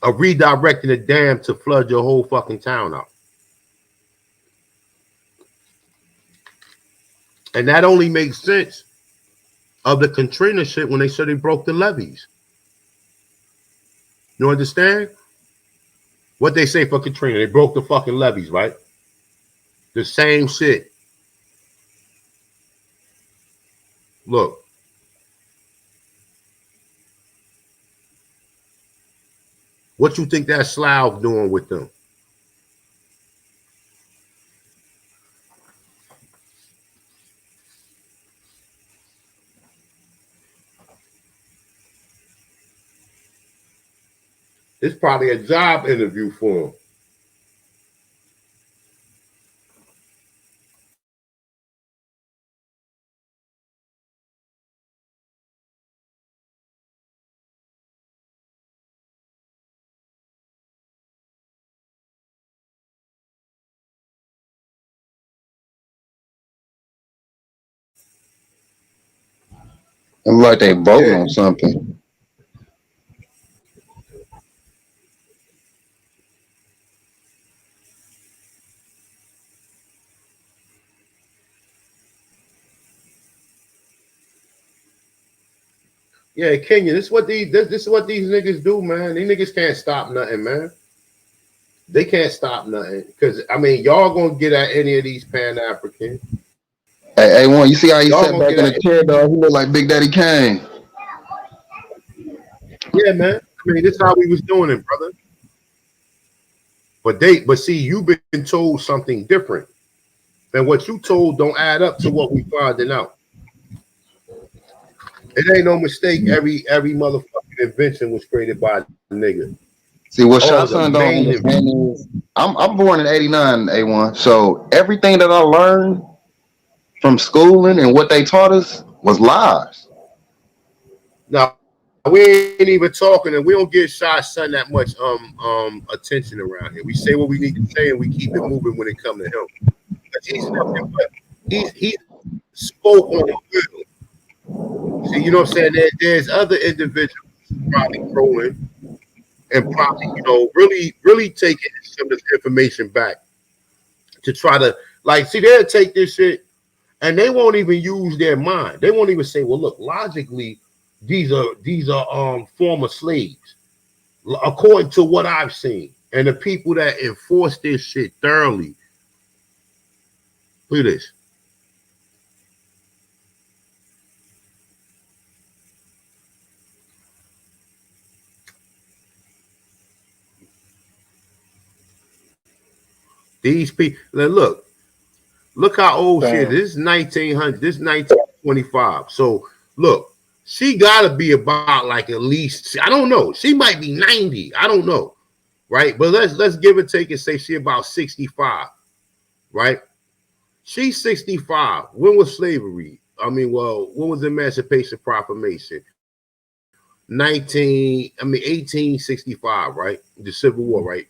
of redirecting the dam to flood your whole fucking town out. And that only makes sense of the Katrina shit when they said they broke the levees. You understand? What they say for Katrina, they broke the fucking levees, right? The same shit. Look. What you think that Slough doing with them? It's probably a job interview for him. It look like they voting on something. Yeah, Kenya, this is what these niggas do, man. These niggas can't stop nothing, man. They can't stop nothing. Because I mean, y'all gonna get at any of these Pan-Africans. Hey, one, you see how he Y'all sat gonna back get in at the chair, dog? He look like Big Daddy Kane. Yeah, man. I mean, this is how we was doing it, brother. But see, you've been told something different. And what you told don't add up to what we finding out. It ain't no mistake. Every motherfucking invention was created by a nigga. See, what Oh, the Shotson don't main understand is I'm born in '89, A1. So everything that I learned from schooling and what they taught us was lies. Now we ain't even talking, and we don't give Shotson that much attention around here. We say what we need to say, and we keep it moving when it comes to him. He's nothing but he spoke on the will. See, you know what I'm saying? There's other individuals probably trolling and probably, really taking some of this information back to try to, like, see, they'll take this shit and they won't even use their mind. They won't even say, well, look, logically, these are former slaves, according to what I've seen. And the people that enforce this shit thoroughly. Look at this. These people, look how old she is. This is 1900. This is 1925. So look, she gotta be about like at least, I don't know. She might be 90. I don't know, right? But let's give it take and say she about 65, right? She's 65. When was slavery? I mean, well, when was the Emancipation Proclamation? 1865, right? The Civil War, right?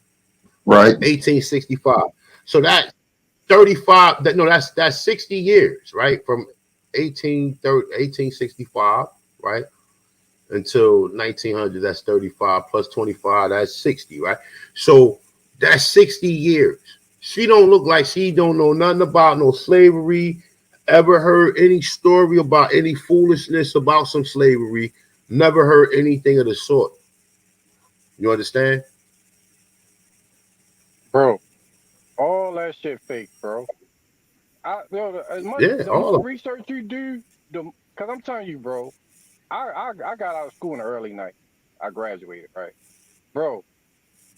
Right. 1865. So that 35, that's 60 years, right? From 1865, right? until 1900. That's 35 plus 25. That's 60, right? So that's 60 years. She don't look like she don't know nothing about no slavery. Ever heard any story about any foolishness about some slavery? Never heard anything of the sort. You understand? Bro, all that shit fake, bro. Yeah, The all more of research you do, because I'm telling you, bro, I got out of school in the early 90s. I graduated, right? Bro,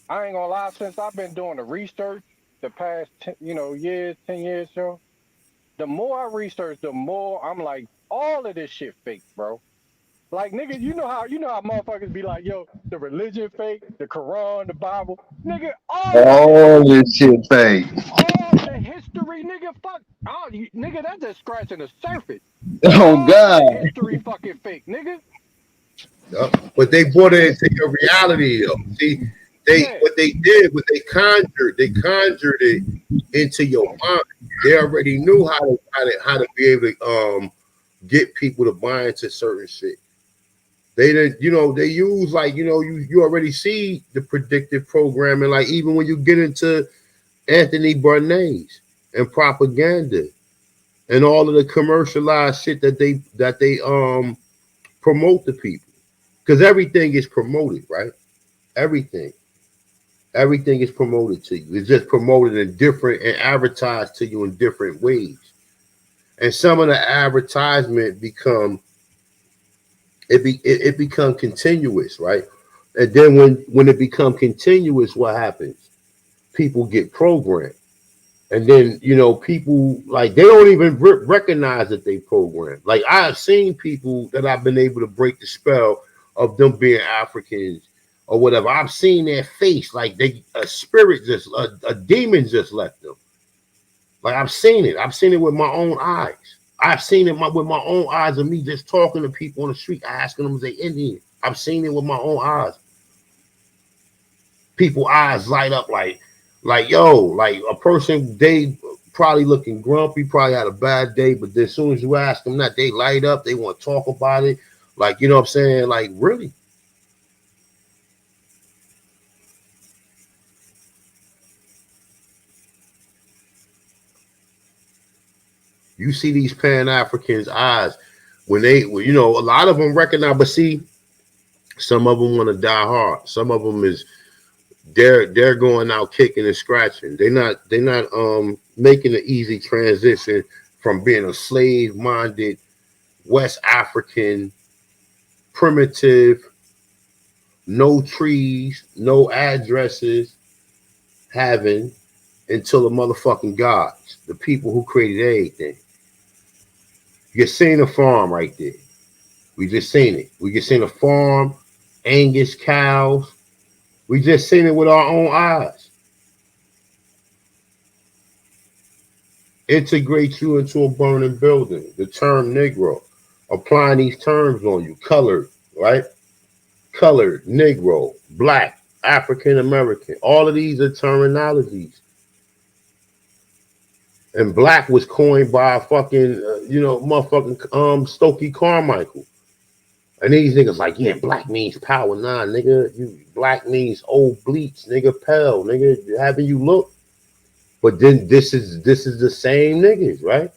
I ain't gonna lie, since I've been doing the research the past 10, years, 10 years, yo, the more I research, the more I'm like, all of this shit fake, bro. Like, nigga, you know how motherfuckers be like, yo, the religion fake, the Quran, the Bible, nigga, all this shit All fake. this shit fake. All the history, nigga, nigga, that's just scratching the surface. Oh All God. the history fucking fake, nigga. but they brought it into your reality though. See, Yeah, they conjured it into your mind. They already knew how to be able to get people to buy into certain shit. They did, they use like, you already see the predictive programming, like even when you get into Anthony Bernays and propaganda and all of the commercialized shit that they promote to people. Because everything is promoted, right? Everything. Everything is promoted to you. It's just promoted in different and advertised to you in different ways. And some of the advertisement it become continuous, right? And then when it become continuous, what happens? People get programmed. And then, people like they don't even recognize that they programmed. Like I have seen people that I've been able to break the spell of them being Africans or whatever. I've seen their face, like a spirit a demon just left them. Like I've seen it. I've seen it with my own eyes. I've seen it with my own eyes of me just talking to people on the street, asking them if they Indian. I've seen it with my own eyes. People eyes light up like yo, like a person they probably looking grumpy, probably had a bad day, but then as soon as you ask them that, they light up, they want to talk about it. Like, you know what I'm saying? Like, really? You see these Pan-Africans eyes when a lot of them recognize, but see, some of them want to die hard. Some of them is they're going out kicking and scratching. They're not making an easy transition from being a slave-minded West African primitive, no trees, no addresses, having until the motherfucking gods, the people who created everything. You're seeing a farm right there. We just seen it. We just seen a farm, Angus cows. We just seen it with our own eyes. Integrate you into a burning building. The term Negro. Applying these terms on you. Colored, right? Colored, Negro, Black, African American. All of these are terminologies. And Black was coined by a fucking, motherfucking Stokely Carmichael. And these niggas like, yeah, Black means power. Nah, nigga, Black means old bleach, nigga, pale, nigga. Having you look. But then this is the same niggas, right?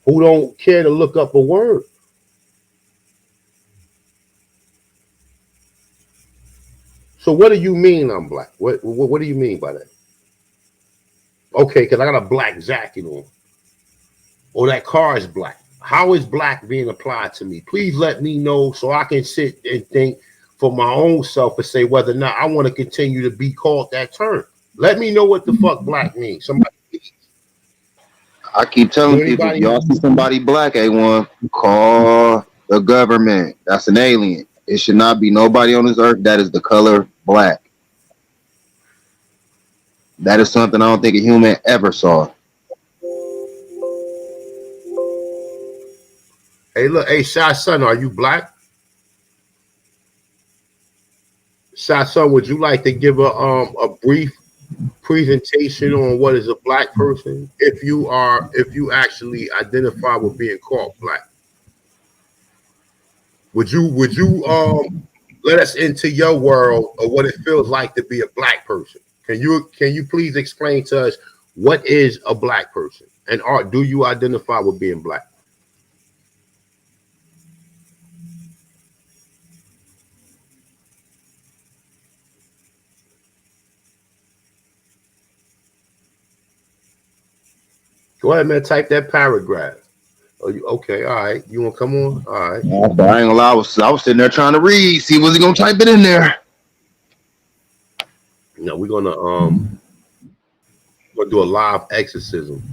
Who don't care to look up a word. So what do you mean I'm Black? What do you mean by that? Okay, because I got a black jacket on. Or that car is black. How is Black being applied to me? Please let me know so I can sit and think for my own self and say whether or not I want to continue to be called that term. Let me know what the fuck Black means. Somebody. I keep telling people, if y'all see somebody black, A1, call the government. That's an alien. It should not be nobody on this earth that is the color black. That is something I don't think a human ever saw. Hey, look, hey, Shy Son, are you Black? Shy Son, would you like to give a brief presentation on what is a Black person if you actually identify with being called Black? Would you let us into your world of what it feels like to be a black person? Can you please explain to us what is a black person, and do you identify with being black? Go ahead, man. Type that paragraph. Oh, you okay? All right. You want to come on? All right. I ain't gonna lie. I was sitting there trying to read. See, was he gonna type it in there? No, we're gonna do a live exorcism.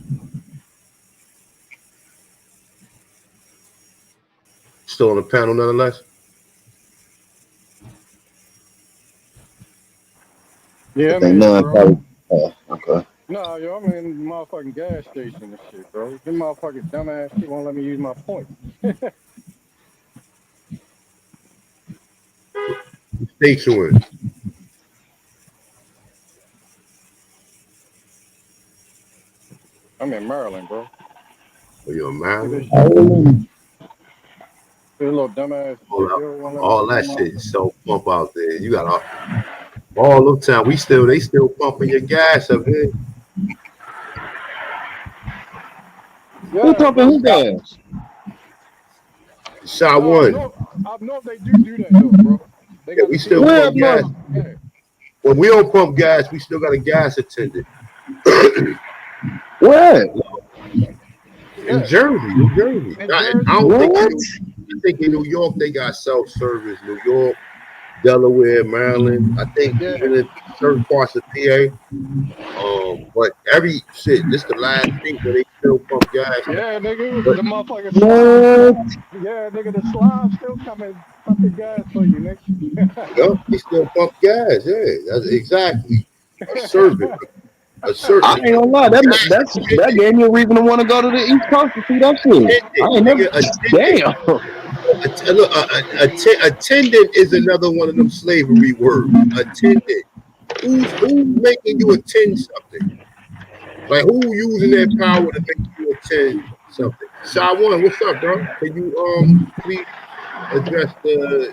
Still on the panel, nonetheless. Yeah, I I'm think in here, none bro. probably. Okay. No, yo, I'm in the motherfucking gas station and shit, bro. Them motherfucking dumbass shit won't let me use my point. State you in. I'm in Maryland, bro. Oh, you're in This Maryland. little dumbass shit, yo, won't let me All use that my shit is so pump out there. You got all the time. They still pumping your gas up here. Who Yeah, pumping bro. his gas? Shot No, one. I know if they do that though, bro. They Yeah, got we the still people. Where pump up north? gas. Yeah. When we don't pump gas, we still got a gas attendant. Where? In Yeah. Jersey, New Jersey. In I Jersey. don't think What? I think in New York they got self-service. New York, Delaware, Maryland. I think Yeah. even in certain parts of PA. But every shit, this the last state where they still pump gas. Yeah, nigga. But The motherfucking slime. What? Yeah, nigga, the slime still coming pumping gas for you, nigga. yep, they still pump gas. Yeah, that's exactly a service. A I certain ain't gonna lie. That gave me a reason to want to go to the East Coast to see that shit. I ain't never. Damn. Attendant is another one of them slavery words. Attendant. Who's making you attend something? Like who using their power to make you attend something? Shy one, what's up, bro? Can you please address the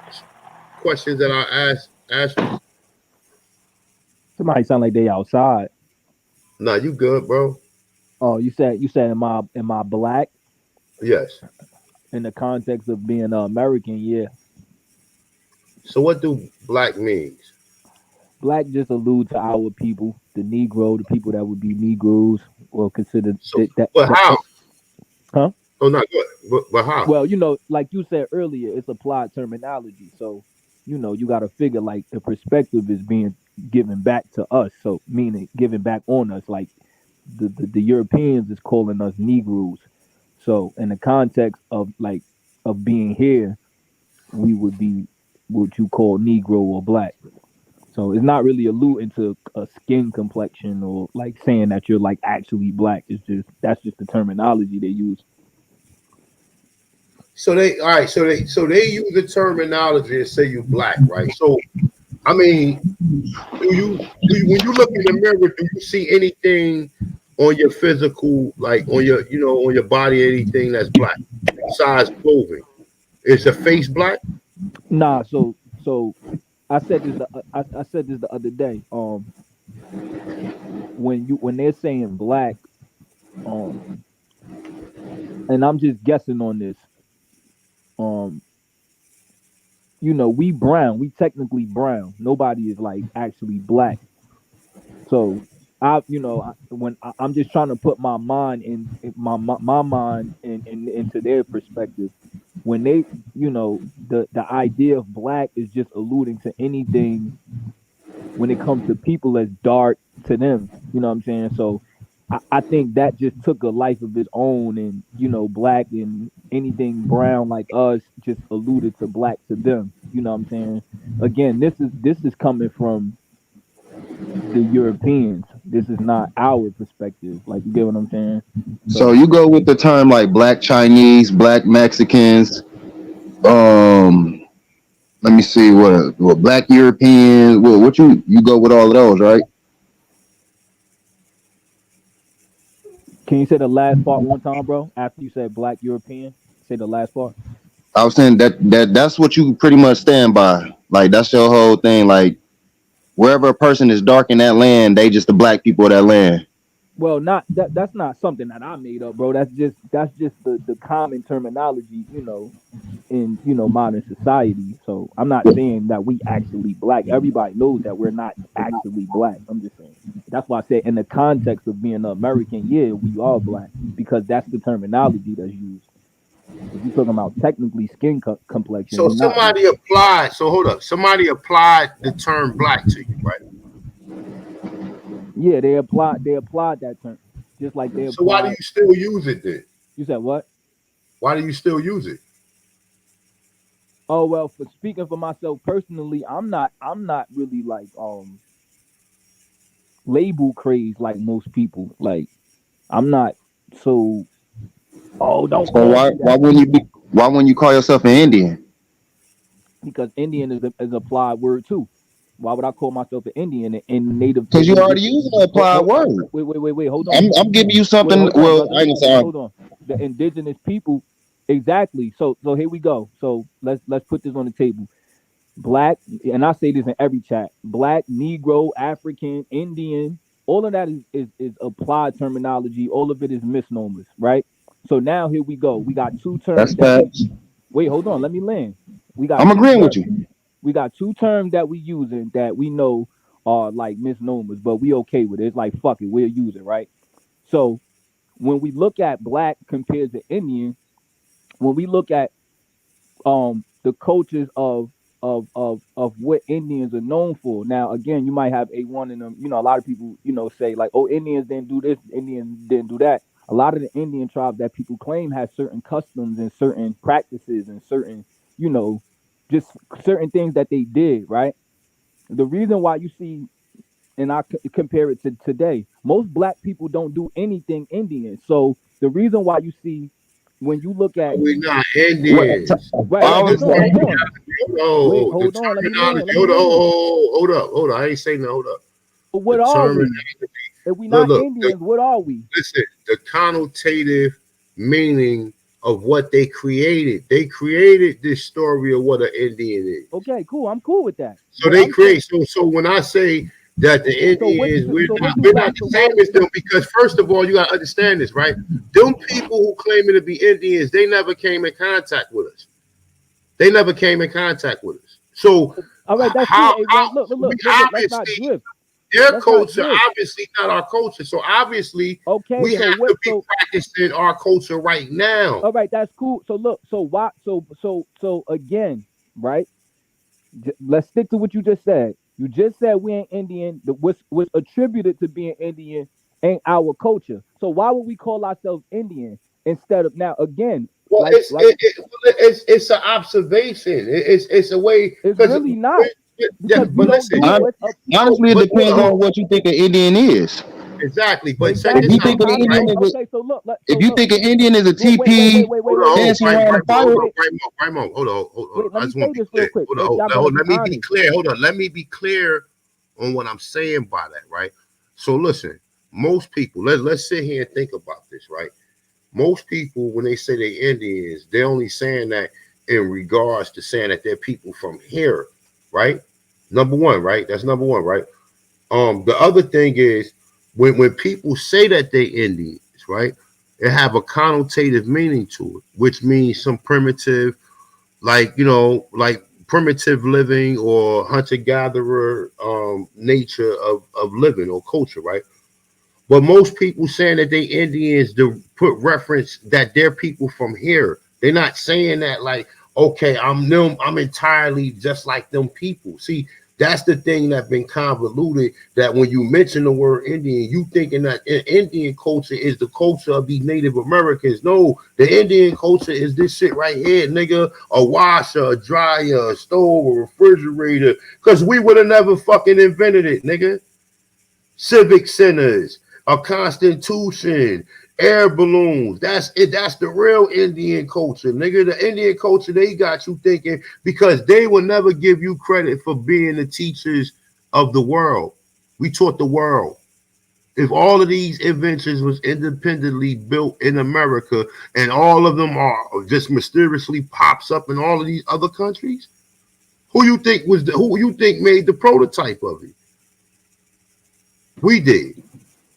questions that I asked you? Somebody sound like they outside. Nah, you good, bro? Oh, you said am I black Yes. in the context of being American? Yeah, So what do black means? black just allude to our people, the Negro, the people that would be Negroes or considered So, but how? huh? Oh, not good. But how? Well, like you said earlier, it's applied terminology. So, you got to figure like the perspective is being given back to us. So, meaning given back on us. Like the Europeans is calling us Negroes. So, in the context of of being here, we would be what you call Negro or black. So it's not really alluding to a skin complexion or like saying that you're like actually black. It's just that's just the terminology they use. So they all right. So they use the terminology and say you black, right? So I mean, do you when you look in the mirror, do you see anything on your physical, like on your on your body, anything that's black besides clothing? Is your face black? Nah, so I said this I said this the other day. When they're saying black, um, and I'm just guessing on this, um, we brown, we technically brown. Nobody is like actually black. So I'm just trying to put my mind in my mind into their perspective. When they, the idea of black is just alluding to anything when it comes to people as dark to them. You know what I'm saying? So I think that just took a life of its own, and black and anything brown like us just alluded to black to them. You know what I'm saying? Again, this is coming from the Europeans. This is not our perspective. Like, you get what I'm saying? So So you go with the term like black Chinese, black Mexicans. Let me see what black Europeans. What you go with all of those, right? can you say the last part one time, bro? After you said black European, say the last part. I was saying that's what you pretty much stand by. Like that's your whole thing. Like wherever a person is dark in that land, they just the black people of that land. Well, not that. That's not something that I made up, bro. That's just the common terminology, in modern society. So I'm not saying that we actually black. Everybody knows that we're not actually black. I'm just saying. That's why I said in the context of being an American, yeah, we are black because that's the terminology that's used. If you're talking about technically skin complexion, So we not black. somebody applied. So hold up. Somebody applied the term black to you, right? Yeah, they applied that term just like they So why do you applied. still use it then? You said what? Why do you still use it? Oh well, for speaking for myself personally, I'm not really like label crazed like most people. Like I'm not so don't So call why me why that wouldn't you call yourself an Indian? because Indian is a applied word too. Why would I call myself an Indian in native Because you already indigenous? using the applied word. Wait, hold on. I'm giving you Wait, something. hold on, Well, brother. I ain't gonna say Hold on. The indigenous people, exactly. So here we go. So let's put this on the table. Black, and I say this in every chat. Black, Negro, African, Indian, all of that is applied terminology. All of it is misnomers, right? So now here we go. We got two that's terms that we facts. wait. Hold on. Let me land. We got I'm two agreeing with terms. you. We got two terms that we using that we know are like misnomers, but we okay with it. It's like fuck it, we'll use it, right? So when we look at black compared to Indian, when we look at the cultures of what Indians are known for. Now again, you might have a one in them, a lot of people, say like, oh, Indians didn't do this, Indians didn't do that. A lot of the Indian tribes that people claim has certain customs and certain practices and certain, you know, just certain things that they did, right? The reason why you see, and compare it to today, most black people don't do anything Indian. So the reason why you see when you look at We're not What Indians. right, I hold was on, hold on. Wait, Oh, the hold on, let me land, terminology. let me land. Hold up. I ain't saying no. Hold up. But The what are terminology. we? If we Look, not look. Indians, what are we? Listen. The connotative meaning of what they created. They created this story of what an Indian is. Okay, cool. I'm cool with that. So But they I'm saying, create. So when I say that the Indians, so what do we're black? not the So why? same as them because first of all, you gotta understand this, right? Them people who claiming to be Indians, they never came in contact with us. They never came in contact with us. So All right, that's cool. how Hey, how look. we Let's not obviously drift. their Let's not culture drift. obviously not our culture. So obviously Okay, we have so to what? be So practicing our culture right now. all right, that's cool. So look, so why? So again, right? Let's stick to what you just said. You just said we ain't Indian. What's attributed to being Indian ain't our culture. So why would we call ourselves Indian instead of now again? Well, it's an observation. It's a way It's because really not yeah, because we but don't listen, do what's up. honestly, it but hold depends on, on what you think an Indian is. exactly. But check If this you Exactly. out, So think an how? right? Indian is Okay. So look. if you think an Indian is a Wait. TP dancing around a fire, Right, hold on. Wait. Let I me just want say to be this real clear. quick. Hold on, If y'all gonna hold on. be Let me be honest, clear. Hold on, let me be clear on what I'm saying by that, right? So listen, most people, let's sit here and think about this, right? Most people, when they say they Indians, they're only saying that in regards to saying that they're people from here, right? Number one, right? That's number one, right? The other thing is when people say that they Indians, right? It have a connotative meaning to it, which means some primitive, like like primitive living or hunter gatherer nature of living or culture, right? But most people saying that they Indians to put reference that they're people from here. They're not saying that like, okay, I'm them, I'm entirely just like them people. See, that's the thing that been convoluted. That when you mention the word Indian, you thinking that Indian culture is the culture of these Native Americans. No, the Indian culture is this shit right here, nigga. A washer, a dryer, a stove, a refrigerator. Because we would have never fucking invented it, nigga. Civic centers, a constitution, air balloons. That's it. That's the real Indian culture, nigga. The Indian culture, they got you thinking because they will never give you credit for being the teachers of the world. We taught the world. If all of these inventions was independently built in America and all of them are just mysteriously pops up in all of these other countries, who you think made the prototype of it? We did.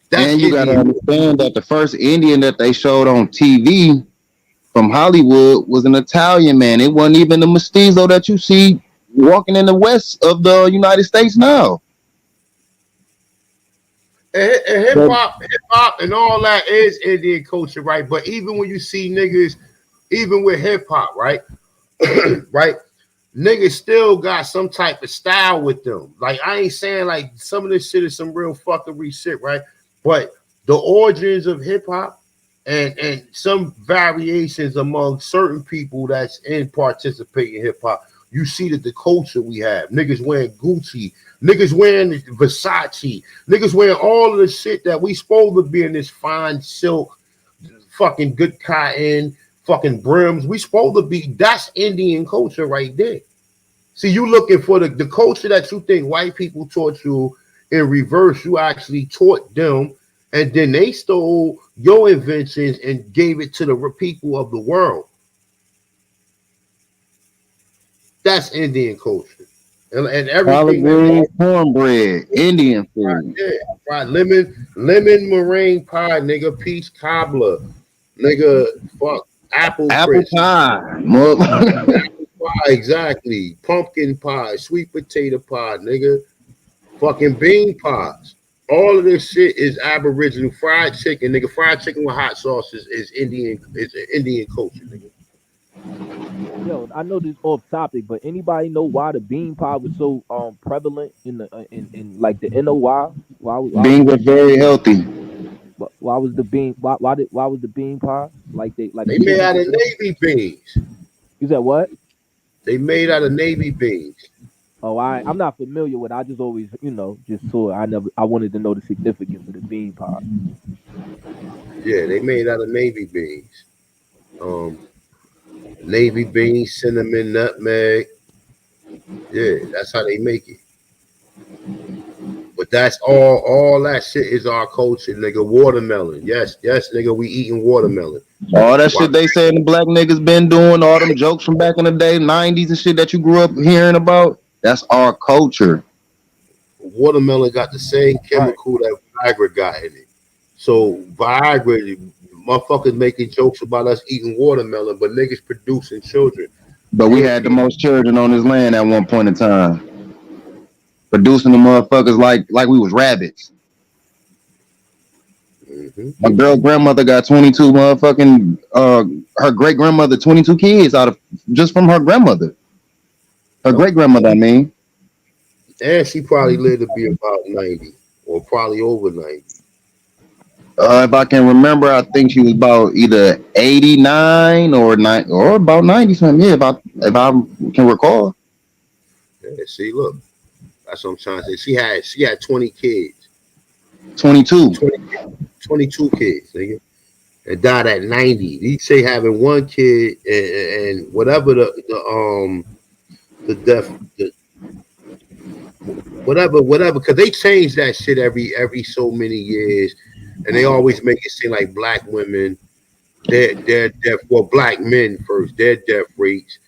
That's And you got to Indian. understand that the first Indian that they showed on TV from Hollywood was an Italian man. It wasn't even the mestizo that you see walking in the west of the United States now. And hip hop, and all that is Indian culture, right? But even when you see niggas, even with hip hop, right, right, niggas still got some type of style with them. Like I ain't saying like some of this shit is some real fuckery shit, right? But the origins of hip hop and some variations among certain people that's in participating in hip hop, you see that the culture we have. Niggas wearing Gucci, niggas wearing Versace, niggas wearing all of the shit that we supposed to be in this fine silk, fucking good cotton, fucking brims. We supposed to be, that's Indian culture right there. See, you looking for the culture that you think white people taught you in reverse, you actually taught them, and then they stole your inventions and gave it to the people of the world. That's Indian culture. And Collard everything that greens, cornbread, Indian food. yeah, right. Lemon meringue pie, nigga, peach cobbler, nigga, fuck, apple Apple crisp. pie. Apple pie, exactly. Pumpkin pie, sweet potato pie, nigga. Fucking bean pies. All of this shit is Aboriginal. Fried chicken, nigga. Fried chicken with hot sauce is Indian. It's Indian culture, nigga. Yo, I know this off topic, but anybody know why the bean pie was so prevalent in the in like the NOI? Why was Beans are the very healthy. why was the bean why was the bean pie like like They the made chicken out of finger? navy beans. You said what? They made out of navy beans. Oh, I'm not familiar with it. I just always, just saw it. I wanted to know the significance of the bean pie. Yeah, they made out of navy beans. Um, Navy beans, cinnamon, nutmeg. Yeah, that's how they make it. But that's all that shit is our culture, nigga. Watermelon. Yes, nigga, we eating watermelon. All that Why? shit they saying the black niggas been doing, all them jokes from back in the day, 90s and shit that you grew up hearing about, that's our culture. Watermelon got the same Right. chemical that Viagra got in it. So Viagra, motherfuckers making jokes about us eating watermelon, but niggas producing children. But we had the European. most children on this land at one point in time. Producing the motherfuckers like we was rabbits. My girl grandmother got 22 motherfucking her great grandmother 22 kids out of just from her grandmother. Her great grandmother, I mean. And she probably lived to be about 90 or probably over 90. If I can remember, I think she was about either 89 or 9 or about 90 something. Yeah, if I can recall. Yeah, see, look, that's what I'm trying to say. She had 20 kids. 22. 22 kids, nigga. And died at 90. They say having one kid and whatever the death whatever, because they change that shit every so many years, and they always make it seem like black women, their death, well, black men first, their death rates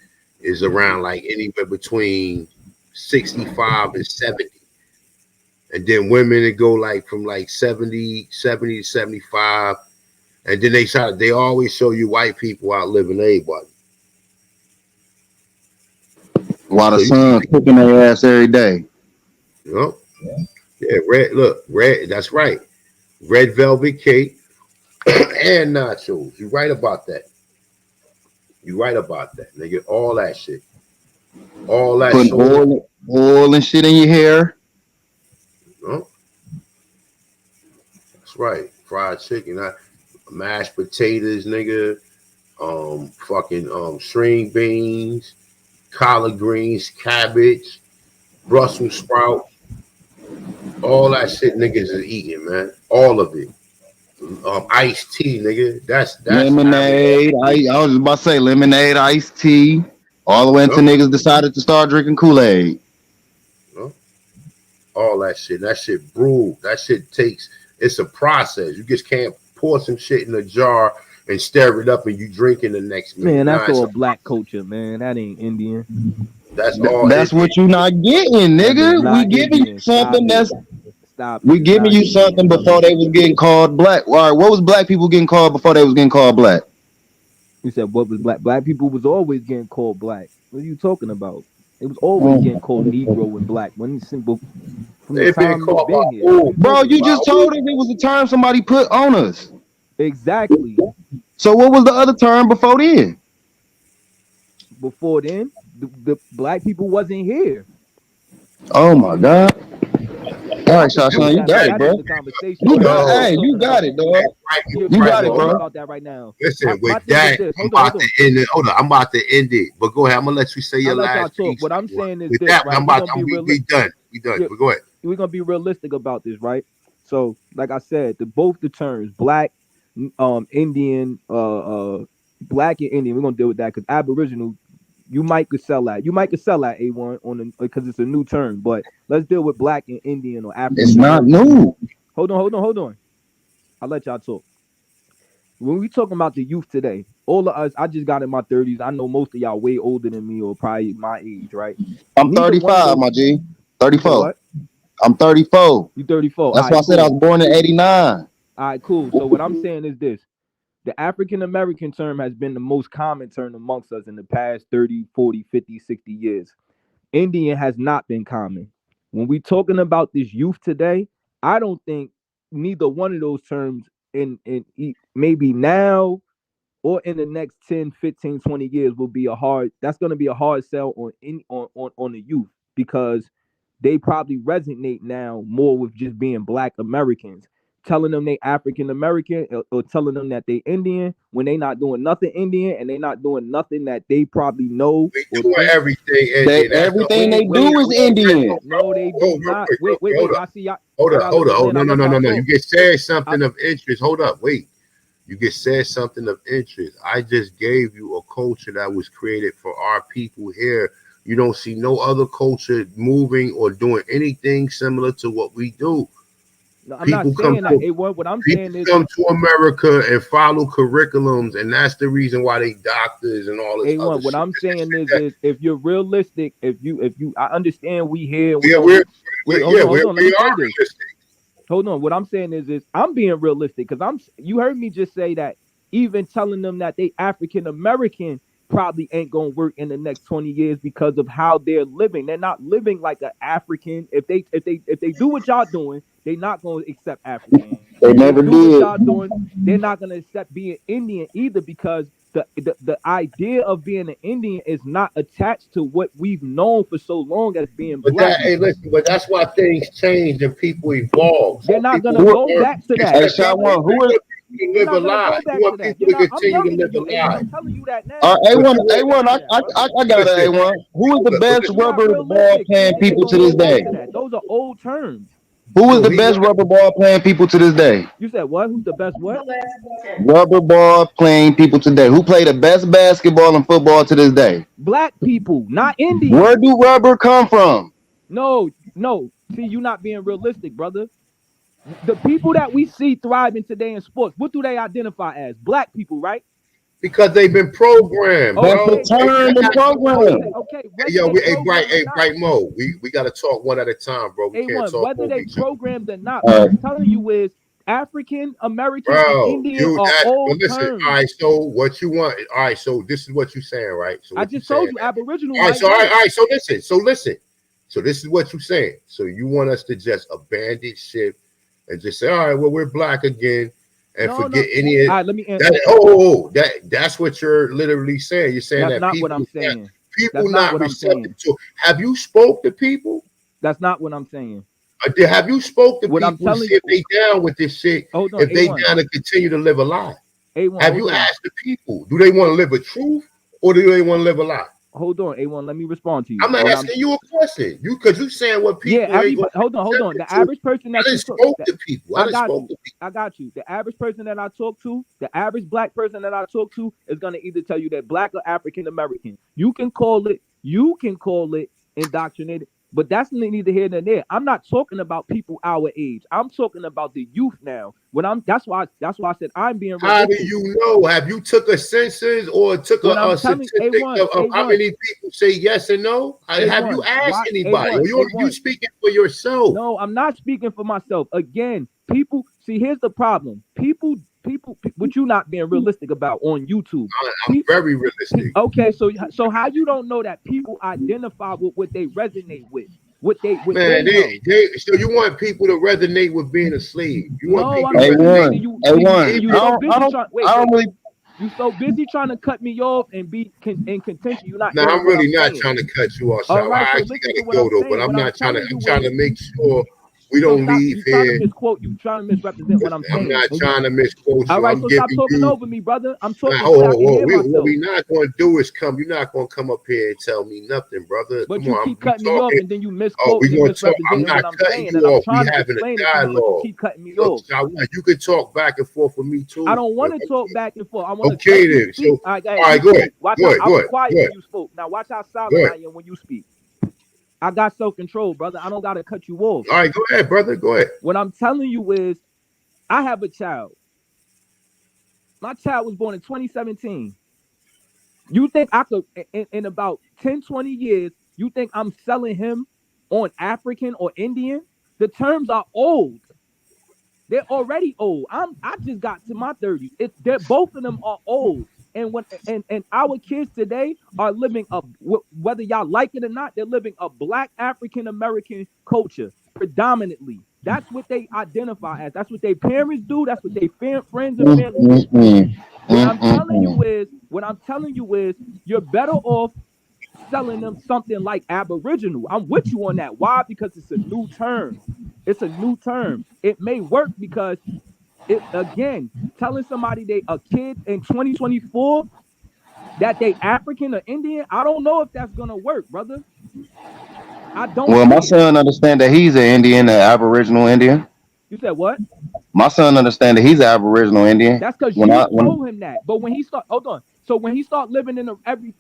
is around like anywhere between 65 and 70. And then women it go like from like 70 to 75. And then they always show you white people outliving everybody. While the sun's cooking their ass every day. Yep. Yeah, red, that's right. Red velvet cake and nachos. You right about that. You right about that, nigga. All that shit. All that Putting oil and shit in your hair. Yep. That's right. Fried chicken, mashed potatoes, nigga. Fucking string beans, collard greens, cabbage, Brussels sprout. All that shit niggas is eating, man. All of it. Iced tea, nigga. That's Lemonade. I was about to say lemonade, iced tea. All the way until niggas decided to start drinking Kool-Aid. All that shit. That shit brewed. That shit takes It's a process. You just can't pour some shit in a jar and stir it up and you drink in the next minute. Man, that's Nah, all black culture, man. That ain't Indian. that's all. That's what you not getting, That is nigga. We not giving you Indian. Stop something it. that's Stop it. we It's giving not you Indian, something before brother. they was getting called black. All right, what was black people getting called before they was getting called black? You said what was black? Black people was always getting called black. What are you talking about? It was always getting called Negro and black. When it's simple from the They been time we've called been by here. What who? you Bro, talking you about? just told us it was a term somebody put on us. Exactly. So what was the other term before then? Before then, the black people wasn't here. Oh my God. But All I right, could deal Shashan, with you that, but got it, that's bro. in the conversation You right got, now. I'm Yo, not hey, you talking got about. it, dog. Yeah, You we're got not it, talking bro. about that right now. listen, My with thing is that, this. I'm Hold on, about hold to on. end it. Hold on, I'm about to end it. But go ahead. I'm gonna let you say I'll your let y'all last talk. piece. What I'm saying is With this, that, right? we done. We done. Yeah, But go ahead. we're gonna be realistic about this, right? So, like I said, both the terms black, Indian, black and Indian. We're gonna deal with that because Aboriginal, you might could sell that. You might could sell that A1 on the because it's a new term. But let's deal with black and Indian or It's African not American. new. Hold on. I'll let y'all talk. When we talking about the youth today, all of us, I just got in my 30s. I know most of y'all way older than me or probably my age, right? I'm Neither one of 35, those. my G. You said 34. what? I'm 34. You 34. All That's why right, I said I cool. was born in 89. All right, cool. So what I'm saying is this. The African American term has been the most common term amongst us in the past 30, 40, 50, 60 years. Indian has not been common. When we talking about this youth today, I don't think neither one of those terms maybe now or in the next 10, 15, 20 years will be that's going to be a hard sell on the youth because they probably resonate now more with just being black Americans. Telling them they African American or telling them that they Indian when they not doing nothing Indian and they not doing nothing that they probably know We or doing think. everything Indian. That's the Everything only they way. do is Indian. No, they do not. Wait. Hold up. Y'all see y'all. Hold I up. gotta let Hold up. me Oh, land. no, I'll no, let no, y'all no, no. You talk. get said something of interest. Hold up. Wait. You get said something of interest. I just gave you a culture that was created for our people here. You don't see no other culture moving or doing anything similar to what we do. No, I'm not People come saying that. to What I'm people saying is come to America and follow curriculums, and that's the reason why they doctors and all this other A1. What shit. I'm saying is if you're realistic, if you I understand we here, Yeah, wait, hold on, let we me are say this. realistic. Hold on. What I'm saying is I'm being realistic because you heard me just say that even telling them that they African American probably ain't gonna work in the next 20 years because of how they're living. They're not living like an African. If they do what y'all doing, they're not gonna accept African. They If they never do what did. y'all doing, they're not gonna accept being Indian either because the idea of being an Indian is not attached to what we've known for so long as being But black. hey, listen, but that's why things change and people evolve. They're Some not people gonna go back to that, Hey, brother. Shawan, you who is want people to They're live a not gonna lie. go You back to want that. people to I'm continue to younger than live you, a A1. lie. I'm telling you that now. But A1, you They're want not gonna A1, go back to that, brother. I got it, listen. A1. Who is the But best You're not rubber ball realistic. playing They ain't people gonna to go this back day? to that. Those are old terms. Who is no, the he best right. rubber ball playing people to this day? You said what? Who's the best what? Rubber ball playing people today. Who play the best basketball and football to this day? Black people, not Where Indians. do rubber come from? No. See, you not being realistic, brother. The people that we see thriving today in sports, what do they identify as? Black people, right? Because they've been programmed, That's the bro. Okay, term and program. Hey, whether yo, they bright, program or not. bright Mo. We gotta talk one at a time, bro. We can't A1, talk whether over they each other. programmed or not, what Uh, I'm telling you is African American and Bro, Indian are but old listen, all terms. right, so what you want, all right, so this is what you're saying, right? So I what you just saying told you that, Aboriginal all right, might so work. so listen. So this is what you're saying. So you want us to just abandon ship and just say, all right, well, we're black again and No, no. forget any of All right, let me that. That's what you're literally saying. You're saying That's that not what I'm saying. That's people not not what I'm saying. receptive to. Have you spoke to people? That's not what I'm saying. Have you spoke to What I'm people to telling see if you, they down with this shit? hold on, If they A1. down to continue to live a lie? A1, Have hold you on. asked the people? Do they want to live a truth or do they want to live a lie? Hold on, A1. Let me respond to you. I'm asking you a question. Because you saying what Yeah, people ain't going everybody. to be Hold on. receptive The to. average person I that you didn't talk, spoke to people. I I didn't got spoke you. to people. I got you. The average person that I talk to, the average black person that I talk to, is gonna either tell you that black or African American. You can call it indoctrinated. But that's neither here nor there. I'm not talking about people our age. I'm talking about the youth now. That's why I said I'm being realistic. How do you know? Have you took a census or took a statistic of how many people say yes and no? Have you asked anybody? Or you speaking for yourself? No, I'm not speaking for myself. Again, people see. Here's the problem. People. What you not being realistic about on YouTube? I'm very realistic. Okay, so how you don't know that people identify with what they resonate with? So you want people to resonate with being a slave? You want people to resonate? You so busy trying to cut me off and be in contention. You're not. No, I'm really not trying to cut you off. So I actually got to go though, but I'm not trying to. I'm trying to make sure we don't leave here. You trying to misrepresent what I'm saying. I'm not trying to misquote you. All right, so stop talking over me, brother. I'm talking. What we're not going to do is come. You're not going to come up here and tell me nothing, brother. But you keep cutting me off, and then you misquote and misrepresent what I'm saying. And I'm trying to explain it, but you keep cutting me off. You can talk back and forth with me too. I don't want to talk back and forth. I want to. Okay, then. So, all right, go ahead. Watch how I was quiet when you spoke. Now watch how silent I am when you speak. I got self-control, brother. I don't got to cut you off. All right, go ahead, brother. Go ahead. What I'm telling you is, I have a child. My child was born in 2017. You think I could, in about 10, 20 years, you think I'm selling him on African or Indian? The terms are old. They're already old. I just got to my 30s. Both of them are old. And our kids today are living whether y'all like it or not, they're living a Black African American culture predominantly. That's what they identify as. That's what their parents do. That's what their friends and family do. What I'm telling you is, you're better off selling them something like Aboriginal. I'm with you on that. Why? Because it's a new term. It's a new term. It may work because telling somebody they a kid in 2024 that they African or Indian, I don't know if that's gonna work, brother. I don't. Well, my son understand that he's an Indian, an Aboriginal Indian. You said what? My son understand that he's an Aboriginal Indian. That's because you told him that. But when he start, hold on. So when he start living in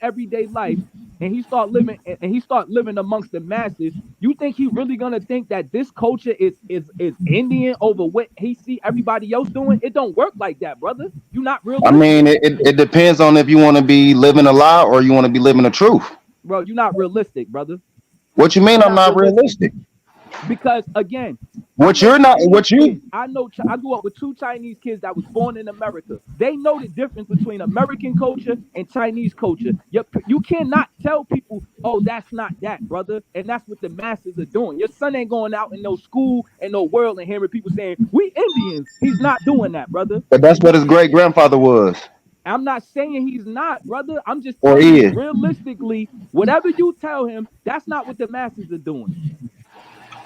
everyday life, and he start living amongst the masses, you think he really gonna think that this culture is Indian over what he see everybody else doing? It don't work like that, brother. You not real. I mean, it depends on if you want to be living a lie or you want to be living the truth. Bro, you're not realistic, brother. What you mean? I'm not realistic? Because again, I know I grew up with 2 Chinese kids that was born in America. They know the difference between American culture and Chinese culture. You cannot tell people, oh, that's not that, brother. And that's what the masses are doing. Your son ain't going out in no school and no world and hearing people saying, we Indians. He's not doing that, brother. But that's what his great grandfather was. I'm not saying he's not, brother. I'm just telling you, realistically, whatever you tell him, that's not what the masses are doing.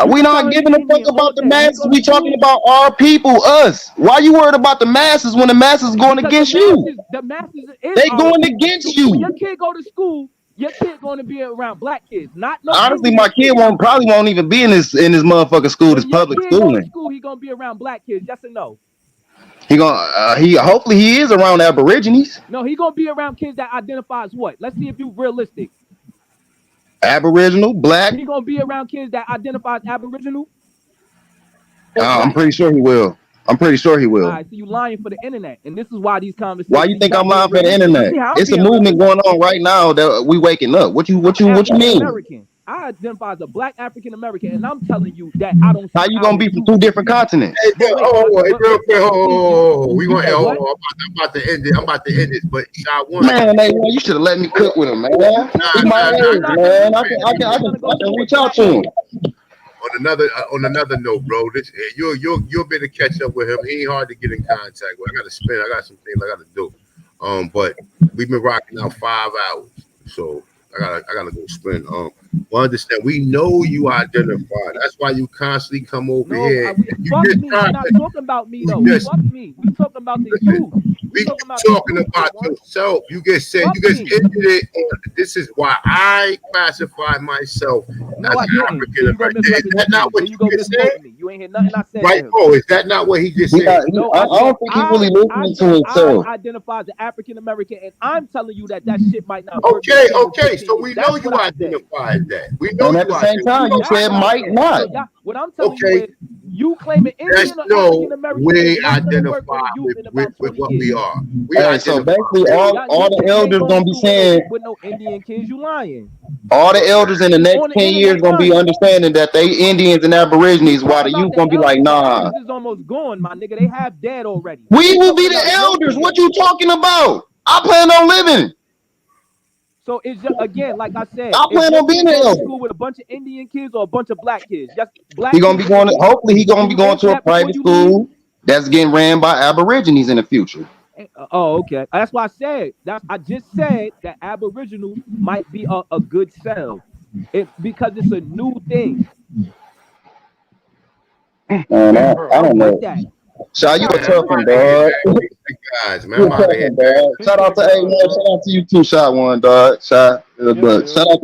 We not giving a fuck about the masses. We talking about our people, us. Why you worried about the masses when the masses going against you? The masses they going against you. When your kid go to school, your kid going to be around Black kids. Honestly, my kid probably won't even be in this motherfucking school. This public schooling. He gonna be around Black kids. Yes or no? Hopefully he is around Aborigines. No, he gonna be around kids that identify as what? Let's see if you realistic. Aboriginal, Black. He gonna be around kids that identify as Aboriginal? I'm pretty sure he will. All right, so you lying for the internet, and this is why these conversations. Why you think I'm lying for the internet? It's a movement going on right now that we waking up. What you mean? American. I identify as a Black African American, and I'm telling you that I don't. How you gonna be from 2 different continents? Hey, real quick, I'm about to end it. I'm about to end this, but you should have let me cook with him, man. He's my age, man. I can reach out to him. On another note, bro, you'll be able to catch up with him. He ain't hard to get in contact with. I got some things I gotta do. But we've been rocking out 5 hours, so I gotta go spend. Well, understand, we know you identify. That's why you constantly come over here. We're not talking about me though. Fuck me. We talking about the youth. We talking about yourself. You get ended it. This is why I classify myself as African American. Is that not what you just said? You ain't hear nothing I said. Right? Oh, is that not what he just said? I don't think he really listening to himself. I identify as African American, and I'm telling you that shit might not work. Okay. So we know you identify. had that. We know And at you the out same there. time, you That's said what I'm might saying. not. So y'all, what I'm telling you Okay, is, you claiming that's Indian or no African American is we not gonna work identify on the youth in with about 20 what we years. are. We Hey, so identify. basically, Y'all all the kids ain't elders going to gonna be school saying, with no Indian kids. You lying. all the Look, man. elders in the You next on the 10 years internet gonna be lying. understanding that they Indians and Aborigines, You while talk the about youth gonna be like, the nah. elders is almost gone, my nigga. They half dead already. We We will talking be the about your elders. What kids. you talking about? I plan on living. So it's just, again, like I said, I is plan your on being kid an going to elder. school with a bunch of Indian kids or a bunch of black kids? Just He black gonna kids be or going to, Indian? hopefully he gonna Can be you going answer to a that before private you leave? school that's getting ran by Aborigines in the future. Oh, okay. That's why I said that. I just said that Aboriginal might be a good sell, because it's a new thing. Man, I I'm don't with know. that. Shaw, That's you why a I Man, tough said one, I'm out of that. here, dog. man. Peace to guys, man. You a I'm out tough of here, one, man. dog. Peace Shout to out the to gods, A1. bro. Shout out to you too, Shot One, dog. Shot. Yeah, But yeah. shout out